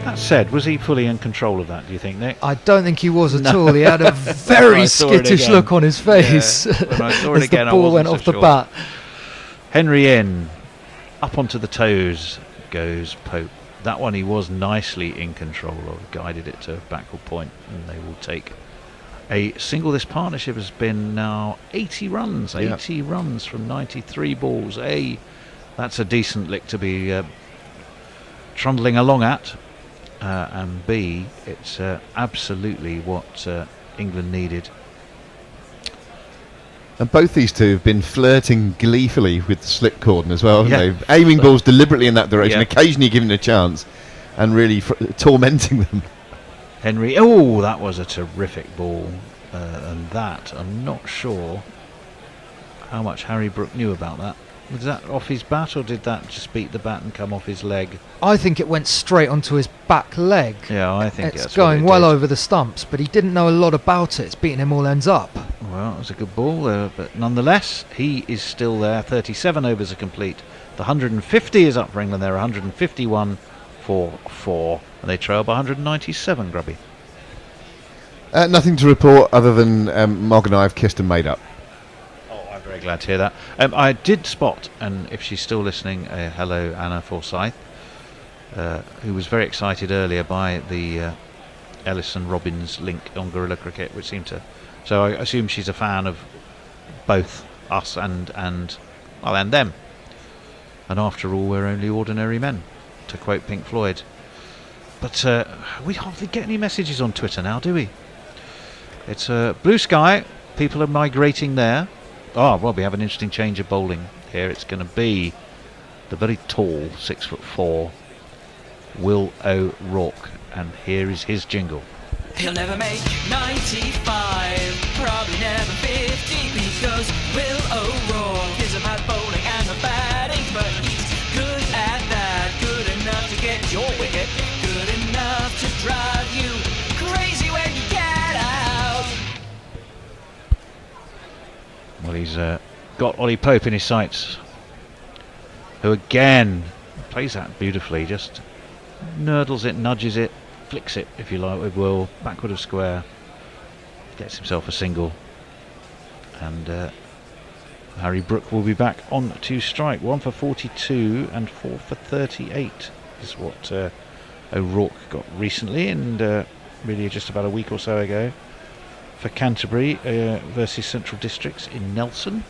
That said, was he fully in control of that, do you think, Nick? I don't think he was at all. He had a very skittish look on his face when I saw it as again, the ball went off the bat. Henry in. Up onto the toes goes Pope. That one he was nicely in control of, guided it to backward point, and they will take a single. This partnership has been now 80 runs, 80 runs from 93 balls. That's a decent lick to be trundling along at, and B, it's absolutely what England needed. And both these two have been flirting gleefully with the slip cordon as well, haven't they? Aiming balls deliberately in that direction, occasionally giving a chance, and really tormenting them. Henry, that was a terrific ball, and that, I'm not sure how much Harry Brook knew about that. Was that off his bat, or did that just beat the bat and come off his leg? I think it went straight onto his back leg. Yeah, I think it's that's going what it well did. over the stumps, but he didn't know a lot about it. It's beating him all ends up. Well, it was a good ball, but nonetheless, he is still there. 37 overs are complete. The 150 is up for England. They're 151 for 4, and they trail by 197, Grubby. Nothing to report other than Mog and I have kissed and made up. I'm very glad to hear that. I did spot, and if she's still listening, hello Anna Forsyth, who was very excited earlier by the Ellison Robbins link on Guerrilla Cricket, which seemed to. So I assume she's a fan of both us and them. And after all, we're only ordinary men, to quote Pink Floyd. But we hardly get any messages on Twitter now, do we? It's blue sky. People are migrating there. Oh, well, we have an interesting change of bowling here. It's going to be the very tall 6'4" Will O'Rourke, and here is his jingle. He'll never make 95, probably never 50, because Will O'Rourke is about bowling and the batting, but he's good at that, good enough to get your wicket, good enough to drive you crazy when you get out. Well, he's got Ollie Pope in his sights, who again plays that beautifully, just nurdles it, nudges it, flicks it, if you like, with Will, backward of square, gets himself a single, and Harry Brook will be back on to strike. 1 for 42 and 4 for 38 is what O'Rourke got recently, and really just about a week or so ago for Canterbury versus Central Districts in Nelson.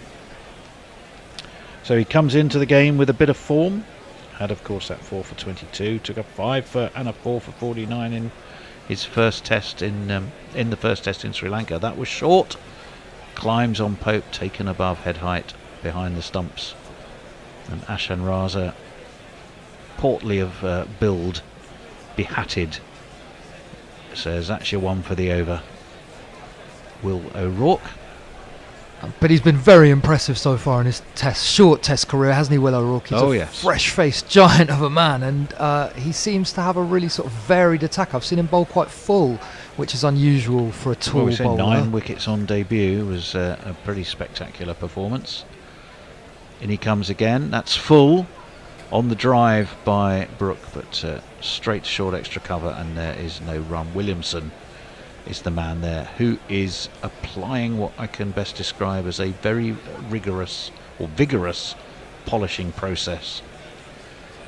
So he comes into the game with a bit of form. Had, of course, that 4 for 22. Took a 5 for and a 4 for 49 in his first test in the first test in Sri Lanka. That was short. Climbs on Pope, taken above head height behind the stumps. And Ashan Raza, portly of build, behatted, says that's your 1 for the over. Will O'Rourke. But he's been very impressive so far in his short test career, hasn't he, Will O'Rourke? He's a fresh-faced giant of a man, and he seems to have a really sort of varied attack. I've seen him bowl quite full, which is unusual for a tall bowler. 9 wickets on debut was a pretty spectacular performance. In he comes again. That's full on the drive by Brook, but straight short extra cover, and there is no run. Williamson is the man there, who is applying what I can best describe as a very rigorous or vigorous polishing process.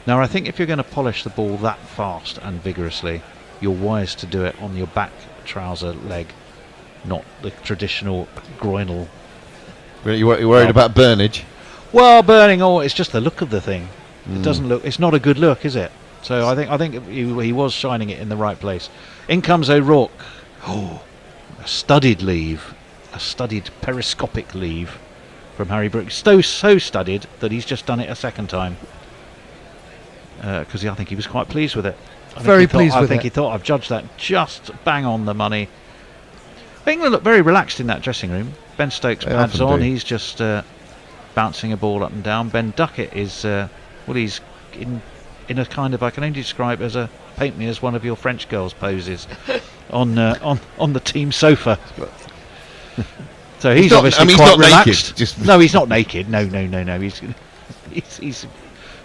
Now, I think if you're going to polish the ball that fast and vigorously, you're wise to do it on your back trouser leg, not the traditional groinal. You're worried about burnage? Well, burning, it's just the look of the thing. It doesn't look. It's not a good look, is it? So I think he was shining it in the right place. In comes O'Rourke. Oh, a studied leave, a studied periscopic leave from Harry Brook. So studied that he's just done it a second time. Because I think he was quite pleased with it. Very pleased with it. I think he thought, I've judged that just bang on the money. England look very relaxed in that dressing room. Ben Stokes pads on. He's just bouncing a ball up and down. Ben Duckett is, he's in a kind of, I can only describe as a paint me as one of your French girls poses on the team sofa. So he's obviously quite relaxed. No, he's not naked. No. He's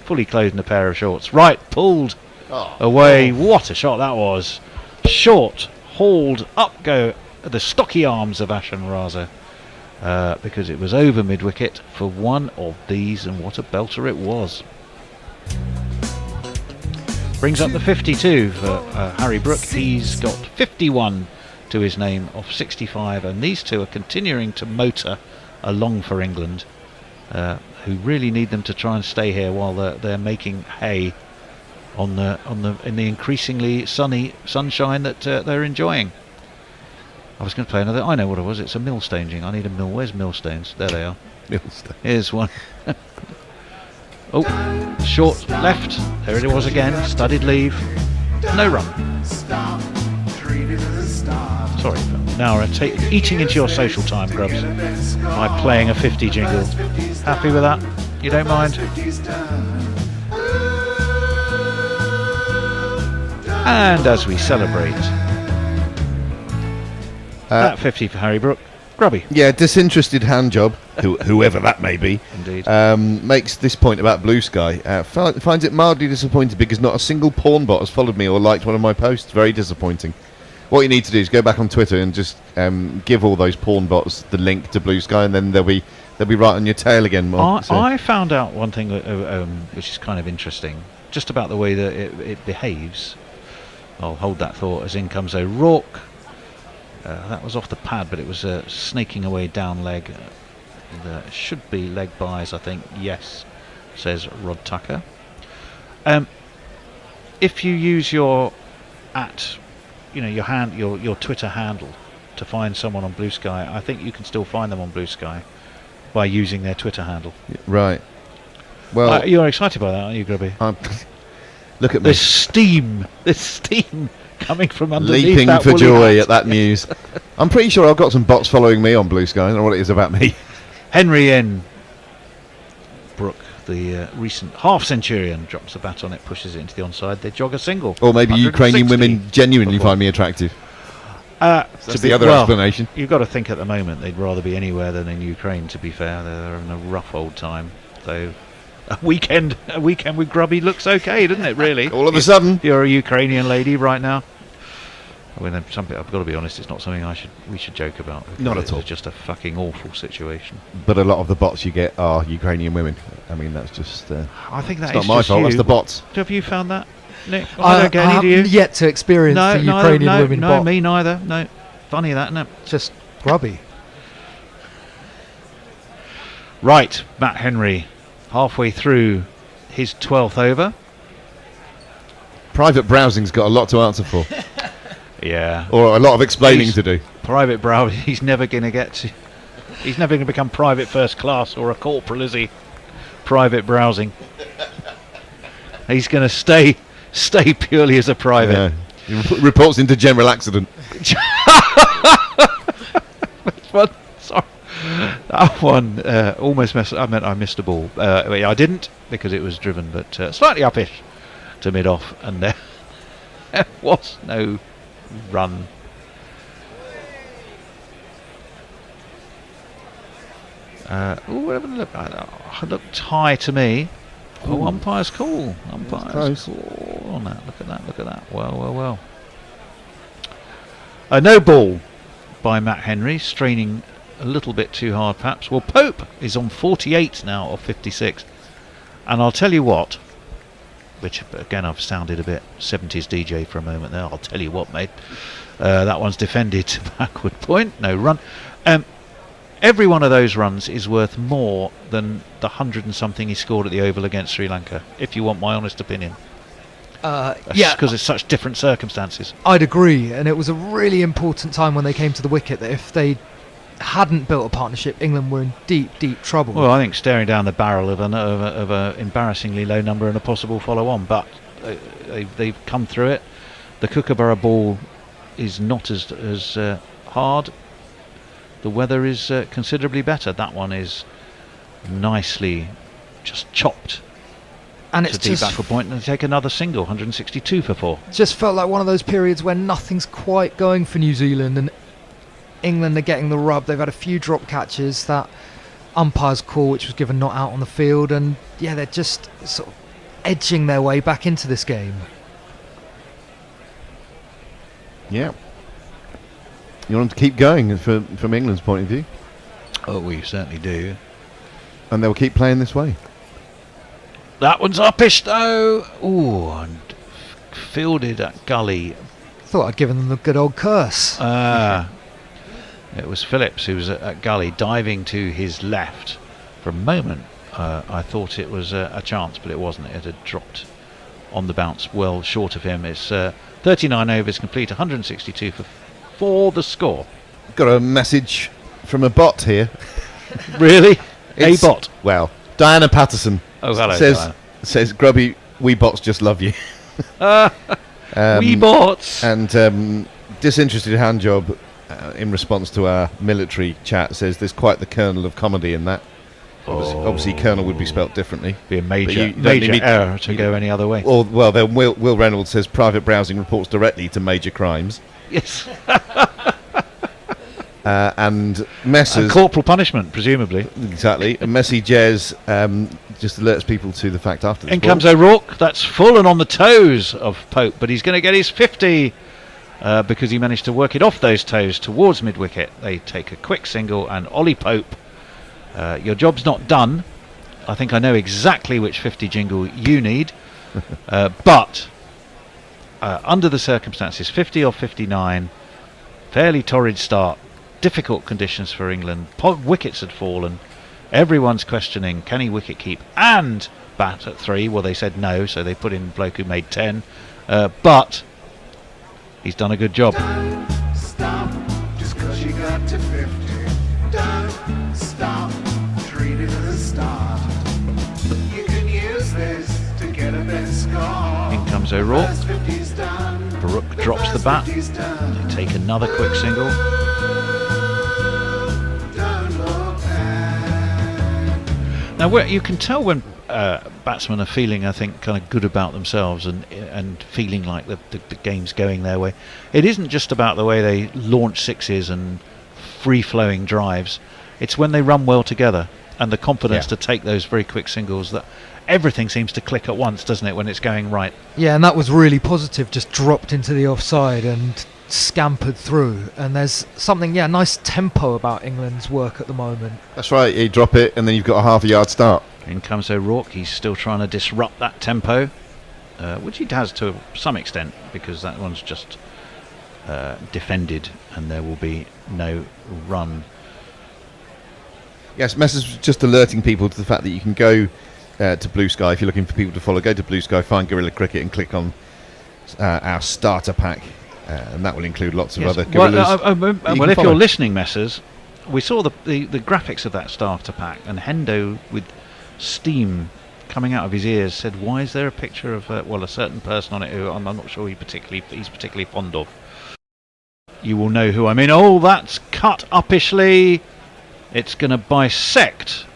fully clothed in a pair of shorts. Right, pulled away. What a shot that was! Short, hauled, up go the stocky arms of Ashan Raza, because it was over mid wicket for one of these, and what a belter it was. Brings up the 52 for Harry Brook. He's got 51 to his name off 65, and these two are continuing to motor along for England, who really need them to try and stay here while they're making hay in the increasingly sunshine that they're enjoying. I was going to play another. I know what it was. It's a millstaging. I need a mill. Where's millstones? There they are. Here's one. Oh, short left. There it was again. Studied leave. No run. Sorry. Now eating into your social time, Grubs, by playing a 50 jingle. Happy with that? You don't mind? And as we celebrate that 50 for Harry Brook, Grubby. Yeah, disinterested hand job, whoever that may be. Indeed. Makes this point about Blue Sky. Finds it mildly disappointing because not a single porn bot has followed me or liked one of my posts. Very disappointing. What you need to do is go back on Twitter and just give all those porn bots the link to Blue Sky, and then they'll be right on your tail again. I found out one thing which is kind of interesting, just about the way that it behaves. I'll hold that thought as in comes O'Rourke. That was off the pad, but it was snaking away down leg. There should be leg buys, I think. Yes, says Rod Tucker. If you use your your Twitter handle to find someone on Blue Sky, I think you can still find them on Blue Sky by using their Twitter handle. Right. Well, you're excited by that, aren't you, Grubby? Look at me. This steam coming from underneath leaping that for joy hat. at that news. I'm pretty sure I've got some bots following me on Blue Sky. I don't know what it is about me. Henry N. Brook, the recent half centurion, drops the bat on it, pushes it into the onside. They jog a single. Or maybe Ukrainian women genuinely find me attractive. That's the other explanation. You've got to think at the moment they'd rather be anywhere than in Ukraine, to be fair. They're having a rough old time. So a weekend with Grubby looks okay, doesn't it, really? All of a sudden. You're a Ukrainian lady right now. I mean, I've got to be honest, it's not something we should joke about. Not at all. It's just a fucking awful situation. But a lot of the bots you get are Ukrainian women. I mean, that's just... I think that's not my fault, that's the bots. Have you found that, Nick? I don't get any, do you? haven't yet to experience the Ukrainian women bot. No, me neither. No. Funny that, isn't it? Just Grubby. Right, Matt Henry, halfway through his 12th over. Private browsing's got a lot to answer for. Yeah. Or a lot of explaining to do. Private browsing, he's never going to become private first class or a corporal, is he? Private browsing. He's going to stay purely as a private. Yeah. He reports into general accident. Sorry. That one almost missed. I missed a ball. I didn't because it was driven, but slightly uppish to mid-off, and there was no run. Looked high to me. Oh, umpire's call. Umpire's call on that. Look at that. Well. No ball by Matt Henry, straining a little bit too hard perhaps. Well, Pope is on 48 now of 56. And I'll tell you what, which again I've sounded a bit 70s DJ for a moment there. I'll tell you what, mate. That one's defended to backward point, no run. Every one of those runs is worth more than the 100 and something he scored at the Oval against Sri Lanka, if you want my honest opinion. Yeah, because it's such different circumstances. I'd agree, and it was a really important time when they came to the wicket that if they hadn't built a partnership, England were in deep, deep trouble. Well, I think staring down the barrel of a embarrassingly low number and a possible follow-on, but they've come through it. The Kookaburra ball is not as hard. The weather is considerably better. That one is nicely just chopped. And it's to deep backward point, and they take another single, 162 for 4. Just felt like one of those periods where nothing's quite going for New Zealand, and England are getting the rub. They've had a few drop catches, that umpire's call which was given not out on the field, and yeah, they're just sort of edging their way back into this game. Yeah. You want them to keep going from England's point of view? Oh, we certainly do. And they'll keep playing this way. That one's uppish though. Ooh, and fielded at gully. Thought I'd given them the good old curse. It was Phillips who was at gully, diving to his left. For a moment, I thought it was a chance, but it wasn't. It had dropped on the bounce, well short of him. It's 39 overs complete, 162 for the score. Got a message from a bot here. Really? A bot? Well, Diana Patterson. Oh, hello, says Grubby, we bots just love you. We bots. And disinterested hand job in response to our military chat says there's quite the kernel of comedy in that. Obviously colonel would be spelt differently. Be a major error to go any other way. Or well, then Will Reynolds says private browsing reports directly to major crimes. Yes. And Messrs. And corporal punishment, presumably. Exactly. And Messi Jez just alerts people to the fact after this. In comes O'Rourke. That's full and on the toes of Pope, but he's going to get his 50 because he managed to work it off those toes towards mid-wicket. They take a quick single, and Ollie Pope, your job's not done. I think I know exactly which 50 jingle you need, but under the circumstances, 50 off 59, fairly torrid start. Difficult conditions for England. Wickets had fallen. Everyone's questioning, can he wicket keep and bat at 3? Well, they said no, so they put in a bloke who made 10. But he's done a good job. Don't stop just 'cause you got to 50. Don't stop, treat it as a start. You can use this to get a better score. In comes O'Rourke. First 50's done. Baruch drops the bat. They take another quick single. Now, you can tell when batsmen are feeling, I think, kind of good about themselves and feeling like the game's going their way. It isn't just about the way they launch sixes and free-flowing drives. It's when they run well together and the confidence to take those very quick singles that everything seems to click at once, doesn't it, when it's going right? Yeah, and that was really positive. Just dropped into the offside and scampered through, and there's something nice tempo about England's work at the moment. That's right, you drop it and then you've got a half a yard start. In comes O'Rourke. He's still trying to disrupt that tempo, which he does to some extent, because that one's just defended and there will be no run. Yes, message just alerting people to the fact that you can go to Blue Sky if you're looking for people to follow. Go to Blue Sky, find Guerrilla Cricket and click on our starter pack. And that will include lots of other gorillas. Well, if you're listening, Messrs, we saw the graphics of that starter pack, and Hendo, with steam coming out of his ears, said, "Why is there a picture of a certain person on it who I'm not sure he's particularly fond of?" You will know who I mean. Oh, that's cut uppishly. It's going to bisect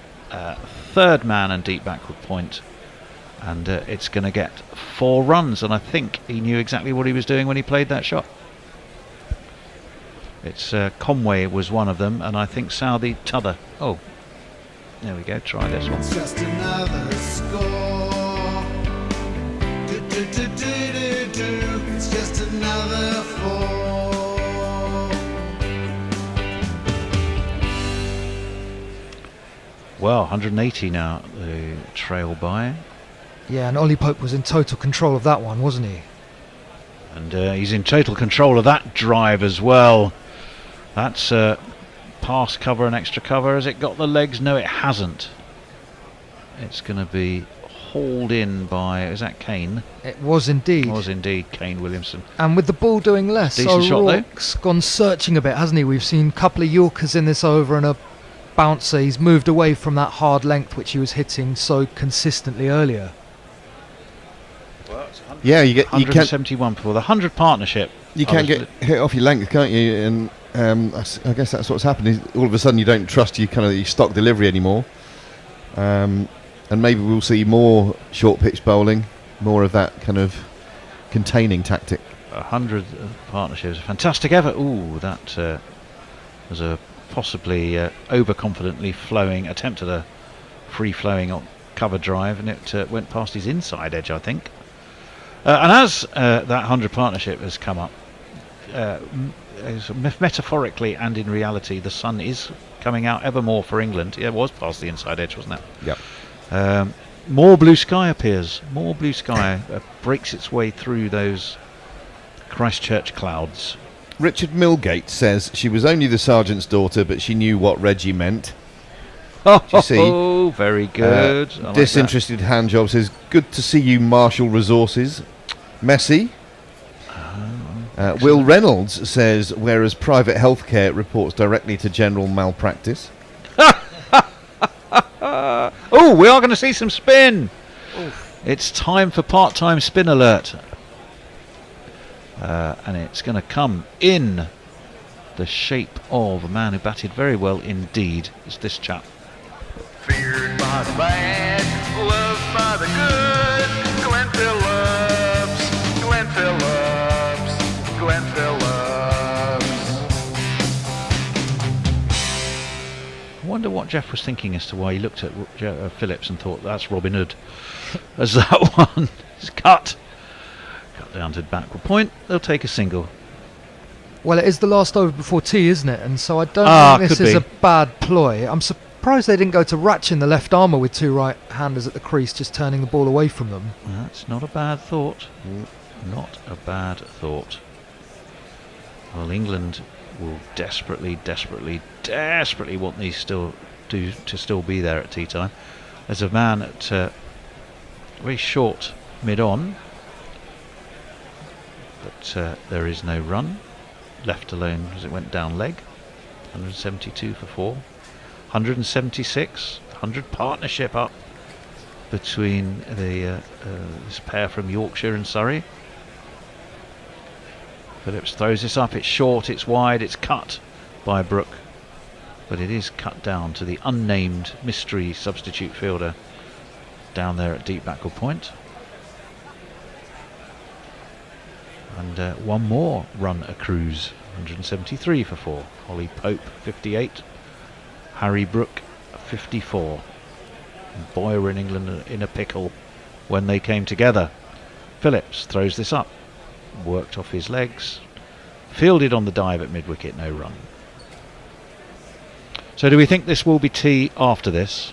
third man and deep backward point. And it's going to get 4 runs, and I think he knew exactly what he was doing when he played that shot. It's Conway was one of them, and I think Southey t'other. Oh, there we go. Try this one. It's just another score. It's just another 4. Well, 180 now. The trail by. Yeah, and Ollie Pope was in total control of that one, wasn't he? And he's in total control of that drive as well. That's pass cover and extra cover. Has it got the legs? No, it hasn't. It's going to be hauled in by, is that Kane? It was indeed. It was indeed Kane Williamson. And with the ball doing less, Decent shot, though. O'Rourke's gone searching a bit, hasn't he? We've seen a couple of Yorkers in this over and a bouncer. He's moved away from that hard length which he was hitting so consistently earlier. Yeah, you can 171 for the 100 partnership. You can get hit off your length, can't you? And I guess that's what's happened. Is all of a sudden you don't trust your stock delivery anymore. And maybe we'll see more short pitch bowling, more of that kind of containing tactic. 100 partnerships, fantastic effort. Ooh, that was a possibly overconfidently flowing attempt at a free flowing cover drive, and it went past his inside edge, I think. And as that 100 partnership has come up, metaphorically and in reality, the sun is coming out ever more for England. Yeah, it was past the inside edge, wasn't it? Yep. More blue sky appears. More blue sky breaks its way through those Christchurch clouds. Richard Millgate says she was only the sergeant's daughter, but she knew what Reggie meant. You see, very good. I like disinterested handjob says, good to see you, Marshall Resources. Messi. Will Reynolds says, whereas private healthcare reports directly to general malpractice. Oh, we are going to see some spin. Oof. It's time for part-time spin alert. And it's going to come in the shape of a man who batted very well indeed. It's this chap. Feared by the bad, loved by the good. Glenn Phillips, Glenn Phillips, Glenn Phillips. I wonder what Jeff was thinking as to why he looked at Phillips and thought that's Robin Hood. As that one is cut down to backward point, they'll take a single. Well, it is the last over before tea, isn't it? And so I don't think this is a bad ploy. I'm surprised they didn't go to Ratchin, the left armour, with two right-handers at the crease, just turning the ball away from them. That's not a bad thought. Not a bad thought. Well, England will desperately want these to still be there at tea time. There's a man at very short mid-on, but there is no run. Left alone as it went down leg. 172 for 4. 176. 100 partnership up between this pair from Yorkshire and Surrey. Phillips throws this up. It's short, it's wide, it's cut by Brooke, but it is cut down to the unnamed mystery substitute fielder down there at deep backward point. And one more run accrues. 173 for 4. Ollie Pope 58. Harry Brooke 54. And boy, were in England in a pickle when they came together. Phillips throws this up. Worked off his legs. Fielded on the dive at mid-wicket, no run. So do we think this will be tea after this?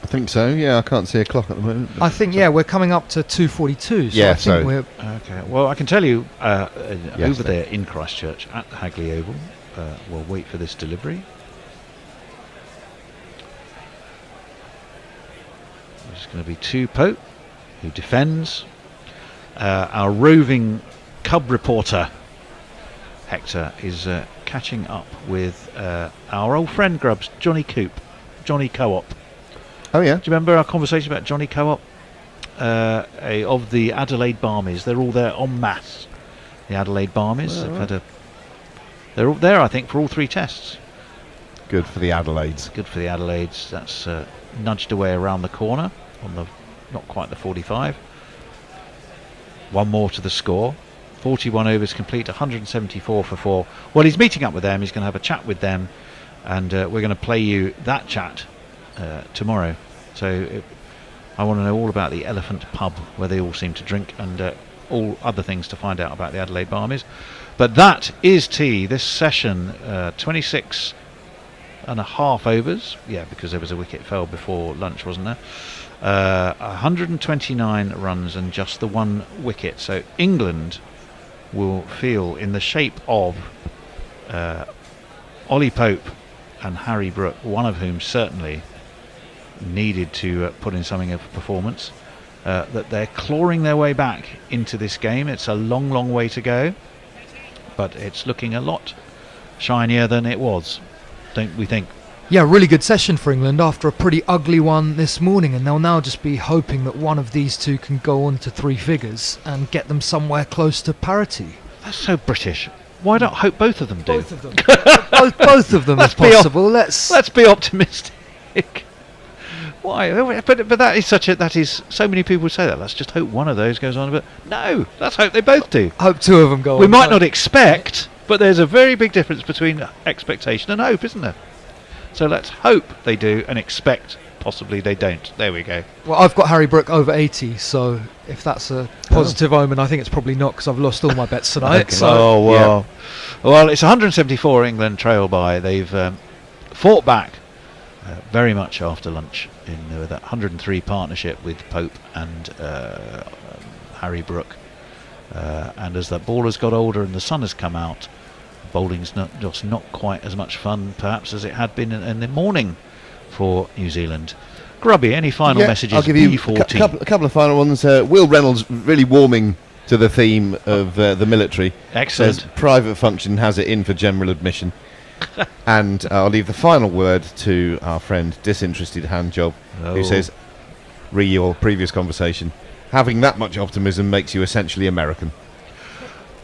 I think so, yeah. I can't see a clock at the moment. I think, we're coming up to 2:42. Yeah, I think we're... Okay, well, I can tell you over there in Christchurch at the Hagley Oval, we'll wait for this delivery. There's going to be two Pope, who defends. Our roving cub reporter, Hector, is catching up with our old friend Grubs, Johnny Co-op. Oh yeah. Do you remember our conversation about Johnny Co-op? Of the Adelaide Barmies. They're all there en masse. The Adelaide Barmies. They're all there, I think, for all three tests. Good for the Adelaides. Good for the Adelaides. That's nudged away around the corner on the not quite the 45. One more to the score. 41 overs complete, 174 for 4. Well, he's meeting up with them. He's going to have a chat with them, and we're going to play you that chat tomorrow. So I want to know all about the Elephant Pub, where they all seem to drink, and all other things to find out about the Adelaide Barmies. But that is tea. This session, 26 and a half overs. Yeah, because there was a wicket fell before lunch, wasn't there? 129 runs and just the 1 wicket. So England will feel in the shape of Ollie Pope and Harry Brook, one of whom certainly needed to put in something of a performance, that they're clawing their way back into this game. It's a long, long way to go, but it's looking a lot shinier than it was, don't we think? Yeah, really good session for England after a pretty ugly one this morning, and they'll now just be hoping that one of these two can go on to 3 figures and get them somewhere close to parity. That's so British. Why not hope both of them do? Both of them. both of them, if possible. Let's be optimistic. Why? But that is so many people say that. Let's just hope one of those goes on. But no, let's hope they both do. Hope 2 of them go on. We might not expect, but there's a very big difference between expectation and hope, isn't there? So let's hope they do and expect possibly they don't. There we go. Well, I've got Harry Brook over 80, so if that's a positive omen, I think it's probably not, because I've lost all my bets tonight. Okay. So, well, it's 174 England trail by. They've fought back very much after lunch in that 103 partnership with Pope and Harry Brook. And as the ball has got older and the sun has come out, bowling's just not quite as much fun perhaps as it had been in the morning for New Zealand. Grubby, any final messages? I'll give you B14. a couple of final ones. Will Reynolds really warming to the theme of the military. Excellent. Says private function has it in for general admission. And I'll leave the final word to our friend Disinterested Handjob, who says, re your previous conversation, having that much optimism makes you essentially American.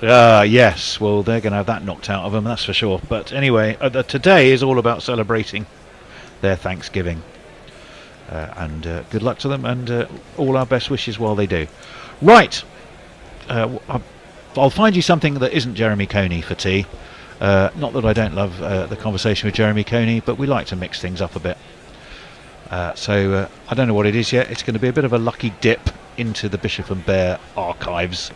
Yes, well, they're going to have that knocked out of them, that's for sure. But anyway, today is all about celebrating their Thanksgiving. And good luck to them, and all our best wishes while they do. Right, I'll find you something that isn't Jeremy Coney for tea. Not that I don't love the conversation with Jeremy Coney, but we like to mix things up a bit. So I don't know what it is yet. It's going to be a bit of a lucky dip into the Bishop and Bear archives.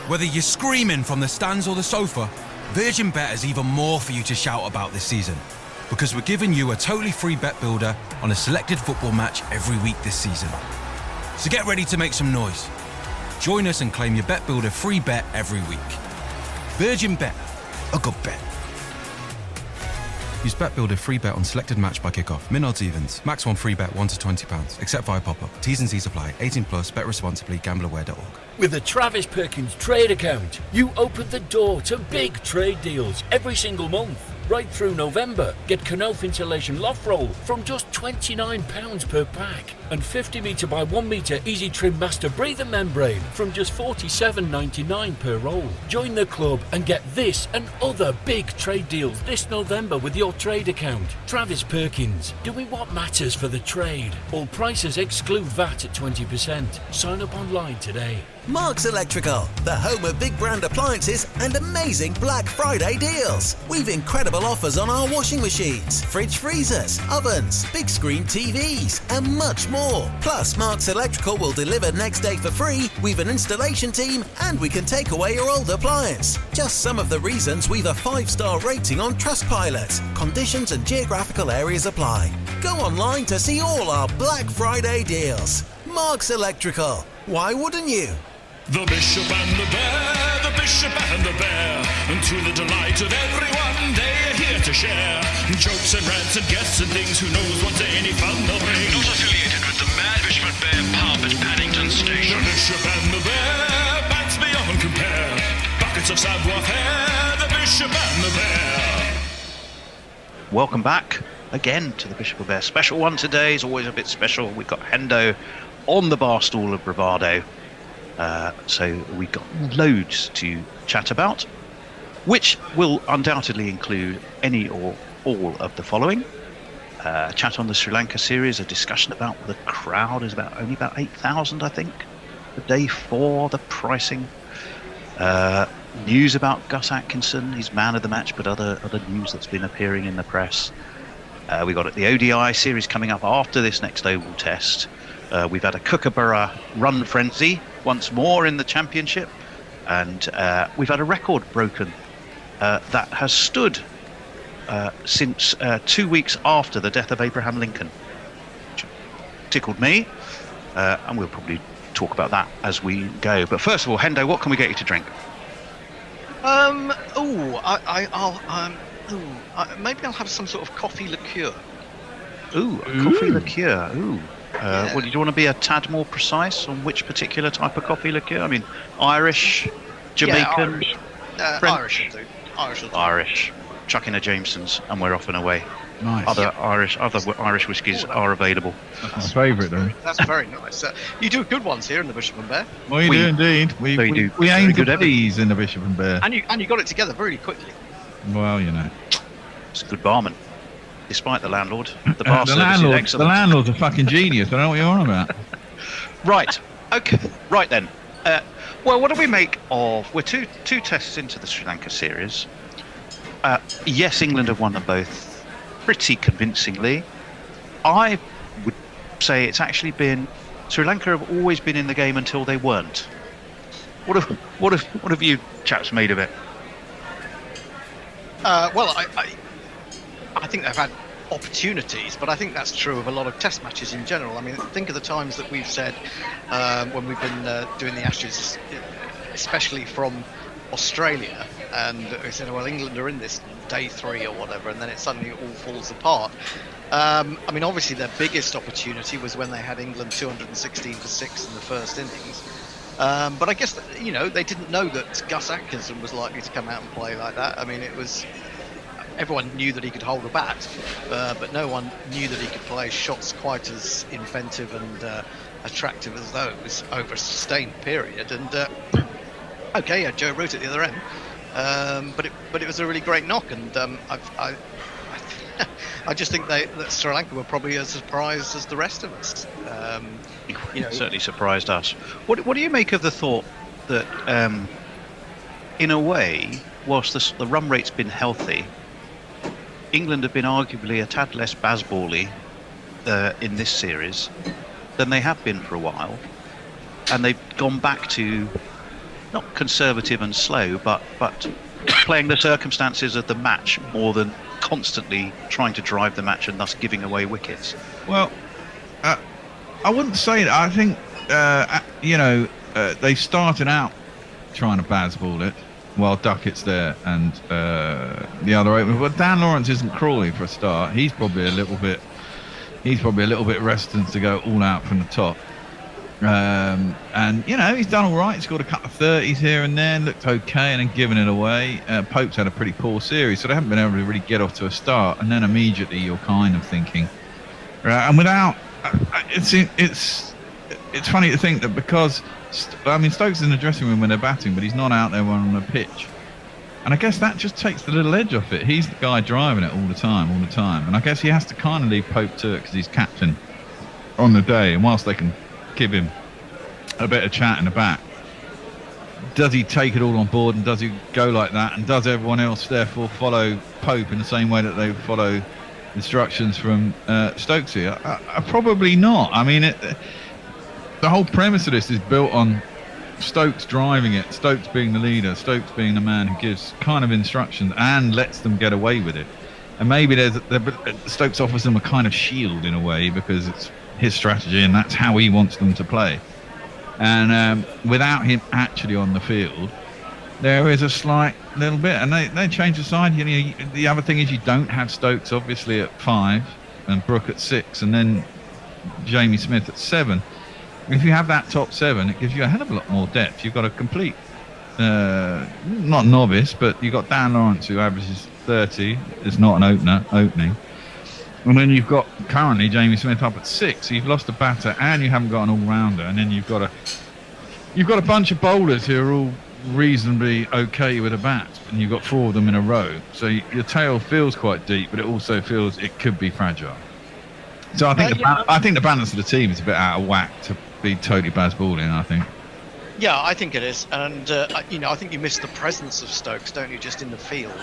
Whether you're screaming from the stands or the sofa, Virgin Bet has even more for you to shout about this season. because we're giving you a totally free bet builder on a selected football match every week this season. So get ready to make some noise. Join us and claim your Bet Builder free bet every week. Virgin Bet, a good bet. Use Bet Builder free bet on selected match by kickoff. Min odds evens. Max one free bet £1 to £20. Except via pop-up. T's and C's apply. 18 plus. Bet responsibly. Gambleaware.org. With the Travis Perkins trade account, you open the door to big trade deals every single month. Right through November, get Knauf Insulation Loft Roll from just £29 per pack and 50 metre by 1 metre Easy Trim Master Breather Membrane from just £47.99 per roll. Join the club and get this and other big trade deals this November with your trade account. Travis Perkins, doing what matters for the trade. All prices exclude VAT at 20%. Sign up online today. Marks Electrical, the home of big brand appliances and amazing Black Friday deals. We've incredible offers on our washing machines, fridge freezers, ovens, big screen TVs and much more. Plus, Marks Electrical will deliver next day for free. We've an installation team and we can take away your old appliance. Just some of the reasons we've a 5-star rating on Trustpilot. Conditions and geographical areas apply. Go online to see all our Black Friday deals. Marks Electrical. Why wouldn't you? The Bishop and the Bear, the Bishop and the Bear, and to the delight of everyone, they're here to share jokes and rants and guests and things. Who knows what any fun they'll bring? Not affiliated with the Mad Bishop and Bear pub at Paddington Station. The Bishop and the Bear, bats beyond compare, buckets of savoir-faire. The Bishop and the Bear. Welcome back again to the Bishop and Bear special one today. Is always a bit special. We've got Hendo on the bar stool of bravado. So we've got loads to chat about, which will undoubtedly include any or all of the following. Chat on the Sri Lanka series, a discussion about the crowd is only about 8,000, I think. The day 4, the pricing. News about Gus Atkinson, he's man of the match, but other news that's been appearing in the press. We've got the ODI series coming up after this next Oval Test. We've had a Kookaburra run frenzy once more in the championship, and we've had a record broken that has stood since 2 weeks after the death of Abraham Lincoln, which tickled me, and we'll probably talk about that as we go. But first of all, Hendo, what can we get you to drink? Maybe I'll have some sort of coffee liqueur. Coffee liqueur. Well, do you want to be a tad more precise on which particular type of coffee liqueur? I mean, Irish, Jamaican, Irish will do. Irish. Chuck in a Jameson's, and we're off and away. Nice. Other Irish whiskies are available. That's my favourite, though. That's very nice. You do good ones here in the Bishop and Bear. We do indeed. We aim to please in the Bishop and Bear. And you got it together very quickly. Well, you know. It's a good barman. Despite the landlord, the bar service is excellent. The landlord's a fucking genius. I don't know what you're on about. Right. Okay. Right then. Well, what do we make of? We're two tests into the Sri Lanka series. Yes, England have won them both pretty convincingly. I would say it's actually been Sri Lanka have always been in the game until they weren't. What have you chaps made of it? Well, I think they've had opportunities, but I think that's true of a lot of test matches in general. I mean, think of the times that we've said when we've been doing the Ashes, especially from Australia, and we said, well, England are in this day 3 or whatever, and then it suddenly all falls apart. I mean, obviously their biggest opportunity was when they had England 216 for 6 in the first innings. But I guess, they didn't know that Gus Atkinson was likely to come out and play like that. I mean, everyone knew that he could hold a bat, but no one knew that he could play shots quite as inventive and attractive as though it was over a sustained period. And Joe Root at the other end, but it was a really great knock, and I just think that Sri Lanka were probably as surprised as the rest of us. Certainly surprised us. What do you make of the thought that, in a way, whilst the run rate's been healthy, England have been arguably a tad less baseball-y in this series than they have been for a while, and they've gone back to not conservative and slow, but playing the circumstances of the match more than constantly trying to drive the match and thus giving away wickets? Well, I wouldn't say that. I think they started out trying to Bazball it while Duckett's there and the other opener. Well, Dan Lawrence isn't Crawley for a start. He's probably a little bit reticent to go all out from the top. And he's done all right. He's scored a couple of 30s here and there, looked okay, and then given it away. Pope's had a pretty poor series, so they haven't been able to really get off to a start. And then immediately you're kind of thinking, and without, it's funny to think that because Stokes is in the dressing room when they're batting, but he's not out there on the pitch. And I guess that just takes the little edge off it. He's the guy driving it all the time. And I guess he has to kind of leave Pope to it because he's captain on the day. And whilst they can give him a bit of chat in the back, does he take it all on board and does he go like that? And does everyone else therefore follow Pope in the same way that they follow instructions from Stokes here? Probably not. I mean, the whole premise of this is built on Stokes driving it, Stokes being the leader, Stokes being the man who gives kind of instructions and lets them get away with it. And maybe Stokes offers them a kind of shield in a way because it's his strategy and that's how he wants them to play. And without him actually on the field, there is a slight little bit, and they change the side. The other thing is you don't have Stokes obviously at 5 and Brook at 6 and then Jamie Smith at 7. If you have that top 7, it gives you a hell of a lot more depth. You've got a complete, not novice, but you've got Dan Lawrence who averages 30, is not an opening. And then you've got currently Jamie Smith up at 6. So you've lost a batter and you haven't got an all-rounder. And then you've got a bunch of bowlers who are all reasonably okay with a bat. And you've got 4 of them in a row. So your tail feels quite deep, but it also feels it could be fragile. So I think the balance of the team is a bit out of whack to be totally Bazballing, I think. Yeah, I think it is, and I think you miss the presence of Stokes, don't you? Just in the field,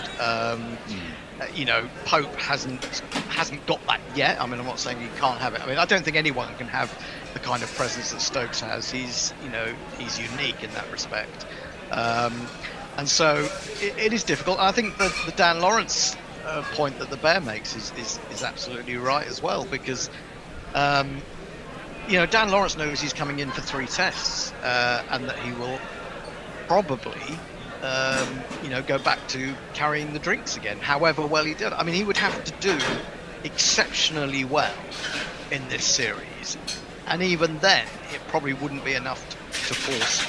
Pope hasn't got that yet. I mean, I'm not saying he can't have it. I mean, I don't think anyone can have the kind of presence that Stokes has. He's unique in that respect, and so it is difficult. And I think the Dan Lawrence point that the Bear makes is absolutely right as well, because Dan Lawrence knows he's coming in for 3 tests, and that he will probably go back to carrying the drinks again, however well he did. I mean, he would have to do exceptionally well in this series, and even then it probably wouldn't be enough to force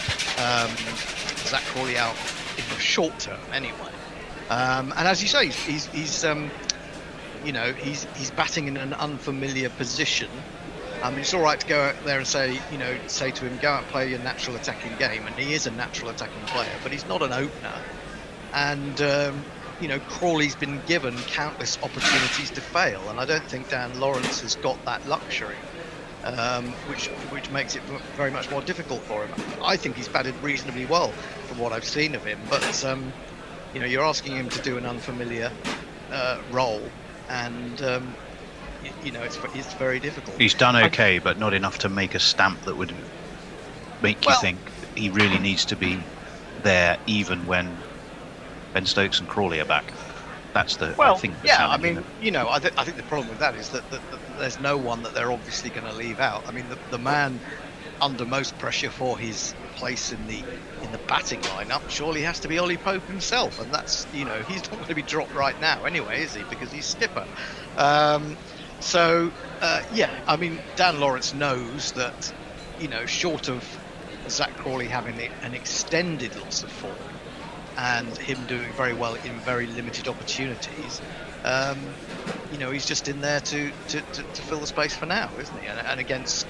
Zach Crawley out in the short term anyway. And as you say, he's batting in an unfamiliar position. I mean, it's all right to go out there and say to him, go out and play your natural attacking game, and he is a natural attacking player, but he's not an opener. And Crawley's been given countless opportunities to fail, and I don't think Dan Lawrence has got that luxury, which makes it very much more difficult for him. I think he's batted reasonably well from what I've seen of him, but you're asking him to do an unfamiliar role, and it's very difficult. He's done okay, but not enough to make a stamp that would make you think he really needs to be there, even when Ben Stokes and Crawley are back. That's the I think. I mean, I think the problem with that is that there's no one that they're obviously going to leave out. I mean, the man under most pressure for his place in the batting lineup surely has to be Ollie Pope himself, and that's he's not going to be dropped right now anyway, is he? Because he's skipper. I mean, Dan Lawrence knows that short of Zach Crawley having an extended loss of form and him doing very well in very limited opportunities, he's just in there to fill the space for now, isn't he? And against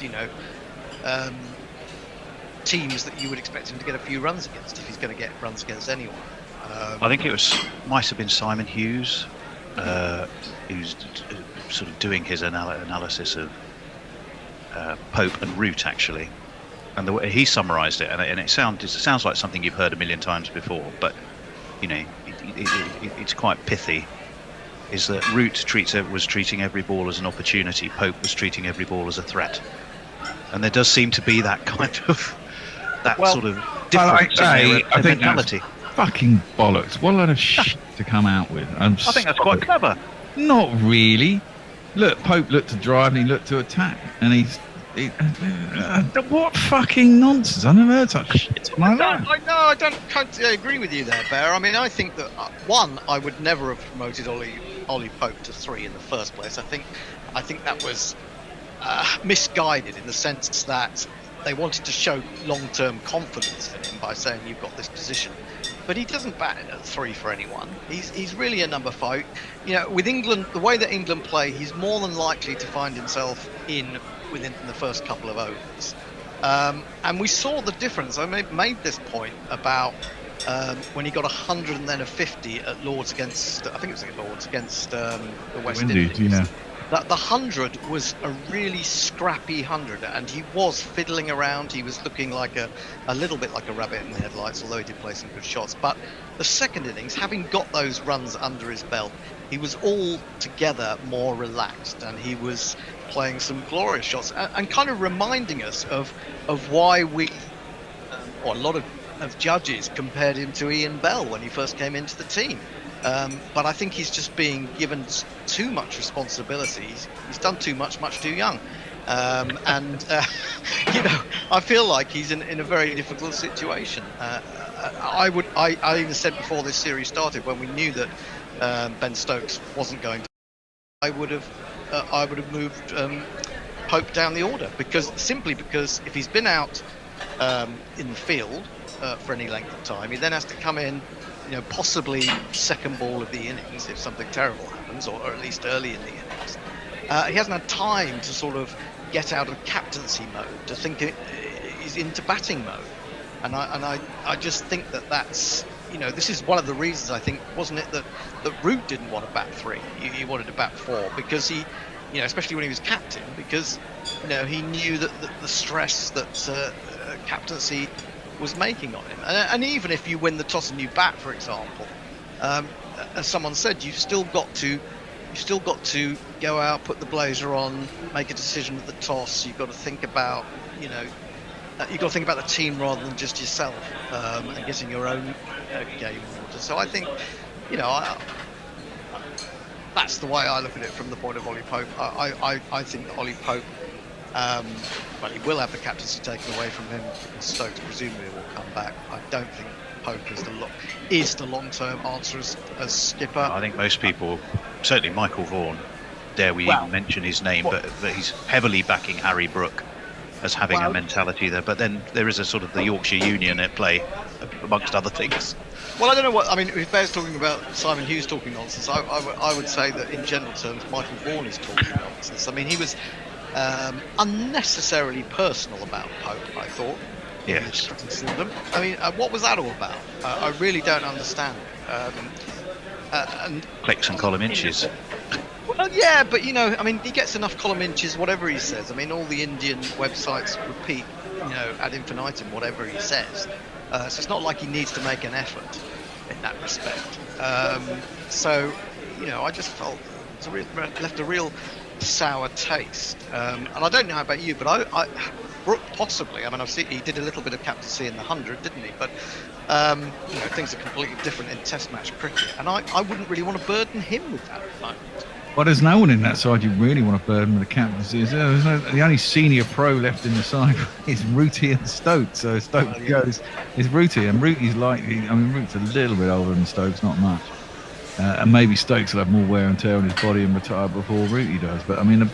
teams that you would expect him to get a few runs against, if he's going to get runs against anyone. I think might have been Simon Hughes who's sort of doing his analysis of Pope and Root, actually, and the way he summarised it, and it sounds like something you've heard a million times before, but it's quite pithy. Is that Root was treating every ball as an opportunity, Pope was treating every ball as a threat, and there does seem to be that kind of sort of difference in their mentality. fucking bollocks. What a load of shit to come out with. I think that's quite clever. Not really. Look, Pope looked to drive and he looked to attack. And what fucking nonsense. I never heard such shit like that. I can't agree with you there, Bear. I mean, I think that, one, I would never have promoted Ollie Pope to 3 in the first place. I think that was misguided in the sense that they wanted to show long-term confidence in him by saying you've got this position, but he doesn't bat it at 3 for anyone. He's really a number 5. You know, with England, the way that England play, he's more than likely to find himself within the first couple of overs. And we saw the difference. I made this point about when he got 100 and then a 50 at Lords against, I think it was at Lords against the West Indies. Yeah. That the 100 was a really scrappy 100, and he was fiddling around. He was looking like a little bit like a rabbit in the headlights, although he did play some good shots. But the second innings, having got those runs under his belt, he was altogether more relaxed, and he was playing some glorious shots and kind of reminding us of why or a lot of judges compared him to Ian Bell when he first came into the team. But I think he's just being given too much responsibility. He's done too much too young. You know, I feel like he's in a very difficult situation. I even said before this series started, when we knew that Ben Stokes wasn't going to, I would have moved Pope down the order, because if he's been out in the field for any length of time, he then has to come in, you know, possibly second ball of the innings if something terrible happens, or at least early in the innings. He hasn't had time to sort of get out of captaincy mode, to think he's into batting mode, and I just think that's, you know, this is one of the reasons, I think, wasn't it, that Root didn't want to bat 3, he wanted to bat 4, because he, you know, especially when he was captain, because, you know, he knew that the stress that captaincy was making on him. And even if you win the toss and you bat, for example, as someone said, you've still got to go out, put the blazer on, make a decision with the toss. You've got to think about, you know, you've got to think about the team rather than just yourself, and getting your own game in order. So I think, you know, that's the way I look at it from the point of Ollie Pope. I think that Ollie Pope, well, he will have the captaincy taken away from him, because Stokes presumably will come back. I don't think Pope is the long-term answer as skipper. I think most people, certainly Michael Vaughan, dare we even mention his name, but he's heavily backing Harry Brook as having a mentality there. But then there is a sort of the Yorkshire Union at play, amongst other things. Well, I don't know what, I mean, if Bear's talking about Simon Hughes talking nonsense, I would say that in general terms, Michael Vaughan is talking nonsense. I mean, he was unnecessarily personal about Pope, I thought. Yes. I mean, what was that all about? I really don't understand it. And clicks and column inches. Well, yeah, but you know, I mean, he gets enough column inches, whatever he says. I mean, all the Indian websites repeat, you know, ad infinitum whatever he says. So it's not like he needs to make an effort in that respect. So, you know, I just felt it left a real sour taste. And I don't know about you, but I Brook possibly. I mean, I've seen he did a little bit of captaincy in the 100, didn't he? But you know, things are completely different in Test match cricket, and I wouldn't really want to burden him with that at the moment. Well, there's no one in that side you really want to burden with the captaincy. The only senior pro left in the side is Rooty and Stokes. So Stokes goes, is Rooty, and Rooty's likely, I mean, Rooty's a little bit older than Stokes, not much. And maybe Stokes will have more wear and tear on his body and retire before Rooty does. But I mean,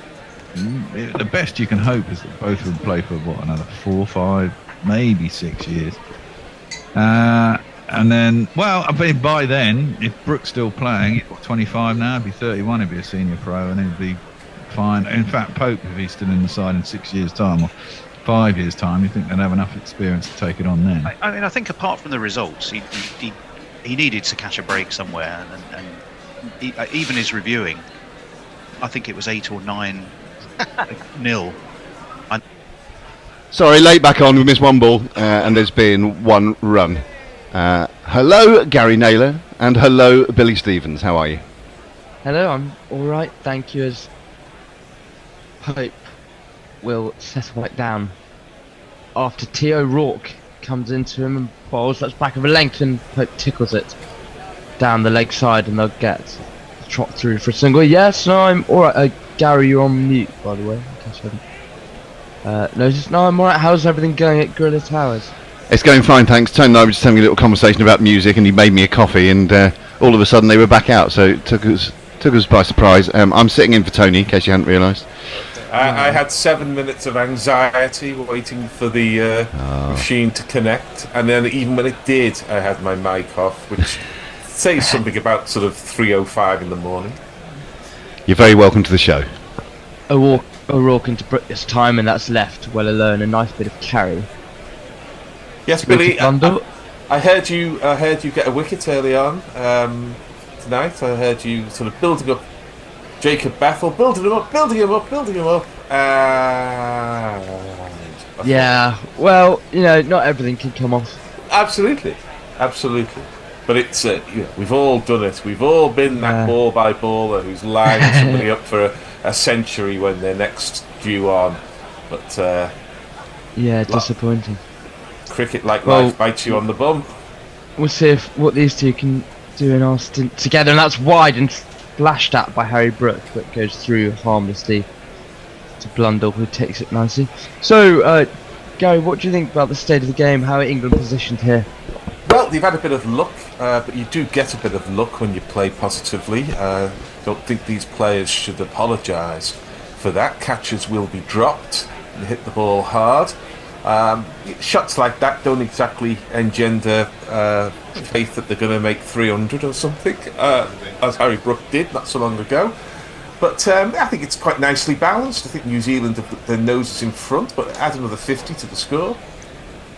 the best you can hope is that both of them play for, another 4, 5, maybe 6 years. And then, well, I mean, by then, if Brook's still playing, he's 25 now, he'd be 31, he'd be a senior pro, and he'd be fine. In fact, Pope, if he's still in the side in 6 years' time or 5 years' time, you think they'd have enough experience to take it on then? I mean, I think apart from the results, he needed to catch a break somewhere, and even his reviewing, I think it was 8 or 9 nil. Sorry, late back on. We missed one ball, and there's been 1 run. Hello, Gary Naylor, and hello, Billy Stevens. How are you? Hello, I'm all right, thank you. As Pope will settle back down after T. O'Rourke comes into him and bowls. That's back of a length, and Pope tickles it down the leg side, and they'll get trot through for a single. Yes, no, I'm alright. Gary, you're on mute, by the way. In case you haven't noticed. No, I'm alright. How's everything going at Gorilla Towers? It's going fine, thanks. Tony and I were just having a little conversation about music, and he made me a coffee, and all of a sudden they were back out, so it took us by surprise. I'm sitting in for Tony, in case you hadn't realised. I had 7 minutes of anxiety waiting for the machine to connect, and then even when it did, I had my mic off, which says something about sort of 3:05 in the morning. You're very welcome to the show. O'Rourke into Brook this time, and that's left well alone. A nice bit of carry. Yes, Billy. I heard you get a wicket early on tonight. I heard you sort of building up Jacob Bethl, building him up. Yeah, well, not everything can come off. Absolutely. But it's we've all done it. We've all been that ball by baller who's lining somebody up for a century when they're next due on. But disappointing. Cricket, like life, bites you on the bum. We'll see what these two can do in our stint together, and that's wide and flashed at by Harry Brook, but goes through harmlessly to Blundell, who takes it nicely. So, Gary, what do you think about the state of the game? How are England positioned here? Well, they've had a bit of luck, but you do get a bit of luck when you play positively. Don't think these players should apologise for that. Catches will be dropped and hit the ball hard. Shots like that don't exactly engender faith that they're going to make 300 or something, as Harry Brook did not so long ago. But I think it's quite nicely balanced. I think New Zealand have their noses in front, but add another 50 to the score.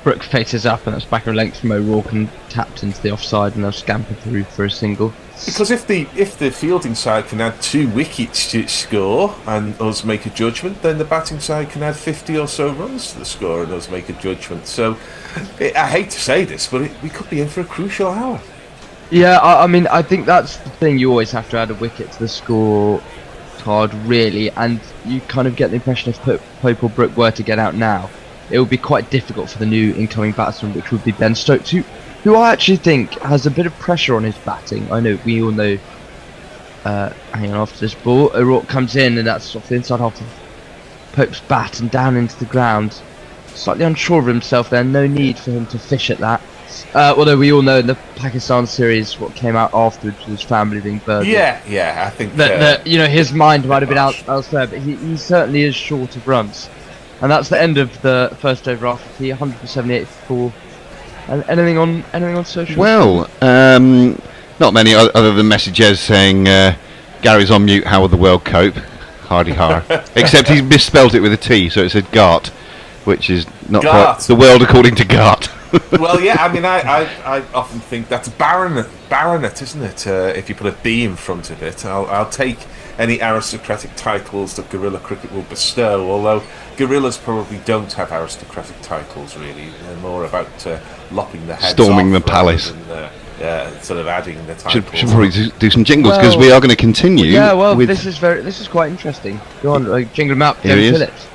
Brook faces up, and that's back a length from O'Rourke and tapped into the offside, and they'll scamper through for a single. Because if the fielding side can add 2 wickets to its score and us make a judgment, then the batting side can add 50 or so runs to the score and us make a judgment. So I hate to say this, but we could be in for a crucial hour. Yeah, I mean, I think that's the thing. You always have to add a wicket to the score card, really, and you kind of get the impression if Pope or Brook were to get out now, it would be quite difficult for the new incoming batsman, which would be Ben Stokes, who I actually think has a bit of pressure on his batting. I know we all know. Hang on, after this ball, O'Rourke comes in, and that's off the inside half of Pope's bat and down into the ground. Slightly unsure of himself there. No need for him to fish at that. Although we all know in the Pakistan series what came out afterwards with his family being burgled. Yeah, I think that his mind might have been elsewhere, but he certainly is short of runs. And that's the end of the first over after tea. 178 for 4. Anything on social? Well, not many other than messages saying Gary's on mute. How will the world cope? Hardy har. Except he's misspelled it with a T, so it said Gart, which is not quite the world according to Gart. Well, yeah, I mean, I often think that's baronet, isn't it? If you put a B in front of it, I'll take any aristocratic titles that guerrilla cricket will bestow, although guerrillas probably don't have aristocratic titles, really. They're more about lopping the heads storming off the palace. And sort of adding the titles. Should probably do some jingles, because we are going to continue. Yeah, well, this is quite interesting. Go on, jingle them up. Here he is. Phillips.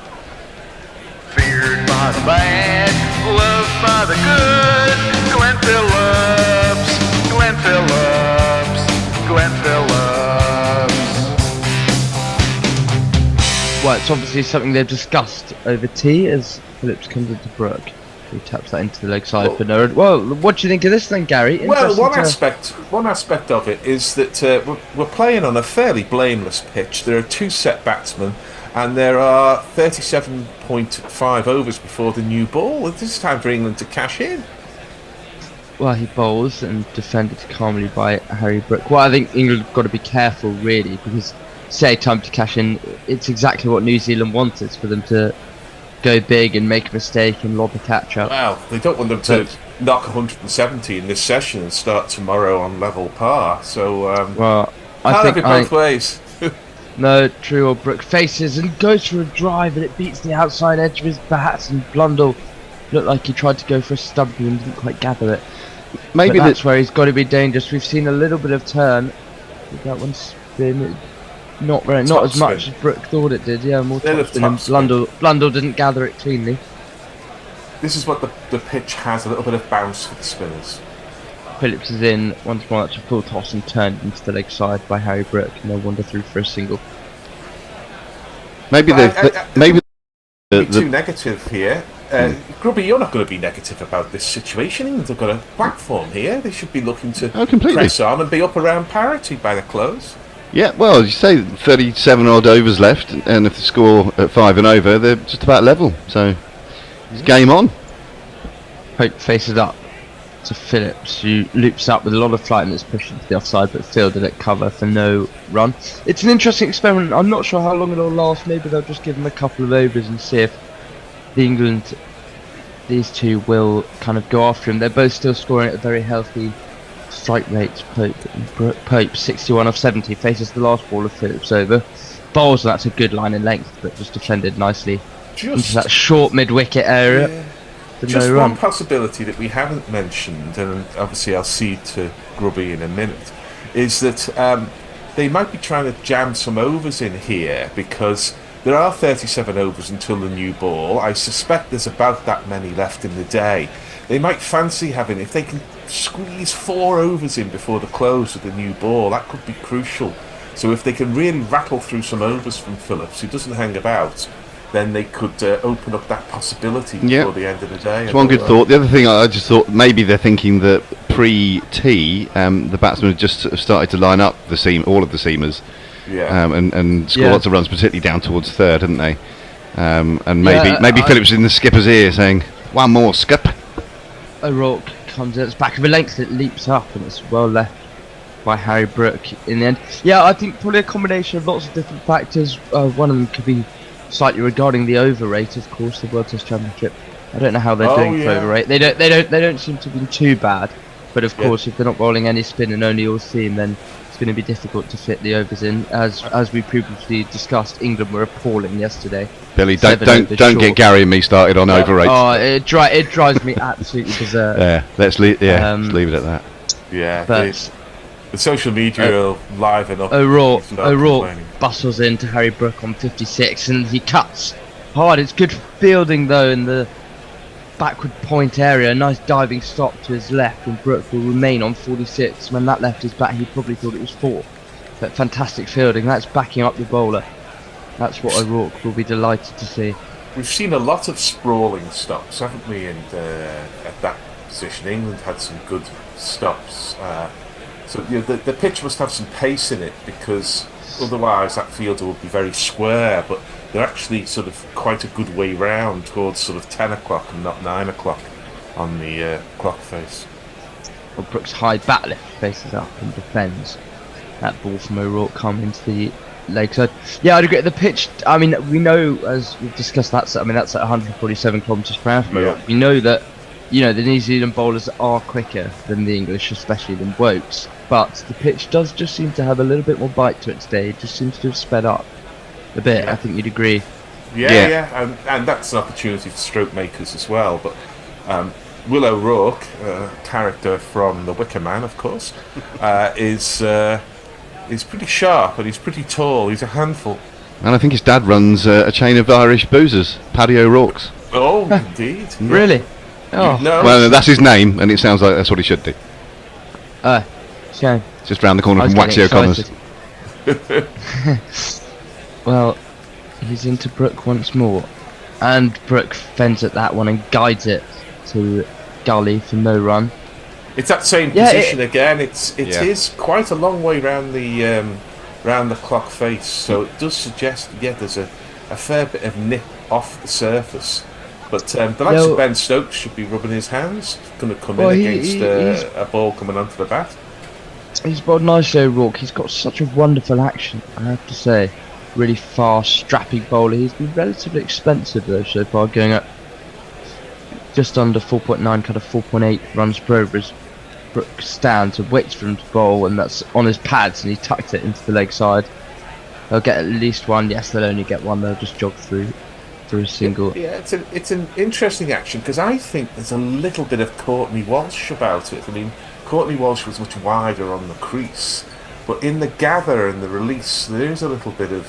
Feared by the bad, loved by the good. Glenn Phillips. Well, it's obviously something they've discussed over tea as Phillips comes into Brook. He taps that into the leg side for no. Well, what do you think of this then, Gary? Well, one aspect of it is that we're playing on a fairly blameless pitch. There are 2 set batsmen, and there are 37.5 overs before the new ball. This is time for England to cash in. Well, he bowls and defended calmly by Harry Brook. Well, I think England have got to be careful, really, because say time to cash in, it's exactly what New Zealand wanted, for them to go big and make a mistake and lob a catch up. Well, they don't want them to knock 170 in this session and start tomorrow on level par. So, I think both ways. No, true. Or Brook faces and goes for a drive, and it beats the outside edge of his bat, and Blundell looked like he tried to go for a stumpy and didn't quite gather it. Maybe that's where he's got to be dangerous. We've seen a little bit of turn. That one's been not as much as Brook thought it did. Yeah, more top spin. And Blundell didn't gather it cleanly. this is what the pitch has, a little bit of bounce for the spinners. Phillips is in once more. That's a full toss and turned into the leg side by Harry Brook. No wonder through for a single. Maybe maybe too negative here. Grubby, you're not going to be negative about this situation. England have got a platform here. They should be looking to press on and be up around parity by the close. Yeah, well, as you say, 37 odd overs left, and if the score at 5 and over, they're just about level. So it's game on. Pope faces up to Phillips, who loops up with a lot of flight and is pushed into the offside, but fielded at cover for no run. It's an interesting experiment. I'm not sure how long it'll last. Maybe they'll just give him a couple of overs and see if these two will kind of go after him. They're both still scoring at a very healthy strike rate. Pope 61 off 70 faces the last ball of Phillips over. Bowls, that's a good line in length, but just defended nicely into that short mid-wicket area. Yeah. Just one possibility that we haven't mentioned, and obviously I'll cede to Grubby in a minute, is that they might be trying to jam some overs in here, because there are 37 overs until the new ball. I suspect there's about that many left in the day. They might fancy having, if they can squeeze 4 overs in before the close of the new ball, that could be crucial. So if they can really rattle through some overs from Phillips, who doesn't hang about, then they could open up that possibility before the end of the day. It's one good thought. The other thing, I just thought maybe they're thinking that pre-tee, the batsmen have just sort of started to line up all of the seamers. Yeah. And score lots of runs, particularly down towards third, hadn't they? And maybe Phillips in the skipper's ear saying, "One more, skip." O'Rourke comes in, it's back of a length, it leaps up, and it's well left by Harry Brook in the end. Yeah, I think probably a combination of lots of different factors. One of them could be slightly regarding the over rate, of course, the World Test Championship. I don't know how they're doing for over rate. They don't seem to have been too bad, but of course, if they're not bowling any spin and only all seam, then it's going to be difficult to fit the overs in. As we previously discussed, England were appalling yesterday. Billy, don't get Gary and me started on over rates. Oh, it drives me absolutely berserk. Yeah, let's leave it at that. Yeah, but the social media will liven up. O'Rourke bustles into Harry Brook on 56, and he cuts hard. It's good fielding though in the backward point area. A nice diving stop to his left, and Brook will remain on 46. When that left his bat, he probably thought it was 4. But fantastic fielding. That's backing up the bowler. That's what O'Rourke will be delighted to see. We've seen a lot of sprawling stops, haven't we? And at that position, England had some good stops. So the pitch must have some pace in it, because otherwise that fielder would be very square. But they're actually sort of quite a good way round towards sort of 10 o'clock and not 9 o'clock on the clock face. Well, Brook's high bat lift faces up and defends. That ball from O'Rourke coming into the leg side. Yeah, I'd agree. The pitch, I mean, we know, as we've discussed, that's at 147 kilometres per hour from O'Rourke. We know that, the New Zealand bowlers are quicker than the English, especially than Wokes. But the pitch does just seem to have a little bit more bite to it today. It just seems to have sped up a bit. I think you'd agree. Yeah. And that's an opportunity for stroke makers as well. But Will O'Rourke, character from The Wicker Man, of course, is pretty sharp, and he's pretty tall. He's a handful. And I think his dad runs a chain of Irish boozers, Paddy O'Rourke's. Oh, indeed. Really? Oh. No. Well, that's his name, and it sounds like that's what he should do. Shame. Just round the corner from Waxy O'Connor's. Well, he's into Brook once more, and Brook fends at that one and guides it to Gully for no run. It's that same position again. It is quite a long way round the clock face, so it does suggest there's a fair bit of nip off the surface. But the likes of Ben Stokes should be rubbing his hands. Going to come in against a ball coming onto the bat. He's bowled nicely, O'Rourke. He's got such a wonderful action, I have to say. Really fast, strapping bowler. He's been relatively expensive though so far, going at just under 4.9, kind of 4.8 runs per over as Brook stands and waits for him to bowl, and that's on his pads, and he tucked it into the leg side. They'll get at least one. Yes, they'll only get one. They'll just jog through a single. Yeah, it's an interesting action, because I think there's a little bit of Courtney Walsh about it. I mean, Courtney Walsh was much wider on the crease, but in the gather and the release, there is a little bit of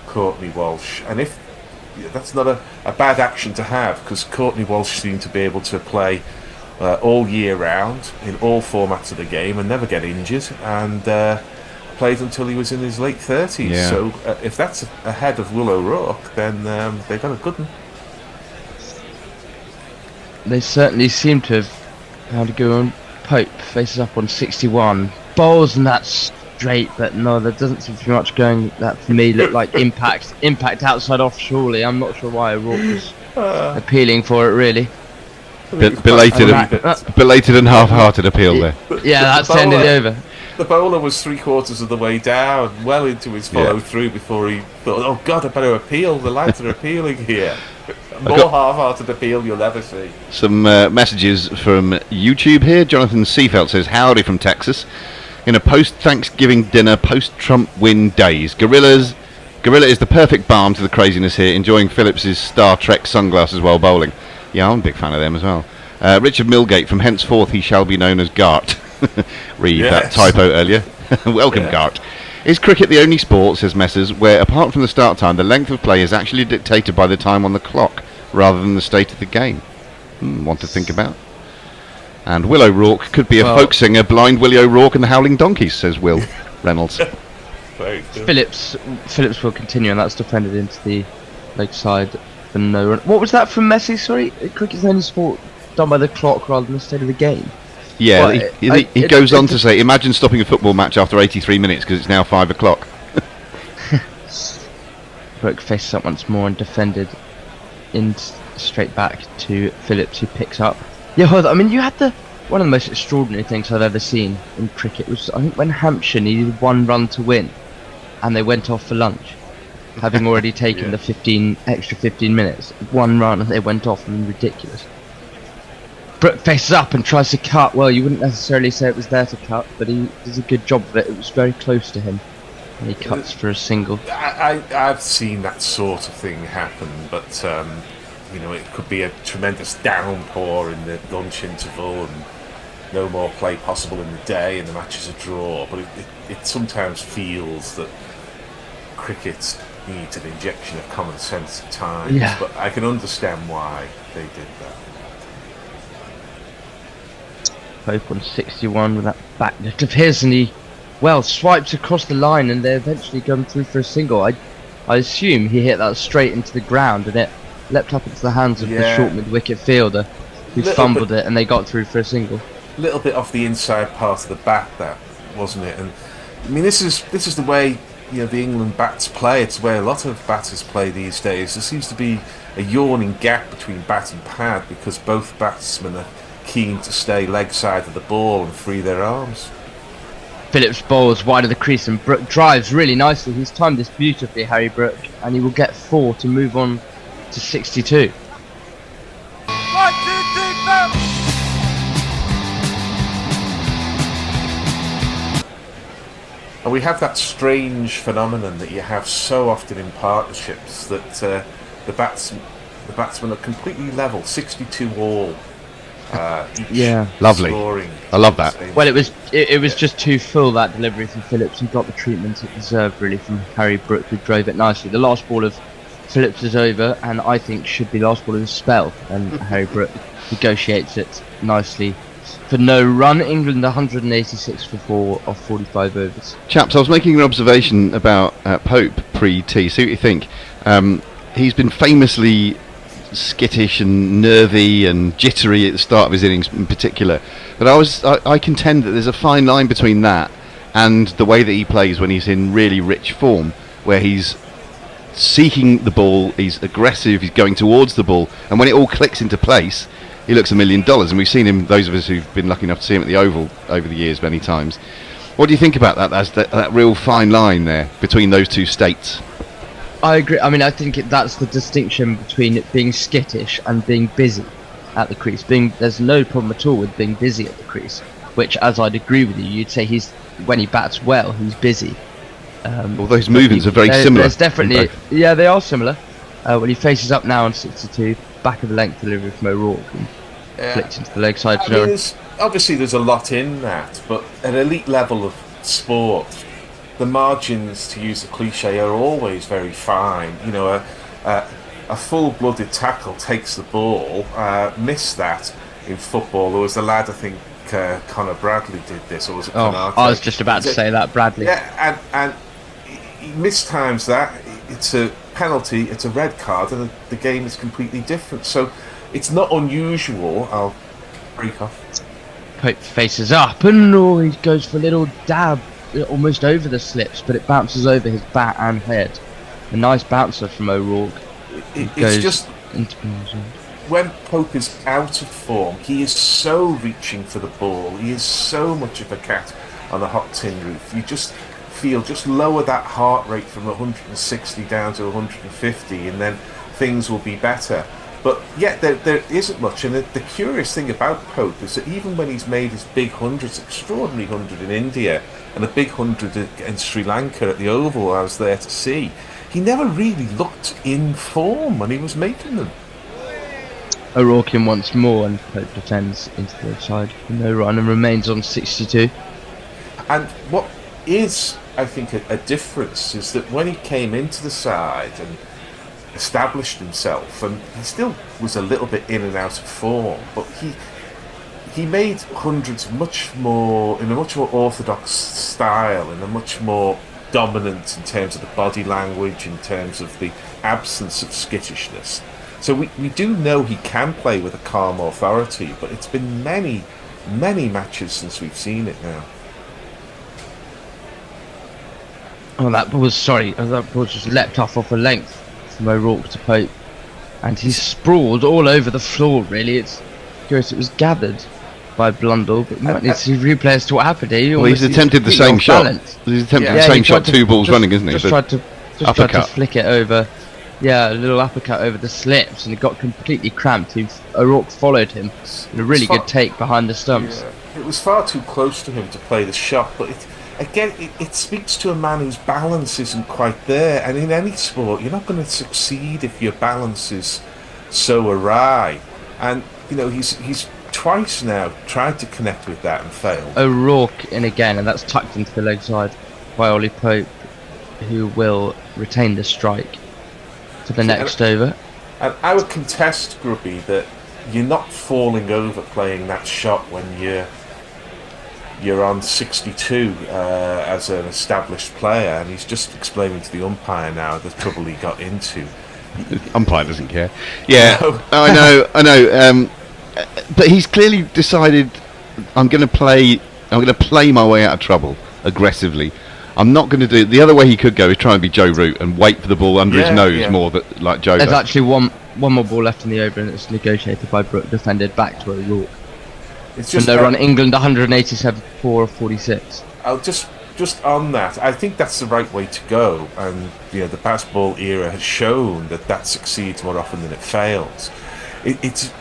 Courtney Walsh. And if that's not a bad action to have, because Courtney Walsh seemed to be able to play all year round in all formats of the game and never get injured, and played until he was in his late 30s. Yeah. So if that's ahead of Will O'Rourke, then they've got a good one. They certainly seem to have had to go on. Pope faces up on 61. Bowls and that's straight, but no, there doesn't seem to be much going. That for me looked like impact outside off. Surely, I'm not sure why O'Rourke was appealing for it. Really, belated and half-hearted appeal there. Yeah, that's ended over. The bowler was 3/4 of the way down, well into his follow-through before he thought, "Oh God, I better appeal. The lads are appealing here." More half-hearted appeal you'll ever see. Some messages from YouTube here. Jonathan Seafelt says, "Howdy from Texas. In a post-Thanksgiving dinner, post-Trump win days, Gorilla is the perfect balm to the craziness here. Enjoying Phillips' Star Trek sunglasses while bowling." Yeah, I'm a big fan of them as well. Richard Milgate from henceforth he shall be known as Gart. Read that typo earlier. Welcome, Gart. Is cricket the only sport, says Messrs, where apart from the start time, the length of play is actually dictated by the time on the clock rather than the state of the game? One to think about. And Will O'Rourke could be a folk singer, Blind Willie O'Rourke and the Howling Donkeys, says Will Reynolds. Phillips will continue, and that's defended into the leg side for no run. What was that from Messi? Sorry, cricket's the only sport done by the clock rather than the state of the game. Yeah, he goes on to say, imagine stopping a football match after 83 minutes because it's now 5 o'clock. Brooke faces up once more and defended in straight back to Phillips, who picks up. Yeah, I mean, you had one of the most extraordinary things I've ever seen in cricket was, I think, when Hampshire needed 1 run to win and they went off for lunch, having already taken the extra 15 minutes. 1 run and they went off. I mean, ridiculous. Brooke faces up and tries to cut. Well, you wouldn't necessarily say it was there to cut, but he does a good job of it. It was very close to him, and he cuts for a single. I've seen that sort of thing happen, but it could be a tremendous downpour in the lunch interval and no more play possible in the day, and the match is a draw. But it sometimes feels that cricket needs an injection of common sense at times. Yeah. But I can understand why they did that. Pope on 61 with that back lift of his, and he swipes across the line, and they eventually come through for a single. I assume he hit that straight into the ground, and it leapt up into the hands of the short mid-wicket fielder, who fumbled it, and they got through for a single. A little bit off the inside part of the bat, that wasn't it? And I mean, this is the way the England bats play. It's the way a lot of batters play these days. There seems to be a yawning gap between bat and pad because both batsmen are keen to stay leg side of the ball and free their arms. Phillips bowls wide of the crease, and Brooke drives really nicely. He's timed this beautifully, Harry Brooke, and he will get 4 to move on to 62. 1, 2, 3, 4. And we have that strange phenomenon that you have so often in partnerships, that the batsmen are completely level, 62 all. Lovely. Scoring. I love that. Well, it was just too full, that delivery from Phillips. He got the treatment it deserved, really, from Harry Brooke, who drove it nicely. The last ball of Phillips is over, and I think should be last ball of his spell, and Harry Brooke negotiates it nicely for no run. England 186 for 4 off 45 overs. Chaps, I was making an observation about Pope pre-tee. See what you think. He's been famously skittish and nervy and jittery at the start of his innings in particular, but I contend that there's a fine line between that and the way that he plays when he's in really rich form, where he's seeking the ball, he's aggressive, he's going towards the ball, and when it all clicks into place, he looks $1 million. And we've seen him, those of us who've been lucky enough to see him at the Oval over the years many times. What do you think about that? That's that real fine line there between those two states. I agree. I mean, I think that's the distinction between it being skittish and being busy at the crease. There's no problem at all with being busy at the crease, which, as I'd agree with you, you'd say when he bats well, he's busy. Well, those movements are very similar. There's definitely, they are similar. When he faces up now on 62, back of the length delivery from O'Rourke, and flicked into the leg side. Obviously, there's a lot in that, but at elite level of sport, the margins, to use the cliche, are always very fine. a full-blooded tackle takes the ball. Missed that in football. There was a lad, I think, Connor Bradley did this, or was it Canate? I was just about to say that, Bradley. Yeah, and he mistimes that. It's a penalty, it's a red card, and the game is completely different. So it's not unusual. I'll break off. Pope faces up, and he goes for a little dab, almost over the slips, but it bounces over his bat and head. A nice bouncer from O'Rourke. It's just when Pope is out of form, he is so reaching for the ball. He is so much of a cat on a hot tin roof. You just feel, just lower that heart rate from 160 down to 150, and then things will be better. But yet there isn't much. And the curious thing about Pope is that even when he's made his big hundreds, extraordinary 100 in India and a big 100 in Sri Lanka at the Oval I was there to see, he never really looked in form when he was making them. O'Rourke in once more, and Pope defends into the side for no run and remains on 62. And what is, I think, a difference is that when he came into the side and established himself, and he still was a little bit in and out of form, but he made hundreds much more in a much more orthodox style, in a much more dominant in terms of the body language, in terms of the absence of skittishness. So we do know he can play with a calm authority, but it's been many matches since we've seen it now. Oh, that ball just leapt off a length from O'Rourke to Pope, and he sprawled all over the floor. Really, it's curious. It was gathered by Blundell, but we might need to see replay as to what happened here. Well, he's attempted the same shot. He's attempted the same shot, two balls running, isn't he? Just tried to flick it over. Yeah, a little uppercut over the slips, and it got completely cramped. O'Rourke followed him in a really good take behind the stumps. Yeah. It was far too close to him to play the shot, but it speaks to a man whose balance isn't quite there. And in any sport, you're not going to succeed if your balance is so awry. And he's twice now tried to connect with that and failed. O'Rourke in again, and that's tucked into the leg side by Ollie Pope, who will retain the strike for the next over. And I would contest, Grubby, that you're not falling over playing that shot when you're on 62 as an established player, and he's just explaining to the umpire now the trouble he got into. The umpire doesn't care. Yeah, no. I know. But he's clearly decided, I'm going to play my way out of trouble aggressively. I'm not going to do the other way. He could go is try and be Joe Root and wait for the ball under his nose more like Joe. There's actually one more ball left in the over, and it's negotiated by Brooke, defended back to O'Rourke. It's just and they run England 187 for 46. I'll just on that, I think that's the right way to go, and the basketball era has shown that succeeds more often than it fails. It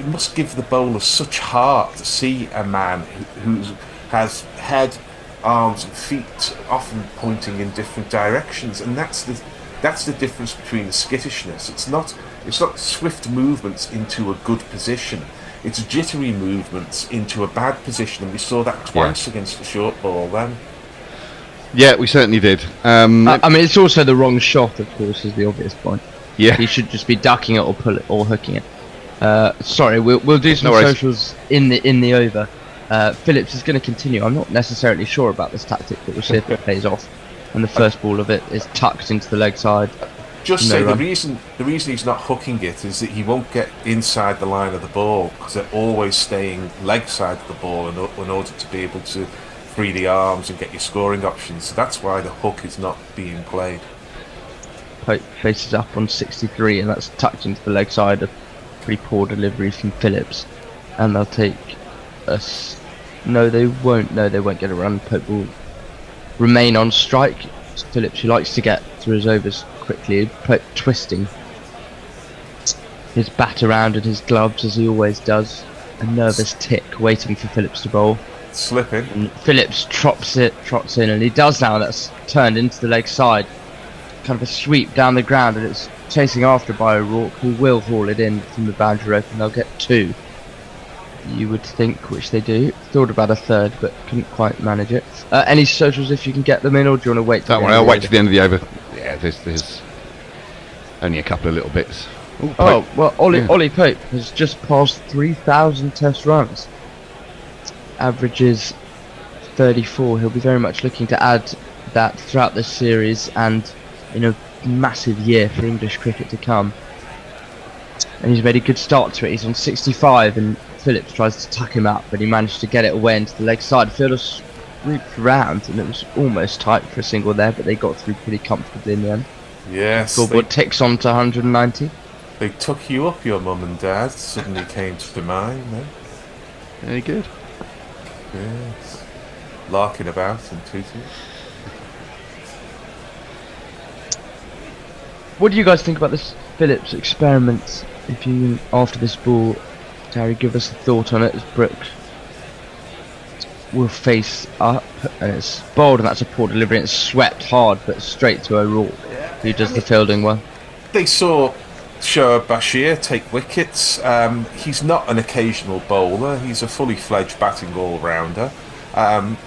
must give the bowler such heart to see a man who has head, arms and feet often pointing in different directions, and that's the difference between the skittishness. It's not swift movements into a good position. It's jittery movements into a bad position, and we saw that twice against the short ball then. Yeah, we certainly did. I mean, it's also the wrong shot, of course, is the obvious point. Yeah, he should just be ducking it or pull it or hooking it. Sorry, we'll do some socials in the over. Phillips is going to continue. I'm not necessarily sure about this tactic, but we'll see if it pays off. And the first ball of it is tucked into the leg side. Just say the reason he's not hooking it is that he won't get inside the line of the ball, because they're always staying leg side of the ball in order to be able to free the arms and get your scoring options. So that's why the hook is not being played. Pope faces up on 63, and that's tucked into the leg side. A pretty poor delivery from Phillips, and they'll take us. No, they won't. No, they won't get a run. Pope will remain on strike. It's Phillips, who likes to get through his overs quickly, Pope twisting his bat around in his gloves as he always does. A nervous tick, waiting for Phillips to bowl. Slipping. And Phillips trots in, and he does now. That's turned into the leg side. Kind of a sweep down the ground, and it's chasing after by O'Rourke, who will haul it in from the boundary rope, and they'll get two. You would think, which they do. Thought about a third, but couldn't quite manage it. Any socials if you can get them in, or do you want to wait? Don't worry, I'll wait to the end of the over. Yeah, there's Only a couple of little bits. Ooh, Oh, Pope. well, Ollie, Yeah. Ollie Pope has just passed 3,000 test runs. Averages 34. He'll be very much looking to add that throughout this series and in a massive year for English cricket to come. And he's made a good start to it. He's on 65 and Phillips tries to tuck him up, but he managed to get it away into the leg side. Phillips swooped round and it was almost tight for a single there, but they got through pretty comfortably in the end. Yes. Scoreboard ticks on to 190. They took you up, your mum and dad, suddenly came to mind then. Very good. Yes. Larking about and tooting. What do you guys think about this Phillips experiment? If you, after this ball, Gary, give us a thought on it as Brooks will face up and it's bowled and that's a poor delivery and it's swept hard but straight to O'Rourke, who does the fielding well. They saw Shoaib Bashir take wickets. He's not an occasional bowler. He's a fully fledged batting all-rounder.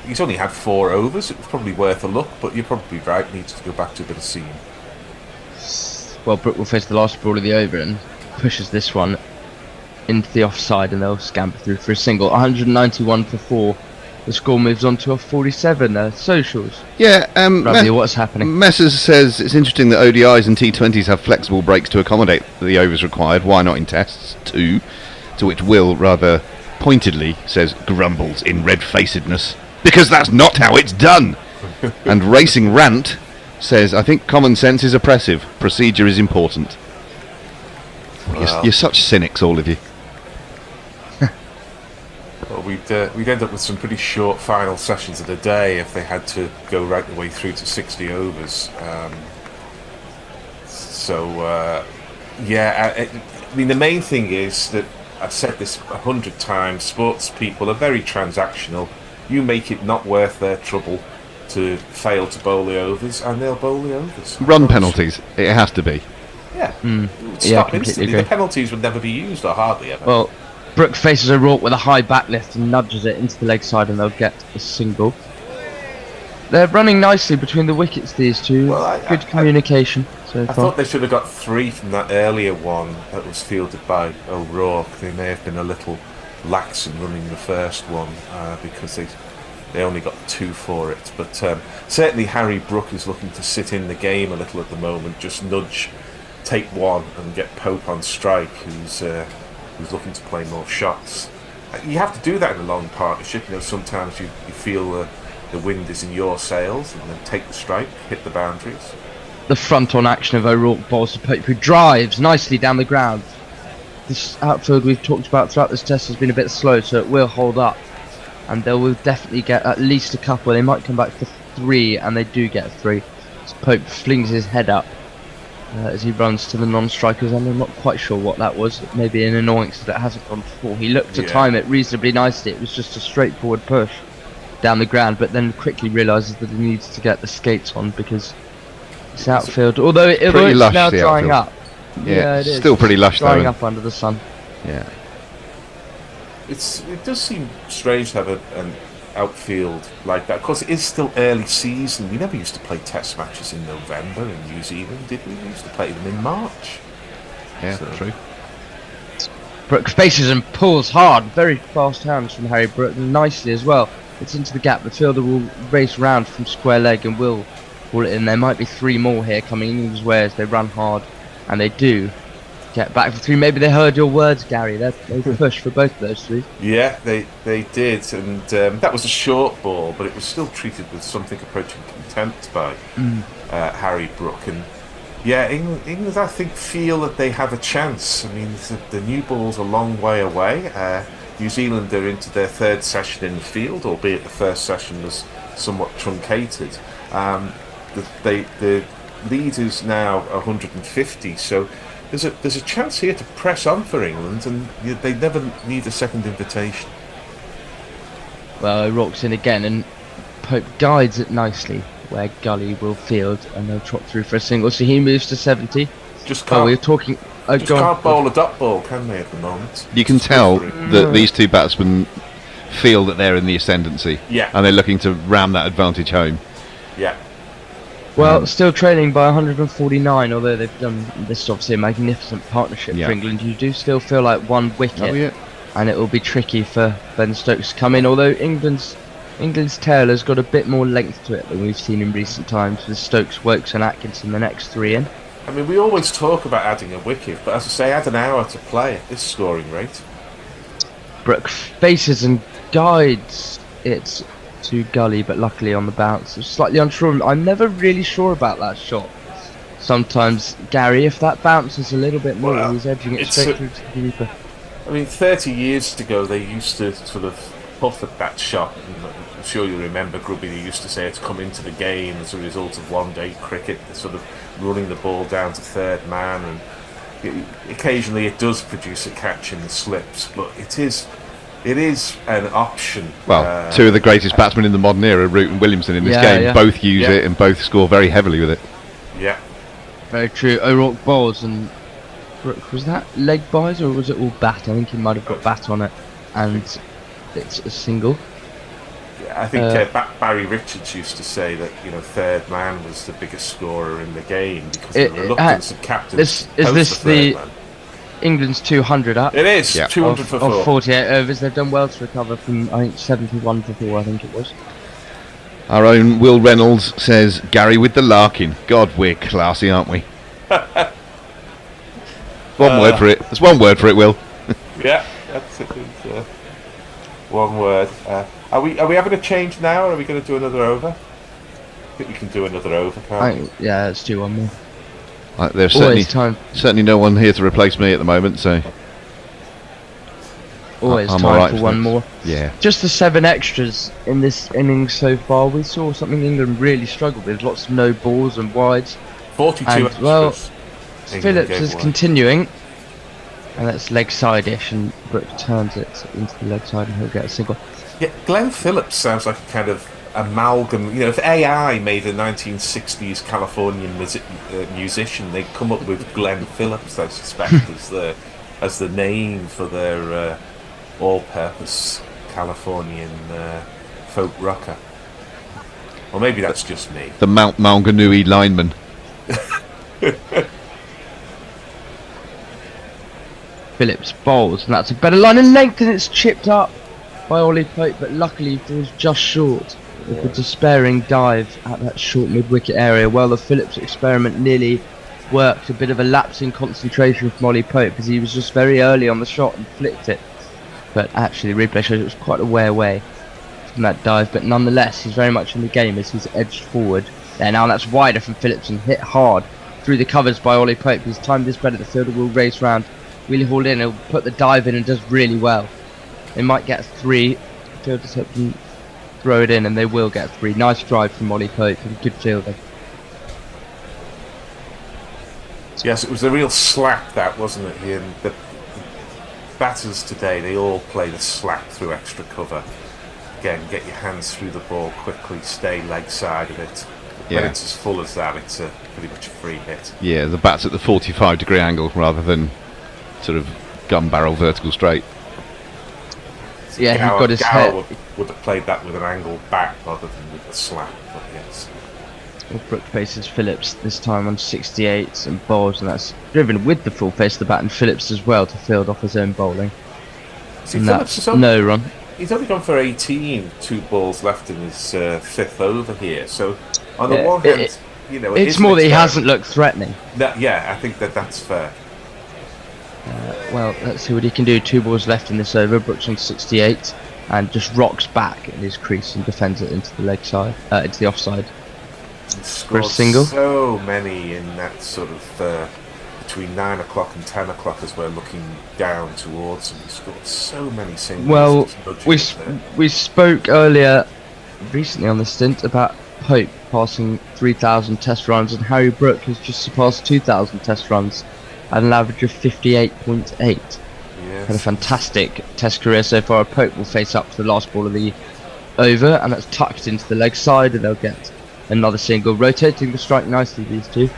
He's only had 4 overs. It was probably worth a look, but you're probably right. Needs to go back to a bit of seam. Well, Brooke will face the last ball of the over and pushes this one into the offside and they'll scamper through for a single. 191 for 4. The score moves on to a 47. Socials. Yeah, Ravi, what's happening? Messers says it's interesting that ODIs and T20s have flexible breaks to accommodate the overs required. Why not in tests too? To which Will rather pointedly says grumbles in red-facedness because that's not how it's done. And Racing Rant says I think common sense is oppressive. Procedure is important. You're such cynics, all of you. Well, we'd end up with some pretty short final sessions of the day if they had to go right the way through to 60 overs. I mean, the main thing is that I've said this 100 times. Sports people are very transactional. You make it not worth their trouble to fail to bowl the overs, and they'll bowl the overs. Run penalties. It has to be. Yeah. Yeah, Stop instantly. agree. The penalties would never be used, or hardly ever. Well, Brooke faces O'Rourke with a high back lift and nudges it into the leg side and they'll get a single. They're running nicely between the wickets, these two. Good communication so I far. thought they should have got 3 from that earlier one that was fielded by O'Rourke. They may have been a little lax in running the first one because they only got 2 for it. But certainly Harry Brook is looking to sit in the game a little at the moment, just nudge, take 1 and get Pope on strike, who's looking to play more shots. You have to do that in a long partnership. You know, sometimes you feel the wind is in your sails and then take the strike, hit the boundaries. The front on action of O'Rourke bowls to Pope, who drives nicely down the ground. This outfield we've talked about throughout this test has been a bit slow, so it will hold up. And they will definitely get at least a couple. They might come back for 3, and they do get 3. So Pope flings his head up as he runs to the non-strikers, and I'm not quite sure what that was. It may be an annoyance that it hasn't gone before. He looked to time it reasonably nicely. It was just a straightforward push down the ground, but then quickly realises that he needs to get the skates on because it's outfield. Although it's lush, now the drying outfield. up. Yeah, it is. still pretty lush though. Drying up under the sun. Yeah. It does seem strange to have an outfield like that. Of course, it is still early season. We never used to play test matches in November in New Zealand, did we? We used to play them in March. Yeah, true. Brooke faces and pulls hard. Very fast hands from Harry Brooke, nicely as well. It's into the gap. The fielder will race round from square leg and will pull it in. There might be 3 more here coming Innings way as they run hard, and they do get back for 3. Maybe they heard your words, Gary. They push for both of those 3. Yeah, they did, and that was a short ball, but it was still treated with something approaching contempt by Harry Brooke. And yeah, England, I think, feel that they have a chance. I mean, the new ball's a long way away. New Zealand are into their 3rd session in the field, albeit the first session was somewhat truncated. The lead is now 150, so there's a chance here to press on for England, and they never need a second invitation. Well, O'Rourke's in again, and Pope guides it nicely where Gully will field, and they'll trot through for a single. So he moves to 70. Just can't. We're talking. Just can't bowl a dot ball, can they, at the moment? You can tell that these 2 batsmen feel that they're in the ascendancy. Yeah. And they're looking to ram that advantage home. Yeah. Well, still trailing by 149, although they've done this is obviously a magnificent partnership Yeah. for England. You do still feel like one wicket, and it will be tricky for Ben Stokes to come in. Although England's tail has got a bit more length to it than we've seen in recent times, with Stokes, Wokes, and Atkinson the next three in. I mean, we always talk about adding a wicket, but as I say, add an hour to play at this scoring rate. Brooke faces and guides it to Gully, but luckily on the bounce. I'm slightly unsure. I'm never really sure about that shot. Sometimes, Gary, if that bounces a little bit more, he's edging it straight through to the keeper. I mean, 30 years ago, they used to sort of puff at that shot. I'm sure you remember Grubby, they used to say it's come into the game as a result of one-day cricket, sort of running the ball down to third man, and occasionally it does produce a catch in the slips, but it is an option. Well, two of the greatest batsmen in the modern era, Root and Williamson, in this game, both use it and both score very heavily with it. Yeah. Very true. O'Rourke bowls, and Brooke, was that leg buys or was it all bat? I think he might have got bat on it, and it's a single. Yeah, I think Barry Richards used to say that third man was the biggest scorer in the game because of the reluctance of captains. Is this the England's 200 up? It is 200 for 4. Of 48 overs. They've done well to recover from, I think, 71 for 4. I think it was. Our own Will Reynolds says, Gary with the Larkin. God, we're classy, aren't we? One word for it. There's one word for it, Will. Yeah, that's it. One word. Are we having a change now, or are we going to do another over? I think we can do another over, can't we? Yeah, let's do one more. There's certainly no one here to replace me at the moment, so always I'm time all right for one more. Yeah. Just the 7 extras in this innings so far. We saw something England really struggled with. Lots of no balls and wides. 42 and, extras. well, England Phillips gave is away. continuing, and that's leg side-ish, and Brooke turns it into the leg side, and he'll get a single. Yeah, Glenn Phillips sounds like a kind of amalgam. If AI made a 1960s Californian musician, they'd come up with Glenn Phillips, I suspect, as the name for their all-purpose Californian folk rocker. Or maybe that's just me. The Mount Maunganui lineman. Phillips bowls, and that's a better line in length, and it's chipped up by Ollie Pope, but luckily he falls just short with a despairing dive at that short mid-wicket area. Well, the Phillips experiment nearly worked. A bit of a lapse in concentration from Ollie Pope, as he was just very early on the shot and flicked it. But actually, the replay shows it was quite a way away from that dive, but nonetheless, he's very much in the game as he's edged forward. There now, that's wider from Phillips and hit hard through the covers by Ollie Pope. He's timed this better. The fielder will race round, really haul in, he'll put the dive in and does really well. They might get 3. Fielders hope can throw it in, and they will get 3. Nice drive from Ollie Pope and good fielding. Yes, it was a real slap, that, wasn't it? And the batters today, they all play the slap through extra cover. Again, get your hands through the ball quickly, stay leg side of it. When Yeah. it's as full as that, it's pretty much a free hit. Yeah, the bat's at the 45-degree angle rather than sort of gun barrel vertical straight. Yeah, he Gower- got his Gower head. would have played that with an angle back rather than with a slap, but yes. Well, Brooke faces Phillips this time on 68 and bowls, and that's driven with the full face of the bat, and Phillips as well to field off his own bowling. See, And Phillips that's is on- no run. He's only gone for 18, 2 balls left in his 5th over here. So, on the one hand, it's it it's is more an that he experiment. hasn't looked threatening. Yeah, I think that's fair. Well, let's see what he can do. 2 balls left in this over. Brooks on 68 and just rocks back in his crease and defends it into the leg side, into the offside. He For a scored single. so many in that sort of between 9 o'clock and 10 o'clock as we're looking down towards him. He scored so many singles. Well, just nudging we it there. we spoke earlier, recently on the stint, about Pope passing 3,000 test runs, and Harry Brooke has just surpassed 2,000 test runs at an average of 58.8. Yes. Had a fantastic test career so far. Pope will face up to the last ball of the over, and that's tucked into the leg side, and they'll get another single. Rotating the strike nicely, these two,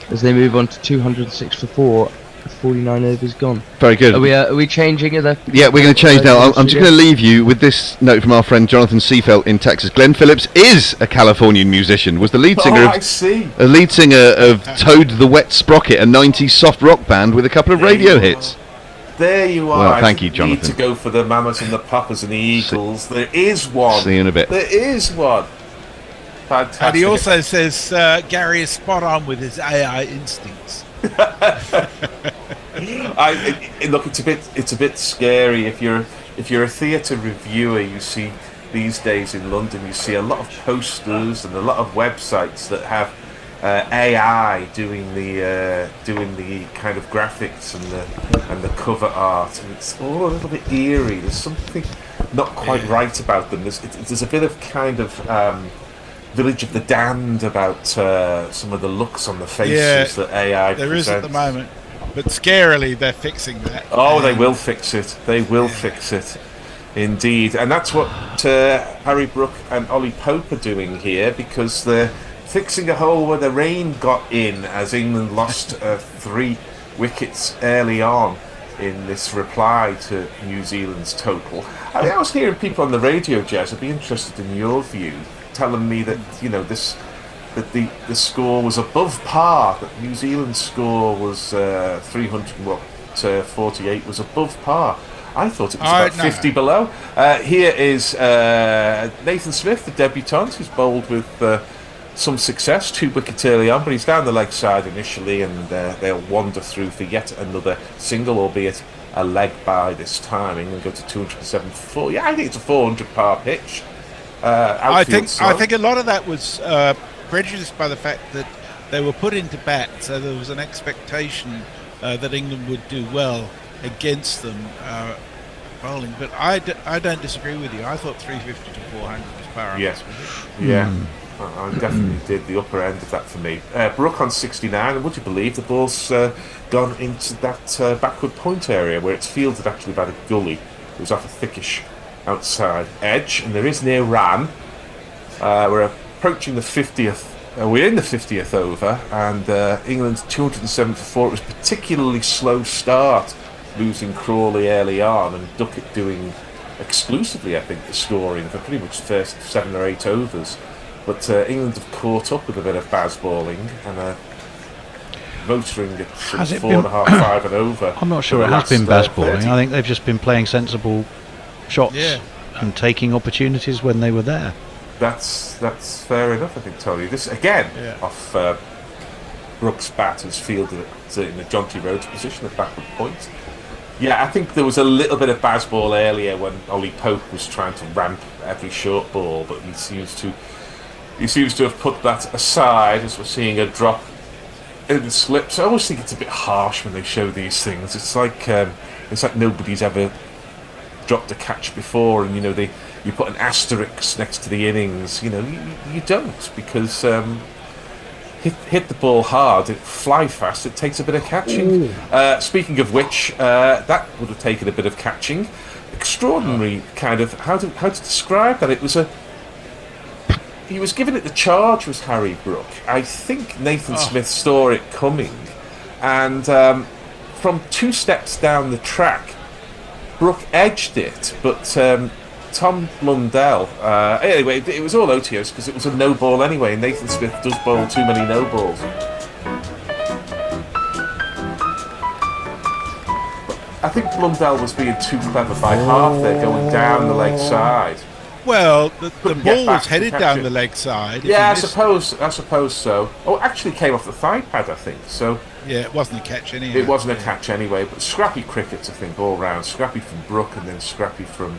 as they move on to 206 for 4 49 overs gone. Very good. Are we changing it? Yeah, we're going to change now. I'm just going to leave you with this note from our friend Jonathan Seafelt in Texas. Glenn Phillips is a Californian musician. Was the lead singer of Toad the Wet Sprocket, a 90s soft rock band with a couple of radio hits. There you are. Well, thank you, Jonathan. Need to go for the Mamas and the Papas and the Eagles. There is one. See you in a bit. There is one. Fantastic. And he also says Gary is spot on with his AI instincts. Look, it's a bit scary if you're a theatre reviewer. You see these days in London, you see a lot of posters and a lot of websites that have AI doing the kind of graphics and the cover art, and it's all a little bit eerie. There's something not quite right about them. There's a bit of kind of Village of the Damned about some of the looks on the faces that AI there presents. is at the moment, but scarily they're fixing that. Oh, they will fix it. They will fix it, indeed. And that's what Harry Brook and Ollie Pope are doing here, because they're fixing a hole where the rain got in as England lost 3 wickets early on in this reply to New Zealand's total. I was hearing people on the radio, Jez, I'd be interested in your view, telling me that the score was above par, that New Zealand's score was 348 was above par. I thought it was about 50 below. Here is Nathan Smith, the debutant, who's bowled with some success, 2 wickets early on, but he's down the leg side initially, and they'll wander through for yet another single, albeit a leg by this time. England go to 207 for 4. Yeah, I think it's a 400 par pitch. I think a lot of that was prejudiced by the fact that they were put into bat, so there was an expectation that England would do well against them bowling. But I don't disagree with you. I thought 350 to 400 was par. Yeah. I definitely did the upper end of that for me. Brook on 69, and would you believe the ball's gone into that backward point area where it's fielded actually by the gully. It was off a thickish outside edge, and there is near ran. We're approaching the 50th. We're in the 50th over, and England's 207 for 4. It was a particularly slow start, losing Crawley early on, and Duckett doing exclusively, I think, the scoring for pretty much the first 7 or 8 overs. But England have caught up with a bit of Bazballing and motoring at 4.5, 5 and over. I'm not sure it has been Bazballing. I think they've just been playing sensible shots and taking opportunities when they were there. That's fair enough, I think, Tony. This again off Brooks' bat, who's fielded it in the Jonty Rhodes position at backward point. Yeah, I think there was a little bit of Bazball earlier when Ollie Pope was trying to ramp every short ball, but he seems to have put that aside as we're seeing a drop in the slips. I always think it's a bit harsh when they show these things. It's like nobody's ever dropped a catch before, and you put an asterisk next to the innings. You don't, because hit the ball hard, it fly fast, it takes a bit of catching. Speaking of which, that would have taken a bit of catching. Extraordinary kind of how to describe that. It was he was giving it the charge, was Harry Brook. I think Nathan Smith saw it coming, and from 2 steps down the track, Brook edged it, but Tom Blundell, anyway, it was all OTOs because it was a no ball anyway, and Nathan Smith does bowl too many no balls. I think Blundell was being too clever by half there, going down the leg side. Well, the ball was headed down the leg side. Yeah, I suppose so. Oh, it actually came off the thigh pad, I think. So yeah, it wasn't a catch anyway. It wasn't a catch anyway, but scrappy crickets, I think, all round. Scrappy from Brook, and then scrappy from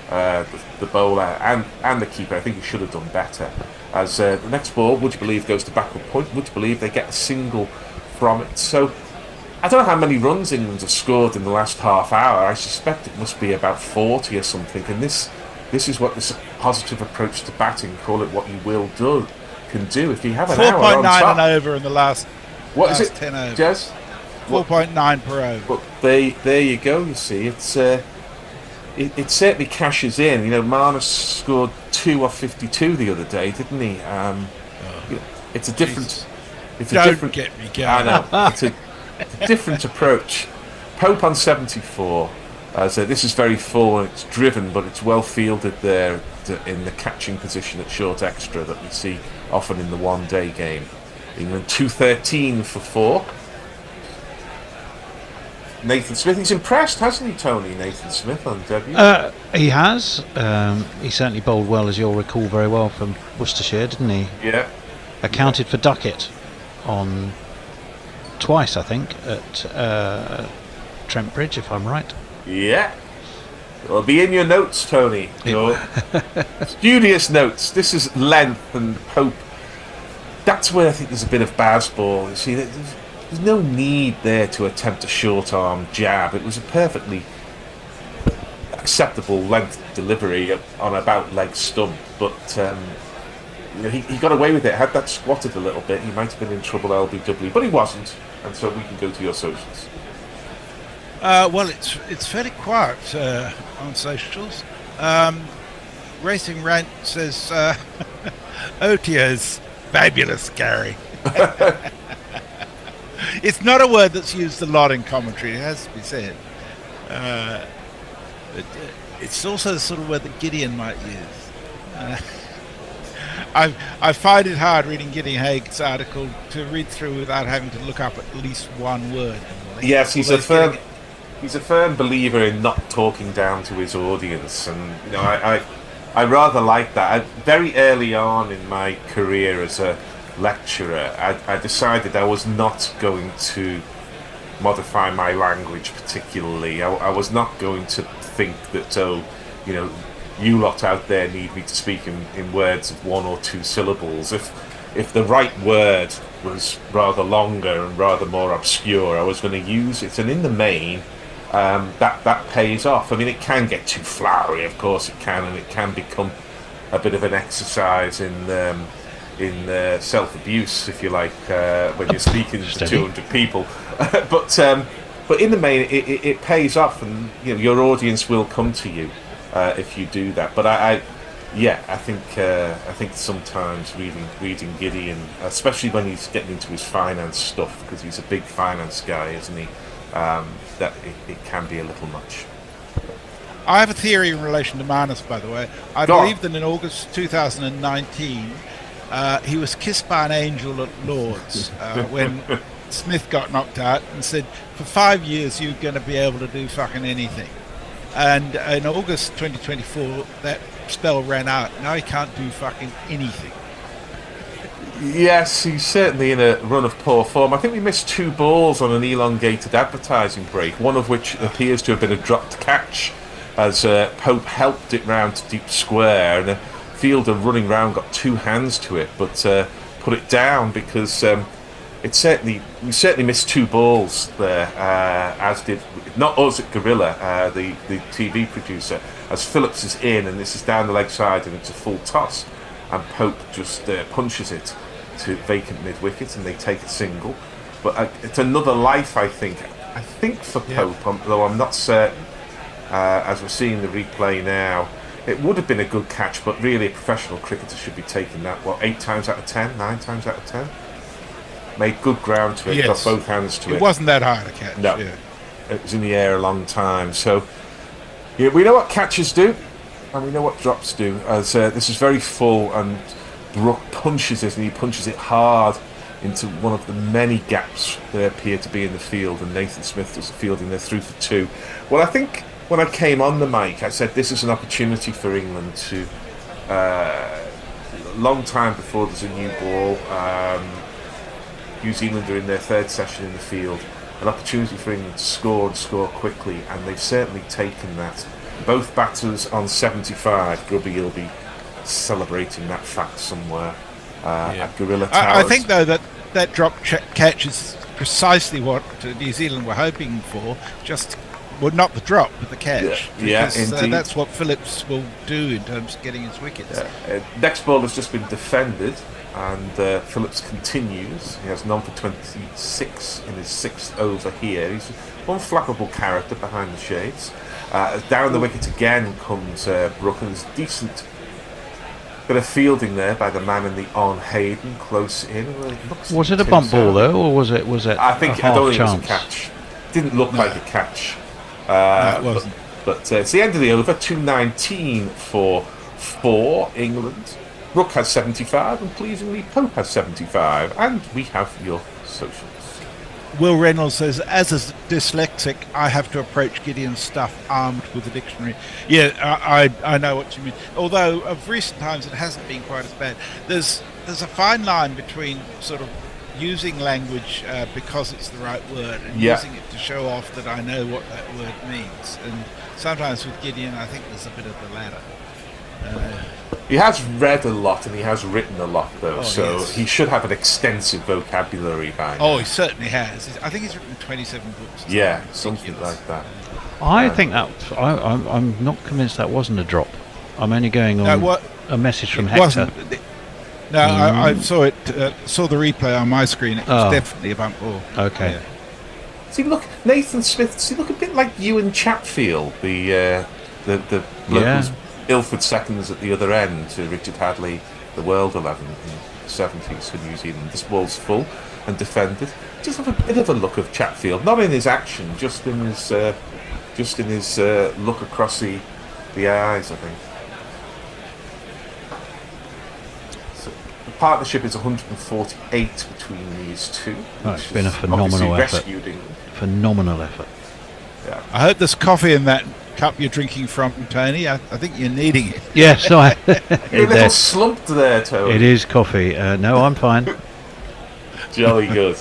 the bowler and the keeper. I think he should have done better. As the next ball, would you believe, goes to backward point. Would you believe they get a single from it? So I don't know how many runs England have scored in the last half hour. I suspect it must be about 40 or something. And this is what this positive approach to batting, call it what you will do, can do. If you have an hour on top, 4.9 and over in the last. What is it, 10 overs. Jez? 4.9 per over. But there you go. You see, it certainly cashes in. Marnus scored 2 off 52 the other day, didn't he? It's a different. Don't get me going. I know. different approach. Pope on 74. So this is very full and it's driven, but it's well fielded there in the catching position at short extra that we see often in the one-day game. England 213 for 4. Nathan Smith, he's impressed, hasn't he, Tony? Nathan Smith on debut. He has. He certainly bowled well, as you'll recall very well, from Worcestershire, didn't he? Yeah. Accounted for Duckett on twice, I think, at Trent Bridge, if I'm right. Yeah. It'll be in your notes, Tony. Your studious notes. This is length and Pope. That's where I think there's a bit of Bazball. You see, there's no need there to attempt a short arm jab. It was a perfectly acceptable length delivery on about leg stump, but he got away with it. Had that squatted a little bit, he might have been in trouble LBW, but he wasn't, and so we can go to your socials. Well, it's fairly quiet on socials. Racing Rant says, Otio's fabulous, Gary. It's not a word that's used a lot in commentary, it has to be said. But it's also the sort of word that Gideon might use. I find it hard reading Gideon Haig's article to read through without having to look up at least one word. Yes, he's a firm believer in not talking down to his audience, and you know, I rather like that. Very early on in my career as a lecturer, I decided I was not going to modify my language particularly. I was not going to think that, you lot out there need me to speak in words of 1 or 2 syllables. If the right word was rather longer and rather more obscure, I was going to use it, and in the main, that pays off. I mean, it can get too flowery, of course it can, and it can become a bit of an exercise in self-abuse, if you like, when you're speaking to 200 people. But in the main, it pays off, and your audience will come to you if you do that. But I think sometimes reading Gideon, especially when he's getting into his finance stuff, because he's a big finance guy, isn't he? That it can be a little much. I have a theory in relation to Marnus, by the way. I believe that in August 2019, he was kissed by an angel at Lord's when Smith got knocked out and said, for 5 years you're going to be able to do fucking anything. And in August 2024, that spell ran out. Now he can't do fucking anything. Yes, he's certainly in a run of poor form. I think we missed 2 balls on an elongated advertising break, one of which appears to have been a dropped catch as Pope helped it round to deep square, and a fielder running round got 2 hands to it, but put it down because we certainly missed 2 balls there, as did not us at Gorilla, the TV producer, as Phillips is in, and this is down the leg side, and it's a full toss, and Pope just punches it to vacant mid-wicket, and they take a single. But it's another life, I think for Pope, though I'm not certain. As we're seeing the replay now, it would have been a good catch, but really a professional cricketer should be taking that, 8 times out of 10, 9 times out of 10? Made good ground to it, yes. Got both hands to it. It wasn't that hard a catch. No, yeah. It was in the air a long time. So, yeah, we know what catches do, and we know what drops do. As this is very full, and Brook punches it, and he punches it hard into one of the many gaps there appear to be in the field, and Nathan Smith does the fielding there through for 2. Well, I think when I came on the mic, I said this is an opportunity for England to, long time before there's a new ball, New Zealand are in their 3rd session in the field, an opportunity for England to score and score quickly, and they've certainly taken that. Both batters on 75. Grubby will be celebrating that fact somewhere at Gorilla Towers. I think, though, that drop catch is precisely what New Zealand were hoping for, not the drop, but the catch. Yeah, indeed. That's what Phillips will do in terms of getting his wickets. Next ball has just been defended, and Phillips continues. He has none for 26 in his 6th over here. He's one flappable character behind the shades. Down the wicket again comes Brook, and there's decent Bit of fielding there by the man in the on Hayden, close in. Well, Was it a bump ball though, or was it? I think a half I don't think chance? it was a catch. Didn't look like a catch. No, it wasn't. But it's the end of the over. 2:19 for England. Rook has 75, and pleasingly Pope has 75. And we have your socials. Will Reynolds says, as a dyslexic, I have to approach Gideon's stuff armed with a dictionary. Yeah, I know what you mean. Although of recent times it hasn't been quite as bad. There's a fine line between sort of using language because it's the right word and using it to show off that I know what that word means. And sometimes with Gideon, I think there's a bit of the latter. He has read a lot and he has written a lot, though, so yes. he should have an extensive vocabulary by now. Oh, he certainly has. I think he's written 27 books. Yeah, something like that. I think that I'm not convinced that wasn't a drop. I'm only going on a message from Hector. No, I saw it. Saw the replay on my screen. It was definitely a bump ball. Okay. Yeah. See, look, Nathan Smith. See, look a bit like Ewan Chatfield, the bloke who's Ilford seconds at the other end to Richard Hadley, the World 11 in the 70s for New Zealand. This ball's full and defended. Just have a bit of a look of Chatfield, not in his action, just in his look across the eyes, I think. So the partnership is 148 between these two. Oh, it's been a phenomenal effort. Phenomenal effort. Yeah. I hope there's coffee in that cup you're drinking from, Tony. I think you're needing it. Yes, so You're a little slumped there, Tony. It is coffee. No, I'm fine. Jolly good.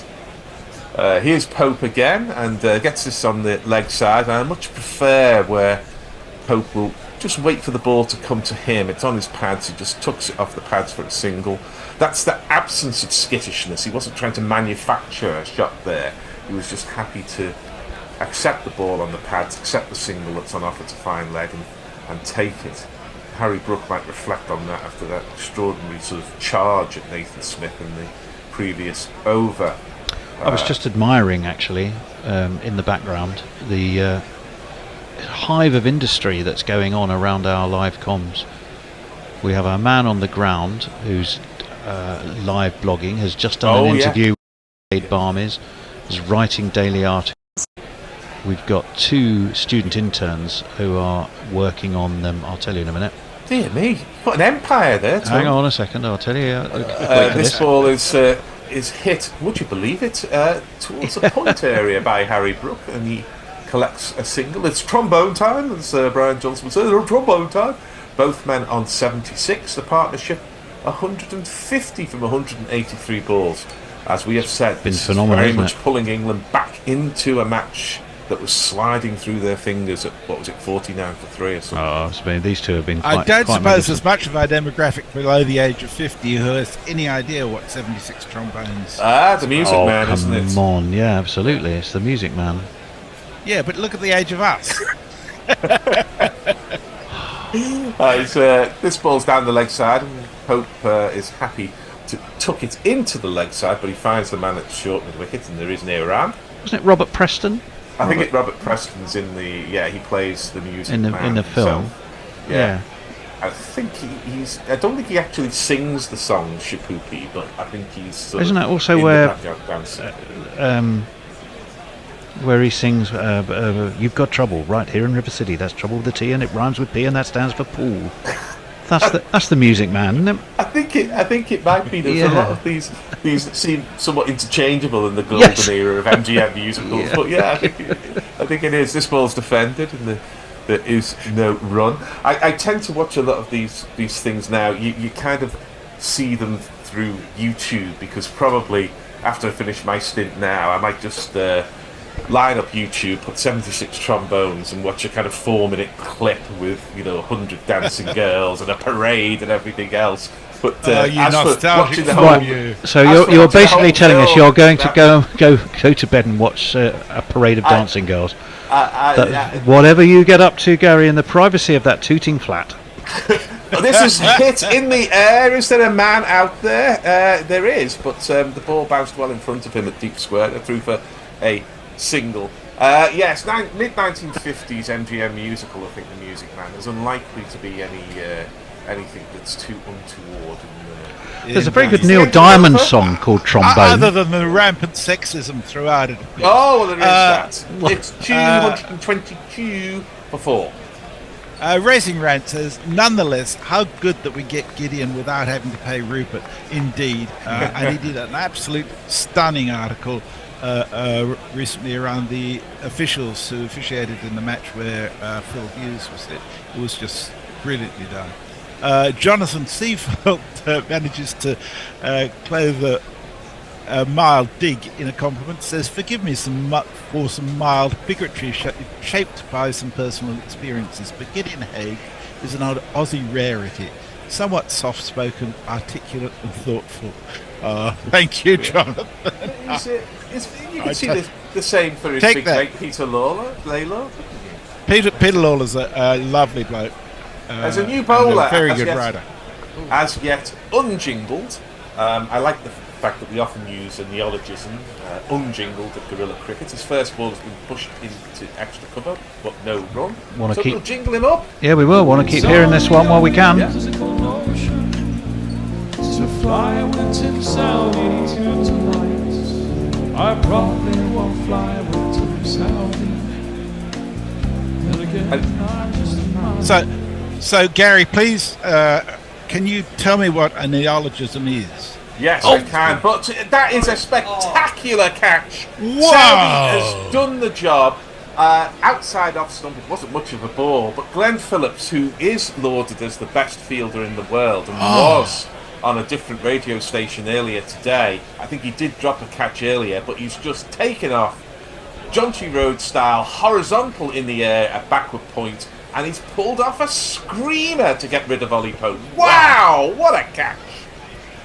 Here's Pope again, and gets this on the leg side. I much prefer where Pope will just wait for the ball to come to him. It's on his pads. He just tucks it off the pads for a single. That's the absence of skittishness. He wasn't trying to manufacture a shot there. He was just happy to accept the ball on the pads, accept the single that's on offer to fine leg, and take it. Harry Brook might reflect on that after that extraordinary sort of charge at Nathan Smith in the previous over. I was just admiring, actually, in the background, the hive of industry that's going on around our live comms. We have our man on the ground who's live blogging, has just done an interview with Wade Barmes, is writing daily articles. We've got 2 student interns who are working on them. I'll tell you in a minute. Dear me, what an empire there, Tom. Hang on a second, I'll tell you. This ball is hit, would you believe it, towards the point area by Harry Brook, and he collects a single. It's trombone time, as Brian Johnson would say. Trombone time. Both men on 76. The partnership 150 from 183 balls. As we have said, been this phenomenal, is very isn't much it? pulling England back into a match that was sliding through their fingers at, 49 for 3 or something. Oh, these two have been quite I don't quite suppose magnificent. there's much of our demographic below the age of 50 who has any idea what 76 trombones. The Music Man, isn't it? Come on, yeah, absolutely. It's the Music Man. Yeah, but look at the age of us. This ball's down the leg side, and Pope is happy to tuck it into the leg side, but he finds the man at the short mid wicket, and there is no round. Wasn't it Robert Preston? I think Robert Preston's in the he plays the Music in the Man film. himself. Yeah. I think he's. I don't think he actually sings the song Shapoopy, but I think he's. Sort Isn't of that also in where the background dancing. where he sings "You've Got Trouble" right here in River City? That's trouble with the T, and it rhymes with P, and that stands for pool. That's the Music Man, isn't it? I think it might be. There's a lot of these that seem somewhat interchangeable in the golden era of MGM musicals. But I think it is. This ball's defended, and there is no run. I tend to watch a lot of these things now. You kind of see them through YouTube, because probably after I finish my stint now, I might just line up YouTube, put 76 trombones, and watch a kind of 4-minute clip with 100 dancing girls and a parade and everything else. But you as for nostalgic watching the fool, whole, you. So you're basically telling us you're going to go to bed and watch a parade of dancing girls. Whatever you get up to, Gary, in the privacy of that tooting flat. This is hit in the air. Is there a man out there? There is, but the ball bounced well in front of him at deep square. They're through for a single. Yes, mid-1950s MGM musical. I think the Music Man. There's unlikely to be anything that's too untoward. There's a very good Neil Diamond song called Trombone. Other than the rampant sexism throughout it. Oh, well, there is that. It's 222 for 4. Racing Rant says, nonetheless, how good that we get Gideon without having to pay Rupert. Indeed. And he did an absolute stunning article recently around the officials who officiated in the match where Phil Hughes was it. It was just brilliantly done. Jonathan Seafeld manages to clothe a mild dig in a compliment. Says, forgive me for some mild bigotry shaped by some personal experiences, but Gideon Haigh is an Aussie rarity, somewhat soft-spoken, articulate and thoughtful. Thank you, Jonathan. You can see the same for his big mate Peter Laylaw. Peter Lawler's a lovely bloke. As a new bowler, a very good rider. As yet unjingled. I like the fact that we often use a neologism, unjingled at Guerrilla Cricket. His first ball has been pushed into extra cover, but no run. So we'll jingle him up. Yeah, we will. Want to keep hearing this one while we can. To fly with Tim Saudi tonight. I probably won't fly with Tim Saudi. Then again, I'm just a man. So Gary, please, can you tell me what a neologism is? Yes, I can. But that is a spectacular catch. Wow. Saudi has done the job. Outside off stump, it wasn't much of a ball, but Glenn Phillips, who is lauded as the best fielder in the world and was on a different radio station earlier today, I think he did drop a catch earlier, but he's just taken off Jonty Road style, horizontal in the air at backward point, and he's pulled off a screamer to get rid of Ollie Pope. Wow, what a catch!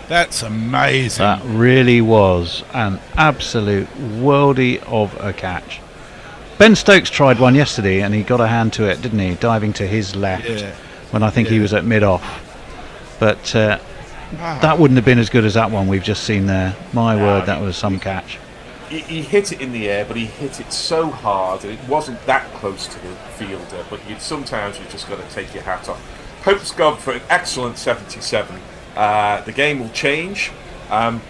That's amazing. That really was an absolute worldie of a catch. Ben Stokes tried one yesterday and he got a hand to it, didn't he? Diving to his left when I think he was at mid-off. But that wouldn't have been as good as that one we've just seen there. My word, that was some catch. He hit it in the air, but he hit it so hard, and it wasn't that close to the fielder, but sometimes you've just got to take your hat off. Pope's gone for an excellent 77. The game will change, and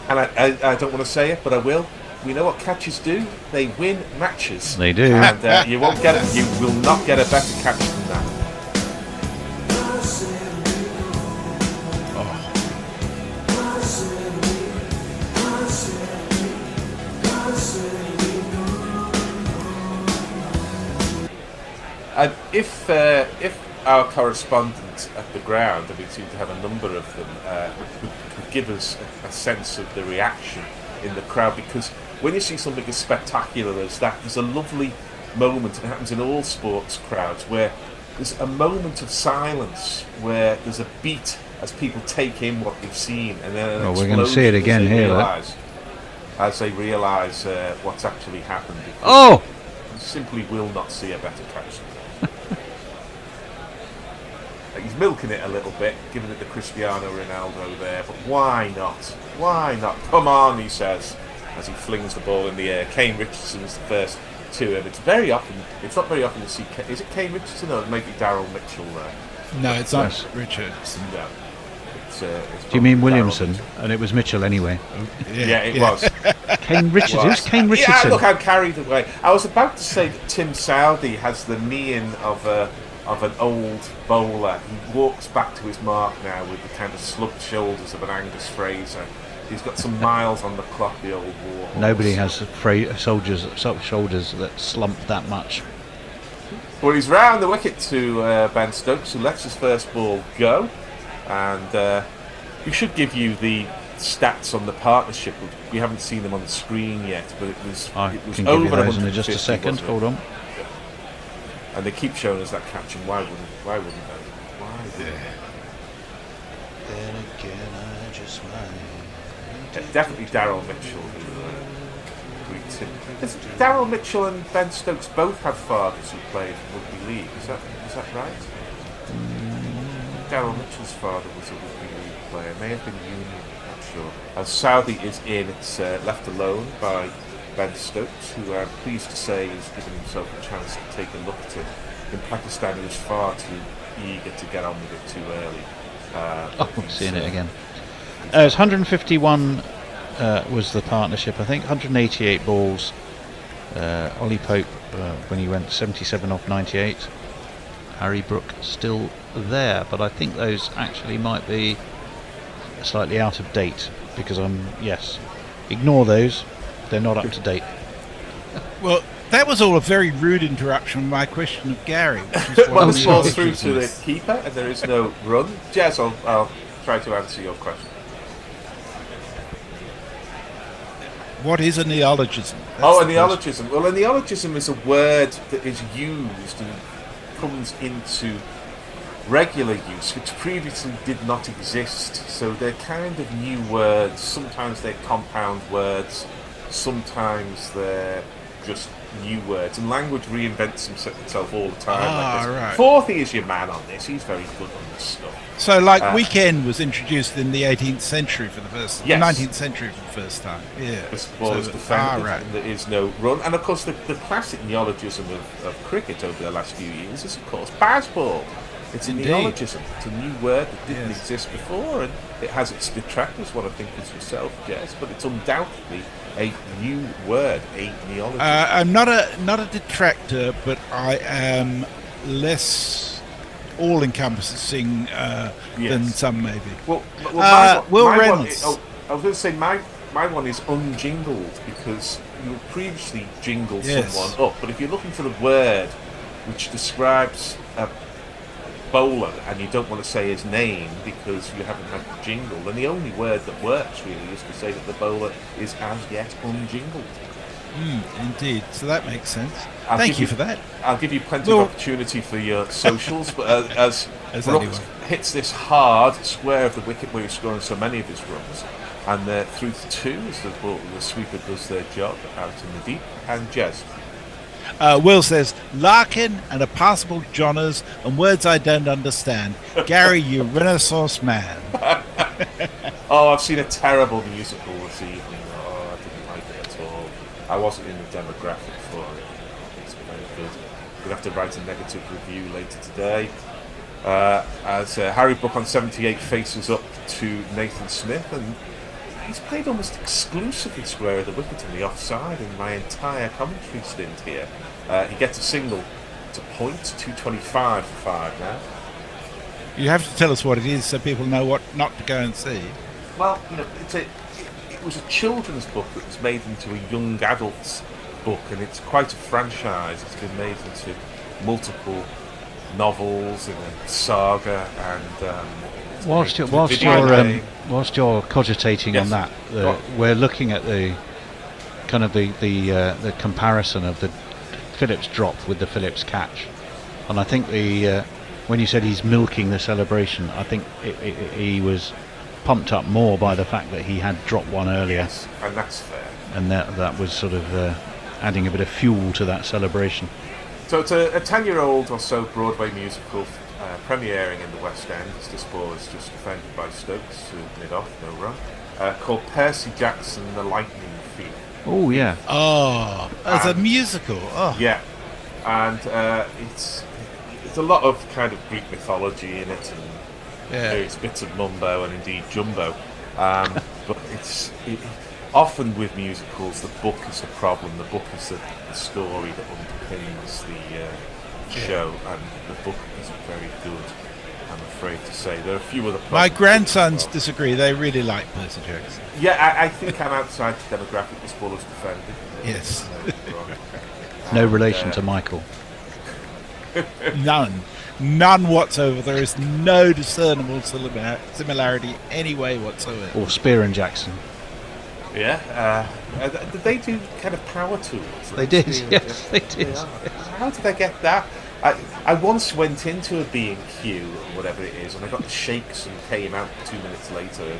I don't want to say it, but I will. We know what catches do. They win matches. They do. And you will not get a better catch than that. And if our correspondent at the ground, and we seem to have a number of them, could give us a sense of the reaction in the crowd, because when you see something as spectacular as that, there's a lovely moment, and it happens in all sports crowds, where there's a moment of silence, where there's a beat as people take in what they've seen, and then we're going to see it again here. As they realise what's actually happened. Oh! You simply will not see a better catch. He's milking it a little bit, giving it to Cristiano Ronaldo there, but why not? Why not? Come on, he says, as he flings the ball in the air. Kane Richardson's the first to him. It's not very often to see. Is it Kane Richardson or maybe Daryl Mitchell there? No, it's not Richardson. No. It's Do you mean Williamson? And it was Mitchell anyway. Yeah, it was. Kane Richardson. Who's Kane Richardson? Yeah, look, I'm carried away. I was about to say that Tim Southey has the mien of an old bowler. He walks back to his mark now with the kind of slumped shoulders of an Angus Fraser. He's got some miles on the clock, the old war horse. Nobody has shoulders that slump that much. Well, he's round the wicket to Ben Stokes, who lets his first ball go. And we should give you the stats on the partnership. We haven't seen them on the screen yet, but it was I it was can give over you those 150, in just a second. wasn't it? Hold on. And they keep showing us that catch, and why wouldn't they? Why wouldn't they? Then again, I just might. Definitely Daryl Mitchell who greets him. Daryl Mitchell and Ben Stokes both have fathers who played rugby league. Is that right? Daryl Mitchell's father was a rugby league player. May have been Union, not sure. As Southey is in, it's left alone by Ben Stokes, who I'm pleased to say is giving himself a chance to take a look at him. In Pakistan, he was far too eager to get on with it too early. Seeing it again. It was 151 was the partnership, I think. 188 balls. Ollie Pope, when he went 77 off 98. Harry Brook still there, but I think those actually might be slightly out of date because ignore those. They're not up to date. Well, that was all a very rude interruption. My question of Gary. Well, the ball's through to the keeper, and there is no run. Jez, I'll try to answer your question. What is a neologism? A neologism. Well, a neologism is a word that is used and comes into regular use, which previously did not exist. So they're kind of new words. Sometimes they're compound words. Sometimes they're just new words. And language reinvents itself all the time. Right. Forthy is your man on this. He's very good on this stuff. So, weekend was introduced in the 18th century for the first, 19th century for the first time. Yeah. This ball is defended, and there is no run. And of course, the classic neologism of cricket over the last few years is, of course, baseball. It's a neologism. It's a new word that didn't exist before, and it has its detractors, what I think is yourself, Jess, but it's undoubtedly a new word, a neologism. I'm not a detractor, but I am less all-encompassing than some maybe. Well, Will Reynolds. I was going to say my one is unjingled because you previously jingled someone up, but if you're looking for the word which describes a bowler and you don't want to say his name because you haven't had the jingle, then the only word that works really is to say that the bowler is as yet unjingled. Indeed, so that makes sense. Thank you for that. I'll give you plenty of opportunity for your socials, but as Brooks hits this hard square of the wicket where he's scoring so many of his runs, and through to two as the sweeper does their job out in the deep, and Jez. Will says, Larkin and a passable Johners and words I don't understand. Gary, you Renaissance man. I've seen a terrible musical this evening. I didn't like it at all. I wasn't in the demographic for it. It's very good. We'll have to write a negative review later today. As Harry Brook on 78 faces up to Nathan Smith, and he's played almost exclusively square of the wicket in the offside in my entire commentary stint here. He gets a single to point, 225 for 5 now. You have to tell us what it is so people know what not to go and see. Well, it was a children's book that was made into a young adult's book, and it's quite a franchise. It's been made into multiple novels and a saga, and whilst you're cogitating on that, we're looking at the kind of the comparison of the Phillips drop with the Phillips catch, and I think when you said he's milking the celebration, I think he was pumped up more by the fact that he had dropped one earlier, and that's fair, and that was sort of adding a bit of fuel to that celebration. So it's a 10-year-old or so Broadway musical premiering in the West End. This ball is just defended by Stokes to mid off, no run. Called Percy Jackson and the Lightning Thief. Oh yeah. As a musical. Yeah, and it's a lot of kind of Greek mythology in it, and various bits of mumbo and indeed jumbo. But often with musicals, the book is the problem. The book is the story that underpins the show, and the book isn't very good, I'm afraid to say. There are a few other problems. My grandsons disagree. They really like Percy Jackson. Yeah, I think I'm outside the demographic this ball is defended. Yes. No relation to Michael. None whatsoever. There is no discernible similarity any way whatsoever. Or Spear and Jackson. Yeah, did they do kind of power tools? They did, yes, they did. How did I get that? I once went into a B&Q or whatever it is, and I got the shakes and came out 2 minutes later.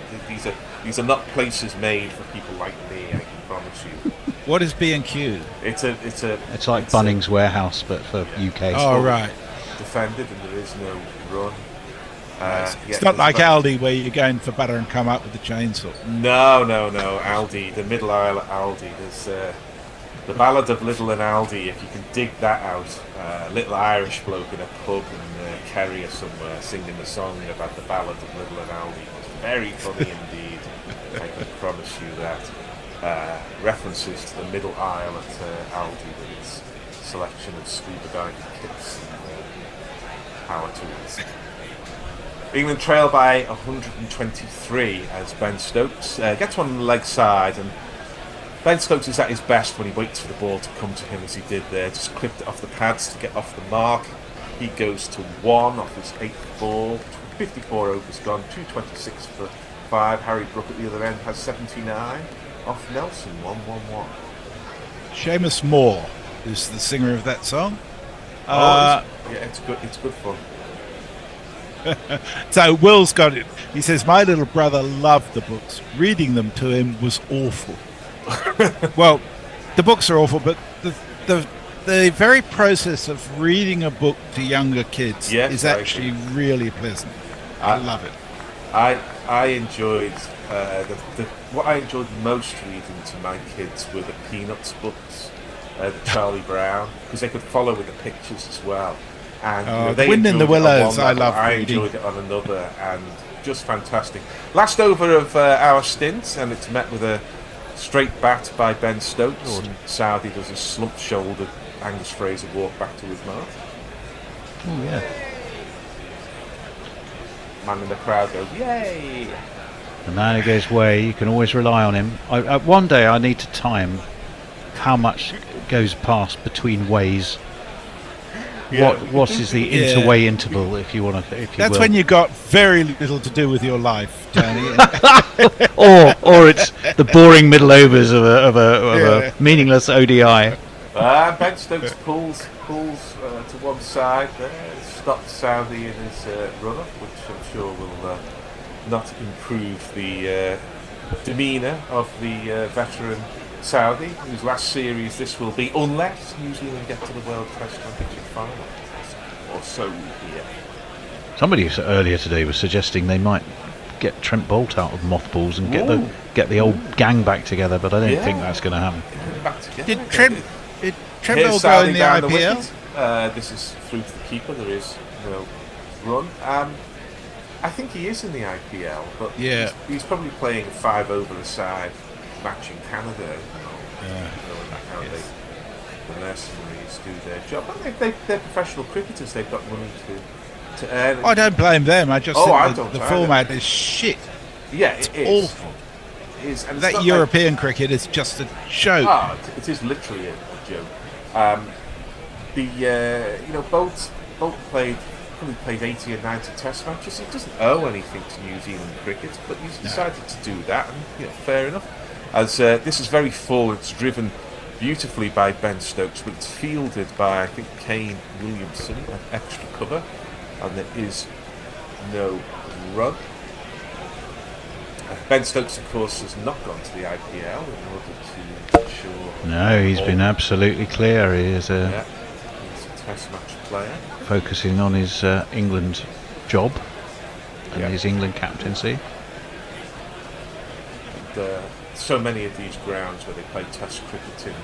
These are not places made for people like me, I can promise you. What is B&Q? It's like Bunnings Warehouse, but for UK. Oh, right. Defended, and there is no run. It's not like Aldi where you're going for butter and come up with the chainsaw. No. Aldi, the middle aisle at Aldi. The Ballad of Little and Aldi, if you can dig that out, little Irish bloke in a pub in Kerry or somewhere singing the song about the Ballad of Little and Aldi. It's very funny indeed, I can promise you that. References to the middle aisle at Aldi with its selection of scuba diving kits and power tools. England trail by 123 as Ben Stokes gets one on the leg side, and Ben Stokes is at his best when he waits for the ball to come to him as he did there. Just clipped it off the pads to get off the mark. He goes to 1 off his 8th ball. 54 overs gone, 226 for 5. Harry Brook at the other end has 79 off Nelson, 1-1-1. Seamus Moore is the singer of that song. Yeah, it's good. It's good fun. So Will's got it. He says, my little brother loved the books. Reading them to him was awful. Well, the books are awful, but the very process of reading a book to younger kids is actually really pleasant. I love it. I enjoyed what I enjoyed most reading to my kids were the Peanuts books, the Charlie Brown, because they could follow with the pictures as well. And they Wind in the Willows, I love reading. I enjoyed it on another, and just fantastic. Last over of our stint, and it's met with a straight bat by Ben Stokes. And Saudi does a slump-shouldered Angus Fraser walk back to his mark. Oh yeah. Man in the crowd goes, yay! The man who goes way, you can always rely on him. One day I need to time how much goes past between ways. Yeah. What is the interway interval, if you want to? That's when you got very little to do with your life, Tony. or it's the boring middle overs of a meaningless ODI. Ben Stokes pulls to one side there, stops Saudi in his run-up, which I'm sure will not improve the demeanour of the veteran Saudi, whose last series this will be, unless New Zealand get to the World Test Championship final. Or so we hear. Somebody earlier today was suggesting they might get Trent Boult out of mothballs and get the old gang back together, but I don't think that's going to happen. Did Trent Boult go in the IPL? This is through to the keeper. There is no run. I think he is in the IPL, but he's probably playing 5 over a side, matching Canada. How the mercenaries do their job. They're professional cricketers. They've got money to earn. I don't blame them. I just think the format is shit. Yeah, it's is. awful. It is. And that European cricket is just a joke. It is literally a joke. Boult probably played 80 or 90 Test matches. He doesn't owe anything to New Zealand cricket, but he's decided to do that, and fair enough. As this is very full, it's driven beautifully by Ben Stokes, but it's fielded by, I think, Kane Williamson at extra cover, and there is no run. Ben Stokes, of course, has not gone to the IPL in order to ensure... No, he's been absolutely clear. He is he's a Test match player. Focusing on his England job and his England captaincy. And, so many of these grounds where they play Test cricket in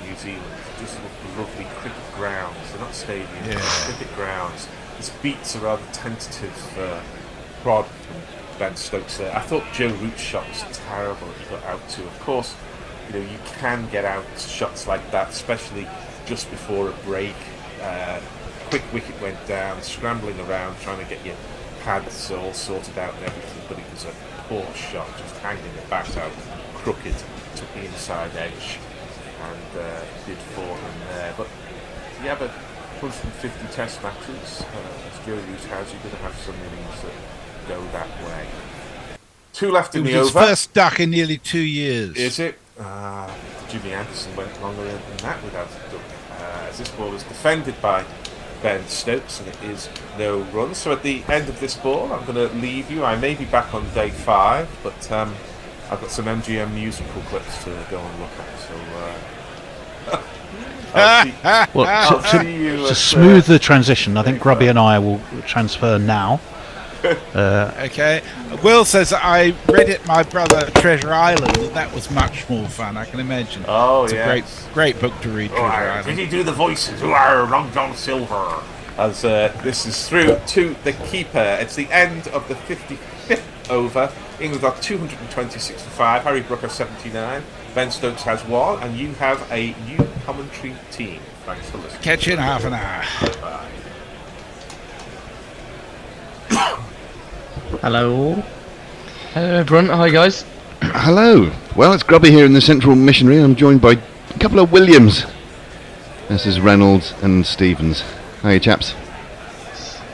New Zealand just look lovely cricket grounds. They're not stadiums, they're cricket grounds. His beats are rather tentative prod from Ben Stokes there. I thought Joe Root's shot was terrible that he got out to. Of course, you can get out shots like that, especially just before a break. Quick wicket went down, scrambling around, trying to get your pads all sorted out and everything, but it was a poor shot, just hanging the bat out crooked, took the inside edge, and did for him there. But you have 150 Test matches, as Joe Root has, you're going to have some innings that go that way. 2 left in the over. His first duck in nearly 2 years. Is it? Jimmy Anderson went longer than that without a duck. As this ball is defended by Ben Stokes, and it is no run. So at the end of this ball, I'm going to leave you. I may be back on day 5, but I've got some MGM musical clips to go and look at. So to smooth the transition, I think Grubby and I will transfer now Okay. Will says, I read it, my brother, Treasure Island, and that was much more fun, I can imagine. Oh, it's yes. a great book to read, Treasure Island. Did he do the voices? Who are Long John Silver? As this is through to the keeper. It's the end of the 55th over. England got 226 for 5. Harry Brooker 79. Ben Stokes has 1, and you have a new commentary team. Thanks for listening. Catch you in half an hour. Bye. Hello all. Hello everyone, hi guys. Hello. Well, it's Grubby here in the Central Missionary. I'm joined by a couple of Williams. This is Reynolds and Stevens. How are you, chaps?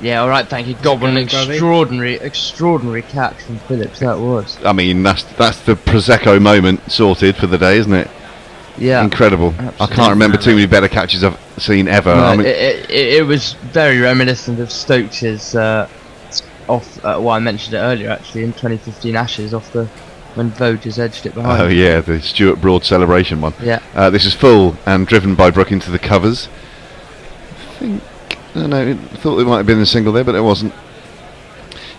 Yeah, alright, thank you. God, what an extraordinary catch from Phillips, that was. I mean, that's the Prosecco moment sorted for the day, isn't it? Yeah. Incredible. Absolutely. I can't remember too many better catches I've seen ever. No, I mean, it was very reminiscent of Stokes' I mentioned it earlier actually, in 2015 Ashes when Voges edged it behind. oh yeah, the Stuart Broad celebration one. Yeah. This is full and driven by Brook into the covers. I don't know, thought it might have been a single there, but it wasn't.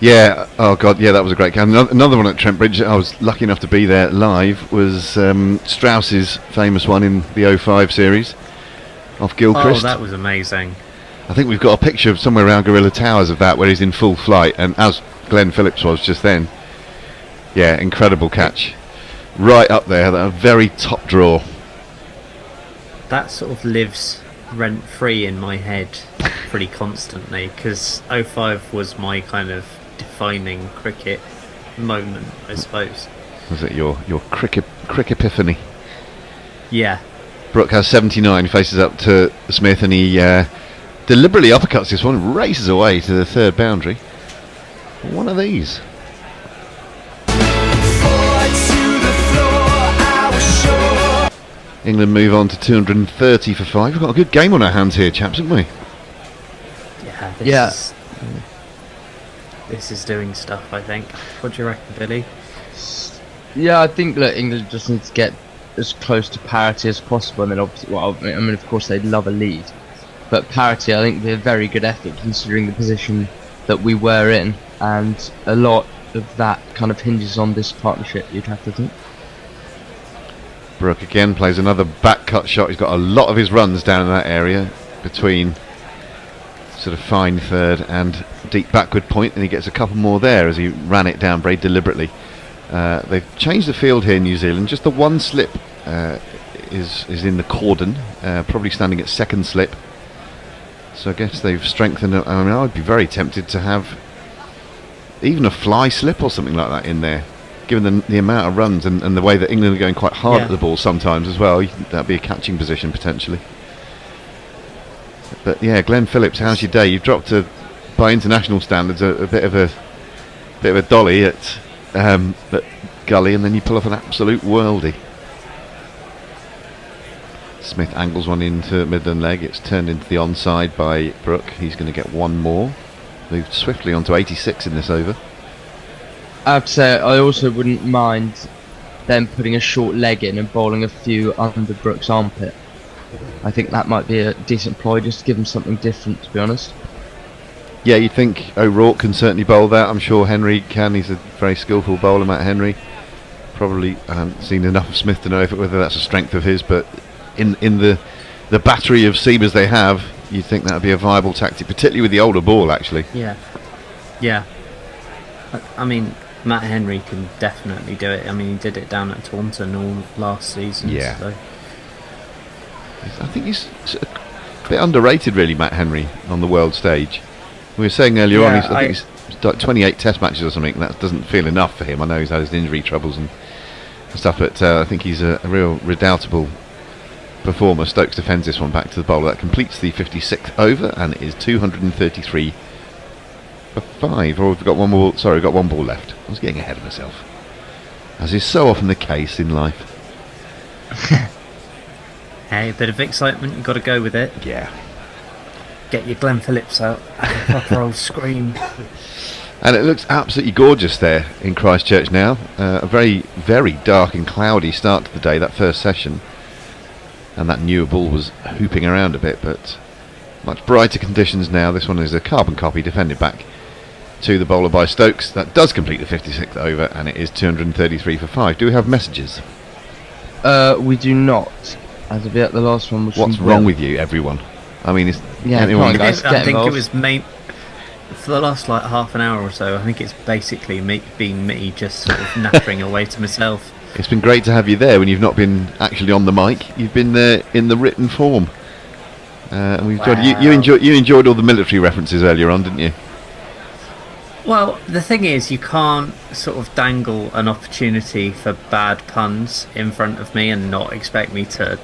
Yeah, oh god, yeah, that was a great game. Another one at Trent Bridge, I was lucky enough to be there live, was Strauss's famous one in the 05 series off Gilchrist. Oh, that was amazing. I think we've got a picture of somewhere around Gorilla Towers of that where he's in full flight, and as Glenn Phillips was just then. Yeah, incredible catch. Right up there, that very top draw. That sort of lives rent-free in my head pretty constantly, because 05 was my kind of defining cricket moment, I suppose. Was it your cricket epiphany? Yeah. Brook has 79, faces up to Smith, and he deliberately uppercuts this one, races away to the third boundary. One of these. England move on to 230 for 5. We've got a good game on our hands here, chaps, haven't we? Yeah. This is doing stuff, I think. What do you reckon, Billy? Yeah, I think that England just needs to get as close to parity as possible, and then obviously, of course they'd love a lead, but parity I think would be a very good effort considering the position that we were in, and a lot of that kind of hinges on this partnership, you'd have to think. Brook again plays another back cut shot. He's got a lot of his runs down in that area between sort of fine third and deep backward point, and he gets a couple more there as he ran it down very deliberately. They've changed the field here in New Zealand. Just the one slip is in the cordon, probably standing at second slip. So I guess they've strengthened it. I mean, I would be very tempted to have even a fly slip or something like that in there, given the amount of runs and the way that England are going quite hard at the ball sometimes as well. That'd be a catching position potentially. But yeah, Glenn Phillips, how's your day? You've dropped by international standards a bit of a dolly at Gully, and then you pull off an absolute worldie. Smith angles one into Midland leg. It's turned into the onside by Brook. He's going to get one more. Moved swiftly onto 86 in this over. I have to say, I also wouldn't mind them putting a short leg in and bowling a few under Brook's armpit. I think that might be a decent ploy, just to give him something different, to be honest. Yeah, you'd think O'Rourke can certainly bowl that. I'm sure Henry can. He's a very skillful bowler, Matt Henry. Probably haven't seen enough of Smith to know whether that's a strength of his, but in the battery of seamers they have, you'd think that would be a viable tactic, particularly with the older ball, actually. Yeah. I mean, Matt Henry can definitely do it. I mean, he did it down at Taunton all last season. Yeah. So. I think he's a bit underrated, really, Matt Henry, on the world stage. We were saying earlier on, I think he's got 28 test matches or something, and that doesn't feel enough for him. I know he's had his injury troubles and stuff, but I think he's a real redoubtable performer. Stokes defends this one back to the bowler. That completes the 56th over, and it is 233 for 5. Or we've got one more. Sorry, we've got one ball left. I was getting ahead of myself, as is so often the case in life. Hey, a bit of excitement, you've got to go with it. Yeah. Get your Glenn Phillips out, have a proper old scream. And it looks absolutely gorgeous there in Christchurch now. A very, very dark and cloudy start to the day, that first session. And that newer ball was hooping around a bit, but much brighter conditions now. This one is a carbon copy defended back to the bowler by Stokes. That does complete the 56th over, and it is 233 for 5. Do we have messages? We do not. As of yet, the last one was. What's from wrong Will. with you, everyone? I mean, is Yeah, anyone? come on, guys, I think it was for the last like half an hour or so. I think it's basically been me just sort of nattering away to myself. It's been great to have you there when you've not been actually on the mic. You've been there in the written form, and we've enjoyed. You enjoyed all the military references earlier on, didn't you? Well, the thing is, you can't sort of dangle an opportunity for bad puns in front of me and not expect me to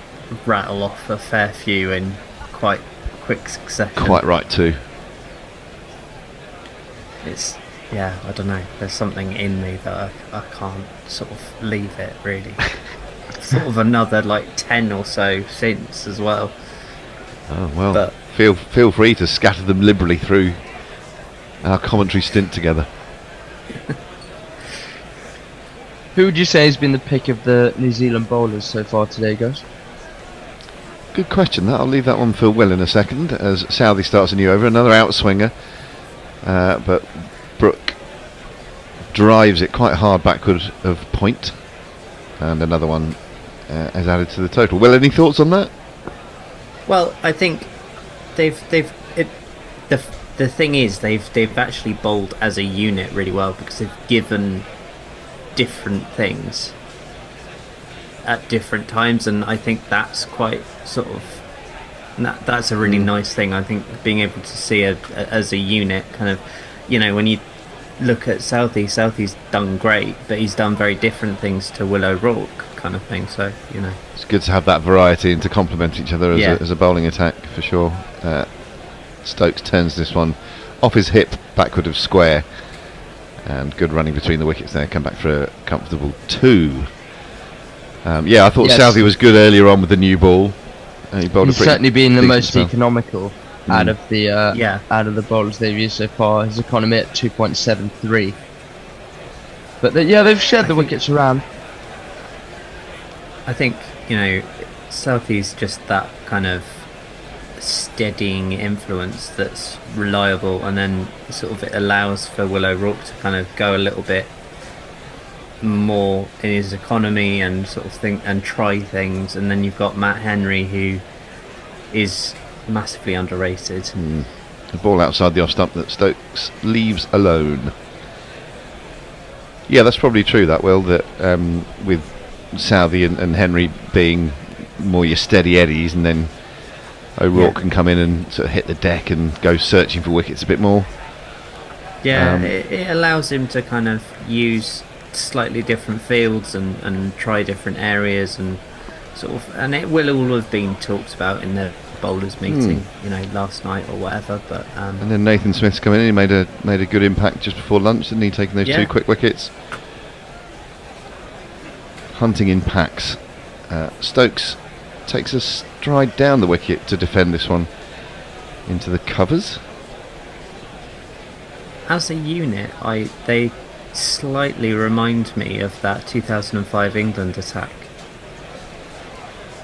rattle off a fair few in quite quick succession. Quite right too. It's, yeah, I don't know. There's something in me that I can't sort of leave it, really. Sort of another like 10 or so since as well. Oh well. But feel free to scatter them liberally through our commentary stint together. Who would you say has been the pick of the New Zealand bowlers so far today, guys? Good question. I'll leave that one for Will in a second as Southey starts a new over. Another outswinger, but Brooke drives it quite hard backward of point, and another one is added to the total. Will, any thoughts on that? well, I think the thing is they've actually bowled as a unit really well because they've given different things at different times, and I think that's quite sort of that's a really nice thing. I think being able to see as a unit, kind of, you know, when you look at Southey's done great, but he's done very different things to Will O'Rourke, kind of thing. So, you know, it's good to have that variety and to complement each other as a bowling attack for sure. Stokes turns this one off his hip backward of square, and good running between the wickets there. Come back for a comfortable 2. I thought Southey was good earlier on with the new ball. He's certainly been the most economical out of the out of the bowlers they've used so far. His economy at 2.73. But they've shared the wickets around. I think, you know, Southey's just that kind of steadying influence that's reliable, and then sort of it allows for Will O'Rourke to kind of go a little bit more in his economy and sort of think and try things, and then you've got Matt Henry, who is massively underrated. The ball outside the off stump that Stokes leaves alone. Yeah, that's probably true, that Will, that with Southey and Henry being more your steady eddies, and then O'Rourke can come in and sort of hit the deck and go searching for wickets a bit more. It allows him to kind of use slightly different fields and try different areas, and sort of, and it will all have been talked about in the bowlers meeting, you know, last night or whatever. But and then Nathan Smith's come in. He made a good impact just before lunch, didn't he? Taking those 2 quick wickets. Hunting in packs. Stokes takes a stride down the wicket to defend this one into the covers. As a unit, they slightly remind me of that 2005 England attack.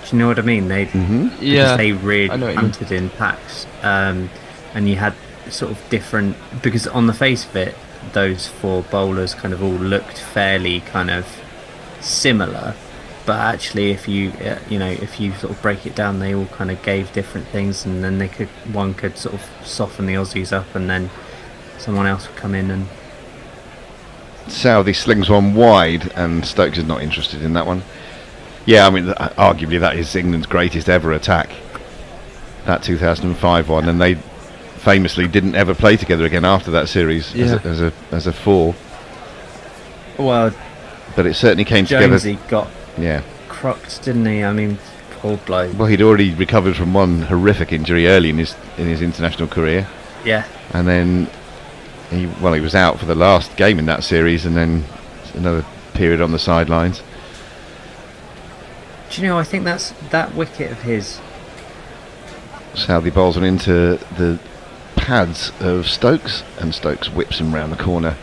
Do you know what I mean? Because they really hunted in packs, and you had sort of different, because on the face of it, those 4 bowlers kind of all looked fairly kind of similar, but actually if you sort of break it down, they all kind of gave different things, and then one could sort of soften the Aussies up, and then someone else would come in. And Southey slings one wide, and Stokes is not interested in that one. Yeah, I mean, arguably that is England's greatest ever attack, that 2005 one, and they famously didn't ever play together again after that series as a 4. Well, but it certainly came Jonesy together. got crocked, didn't he? I mean, poor bloke. Well, he'd already recovered from one horrific injury early in his international career. Yeah. And then he was out for the last game in that series, and then another period on the sidelines. Do you know, I think that's that wicket of his. Southey bowls one into the pads of Stokes, and Stokes whips him round the corner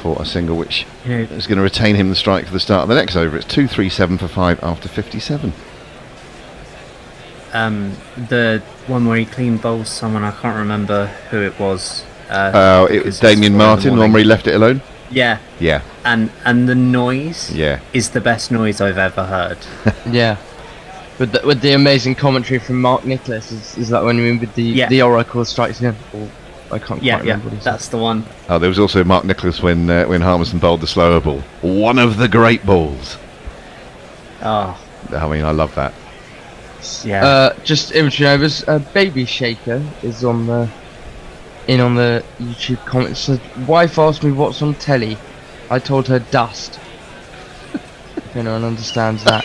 for a single, which is going to retain him the strike for the start of the next over. It's 2-3-7 for 5 after 57. The one where he clean bowls someone, I can't remember who it was, It was Damien Martin, the one where he left it alone. Yeah. Yeah. And the noise Yeah. is the best noise I've ever heard. Yeah. With the amazing commentary from Mark Nicholas, is that what you mean with the Oracle strikes again? Or I can't quite remember what he said. That's the one. Oh, there was also Mark Nicholas when Harmison bowled the slower ball. One of the great balls. Oh. I mean, I love that. Yeah. Just inventory overs. Baby Shaker is on the YouTube comments. Said, wife asked me what's on telly. I told her dust. If anyone understands that.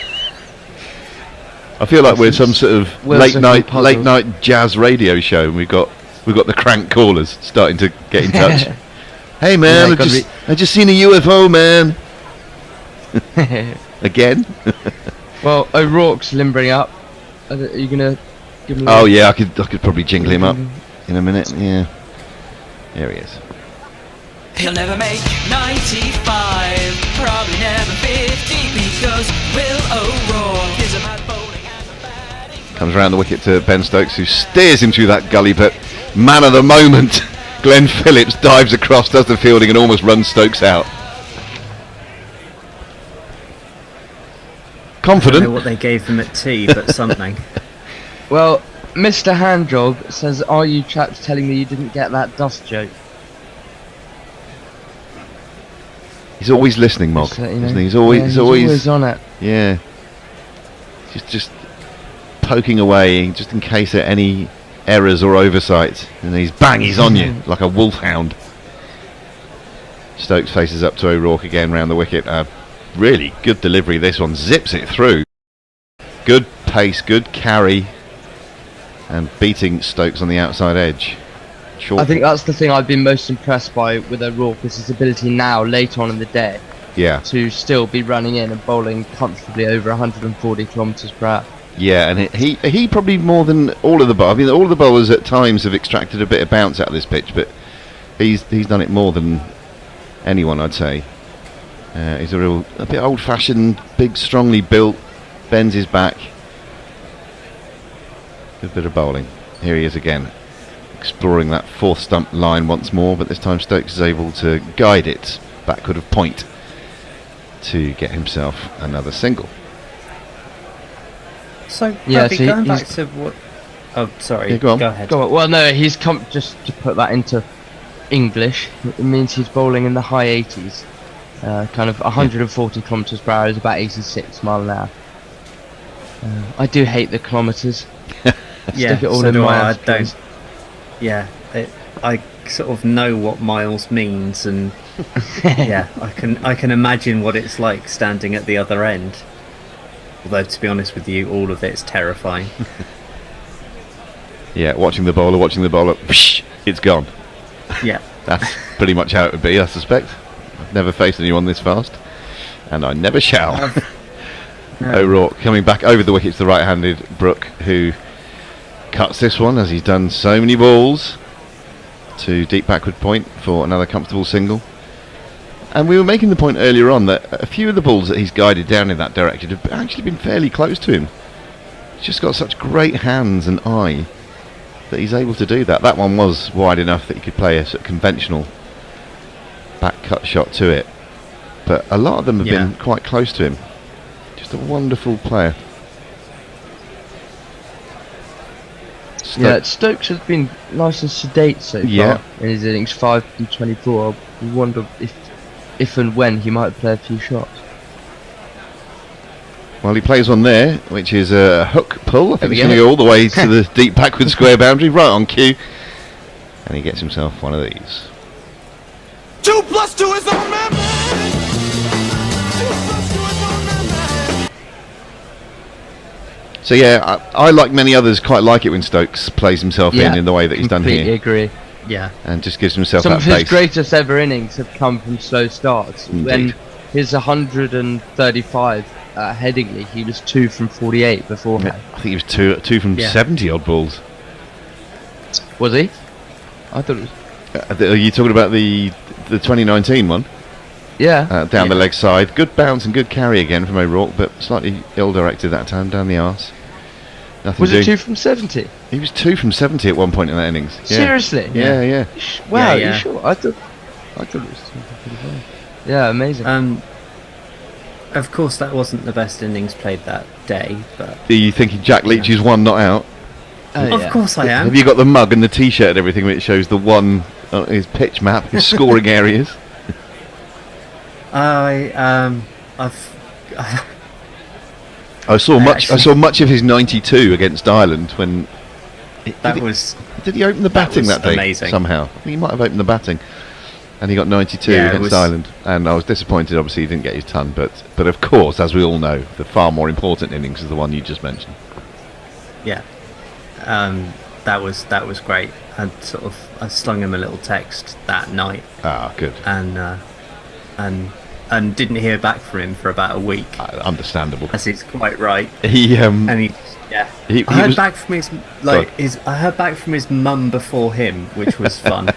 I feel like we're some sort of late night jazz radio show, and we've got the crank callers starting to get in touch. Hey man, I just seen a UFO, man. Again. Well, O'Rourke's limbering up. Are you gonna give me? Oh yeah, I could probably jingle him up in a minute. Yeah. There he is. He'll never make 95, probably never 50, because Will O'Rourke is a mad bowling and a batting. Comes around the wicket to Ben Stokes, who steers him through that gully, but man of the moment, Glenn Phillips dives across, does the fielding, and almost runs Stokes out. Confident. I don't know what they gave him at tea, but something. Well, Mr. Handjob says, "Are you chaps telling me you didn't get that dust joke?" He's always listening, Mog. Isn't he? He's always on it. Yeah. Just poking away, just in case there are any errors or oversights, and he's on you like a wolfhound. Stokes faces up to O'Rourke again round the wicket. Really good delivery. This one zips it through. Good pace, good carry, and beating Stokes on the outside edge. I think that's the thing I've been most impressed by with O'Rourke, is his ability now, late on in the day, to still be running in and bowling comfortably over 140 kilometres per hour. Yeah, and he probably more than all of the bowlers. I mean, all of the bowlers at times have extracted a bit of bounce out of this pitch, but he's done it more than anyone, I'd say. He's a bit old-fashioned, big, strongly built, bends his back. Good bit of bowling. Here he is again, exploring that fourth stump line once more, but this time Stokes is able to guide it backward of point to get himself another single. So, going back to what... Oh, sorry, go on. Go ahead. Go on. Well, no, he's come, just to put that into English, it means he's bowling in the high 80s. Kind of 140 kilometres per hour is about 86 mile an hour. I do hate the kilometres. Stick it all in miles. I don't. Yeah, I sort of know what miles means, and yeah, I can imagine what it's like standing at the other end. Although, to be honest with you, all of it's terrifying. Yeah, watching the bowler, whoosh, it's gone. Yeah. That's pretty much how it would be, I suspect. I've never faced anyone this fast, and I never shall. O'Rourke coming back over the wicket to the right-handed Brook, who cuts this one, as he's done so many balls, to deep backward point for another comfortable single. And we were making the point earlier on that a few of the balls that he's guided down in that direction have actually been fairly close to him. He's just got such great hands and eye that he's able to do that. That one was wide enough that he could play a sort of conventional back cut shot to it, but a lot of them have been quite close to him. Just a wonderful player. Stokes has been nice and sedate so far in his innings, 5 and 24. I wonder if and when he might play a few shots. Well, he plays one there, which is a hook pull. I think he's going to go all the way to the deep backward square boundary, right on cue, and he gets himself one of these. 2 + 2 is our man. So yeah, I like many others quite like it when Stokes plays himself in the way that he's done here. Completely agree. Yeah. And just gives himself Some that of his pace. greatest ever innings have come from slow starts. Indeed. When his 135 Headingley, he was 2 from 48 beforehand. I think he was two from 70 odd balls. Was he? I thought it was. Are you talking about the 2019 one? Yeah. Down the leg side. Good bounce and good carry again from O'Rourke, but slightly ill-directed that time, down the arse. Nothing Was it doing. 2 from 70? He was 2 from 70 at one point in that innings. Yeah. Seriously? Yeah. Wow, Yeah. you sure? I thought it was 2 from 25. Yeah, amazing. Of course, that wasn't the best innings played that day, but Are you thinking Jack Leach is one not out? of course I am. Have you got the mug and the T-shirt and everything which shows the one on his pitch map, his scoring areas? I've I saw much of his 92 against Ireland when. Did he open the batting that day? Amazing. Somehow? I think he might have opened the batting, and he got 92 against Ireland. And I was disappointed. Obviously, he didn't get his ton, but of course, as we all know, the far more important innings is the one you just mentioned. Yeah, that was great. I slung him a little text that night. Ah, good. And didn't hear back from him for about a week. Understandable. As he's quite right. He I heard back from his mum before him, which was fun.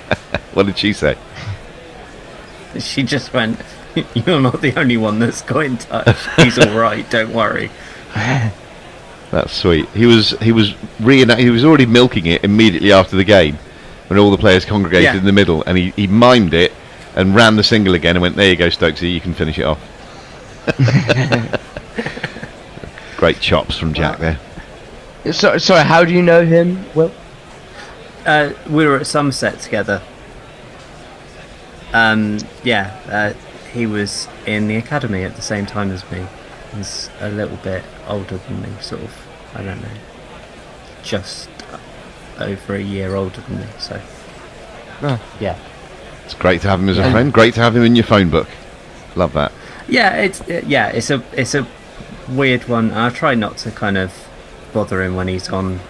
What did she say? She just went, "You're not the only one that's got in touch. He's all right. Don't worry." That's sweet. He was already milking it immediately after the game when all the players congregated in the middle, and he mimed it and ran the single again and went, "There you go, Stokesy, you can finish it off." Great chops from Jack there. Sorry, how do you know him, Will? We were at Somerset together. He was in the academy at the same time as me. He's a little bit older than me, sort of, I don't know, just over a year older than me, so yeah. It's great to have him as a friend. Great to have him in your phone book. Love that. Yeah, it's a weird one. I try not to kind of bother him when he's on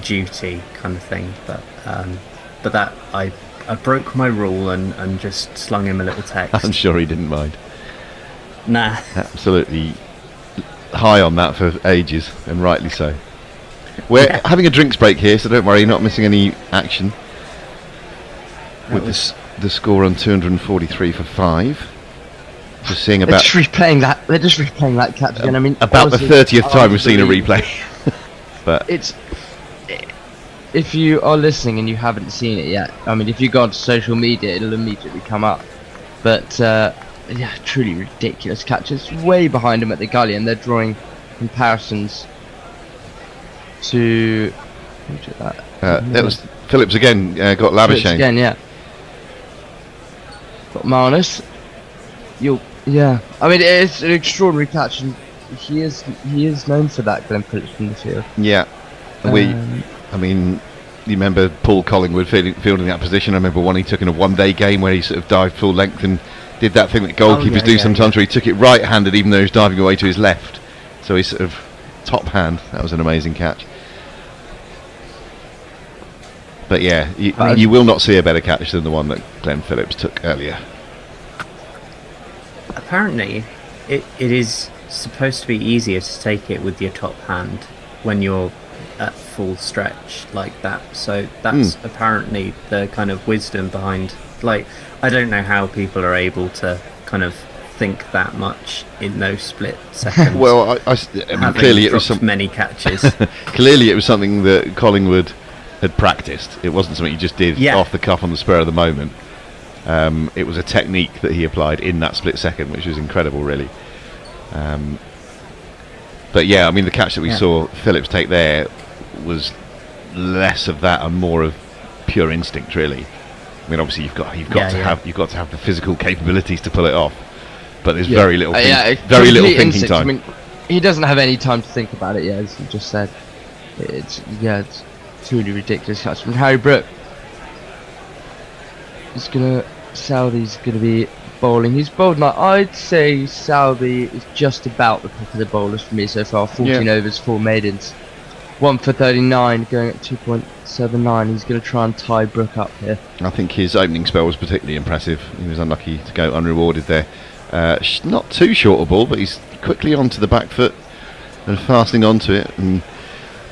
duty, kind of thing. But that I broke my rule and just slung him a little text. I'm sure he didn't mind. Nah. Absolutely high on that for ages, and rightly so. We're having a drinks break here, so don't worry, you're not missing any action. With the score on 243 for 5. Just seeing about. They're just replaying that catch again. I mean, about the 30th time we've seen a replay. But if you are listening and you haven't seen it yet, I mean, if you go onto social media, it'll immediately come up. But truly ridiculous catches. Way behind him at the gully, and they're drawing comparisons to. Who did that? That was Phillips again. Got Labuschagne. Phillips again, yeah. Got Marnus. I mean, it's an extraordinary catch, and he is known for that, Glenn Phillips from the field. Yeah, I mean, you remember Paul Collingwood fielding that position. I remember one he took in a one-day game where he sort of dived full length and did that thing that goalkeepers do sometimes, where he took it right-handed even though he was diving away to his left. So he's sort of top hand. That was an amazing catch. But yeah, you will not see a better catch than the one that Glenn Phillips took earlier. Apparently, it is supposed to be easier to take it with your top hand when you're at full stretch like that. So that's apparently the kind of wisdom behind. Like, I don't know how people are able to kind of think that much in those split seconds. Well, I mean, clearly it was many catches. Clearly, it was something that Collingwood had practiced. It wasn't something he just did off the cuff on the spur of the moment. It was a technique that he applied in that split second, which was incredible, really. But yeah, I mean, the catch that we saw Phillips take there was less of that and more of pure instinct, really. I mean, obviously you've got to have the physical capabilities to pull it off, but there's very little thinking instinct. time. I mean, he doesn't have any time to think about it. Yeah, as you just said, it's truly ridiculous catch from Harry Brook. Southey's gonna be bowling. He's bowled like, I'd say Southey is just about the top of the bowlers for me so far. 14 overs, 4 maidens, 1 for 39, going at 2.79. He's going to try and tie Brook up here. I think his opening spell was particularly impressive. He was unlucky to go unrewarded there. Not too short a ball, but he's quickly onto the back foot and fastening onto it and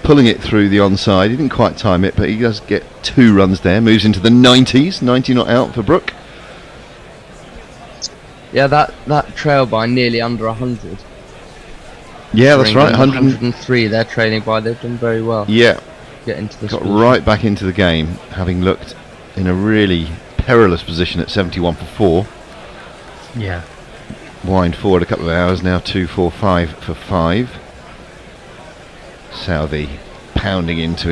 pulling it through the onside. He didn't quite time it, but he does get 2 runs there. Moves into the 90s. 90 not out for Brook. Yeah, that trail by nearly under 100. Yeah, that's right. 103. They're trailing by. They've done very well. Yeah. Get into this. Got right back into the game, having looked in a really perilous position at 71 for 4. Yeah. Wind forward a couple of hours now, 2-4-5 for 5. Southey pounding into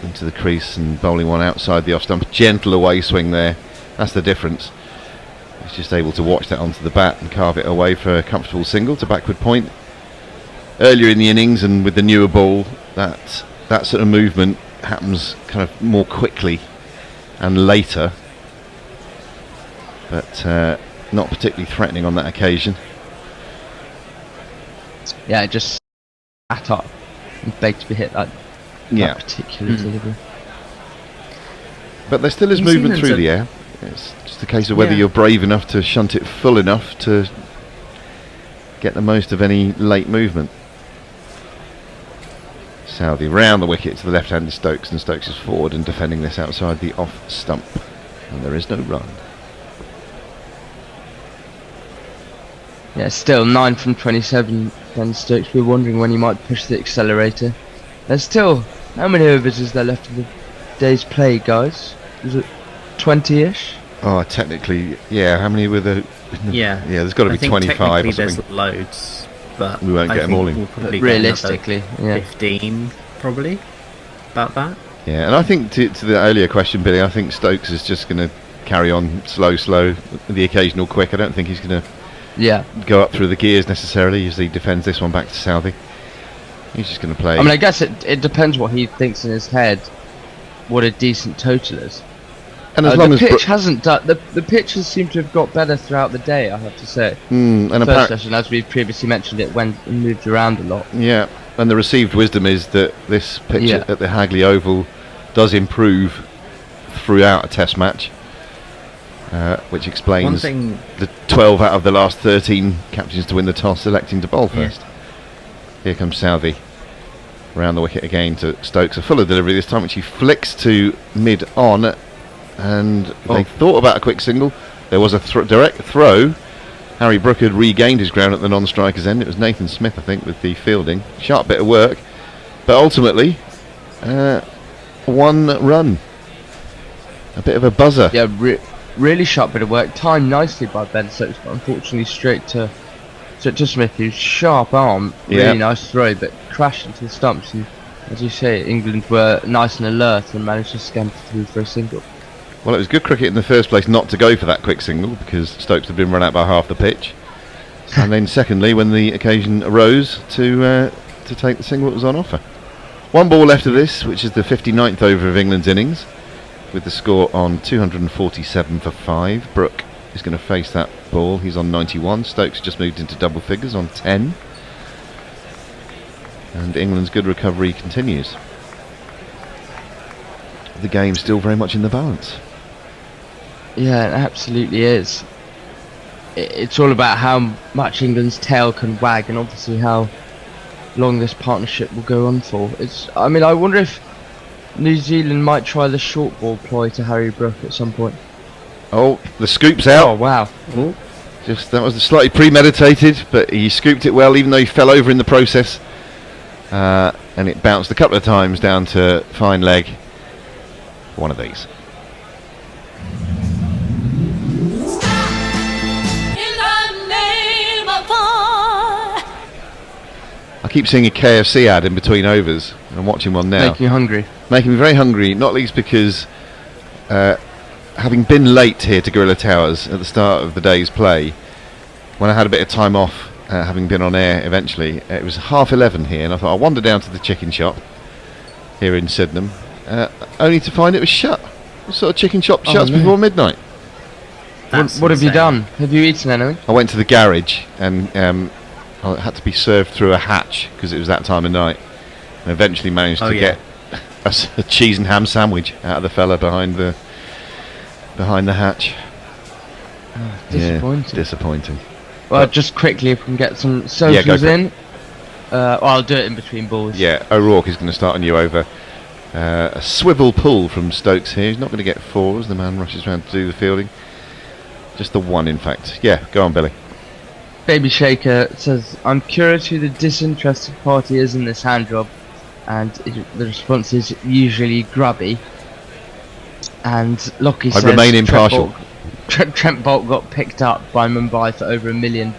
the crease and bowling one outside the off stump. Gentle away swing there. That's the difference. He's just able to watch that onto the bat and carve it away for a comfortable single to backward point. Earlier in the innings and with the newer ball, that sort of movement happens kind of more quickly and later, but not particularly threatening on that occasion. Yeah, just sat up and begged to be hit that particular delivery. But there still is New movement Zealand's through the air. It's just a case of whether you're brave enough to shunt it full enough to get the most of any late movement. Southey round the wicket to the left-handed Stokes, and Stokes is forward and defending this outside the off stump, and there is no run. Yeah, still 9 from 27. Then Stokes. We're wondering when he might push the accelerator. There's still, how many overs is there left of the day's play, guys? Is it 20-ish? Oh, technically, yeah. How many were there? Yeah. Yeah, there's got to be 25 or something. There's loads, but we won't get them all in. We'll probably realistically, get 15, probably, about that. Yeah, and I think to the earlier question, Billy, I think Stokes is just going to carry on slow, the occasional quick. I don't think he's going to go up through the gears necessarily as he defends this one back to Southey. He's just going to play. I mean, I guess it depends what he thinks in his head, what a decent total is. And as long the as pitch hasn't done, the pitches seem to have got better throughout the day, I have to say. And first session, as we previously mentioned, it went and moved around a lot. Yeah, and the received wisdom is that this pitch at the Hagley Oval does improve throughout a Test match, which explains the 12 out of the last 13 captains to win the toss electing to bowl first. Here comes Southey round the wicket again to Stokes, a fuller delivery this time, which he flicks to mid-on. And they thought about a quick single. There was a direct throw. Harry Brook had regained his ground at the non-striker's end. It was Nathan Smith, I think, with the fielding. Sharp bit of work. But ultimately, 1 run. A bit of a buzzer. Yeah, really sharp bit of work. Timed nicely by Ben Stokes, but unfortunately straight to Smith, who's sharp arm. Really nice throw, but crashed into the stumps. And as you say, England were nice and alert and managed to scamper through for a single. Well, it was good cricket in the first place not to go for that quick single because Stokes had been run out by half the pitch. And then secondly, when the occasion arose to take the single that was on offer. 1 ball left of this, which is the 59th over of England's innings, with the score on 247 for 5. Brook is going to face that ball. He's on 91. Stokes just moved into double figures on 10. And England's good recovery continues. The game's still very much in the balance. Yeah, it absolutely is. It's all about how much England's tail can wag, and obviously how long this partnership will go on for. I mean, I wonder if New Zealand might try the short ball ploy to Harry Brook at some point. Oh, the scoop's out. Oh, wow. Ooh. That was slightly premeditated, but he scooped it well, even though he fell over in the process. And it bounced a couple of times down to fine leg. One of these. I keep seeing a KFC ad in between overs. I'm watching one now. Making you hungry. Making me very hungry, not least because having been late here to Gorilla Towers at the start of the day's play, when I had a bit of time off, having been on air eventually, it was 11:30 here, and I thought I'll wander down to the chicken shop here in Sydenham, only to find it was shut. What sort of chicken shop shuts before midnight? What have you done? Have you eaten anything? I went to the garage and I had to be served through a hatch because it was that time of night, and eventually managed to get a cheese and ham sandwich out of the fella behind the hatch. Disappointing. Yeah, disappointing. Well, just quickly, if we can get some socials in. I'll do it in between balls. Yeah, O'Rourke is going to start a new over. A swivel pull from Stokes here. He's not going to get 4 as the man rushes around to do the fielding. Just the 1, in fact. Yeah, go on, Billy. Baby Shaker says, I'm curious who the disinterested party is in this hand job, and the response is usually Grubby. And Lockie says, remain impartial. Trent Bolt got picked up by Mumbai for over $1 million.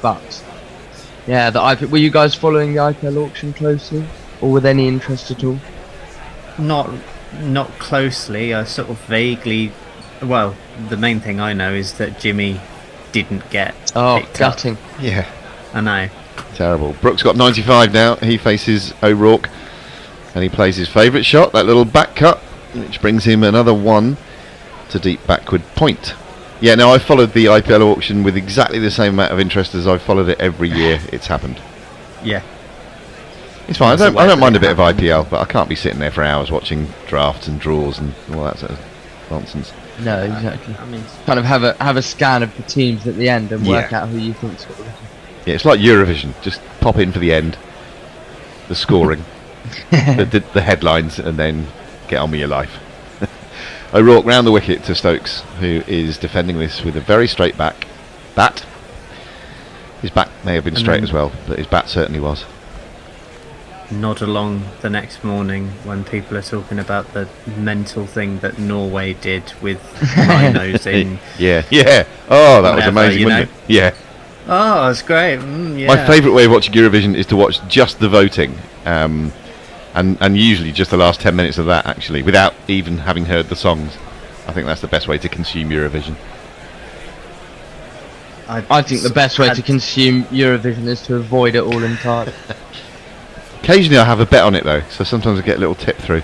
Yeah, were you guys following the IPL auction closely, or with any interest at all? Not closely. I sort of vaguely. Well, the main thing I know is that Jimmy didn't get picked gutting. up. Yeah, I know. Terrible. Brooks got 95 now. He faces O'Rourke, and he plays his favourite shot, that little back cut, which brings him another 1 to deep backward point. Yeah, now I followed the IPL auction with exactly the same amount of interest as I've followed it every year it's happened. Yeah. It's fine. I don't mind a bit of IPL, but I can't be sitting there for hours watching drafts and draws and all that sort of nonsense. No, exactly. I mean, kind of have a scan of the teams at the end and work out who you think's got the. Yeah, it's like Eurovision. Just pop in for the end, the scoring, the headlines, and then get on with your life. O'Rourke round the wicket to Stokes, who is defending this with a very straight bat. His back may have been straight as well, but his bat certainly was. Nod along the next morning when people are talking about the mental thing that Norway did with rhinos in. Yeah. Oh, that was amazing, wasn't it? Yeah. Oh, it's great. Yeah. My favourite way of watching Eurovision is to watch just the voting, and usually just the last 10 minutes of that, actually, without even having heard the songs. I think that's the best way to consume Eurovision. I think the best way to consume Eurovision is to avoid it all entirely. Occasionally I have a bet on it though, so sometimes I get a little tip through.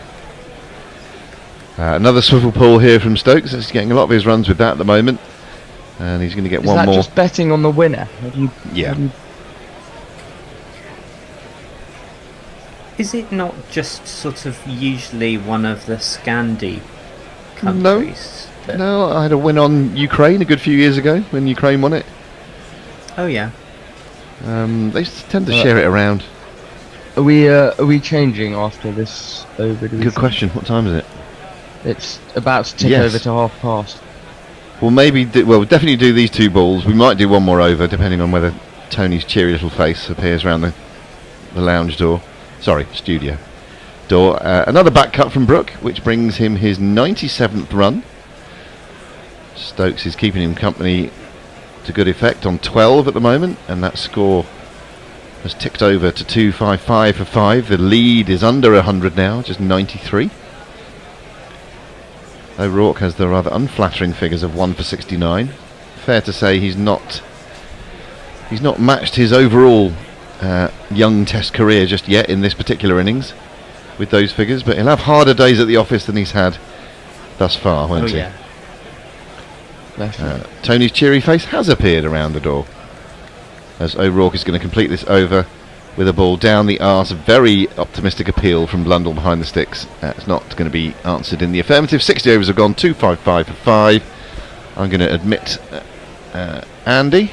Another swivel pull here from Stokes. He's getting a lot of his runs with that at the moment, and he's going to get one more. Is that just betting on the winner? Is it not just sort of usually one of the Scandi countries? No, I had a win on Ukraine a good few years ago when Ukraine won it. Oh yeah. They tend to share it around. Are we changing after this over? Good question. What time is it? It's about to tick over to 1:30. Well, we'll definitely do these 2 balls. We might do one more over, depending on whether Tony's cheery little face appears around the lounge door. Sorry, studio door. Another back cut from Brook, which brings him his 97th run. Stokes is keeping him company to good effect on 12 at the moment, and that score has ticked over to 255 for 5. The lead is under 100 now, just 93. O'Rourke has the rather unflattering figures of 1 for 69. Fair to say he's not matched his overall young Test career just yet in this particular innings with those figures, but he'll have harder days at the office than he's had thus far, won't he? Tony's cheery face has appeared around the door as O'Rourke is going to complete this over with a ball down the arse. A very optimistic appeal from Blundell behind the sticks. It's not going to be answered in the affirmative. 60 overs have gone, 255 for 5. I'm going to admit Andy.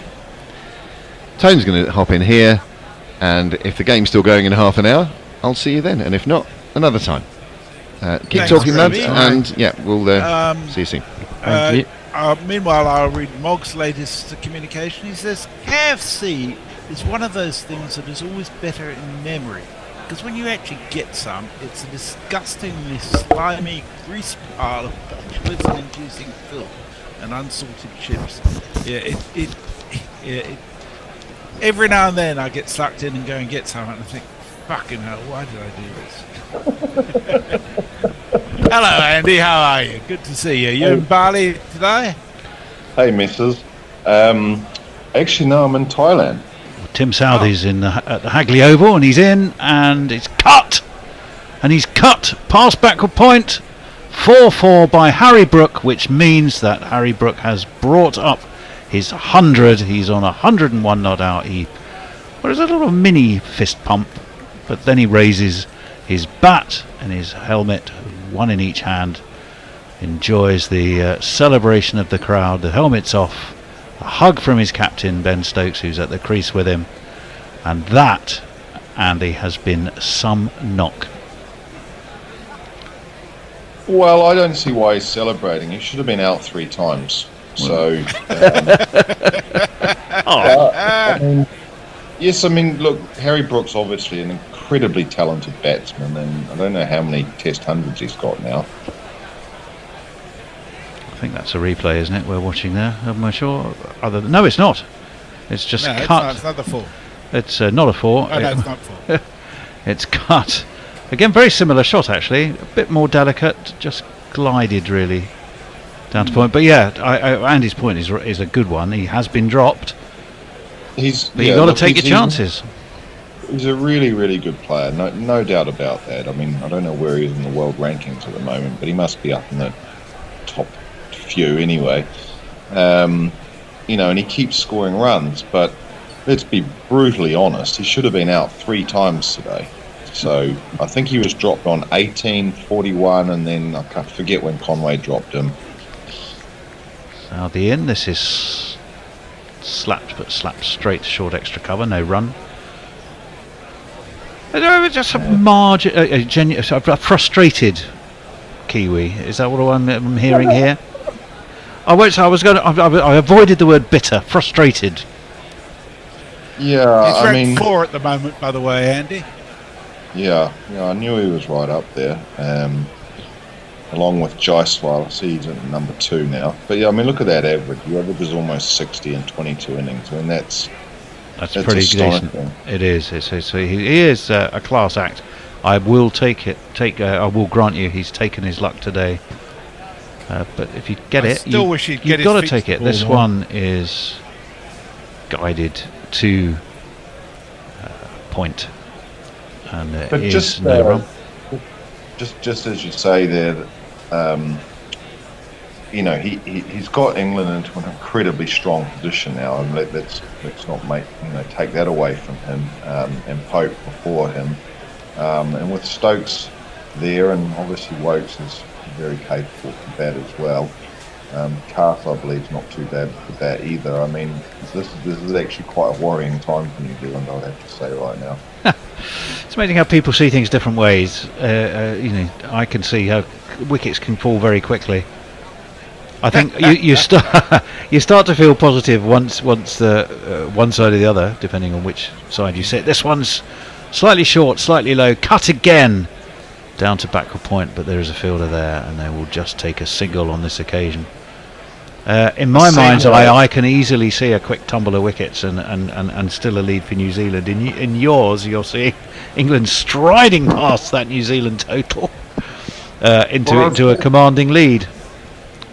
Tone's going to hop in here, and if the game's still going in half an hour, I'll see you then, and if not, another time. Keep Thanks, talking, lads, Toby. and we'll see you soon. Thank you. Meanwhile, I'll read Mog's latest communication. He says, KFC is one of those things that is always better in memory, because when you actually get some, it's a disgustingly slimy, greasy pile of botulism-inducing filth and unsalted chips. Every now and then I get sucked in and go and get some, and I think, fucking hell, why did I do this? Hello, Andy. How are you? Good to see you. You in Bali today? Hey, missus. Actually, no, I'm in Thailand. Tim Southey's at the Hagley Oval, and he's in, and it's cut, past backward point, 4-4 by Harry Brook, which means that Harry Brook has brought up his 100. He's on 101 not out. There's a little mini fist pump, but then he raises his bat and his helmet, one in each hand, enjoys the celebration of the crowd. The helmet's off, a hug from his captain Ben Stokes, who's at the crease with him, and that, Andy, has been some knock. Well, I don't see why he's celebrating. He should have been out 3 times. So, Yes, I mean, look, Harry Brook's obviously an incredibly talented batsman, and I don't know how many Test hundreds he's got now. I think that's a replay, isn't it? We're watching there. Am I sure? No, it's not. It's just cut. It's not the 4. It's not a 4. Oh, no, it's not 4. It's cut. Again, very similar shot actually. A bit more delicate. Just glided really down to point. But yeah, Andy's point is a good one. He has been dropped. But you've got to take your chances. He's a really, really good player. No doubt about that. I mean, I don't know where he is in the world rankings at the moment, but he must be up in the top few anyway. And he keeps scoring runs, but let's be brutally honest, he should have been out 3 times today. So I think he was dropped on 18, 41, and then I can't forget when Conway dropped him. Now the in, this is slapped straight to short extra cover, no run. Just a margin, a frustrated Kiwi. Is that what I'm hearing here? I avoided the word bitter. Frustrated. Yeah, He's ranked 4 at the moment, by the way, Andy. Yeah, I knew he was right up there. Along with Jaiswal, I see he's at number 2 now. But yeah, I mean, look at that average. The average is almost 60 in 22 innings. I mean, that's pretty decent. It is. He is a class act. I will take it. I will grant you, he's taken his luck today. But if you get it, you've got to take it. This one is guided to point, and there is no run. Just as you say there, he's got England into an incredibly strong position now, and let's not take that away from him, and Pope before him, and with Stokes there, and obviously Wokes is very capable for that as well. Carter, I believe, is not too bad for that either. I mean, this is actually quite a worrying time for New Zealand, I would have to say right now. It's amazing how people see things different ways. I can see how wickets can fall very quickly. I think you start to feel positive once the one side or the other, depending on which side you sit. This one's slightly short, slightly low, cut again down to backward point, but there is a fielder there, and they will just take a single on this occasion. In my mind's eye, I can easily see a quick tumble of wickets and still a lead for New Zealand. In yours, you're seeing England striding past that New Zealand total into a commanding lead.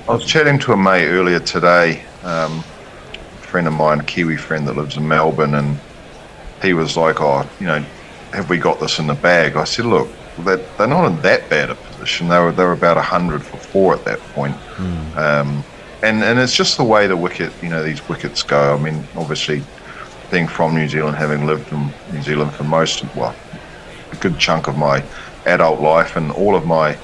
I was chatting to a mate earlier today, a friend of mine, a Kiwi friend that lives in Melbourne, and he was like, have we got this in the bag? I said, look, they're not in that bad a position. They were about 100 for 4 at that point. And it's just the way these wickets go. I mean, obviously, being from New Zealand, having lived in New Zealand for a good chunk of my adult life and all of my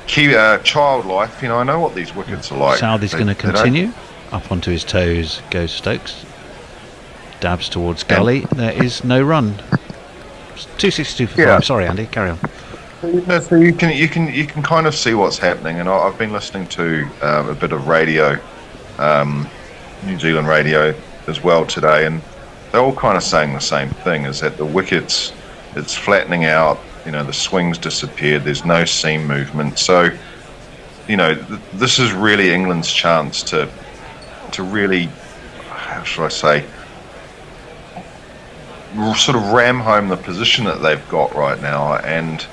child life, I know what these wickets are like. Southey's going to continue. Up onto his toes goes Stokes. Dabs towards gully. There is no run. 262 for 5. Sorry, Andy, carry on. So you can kind of see what's happening, and I've been listening to a bit of radio, New Zealand radio as well today, and they're all kind of saying the same thing: is that the wickets, it's flattening out. The swings disappeared. There's no seam movement. So, this is really England's chance to really, how should I say, sort of ram home the position that they've got right now. And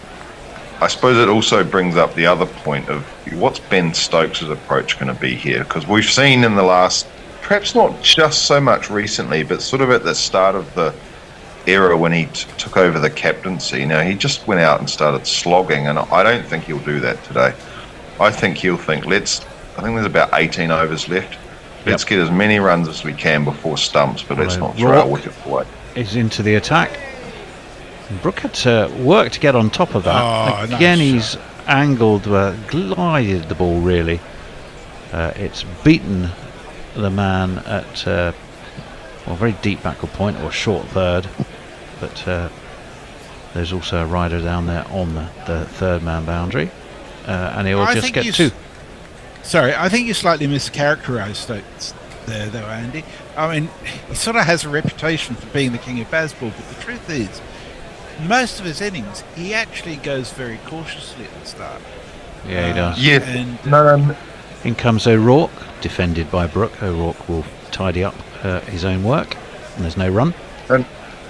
I suppose it also brings up the other point of what's Ben Stokes' approach going to be here, because we've seen in the last, perhaps not just so much recently, but sort of at the start of the era when he took over the captaincy, he just went out and started slogging, and I don't think he'll do that today. I think he'll think, I think there's about 18 overs left. Let's get as many runs as we can before stumps, but let's not throw our wicket away. Is into the attack. Brooke had to work to get on top of that. Again, he's angled, glided the ball really. It's beaten the man at a very deep backward point or short third, but there's also a rider down there on the third man boundary, and he'll just get 2. Sorry, I think you slightly mischaracterised Stokes there, though, Andy. I mean, he sort of has a reputation for being the king of baseball, but the truth is, most of his innings, he actually goes very cautiously at the start. Yeah, he does. Yeah. And in comes O'Rourke, defended by Brook. O'Rourke will tidy up his own work, and there's no run. And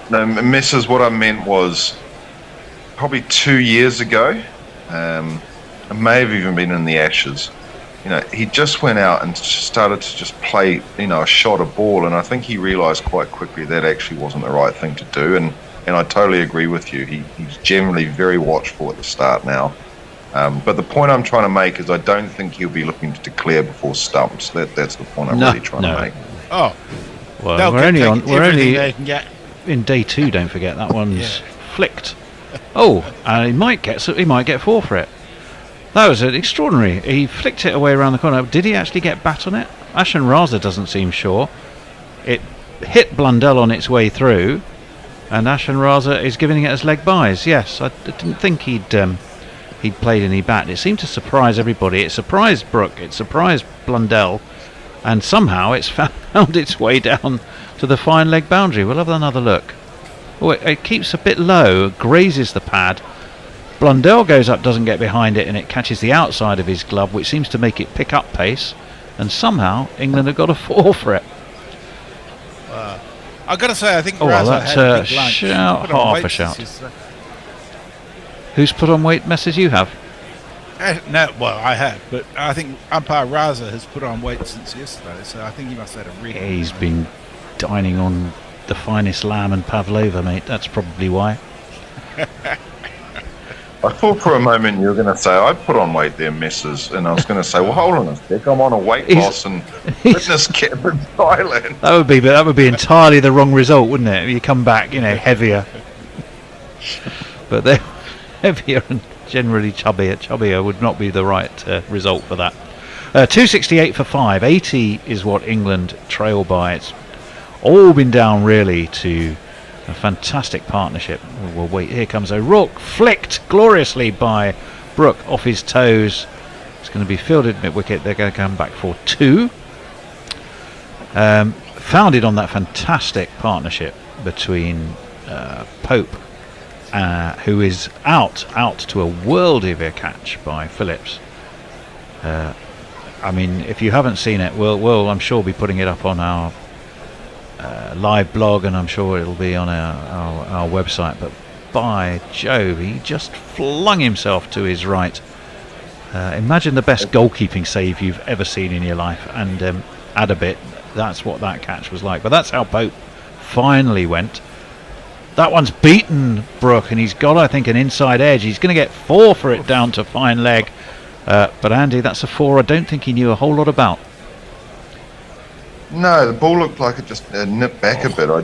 no, misses. What I meant was probably 2 years ago. It may have even been in the Ashes. You know, he just went out and started to just play, a shot of ball, and I think he realised quite quickly that actually wasn't the right thing to do. And I totally agree with you. He's generally very watchful at the start now. But the point I'm trying to make is I don't think he'll be looking to declare before stumps. That's the point I'm really trying to make. Oh, well, we're only in day 2. Don't forget that one's flicked. Oh, and he might get 4 for it. That was extraordinary. He flicked it away around the corner. Did he actually get bat on it? Ashen Raza doesn't seem sure. It hit Blundell on its way through, and Ashen Raza is giving it as leg bys. Yes, I didn't think he'd played any bat. It seemed to surprise everybody. It surprised Brook. It surprised Blundell, and somehow it's found its way down to the fine leg boundary. We'll have another look. Oh, it keeps a bit low, grazes the pad. Blundell goes up, doesn't get behind it, and it catches the outside of his glove, which seems to make it pick up pace, and somehow England have got a 4 for it. I've got to say, I think Raza had a big lunch. Shout, half a shout. Who's put on weight? Messes you have? No, well, I have, but I think umpire Raza has put on weight since yesterday, so I think he must have had a really... He's been dining on the finest lamb and pavlova, mate. That's probably why. I thought for a moment you were going to say, I put on weight there, missus, and I was going to say, well, hold on a sec, I'm on a weight loss and fitness camp in Thailand. That would be entirely the wrong result, wouldn't it? You come back, heavier. But they're heavier and generally chubbier. Chubbier would not be the right result for that. 268 for 5. 80 is what England trail by. It's all been down really to a fantastic partnership. We'll wait. Here comes O'Rourke, flicked gloriously by Brook off his toes. It's going to be fielded mid-wicket. They're going to come back for 2. Founded on that fantastic partnership between Pope, who is out to a worldie of a catch by Phillips. I mean, if you haven't seen it, we'll I'm sure be putting it up on our live blog, and I'm sure it'll be on our website. But by Jove, he just flung himself to his right. Imagine the best goalkeeping save you've ever seen in your life, and add a bit. That's what that catch was like. But that's how Pope finally went. That one's beaten Brook, and he's got, I think, an inside edge. He's going to get 4 for it down to fine leg. But Andy, that's a 4 I don't think he knew a whole lot about. No, the ball looked like it just nipped back a bit. I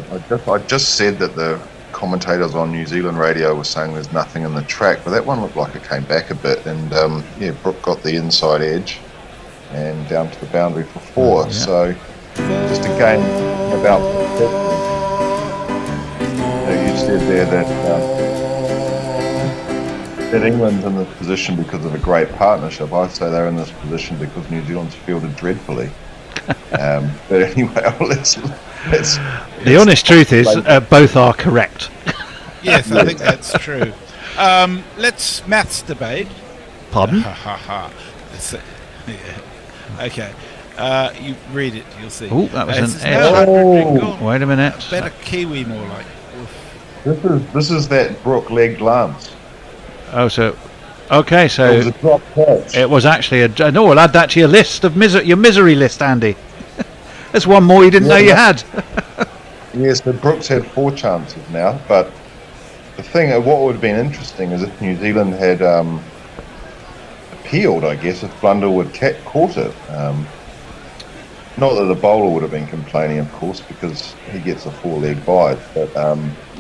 just said that the commentators on New Zealand radio were saying there's nothing in the track, but that one looked like it came back a bit, and Brook got the inside edge and down to the boundary for 4. Yeah. So just a game about you said there that England's in this position because of a great partnership. I'd say they're in this position because New Zealand's fielded dreadfully. But anyway, let's the honest truth is both are correct. Yes, I think that's true. Let's maths debate. Pardon? Okay. You read it, you'll see. Oh, that was an edge. Wait a minute. Better Kiwi, more like. This is that Brook leg lance. Oh, so okay, so it was actually no. We'll add that to your list of your misery list, Andy. There's one more you didn't know you had. Yes, but Brooks had 4 chances now. But the thing, what would have been interesting is if New Zealand had appealed, I guess, if Blundell had caught it. Not that the bowler would have been complaining, of course, because he gets a 4-leg bite. But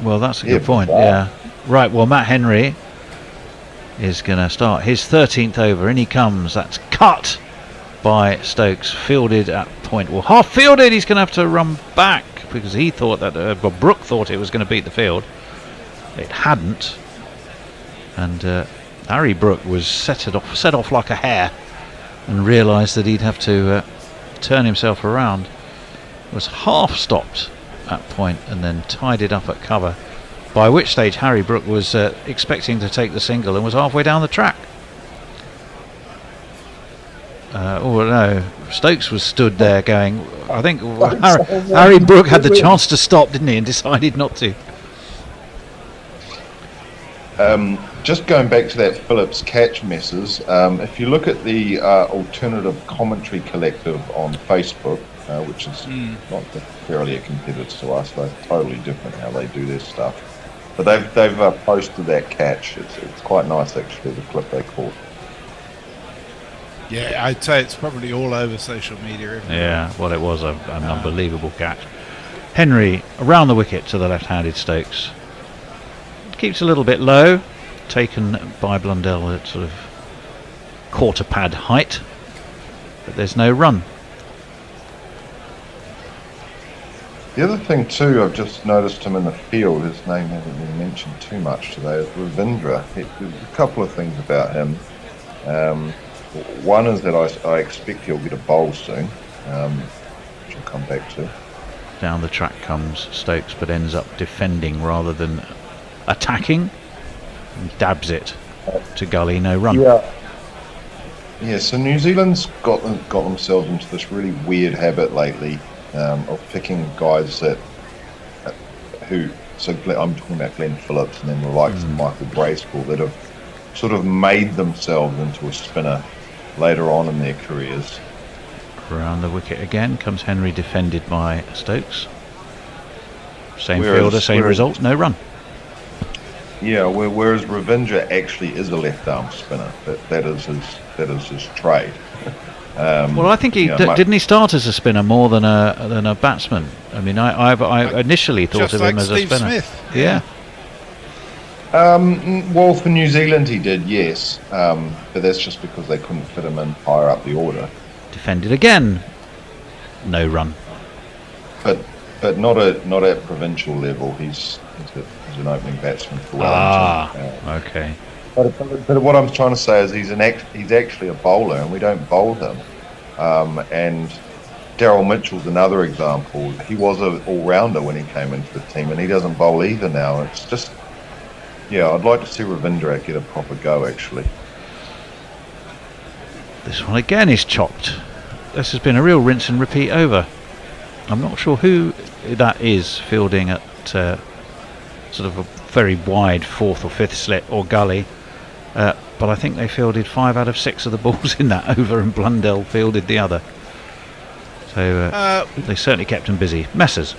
well, that's a good point. Yeah, right. Well, Matt Henry is going to start his 13th over. In he comes. That's cut by Stokes. Fielded at point. Well, half fielded. He's going to have to run back because he thought that Brook thought it was going to beat the field. It hadn't, and Harry Brook was set off like a hare, and realised that he'd have to turn himself around. was half stopped at point and then tied it up at cover, by which stage Harry Brook was expecting to take the single and was halfway down the track. Oh no, Stokes was stood there going, I think Harry Brook had the chance to stop, didn't he, and decided not to. Just going back to that Phillips catch messes, if you look at the Alternative Commentary Collective on Facebook, which is not necessarily a competitor to us, they're totally different how they do their stuff. But they've posted that catch. It's quite nice actually, the clip they caught. Yeah, I'd say it's probably all over social media. Isn't it? Yeah, well, it was an unbelievable catch. Henry around the wicket to the left-handed Stokes. Keeps a little bit low, taken by Blundell at sort of quarter pad height, but there's no run. The other thing too, I've just noticed him in the field, his name hasn't been mentioned too much today, is Ravindra. There's a couple of things about him. One is that I expect he'll get a bowl soon, which I'll come back to. Down the track comes Stokes, but ends up defending rather than attacking, and dabs it to gully, no run. Yeah, so New Zealand's got themselves into this really weird habit lately of picking guys I'm talking about Glenn Phillips and then the likes of Michael Bracewell that have sort of made themselves into a spinner later on in their careers. Around the wicket again comes Henry, defended by Stokes. Same fielder, same result, no run. Yeah, whereas Ravindra actually is a left-arm spinner. That is his trade. Well, I think didn't he start as a spinner more than a batsman? I mean, I initially thought of him as Steve a spinner. Smith. Yeah. Well, for New Zealand he did, yes, but that's just because they couldn't fit him in higher up the order. Defended again, no run. But not at provincial level. He's an opening batsman for Wellington. Okay. But what I'm trying to say is he's actually a bowler, and we don't bowl him. And Daryl Mitchell's another example. He was an all-rounder when he came into the team, and he doesn't bowl either now. It's just, I'd like to see Ravindra get a proper go, actually. This one again is chopped. This has been a real rinse and repeat over. I'm not sure who that is fielding at sort of a very wide fourth or fifth slit or gully, but I think they fielded 5 out of 6 of the balls in that over, and Blundell fielded the other. So they certainly kept him busy. Messers.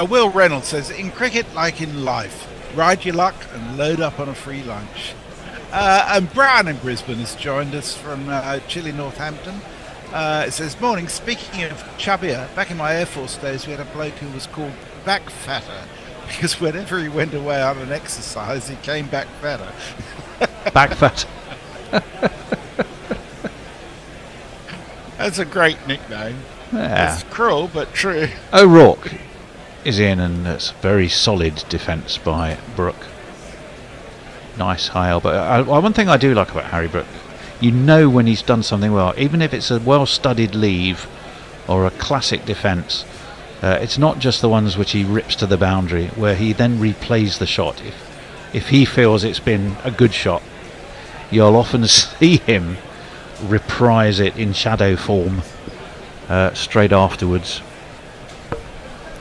Will Reynolds says, in cricket like in life, ride your luck and load up on a free lunch. And Brian in Brisbane has joined us from chilly Northampton. It says, morning, speaking of chubbier, back in my Air Force days we had a bloke who was called back fatter, because whenever he went away on an exercise he came back fatter. Back fat. That's a great nickname. Yeah. It's cruel but true. O'Rourke is in, and that's very solid defence by Brook. Nice high elbow. One thing I do like about Harry Brook, you know when he's done something well, even if it's a well-studied leave or a classic defence. It's not just the ones which he rips to the boundary, where he then replays the shot. If he feels it's been a good shot, you'll often see him reprise it in shadow form straight afterwards.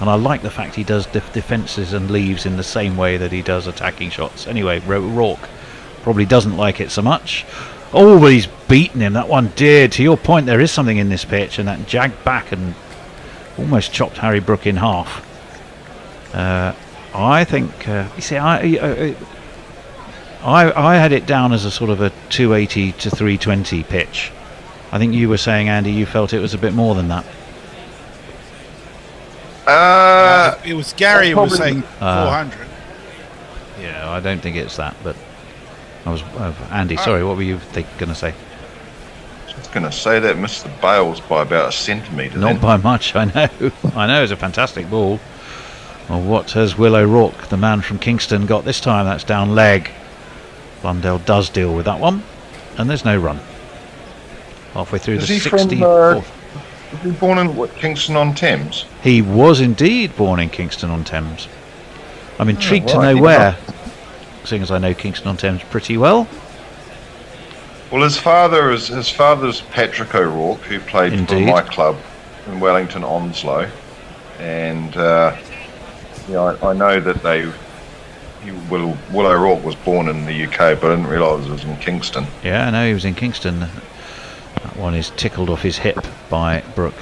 And I like the fact he does defences and leaves in the same way that he does attacking shots. Anyway, Rourke probably doesn't like it so much. Oh, but he's beaten him. That one did. To your point, there is something in this pitch, and that jagged back and almost chopped Harry Brook in half. I think you see, I had it down as a sort of a 280 to 320 pitch. I think you were saying, Andy, you felt it was a bit more than that. It was Gary who was saying 400. Yeah, I don't think it's that, but I was Andy. Sorry, what were you going to say? I was going to say that Mr. Bales by about a centimetre. Not by much, I know. I know, it's a fantastic ball. Well, what has Will O'Rourke, the man from Kingston, got this time? That's down leg. Blundell does deal with that one, and there's no run. Halfway through Is the he 64th. Was he born in Kingston on Thames? He was indeed born in Kingston on Thames. I'm intrigued to right. know where, seeing as I know Kingston on Thames pretty well. Well, his father's Patrick O'Rourke, who played Indeed. for my club in Wellington Onslow, and I know that Will O'Rourke was born in the UK, but I didn't realise it was in Kingston. Yeah, I know he was in Kingston. That one is tickled off his hip by Brooke.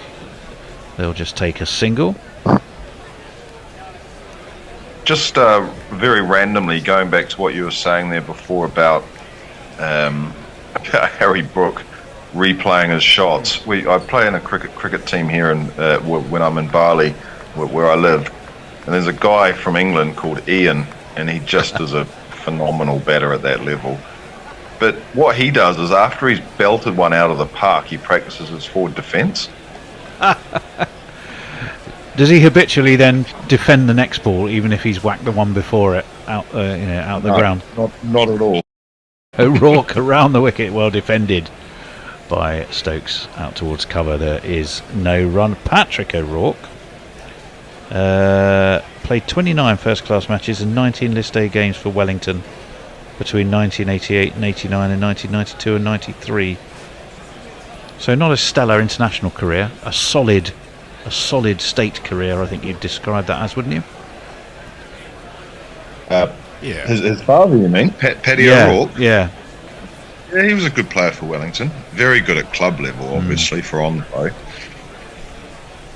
They'll just take a single. Just very randomly, going back to what you were saying there before about Harry Brooke replaying his shots. I play in a cricket team here when I'm in Bali, where I live, and there's a guy from England called Ian, and he just is a phenomenal batter at that level. But what he does is after he's belted one out of the park, he practices his forward defence. Does he habitually then defend the next ball, even if he's whacked the one before it out the ground? Not at all. O'Rourke around the wicket, well defended by Stokes out towards cover. There is no run. Patrick O'Rourke played 29 first-class matches and 19 List A games for Wellington between 1988 and 89 and 1992 and 93. So not a stellar international career, a solid state career, I think you'd describe that as, wouldn't you? Yeah. His father, you mean? Paddy O'Rourke? Yeah. Yeah, he was a good player for Wellington. Very good at club level, obviously, for Onslow.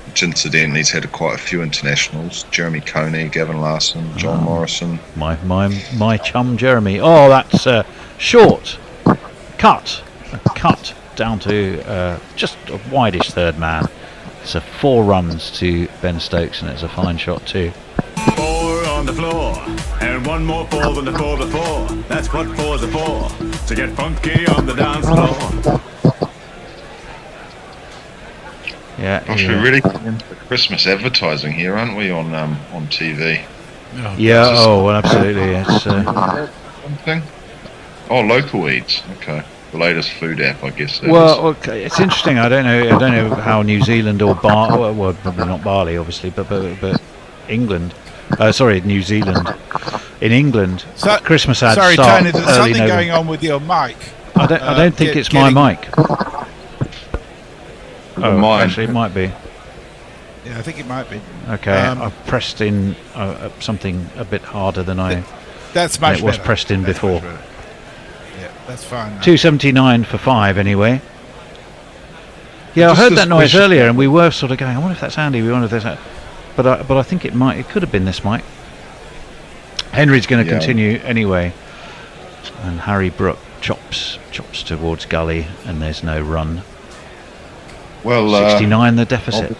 Which incidentally, he's had quite a few internationals. Jeremy Coney, Gavin Larson, John Morrison. My chum Jeremy. Oh, that's short. Cut down to just a wideish third man. It's a 4 runs to Ben Stokes, and it's a fine shot too. 4 on the floor, and 1 more 4 than the 4 before. That's what 4's are for, to get funky on the dance floor. Gosh, we're really into Christmas advertising here, aren't we, on TV? Yeah, well, absolutely. It's something. Oh, Local Eats. Okay, the latest food app, I guess. Well, okay, it's interesting. I don't know how New Zealand or well, probably not Bali, obviously, but England. Sorry, New Zealand. In England, Christmas ads Sorry, start Tony, there's early something November. going on with your mic. I don't think it's my mic. Oh, mine. actually, it might be. Yeah, I think it might be. Okay, I've pressed in something a bit harder than That's much it was better. pressed in That's before. much better. Yeah, that's fine. 279 for 5 anyway. Yeah, Just I heard this that noise question- earlier, and we were sort of going, I wonder if that's Andy. We wonder if that's. But I think it could have been this mic. Henry's going to continue anyway, and Harry Brooke chops towards gully, and there's no run. Well, 69 the deficit.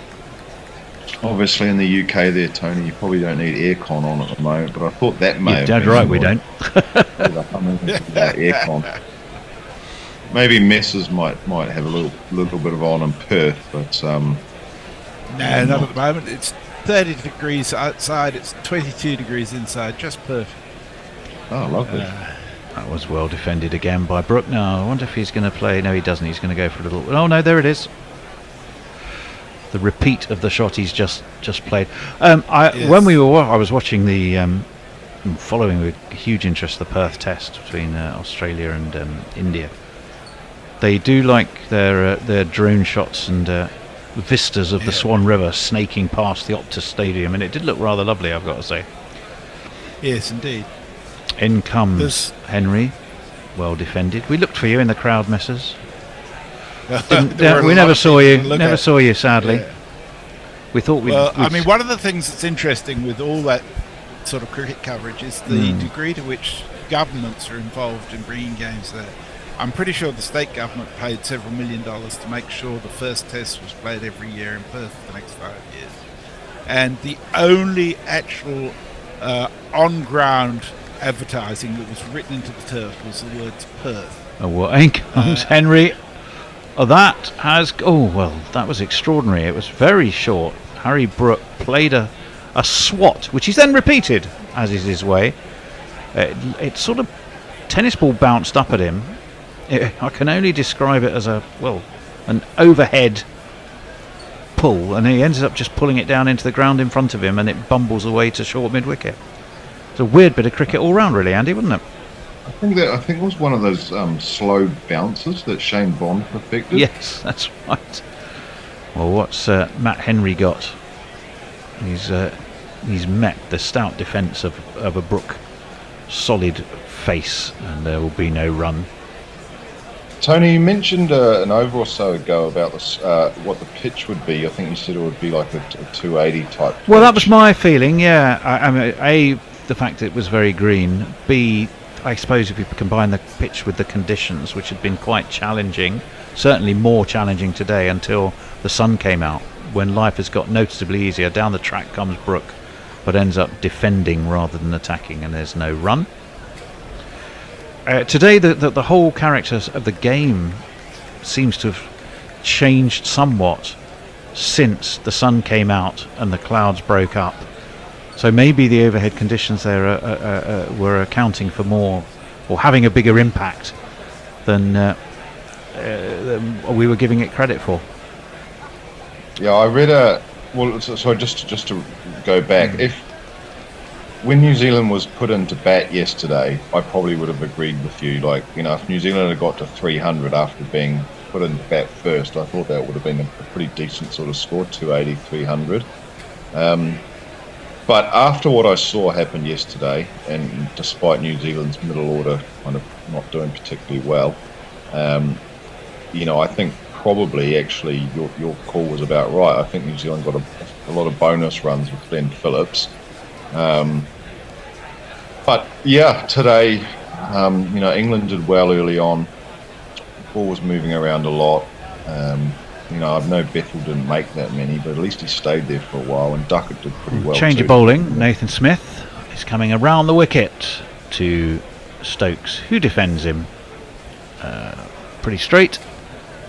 Obviously, in the UK, there, Tony, you probably don't need aircon on at the moment. But I thought that may. You're have dead been right, we more don't. without aircon. Maybe Messrs might have a little bit of on in Perth, but No, not at the moment. It's 30 degrees outside. It's 22 degrees inside. Just perfect. Oh, lovely. That was well defended again by Brooke. Now, I wonder if he's going to play. No, he doesn't. He's going to go for a little. Oh no, there it is. The repeat of the shot he's just played. When I was watching the following with huge interest the Perth Test between Australia and India. They do like their drone shots and vistas of the Swan River snaking past the Optus Stadium, and it did look rather lovely, I've got to say. Yes, indeed. In comes Henry, well defended. We looked for you in the crowd, Messrs. We never saw you. Never saw you, sadly. Yeah. We thought we'd. I mean, one of the things that's interesting with all that sort of cricket coverage is the degree to which governments are involved in bringing games there. I'm pretty sure the state government paid several $1 million to make sure the first test was played every year in Perth for the next 5 years. And the only actual on-ground advertising that was written into the turf was the words Perth. Oh, well, in comes Henry. That was extraordinary. It was very short. Harry Brooke played a swat, which he's then repeated, as is his way. It sort of tennis ball bounced up at him. I can only describe it as an overhead pull, and he ends up just pulling it down into the ground in front of him, and it bumbles away to short mid-wicket. It's a weird bit of cricket all round, really, Andy, wasn't it? I think it was one of those slow bounces that Shane Bond perfected. Yes, that's right. Well, what's Matt Henry got? He's met the stout defence of a Brook solid face, and there will be no run. Tony, you mentioned an over or so ago about this, what the pitch would be. I think you said it would be like a 280 type pitch. Well, that was my feeling, yeah. I mean, A, the fact that it was very green. B, I suppose if you combine the pitch with the conditions, which had been quite challenging, certainly more challenging today until the sun came out, when life has got noticeably easier. Down the track comes Brook, but ends up defending rather than attacking, and there's no run. Today, the whole character of the game seems to have changed somewhat since the sun came out and the clouds broke up. So maybe the overhead conditions there were accounting for more, or having a bigger impact than we were giving it credit for. Yeah, I read so just to go back, when New Zealand was put into bat yesterday, I probably would have agreed with you. Like, if New Zealand had got to 300 after being put into bat first, I thought that would have been a pretty decent sort of score, 280, 300. But after what I saw happen yesterday, and despite New Zealand's middle order kind of not doing particularly well, I think probably actually your call was about right. I think New Zealand got a lot of bonus runs with Glenn Phillips. But yeah, today, England did well early on. The ball was moving around a lot. I know Bethl didn't make that many, but at least he stayed there for a while, and Duckett did pretty well. Change of bowling. Nathan Smith is coming around the wicket to Stokes, who defends him pretty straight,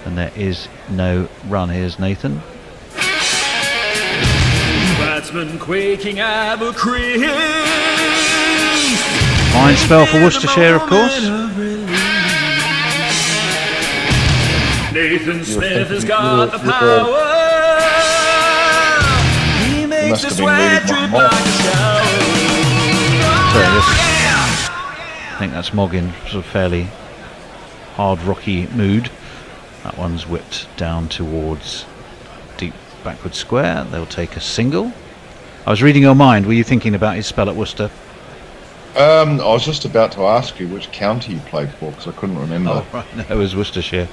and there is no run. Here's Nathan. Batsman quaking Abercrombie. Fine spell for Worcestershire, of course. Nathan Smith has got the power. He makes the sweat drip like a shower. I think that's Moggin, sort of fairly hard, rocky mood. That one's whipped down towards deep backward square. They'll take a single. I was reading your mind. Were you thinking about his spell at Worcester? I was just about to ask you which county you played for, because I couldn't remember. Oh, right. No, it was Worcestershire.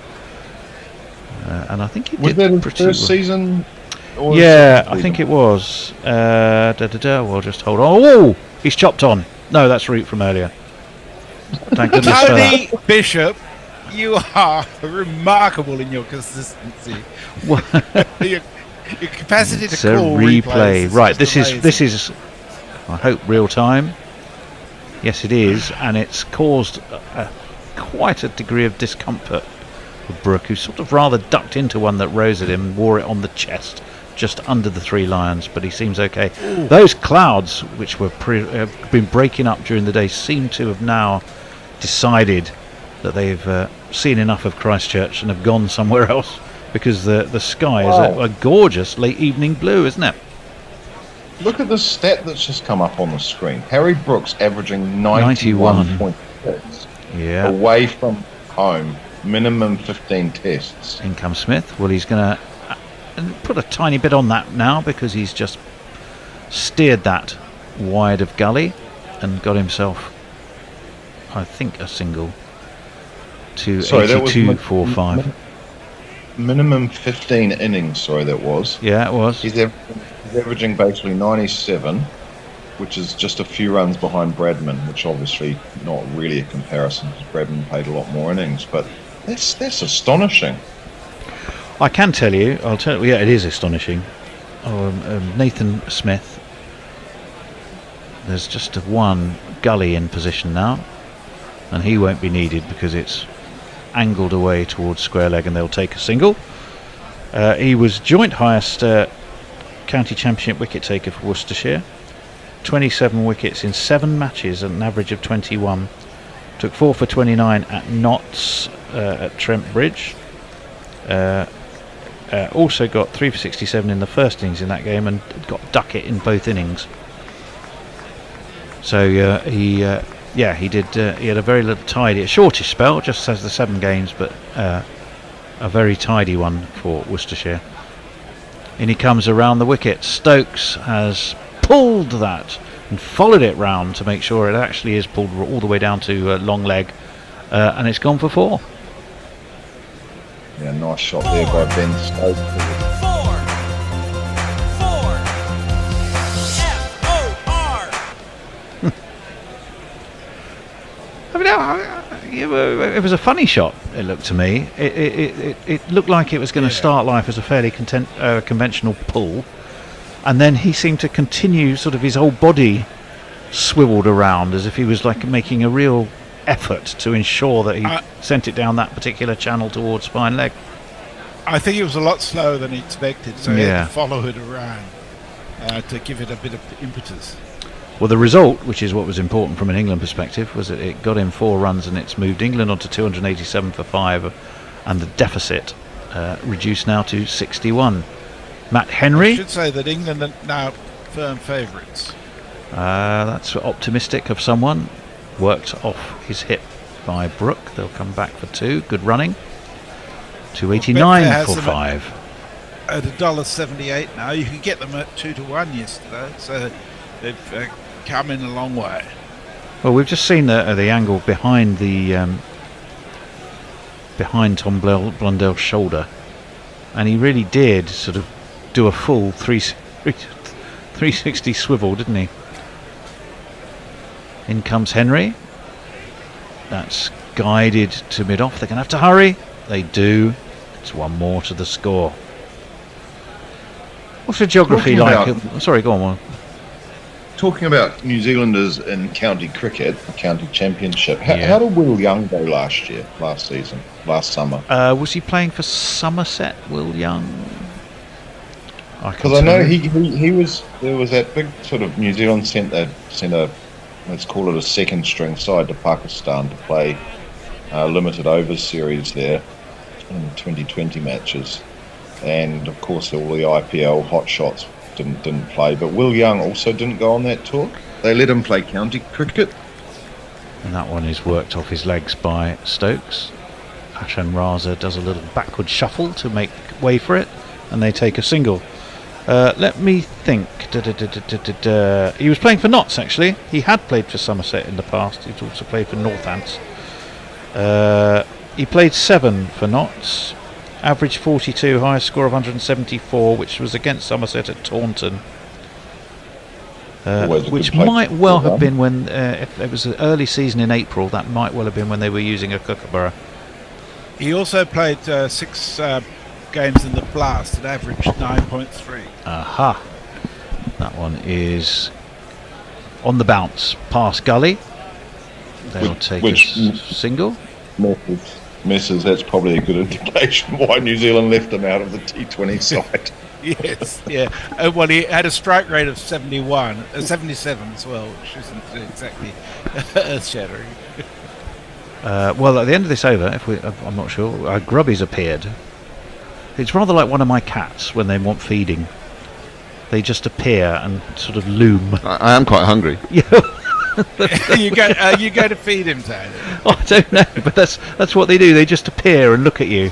And I think he was did that his pretty first well. season? Yeah, I think it was. We'll just hold on. Oh, he's chopped on. No, that's Root from earlier. Thank goodness for that. Tony Bishop, you are remarkable in your consistency. your capacity to It's call a replay. replays Right, just this is I hope real time. Yes, it is, and it's caused quite a degree of discomfort with Brook, who sort of rather ducked into one that rose at him, wore it on the chest, just under the three lions, but he seems okay. Ooh. Those clouds, which were have been breaking up during the day, seem to have now decided that they've seen enough of Christchurch and have gone somewhere else, because the sky is a gorgeous late evening blue, isn't it? Look at the stat that's just come up on the screen. Harry Brooks averaging 91.6 away from home, minimum 15 tests. In comes Smith. Well, he's going to put a tiny bit on that now, because he's just steered that wide of gully and got himself, I think, a single to 82.45. Minimum 15 innings, that was. Yeah, it was. He's averaging basically 97, which is just a few runs behind Bradman, which obviously not really a comparison, because Bradman played a lot more innings, but that's astonishing. I can tell you, yeah, it is astonishing. Nathan Smith, there's just one gully in position now, and he won't be needed because it's angled away towards square leg, and they'll take a single. He was joint highest county championship wicket taker for Worcestershire, 27 wickets in 7 matches at an average of 21. Took 4 for 29 at Notts at Trent Bridge. also got 3 for 67 in the first innings in that game and got Duckett in both innings. So he did. He had a very little tidy, a shortish spell, just as the 7 games, but a very tidy one for Worcestershire. In he comes around the wicket. Stokes has pulled that and followed it round to make sure it actually is pulled all the way down to long leg, and it's gone for 4. Yeah, nice shot there by Ben Stokes. It was a funny shot, it looked to me. It looked like it was going to start life as a fairly conventional pull, and then he seemed to continue, sort of his whole body swiveled around as if he was like making a real effort to ensure that he sent it down that particular channel towards spine leg. I think it was a lot slower than he expected, so he had to follow it around to give it a bit of impetus. Well, the result, which is what was important from an England perspective, was that it got in 4 runs and it's moved England onto 287 for 5, and the deficit reduced now to 61. Matt Henry. I should say that England are now firm favourites. That's optimistic of someone. Worked off his hip by Brooke. They'll come back for 2. Good running. 289 for 5. At $1.78 now. You could get them at 2-1 yesterday, so they've come in a long way. Well, we've just seen the angle behind the behind Tom Blundell's shoulder, and he really did sort of do a full 360 swivel, didn't he? In comes Henry. That's guided to mid-off. They're going to have to hurry. They do. It's 1 more to the score. What's the geography like? Sorry, go on. Talking about New Zealanders in county cricket, the county championship, how did Will Young go last summer? Was he playing for Somerset, Will Young? Because I know he was, there was that big sort of New Zealand sent a, let's call it a second string side to Pakistan to play limited overs series there in 2020 matches, and of course all the IPL hot shots didn't play, but Will Young also didn't go on that tour. They let him play county cricket, and that one is worked off his legs by Stokes. Hashan Raza does a little backward shuffle to make way for it, and they take a single. Let me think. He was playing for Notts, actually. He had played for Somerset in the past. He's also played for Northants. He played 7 for Notts. Average 42, highest score of 174, which was against Somerset at Taunton. Which might well have been when, if it was an early season in April, that might well have been when they were using a Kookaburra. He also played 6 games in the Blast at average 9.3. Aha. That one is on the bounce past Gully. They'll take a single. Misses, that's probably a good indication why New Zealand left him out of the T20 side. Yes, yeah. Well, he had a strike rate of 77 as well, which isn't exactly earth-shattering. Well, at the end of this over, I'm not sure, Grubby's appeared. It's rather like one of my cats when they want feeding. They just appear and sort of loom. I am quite hungry. You go to feed him, Tony? I don't know, but that's what they do. They just appear and look at you.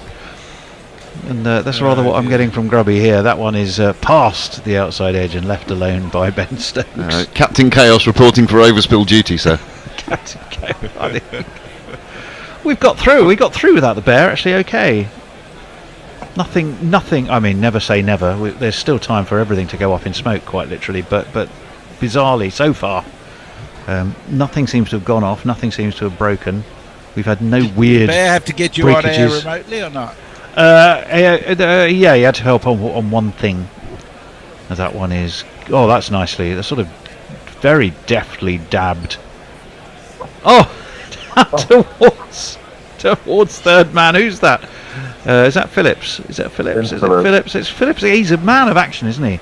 And that's rather what I'm getting from Grubby here. That one is past the outside edge and left alone by Ben Stokes. Captain Chaos reporting for overspill duty, sir. Captain Chaos. We got through without the bear, actually okay. Nothing, I mean, never say never. There's still time for everything to go up in smoke, quite literally, but bizarrely, so far, nothing seems to have gone off, nothing seems to have broken. We've had no weird Did they have to get you breakages. on air remotely or not? Yeah, he had to help on one thing. And that one is, that's nicely, they're sort of very deftly dabbed. Towards third man. Who's that? Is that Phillips? Is it Phillips? It's Phillips. He's a man of action, isn't he?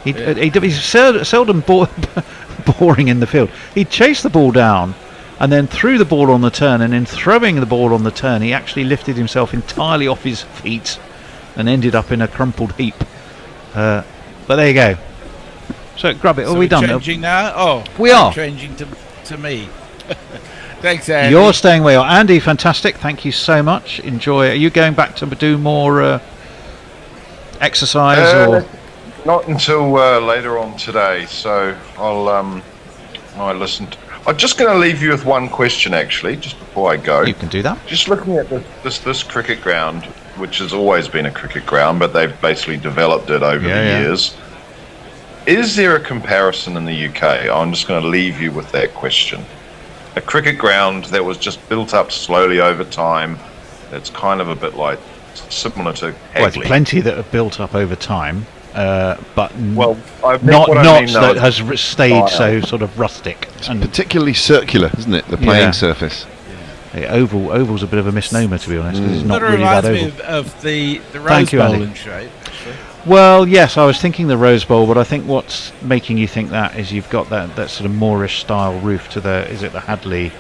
He's seldom boring in the field. He chased the ball down and then threw the ball on the turn, and in throwing the ball on the turn he actually lifted himself entirely off his feet and ended up in a crumpled heap. But there you go. So grab it. So Are we done? Changing now? Oh, we are changing to me. Thanks, Andy. You're staying where you are, Andy. Fantastic. Thank you so much. Enjoy. Are you going back to do more exercise or? Not until later on today. So I listened. I'm just going to leave you with one question, actually, just before I go. You can do that. Just looking at this cricket ground, which has always been a cricket ground, but they've basically developed it over the years. Is there a comparison in the UK? I'm just going to leave you with that question. A cricket ground that was just built up slowly over time, that's kind of a bit like similar to Hagley. Well, there's plenty that have built up over time, but not that has stayed so sort of rustic. It's particularly circular, isn't it? The playing surface. Yeah, oval's a bit of a misnomer, to be honest, because it's not really that oval. Me of the Rose Bowl in shape. Well, yes, I was thinking the Rose Bowl, but I think what's making you think that is you've got that sort of Moorish style roof to the Hadley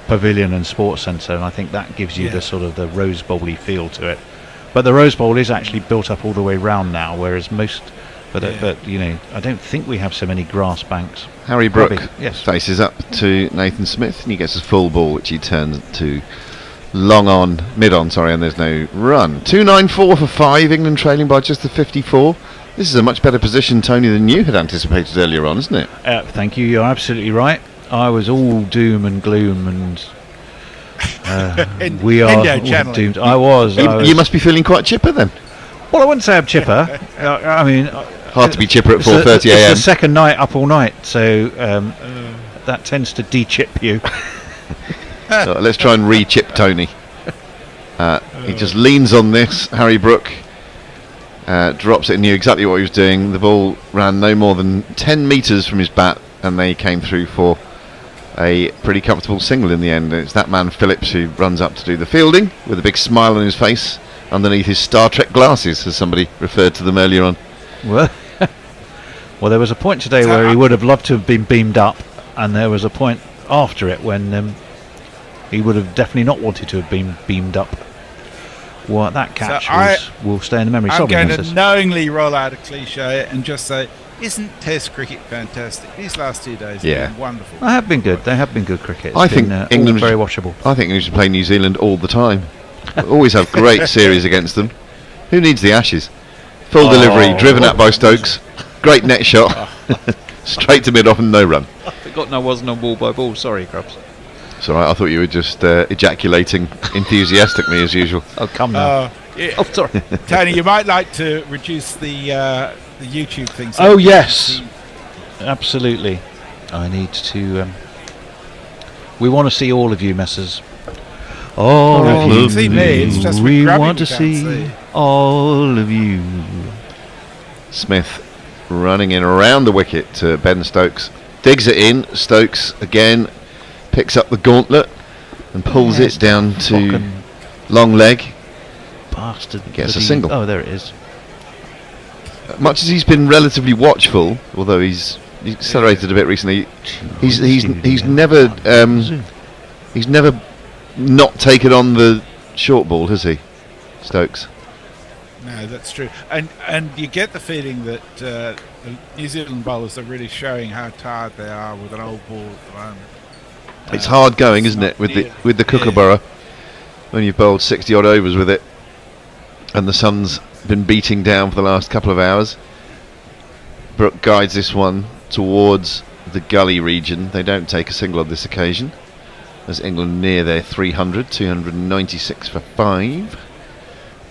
Pavilion and Sports Centre, and I think that gives you the sort of the Rose Bowl-y feel to it. But the Rose Bowl is actually built up all the way round now, whereas most, but you know, I don't think we have so many grass banks. Harry Brook faces up to Nathan Smith, and he gets a full ball, which he turns to mid on, and there's no run. 294 for 5, England trailing by just the 54. This is a much better position, Tony, than you had anticipated earlier on, isn't it? Thank you, you're absolutely right. I was all doom and gloom, and we are all doomed. I was. You must be feeling quite chipper then. Well, I wouldn't say I'm chipper. I mean, hard to be chipper at 4:30 a.m. It's the second night up all night, so that tends to de-chip you. So let's try and re-chip Tony. He just leans on this. Harry Brook drops it and knew exactly what he was doing. The ball ran no more than 10 metres from his bat, and they came through for a pretty comfortable single in the end. It's that man Phillips who runs up to do the fielding with a big smile on his face underneath his Star Trek glasses, as somebody referred to them earlier on. Well, there was a point today where he would have loved to have been beamed up, and there was a point after it when he would have definitely not wanted to have been beamed up. Well, that catch will stay in the memory. I'm going to knowingly roll out a cliche and just say, isn't Test cricket fantastic? These last 2 days have been wonderful. They have been good. They have been good cricket. I think England very watchable. I think England should play New Zealand all the time. We always have great series against them. Who needs the Ashes? Full delivery, driven up by Stokes. Great net shot. Straight to mid-off and no run. I've forgotten I wasn't on ball by ball. Sorry, Krabs. It's all right. I thought you were just ejaculating enthusiastically as usual. Oh, come now. Oh, sorry. Tony, you might like to reduce the YouTube thing. Oh, yes. Absolutely. I need to... we want to see all of you, messes. All of you. See me. It's just we want to see all of you. Smith running in around the wicket to Ben Stokes. Digs it in. Stokes again picks up the gauntlet and pulls it down to long leg. Bastard. Gets a single. Oh, there it is. Much as he's been relatively watchful, although he's accelerated a bit recently, he's never not taken on the short ball, has he, Stokes? No, that's true. And you get the feeling that the New Zealand bowlers are really showing how tired they are with an old ball at the moment. It's hard going, isn't it, with the Kookaburra, when you've bowled 60 odd overs with it, and the sun's been beating down for the last couple of hours. Brook guides this one towards the gully region. They don't take a single on this occasion, as England near their 300, 296 for 5.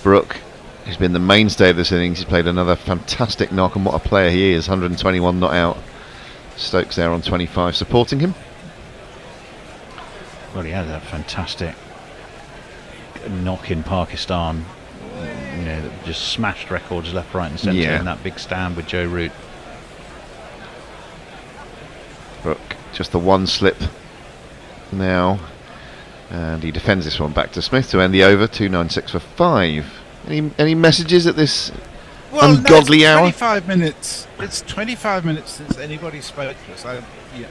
Brook, who's been the mainstay of this innings, he's played another fantastic knock, and what a player he is, 121 not out. Stokes there on 25 supporting him. Well, he had that fantastic knock in Pakistan, you know, that just smashed records left, right and centre in that big stand with Joe Root. Brook, just the one slip now, and he defends this one back to Smith to end the over. 296 for 5. Any messages at this ungodly hour? 25 minutes. It's 25 minutes since anybody spoke to us.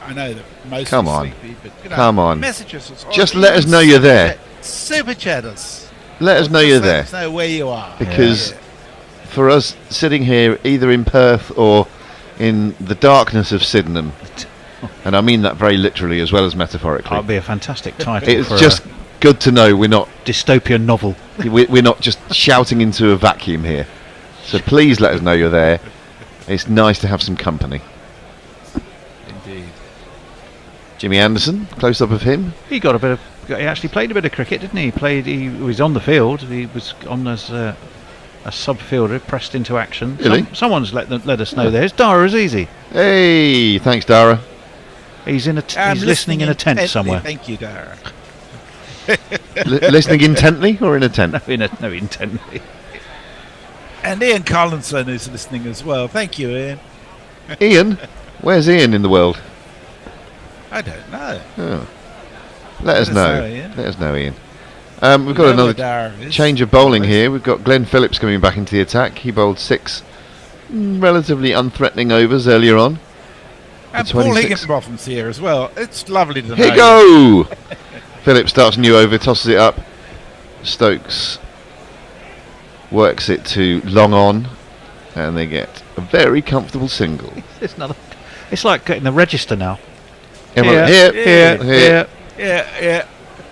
I know that most Come are on. sleepy, but Come on. Messages us. Just let us know you're there. Super chatters. let us know you're there. Let us know where you are. Because for us sitting here, either in Perth or in the darkness of Sydenham, and I mean that very literally as well as metaphorically. That'd be a fantastic title. It's for just good to know we're not dystopian novel. We're not just shouting into a vacuum here. So please let us know you're there. It's nice to have some company. Indeed. Jimmy Anderson, close up of him. He actually played a bit of cricket, didn't he? He was on the field. He was on as a sub fielder, pressed into action. Really? Someone's let us know. There's Dara Azizi. Hey, thanks, Dara. He's listening in a tent somewhere. Thank you, Dara. Listening intently or in a tent? No, intently. And Ian Collinson is listening as well. Thank you, Ian. Ian? Where's Ian in the world? I don't know. Oh. Let us know. Ian. Let us know, Ian. We've got another change of bowling here. We've got Glenn Phillips coming back into the attack. He bowled 6 relatively unthreatening overs earlier on. And Paul Higginbotham's here as well. It's lovely to know. Higgo! Phillips starts a new over, tosses it up. Stokes works it to long on, and they get a very comfortable single. It's like getting the register now. Here. Yeah.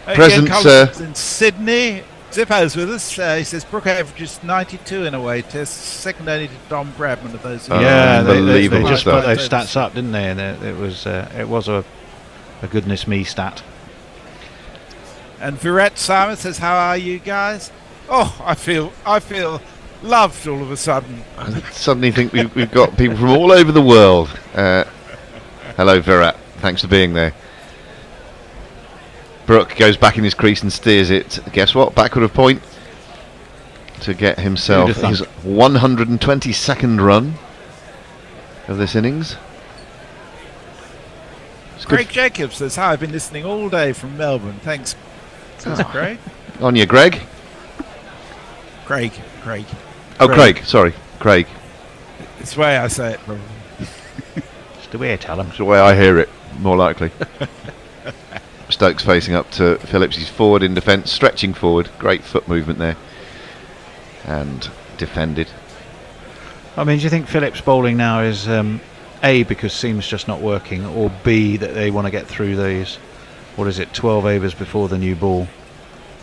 Present, sir. In Sydney. Zippo's with us. He says Brooke averages 92 in away tests, second only to Dom Bradman of those. They just put those stats up, didn't they? And it was a goodness me stat. And Virat Simon says, "How are you guys?" Oh, I feel loved all of a sudden. I suddenly think we've got people from all over the world. Hello, Virat. Thanks for being there. Brooke goes back in his crease and steers it. Guess what? Backward of point to get himself his 122nd run of this innings. Craig Jacobs says, "Hi, I've been listening all day from Melbourne. Thanks." Says Craig. On you, Greg. Craig. Oh, Craig. Sorry, Craig. It's the way I say it, probably. It's the way I tell him. It's the way I hear it, more likely. Stokes facing up to Phillips. He's forward in defence, stretching forward. Great foot movement there. And defended. I mean, do you think Phillips bowling now is A, because seam's just not working, or B, that they want to get through these, 12 overs before the new ball,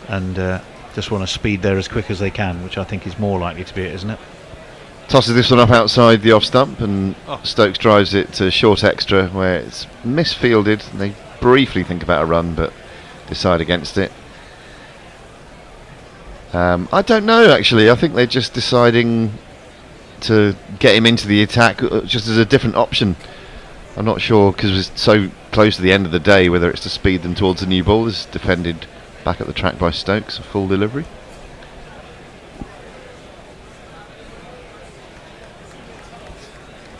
and just want to speed there as quick as they can, which I think is more likely to be it, isn't it? Tosses this one up outside the off stump, and Stokes drives it to short extra, where it's misfielded. And they briefly think about a run, but decide against it. I don't know, actually. I think they're just deciding to get him into the attack just as a different option. I'm not sure, because it's so close to the end of the day, whether it's to speed them towards the new ball. This is defended back at the track by Stokes, a full delivery.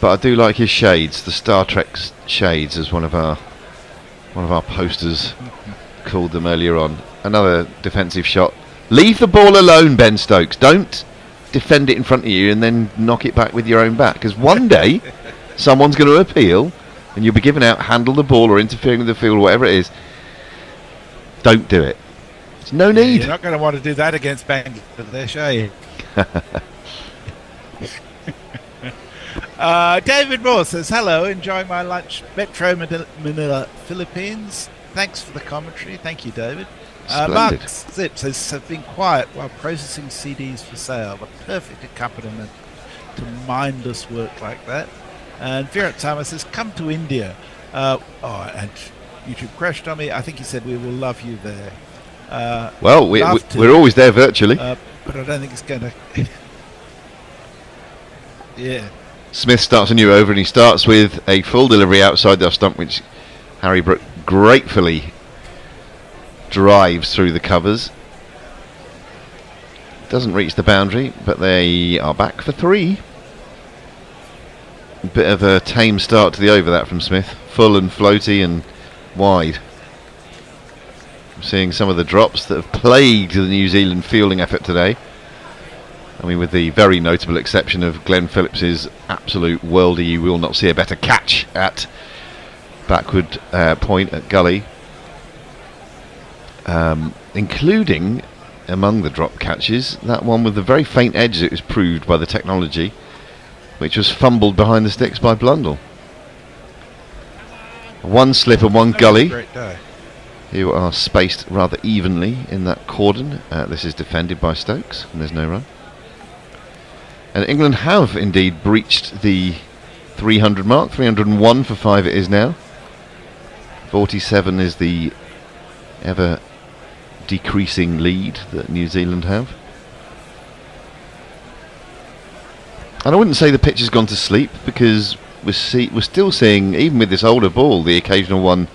But I do like his shades, the Star Trek shades, as one of our posters called them earlier on. Another defensive shot. Leave the ball alone, Ben Stokes. Don't defend it in front of you and then knock it back with your own bat, because one day someone's going to appeal and you'll be giving out handle the ball or interfering with the field or whatever it is. Don't do it. There's no need. You're not going to want to do that against Bangladesh, are you? David Moore says, "Hello, enjoying my lunch, Metro Manila, Philippines. Thanks for the commentary." Thank you, David. Mark Zip says, "Have been quiet while processing CDs for sale. The perfect accompaniment to mindless work like that." And Virat Sama says, "Come to India." And YouTube crashed on me. I think he said, "We will love you there." Well, we're always there virtually. But I don't think it's going to... Yeah. Smith starts a new over, and he starts with a full delivery outside the off stump, which Harry Brook gratefully drives through the covers. Doesn't reach the boundary, but they are back for 3. A bit of a tame start to the over, that from Smith. Full and floaty and wide. I'm seeing some of the drops that have plagued the New Zealand fielding effort today. I mean, with the very notable exception of Glenn Phillips's absolute worldie, you will not see a better catch at backward point at gully. Including among the drop catches, that one with the very faint edge that was proved by the technology, which was fumbled behind the sticks by Blundell. One slip and one gully, Great day. who are spaced rather evenly in that cordon. This is defended by Stokes, and there's no run. And England have indeed breached the 300 mark. 301 for 5 it is now. 47 is the ever decreasing lead that New Zealand have. And I wouldn't say the pitch has gone to sleep, because we're still seeing, even with this older ball, the occasional one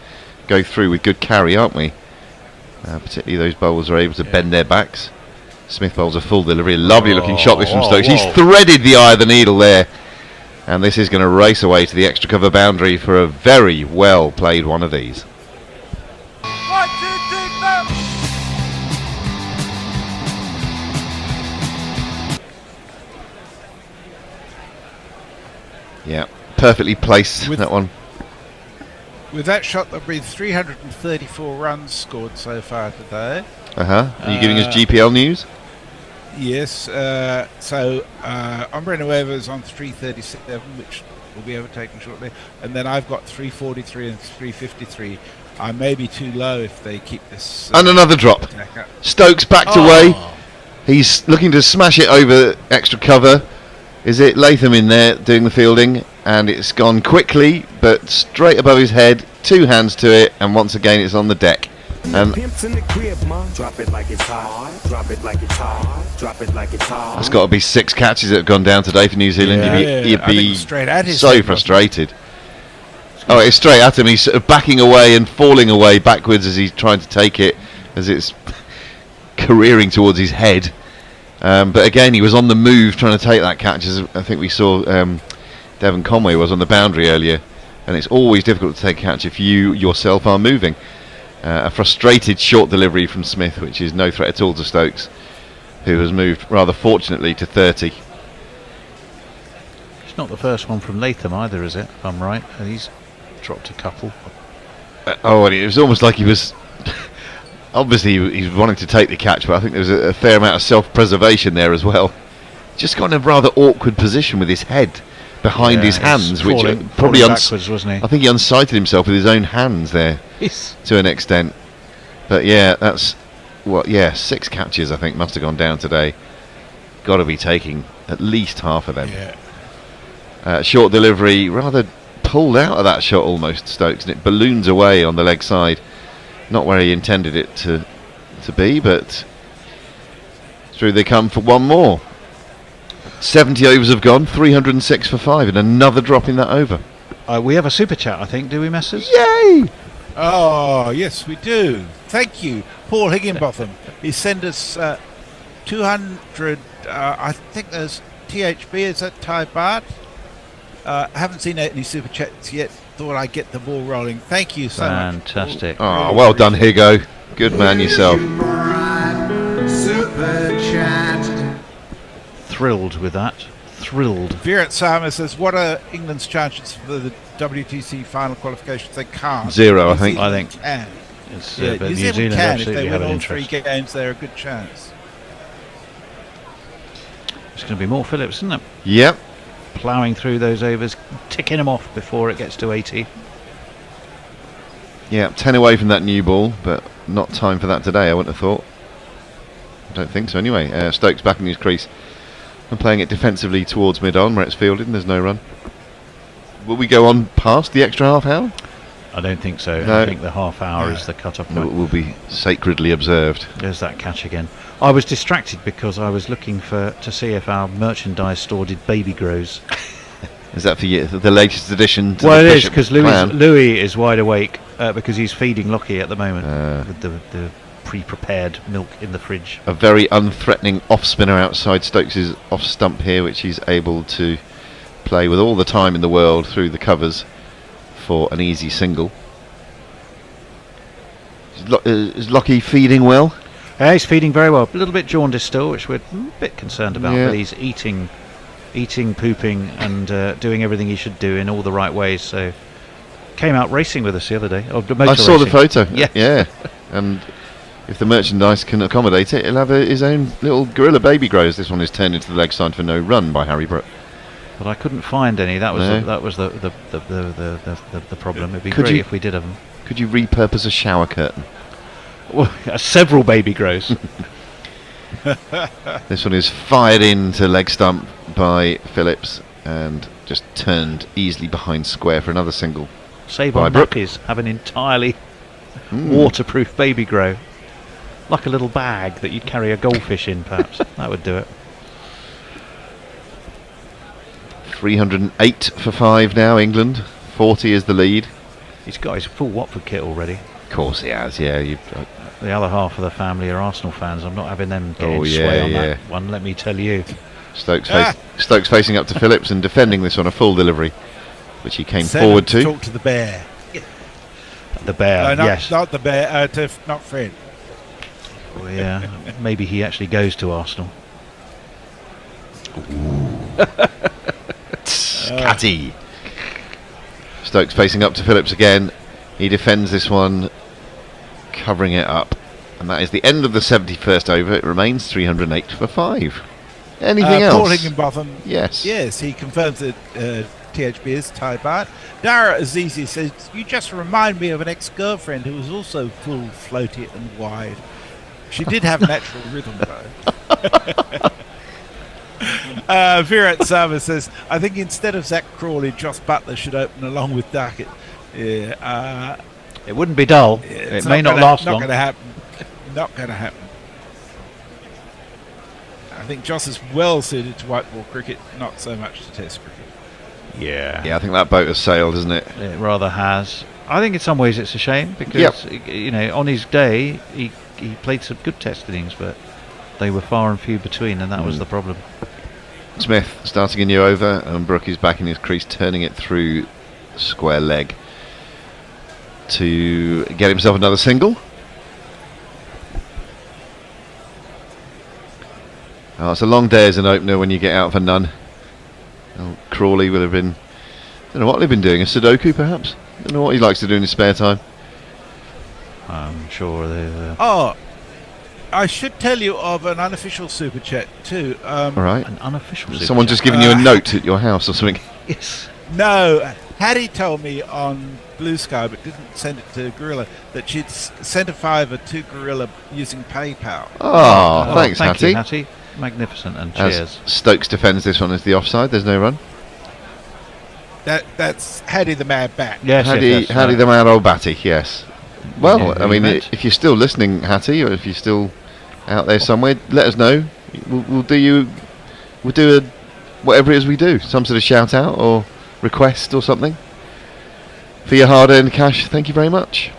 go through with good carry, aren't we? Particularly those bowlers are able to bend their backs. Smith bowls a full delivery. Lovely looking shot this from Stokes. He's threaded the eye of the needle there. And this is going to race away to the extra cover boundary for a very well played one of these. Yeah, perfectly placed, that one. With that shot, there'll be 334 runs scored so far today. Are you giving us GPL news? Yes. Ombre Nueva's on 337, which will be overtaken shortly. And then I've got 343 and 353. I may be too low if they keep this. And another drop. Stokes backed away. He's looking to smash it over extra cover. Is it Latham in there doing the fielding? And it's gone quickly, but straight above his head. 2 hands to it, and once again it's on the deck. And that's got to be 6 catches that have gone down today for New Zealand. You'd be so frustrated. Oh, it's straight at him. He's sort of backing away and falling away backwards as he's trying to take it, as it's careering towards his head. But again, he was on the move trying to take that catch, as I think we saw Devon Conway was on the boundary earlier. And it's always difficult to take a catch if you yourself are moving. A frustrated short delivery from Smith, which is no threat at all to Stokes, who has moved rather fortunately to 30. It's not the first one from Latham either, is it? If I'm right. He's dropped a couple. And it was almost like he was... obviously he was wanting to take the catch, but I think there was a fair amount of self-preservation there as well. Just got in a rather awkward position with his head behind his hands, which probably backwards, wasn't he? I think he unsighted himself with his own hands there to an extent. But yeah, that's 6 catches I think must have gone down today. Got to be taking at least half of them. Short delivery, rather pulled out of that shot almost, Stokes, and it balloons away on the leg side. Not where he intended it to be, but through they come for one more. 70 overs have gone, 306 for 5, and another drop in that over. We have a super chat, I think, do we, Messrs? Yay! Oh, yes, we do. Thank you, Paul Higginbotham. He sent us 200, I think there's THB, is that Thai baht? Haven't seen any super chats yet. Thought I'd get the ball rolling. Thank you so much. Fantastic. Oh, well done, Higo. Good man yourself. Super chat. Thrilled with that. Thrilled. Virat Sama says, what are England's chances for the WTC final qualifications? They can't. 0, I think. New Zealand can. It's, New New Zealand Zealand can. If absolutely they have win an all 3 interest. games, they're a good chance. It's going to be more Phillips, isn't it? Yep. Ploughing through those overs, ticking them off before it gets to 80. Yeah, 10 away from that new ball, but not time for that today, I wouldn't have thought. I don't think so anyway. Stokes back in his crease and playing it defensively towards mid-on where it's fielded and there's no run. Will we go on past the extra half hour? I don't think so. No. I think the half hour is the cut-off point. It will be sacredly observed. There's that catch again. I was distracted because I was looking to see if our merchandise store did baby grows. Is that for you, the latest addition to well, the it is, Bishop because plan? Louis is wide awake because he's feeding Lockie at the moment with the pre-prepared milk in the fridge. A very unthreatening off-spinner outside Stokes' off-stump here, which he's able to play with all the time in the world through the covers for an easy single. Is Lockie feeding well? Yeah, he's feeding very well. A little bit jaundiced still, which we're a bit concerned about, but he's eating, pooping, and doing everything he should do in all the right ways. So, came out racing with us the other day. I saw the photo. Yeah, and if the merchandise can accommodate it, he'll have his own little gorilla baby grows. This one is turned into the leg side for no run by Harry Brook. But I couldn't find any. That was No. the problem. It'd be Could great you- if we did have them. Could you repurpose a shower curtain? Well, several baby grows. This one is fired into leg stump by Phillips and just turned easily behind square for another single. Save by on Brook. nappies have an entirely Mm. waterproof baby grow. Like a little bag that you'd carry a goldfish in, perhaps. That would do it. 308 for 5 now, England. 40 is the lead. He's got his full Watford kit already. Of course he has, yeah. The other half of the family are Arsenal fans. I'm not having them getting Oh, sway yeah, on yeah. that one, let me tell you. Stokes facing up to Phillips and defending this on a full delivery, which he came Send forward him to. Talk to the bear. The bear, Not, yes. Not the bear, not Fred. Well, yeah, maybe he actually goes to Arsenal. Catty. Stokes facing up to Phillips again. He defends this one, covering it up. And that is the end of the 71st over. It remains 308 for 5. Anything Paul else? Higginbotham. Yes. Yes, he confirms that THB is Thai baht. Dara Azizi says, "You just remind me of an ex-girlfriend who was also full, floaty and wide. She did have natural rhythm though." Virat Sama says, "I think instead of Zach Crawley, Joss Butler should open along with Duckett." Yeah, it wouldn't be dull. It's It may not last not long. Going to happen. Not going to happen. I think Joss is well suited to white ball cricket, not so much to Test cricket. Yeah. Yeah, I think that boat has sailed, isn't it? It rather has. I think in some ways it's a shame because, you know, on his day, he played some good Test innings, but they were far and few between, and that was the problem. Smith starting a new over, and Brook is back in his crease, turning it through square leg to get himself another single. Oh, it's a long day as an opener when you get out for none. Oh, Crawley will have been, I don't know what they've been doing, a Sudoku perhaps? I don't know what he likes to do in his spare time. I'm sure they. Oh, I should tell you of an unofficial super chat too. All right. An unofficial super Someone chat. just giving you a note at your house or something. Yes. No, Hattie told me on Blue Sky, but didn't send it to Gorilla, that she'd sent a fiver to Gorilla using PayPal. Oh, thanks, thank Hattie. you, Hattie. Magnificent, and cheers. As Stokes defends this one as the offside, there's no run. That's Hattie the Mad Bat. Yes, Hattie the mad old batty, yes. Well, Yeah, I mean, you meant. if you're still listening, Hattie, or if you're still out there somewhere, let us know. We'll do whatever it is we do, some sort of shout out or request or something for your hard-earned cash. Thank you very much.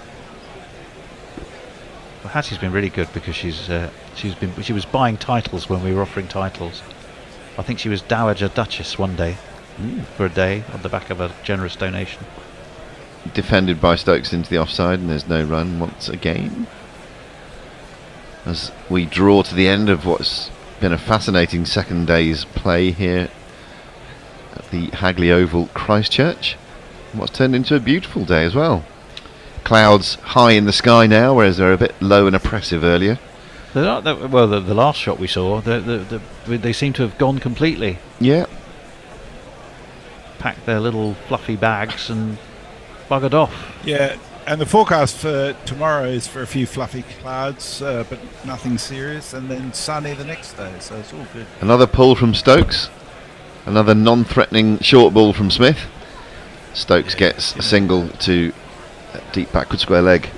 Well, Hattie's been really good because she was buying titles when we were offering titles. I think she was Dowager Duchess one day for a day on the back of a generous donation. Defended by Stokes into the offside, and there's no run once again. As we draw to the end of what's been a fascinating second day's play here at the Hagley Oval, Christchurch. What's turned into a beautiful day as well. Clouds high in the sky now, whereas they're a bit low and oppressive earlier. They're not well, the last shot we saw, they seem to have gone completely. Yeah. Packed their little fluffy bags and buggered off. Yeah, and the forecast for tomorrow is for a few fluffy clouds, but nothing serious, and then sunny the next day, so it's all good. Another pull from Stokes. Another non-threatening short ball from Smith. Stokes gets a single to deep backward square leg.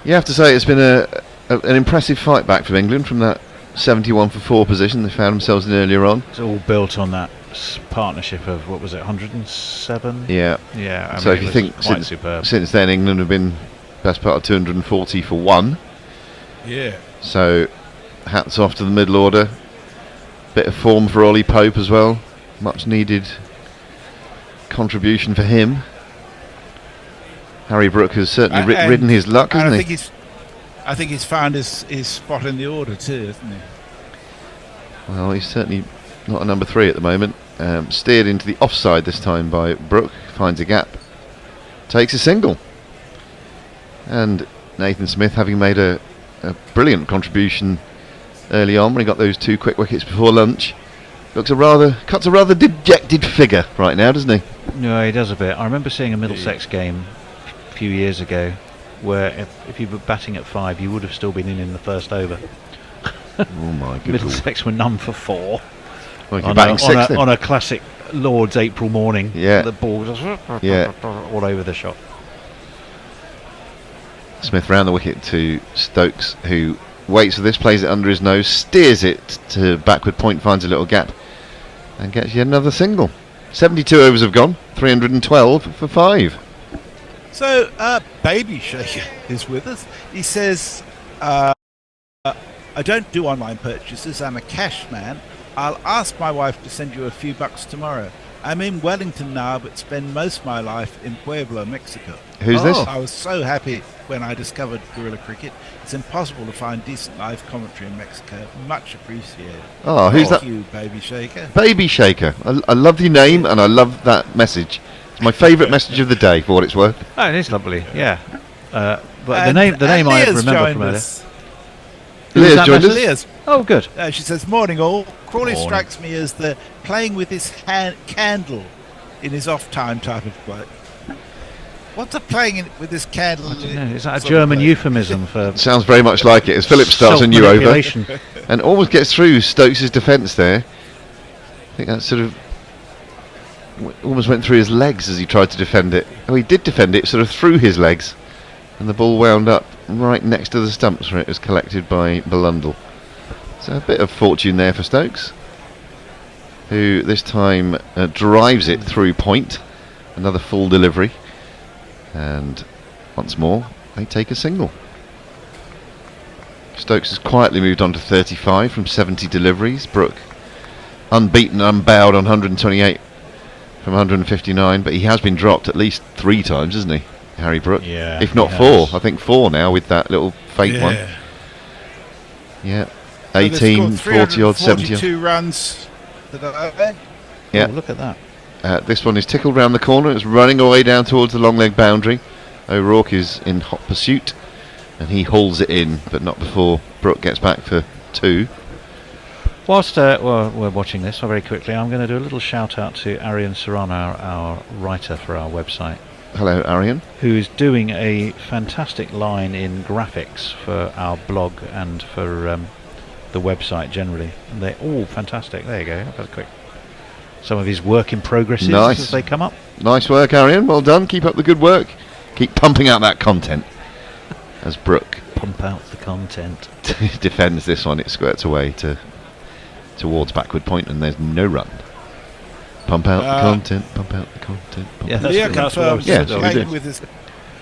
You have to say it's been an impressive fight back from England from that 71 for 4 position they found themselves in earlier on. It's all built on that partnership of, what was it, 107? Yeah. Yeah, I so mean, if you it think was quite superb. since then England have been best part of 240 for 1. Yeah. So hats off to the middle order. Bit of form for Ollie Pope as well. Much needed contribution for him. Harry Brook has certainly ridden his luck, hasn't he? I think he's found his spot in the order too, hasn't he? Well, he's certainly not a number 3 at the moment. Steered into the offside this time by Brook. Finds a gap. Takes a single. And Nathan Smith, having made a brilliant contribution early on when he got those 2 quick wickets before lunch, cuts a rather dejected figure right now, doesn't he? No, he does a bit. I remember seeing a Middlesex game a few years ago where if you were batting at 5, you would have still been in the first over. Oh my goodness. Middlesex were none for 4. Well, you're batting 6 then. On a classic Lord's April morning. Yeah. The ball just all over the shop. Smith round the wicket to Stokes, who waits for this, plays it under his nose, steers it to backward point, finds a little gap, and gets yet another single. 72 overs have gone, 312 for 5. So, Baby Shaker is with us. He says, I don't do online purchases, I'm a cash man. I'll ask my wife to send you a few bucks tomorrow. I'm in Wellington now, but spend most of my life in Puebla, Mexico. Who's this? I was so happy when I discovered guerrilla cricket. It's impossible to find decent live commentary in Mexico. Much appreciated. Oh, who's that? Thank you, Baby Shaker. Baby Shaker. I love your name and I love that message. It's my favourite message of the day, for what it's worth. Oh, it is lovely. Yeah. But the name I remember from earlier. Leah's joined us. Oh, good. She says, morning all. Crawley Morning. strikes me as the playing with his candle in his off time type of bloke. What's a playing with his candle? Is that a German euphemism for... Sounds very much like it, as Phillips starts a new over self-manipulation. and almost gets through Stokes' defence there. I think that sort of almost went through his legs as he tried to defend it. Oh, he did defend it sort of through his legs, and the ball wound up right next to the stumps where it was collected by Belundle. So a bit of fortune there for Stokes, who this time drives it through point. Another full delivery, and once more they take a single. Stokes has quietly moved on to 35 from 70 deliveries. Brook unbeaten, unbowed on 128 from 159, but he has been dropped at least 3 times, hasn't he, Harry Brook? Yeah, if not he 4. has. I think 4 now with that little fake one. Yeah. 18, 40 odd, 70 odd. 42 runs today. Yeah. Oh, look at that. This one is tickled round the corner. It's running away down towards the long leg boundary. O'Rourke is in hot pursuit, and he hauls it in, but not before Brook gets back for 2. Whilst we're watching this, very quickly, I'm going to do a little shout out to Arian Serrano, our writer for our website. Hello, Arian. Who's doing a fantastic line in graphics for our blog and for the website generally. And they're all fantastic. There you go. Have a quick. Some of his work in progresses as they come up. Nice work, Arian. Well done. Keep up the good work. Keep pumping out that content. As Brook pump out the content. defends this one, it squirts away towards backward point, and there's no run. Pump out the content. Pump out the content. Leah confirms that playing with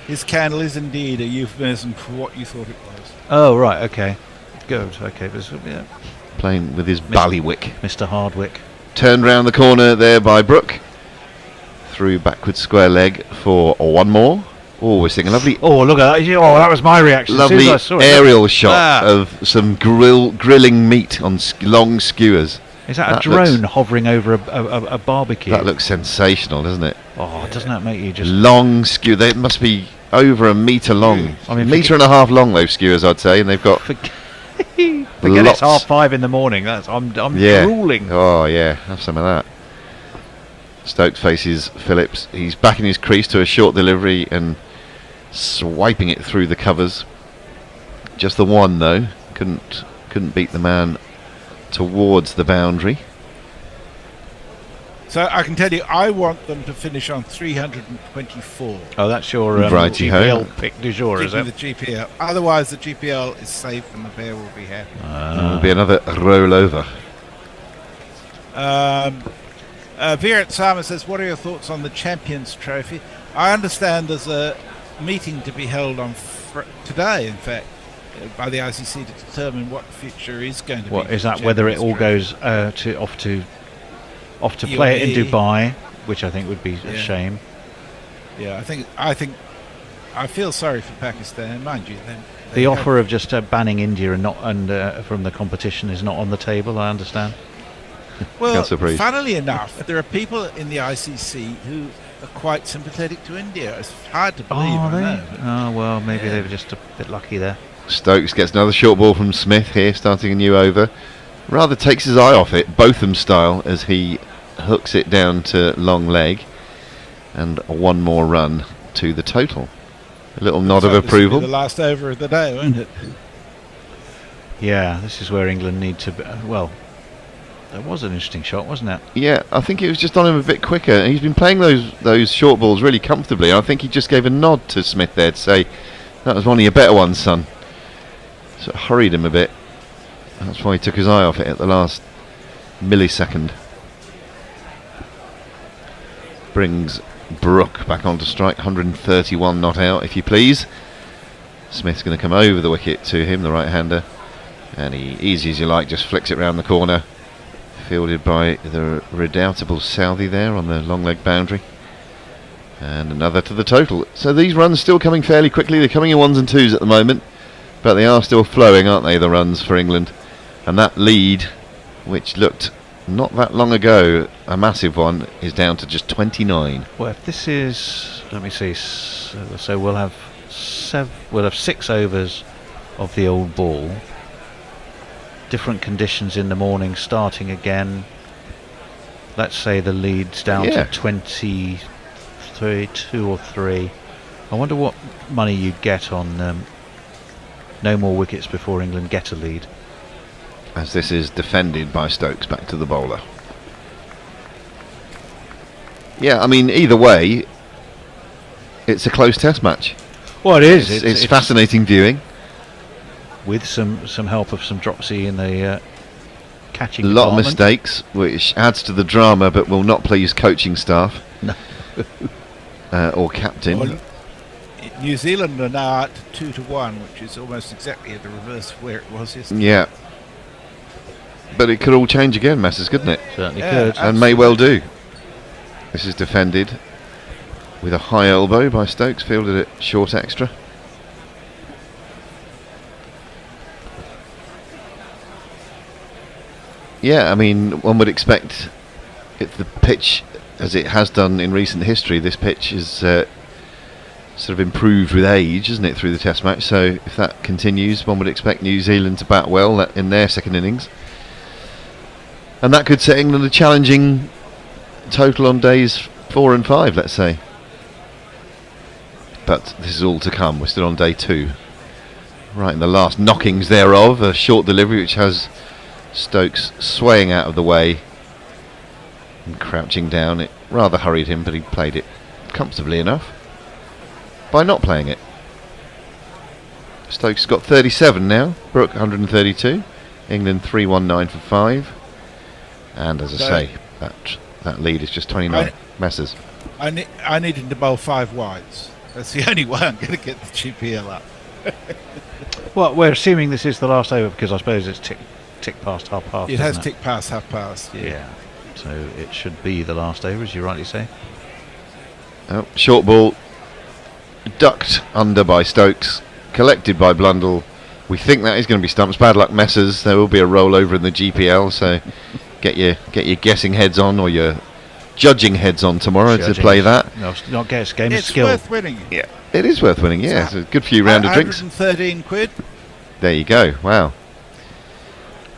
his candle is indeed a euphemism for what you thought it was. Oh right, okay, good, okay. Yeah. Playing with his ballywick. Mr. Hardwick. Turned round the corner there by Brook. Through backward square leg for 1 more. Oh, we're seeing a lovely... Oh, look at that. Oh, that was my reaction. Lovely as soon as I saw aerial shot of some grilling meat on long skewers. Is that a drone hovering over a barbecue? That looks sensational, doesn't it? Oh, doesn't that make you just... Long skewer. They must be over a metre long. I mean, metre and a half long, those skewers, I'd say, and they've got... Forget it's 5:30 in the morning. I'm drooling. Oh, yeah. Have some of that. Stokes faces Phillips. He's back in his crease to a short delivery and swiping it through the covers. Just the one, though. Couldn't beat the man towards the boundary. So I can tell you, I want them to finish on 324. Oh, that's your GPL pick du jour, is it? The GPL. Otherwise, the GPL is safe and the bear will be happy. It'll be another rollover. Virat Sama says, what are your thoughts on the Champions Trophy? I understand there's a meeting to be held on today, in fact, by the ICC to determine what the future is going to be. What is that? Whether it all goes off to play it in Dubai, which I think would be a shame. Yeah, I feel sorry for Pakistan, mind you. The offer of just banning India and from the competition is not on the table, I understand. Well, funnily enough, there are people in the ICC who are quite sympathetic to India. It's hard to believe, Are I they? know. Oh, well, maybe they were just a bit lucky there. Stokes gets another short ball from Smith here, starting a new over. Rather takes his eye off it, Botham style, as he hooks it down to long leg. And one more run to the total. A little nod of So this will be approval. the last over of the day, won't it? Yeah, this is where England need to... Well, that was an interesting shot, wasn't it? Yeah, I think it was just on him a bit quicker. He's been playing those short balls really comfortably. I think he just gave a nod to Smith there to say, that was one of your better ones, son. Sort of hurried him a bit. That's why he took his eye off it at the last millisecond. Brings Brook back onto strike, 131 not out, if you please. Smith's going to come over the wicket to him, the right-hander. And he, easy as you like, just flicks it round the corner. Fielded by the redoubtable Southey there on the long leg boundary. And another to the total. So these runs still coming fairly quickly. They're coming in ones and twos at the moment. But they are still flowing, aren't they, the runs for England. And that lead, which looked not that long ago a massive one, is down to just 29. Well, if this is... Let me see. So we'll have 6 overs of the old ball. Different conditions in the morning, starting again. Let's say the lead's down to 23, 2 or 3. I wonder what money you'd get on no more wickets before England get a lead. As this is defended by Stokes back to the bowler. Yeah, I mean, either way, it's a close test match. Well, it is. It's fascinating viewing. With some help of some dropsy in the catching A lot of department. mistakes, which adds to the drama, but will not please coaching staff. No. Or captain. Well, New Zealand are now at 2-1, which is almost exactly the reverse of where it was yesterday. Yeah. But it could all change again, Masters, couldn't it? Certainly could. And may well do. This is defended with a high elbow by Stokes, fielded it short extra. Yeah, I mean, one would expect if the pitch, as it has done in recent history, this pitch is sort of improved with age, isn't it, through the Test match? So if that continues, one would expect New Zealand to bat well in their second innings. And that could set England a challenging total on days 4 and 5, let's say. But this is all to come. We're still on day 2. Right in the last knockings thereof, a short delivery which has Stokes swaying out of the way and crouching down. It rather hurried him, but he played it comfortably enough by not playing it. Stokes got 37 now, Brook 132, England 319 for 5, and as I say, that lead is just 29. Messers. I need him to bowl 5 wides. That's the only way I'm going to get the GPL up. Well, we're assuming this is the last over because I suppose it's tick past half past. It has ticked past half past. Yeah. So it should be the last over, as you rightly say. Oh, short ball ducked under by Stokes, collected by Blundell. We think that is going to be stumps. Bad luck, Messers. There will be a rollover in the GPL, so get your guessing heads on or your judging heads on tomorrow to play that. No, not guess, game of It's skill. worth winning. Yeah, it is worth winning. Yeah, it's a good few round of drinks. 113 quid. There you go. Wow.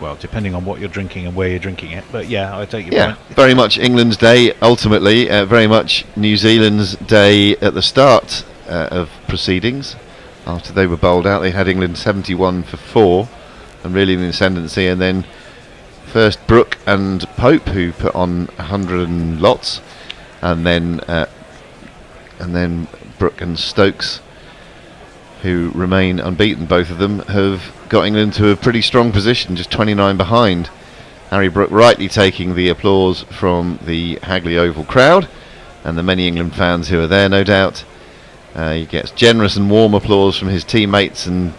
Well, depending on what you're drinking and where you're drinking it, but yeah, I take your Yeah, point. very much England's day ultimately, very much New Zealand's day at the start of proceedings. After they were bowled out, they had England 71 for 4 and really in the ascendancy, and then first Brook and Pope, who put on 100 and lots, and then Brook and Stokes, who remain unbeaten. Both of them have got England to a pretty strong position, just 29 behind. Harry Brook rightly taking the applause from the Hagley Oval crowd and the many England fans who are there, no doubt. He gets generous and warm applause from his teammates and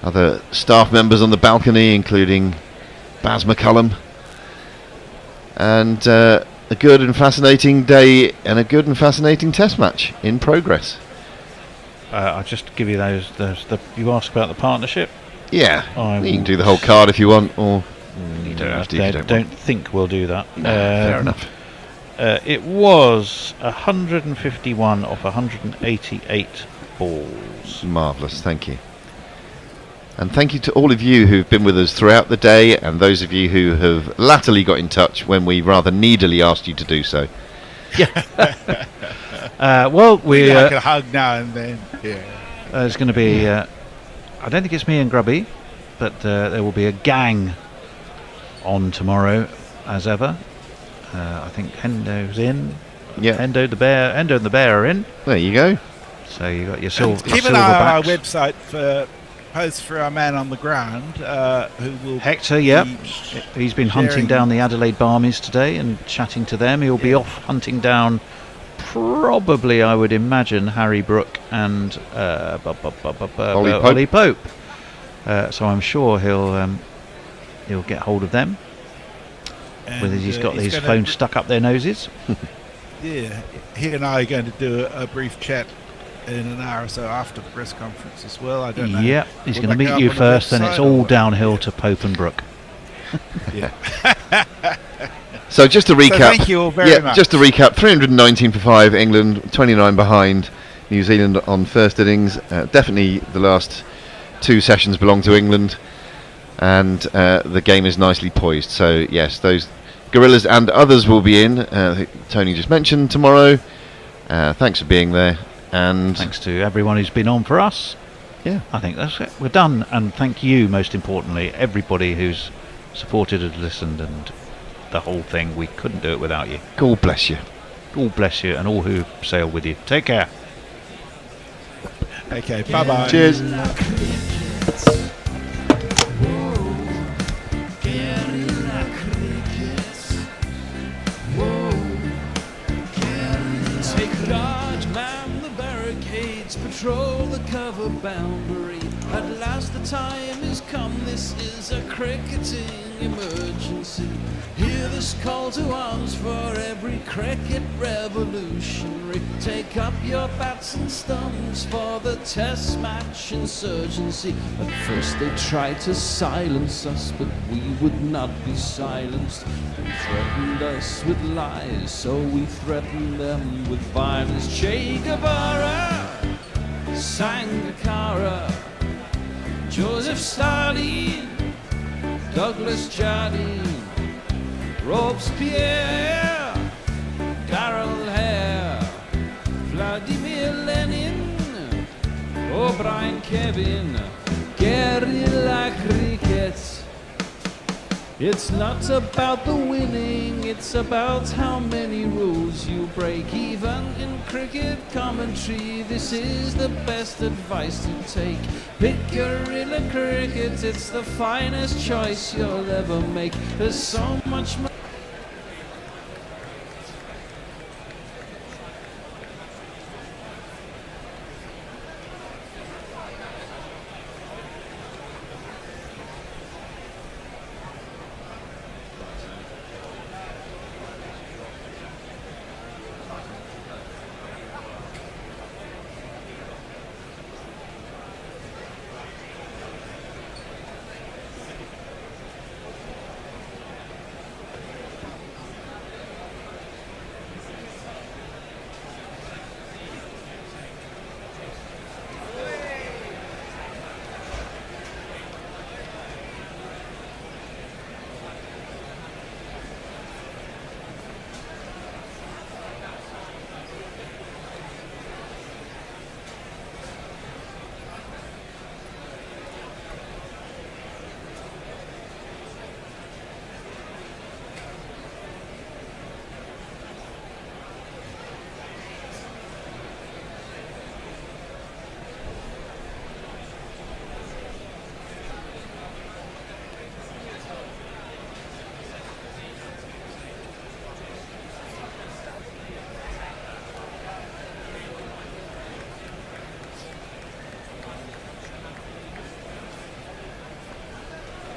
other staff members on the balcony, including Baz McCullum. And a good and fascinating day and a good and fascinating test match in progress. I'll just give you those. You asked about the partnership. Yeah, you can do the whole card if you want, or you don't have to. Don't think we'll do that. Fair enough. It was 151 off 188 balls. Marvellous, thank you. And thank you to all of you who've been with us throughout the day, and those of you who have latterly got in touch when we rather needily asked you to do so. Yeah. Well, we like a hug now and then. Yeah. There's going to be. I don't think it's me and Grubby, but there will be a gang on tomorrow, as ever. I think Hendo's in. Yeah. Hendo and the bear are in. There you go. So you got your silver. Keep an eye on our website for posts for our man on the ground, who will. Hector, yep. He's been hunting down the Adelaide Barmies today and chatting to them. He'll be off hunting down, probably, I would imagine, Harry Brook and Ollie Pope. So I'm sure he'll get hold of them. Whether he's got his phone stuck up their noses. Yeah, he and I are going to do a brief chat in an hour or so after the press conference as well. I don't know. Yeah, he's going to meet you first, then it's all downhill to Pope and Brook. Yeah. So just to recap, So thank you all very much. Just to recap, 319 for 5, England 29 behind New Zealand on first innings. Definitely the last two sessions belong to England, and the game is nicely poised. So yes, those Gorillas and others will be in. Tony just mentioned tomorrow. Thanks for being there, and thanks to everyone who's been on for us. Yeah, I think that's it. We're done, and thank you, most importantly, everybody who's supported and listened, and the whole thing. We couldn't do it without you. God bless you. God bless you, and all who sail with you. Take care. Okay, bye-bye. Cheers. Take guard, man the barricades, patrol the cover boundary. At last the time is come, this is a cricketing emergency. Hear this call to arms for every cricket revolutionary. Take up your bats and stumps for the test match insurgency. At first they tried to silence us, but we would not be silenced. They threatened us with lies, so we threatened them with violence. Che Guevara, Sangakkara, Joseph Stalin, Douglas Jardine, Robespierre, Darrell Hare, Vladimir Lenin, O'Brien Kevin, guerrilla cricket. It's not about the winning, it's about how many rules you break. Even in cricket commentary, this is the best advice to take. Pick guerrilla cricket, it's the finest choice you'll ever make. There's so much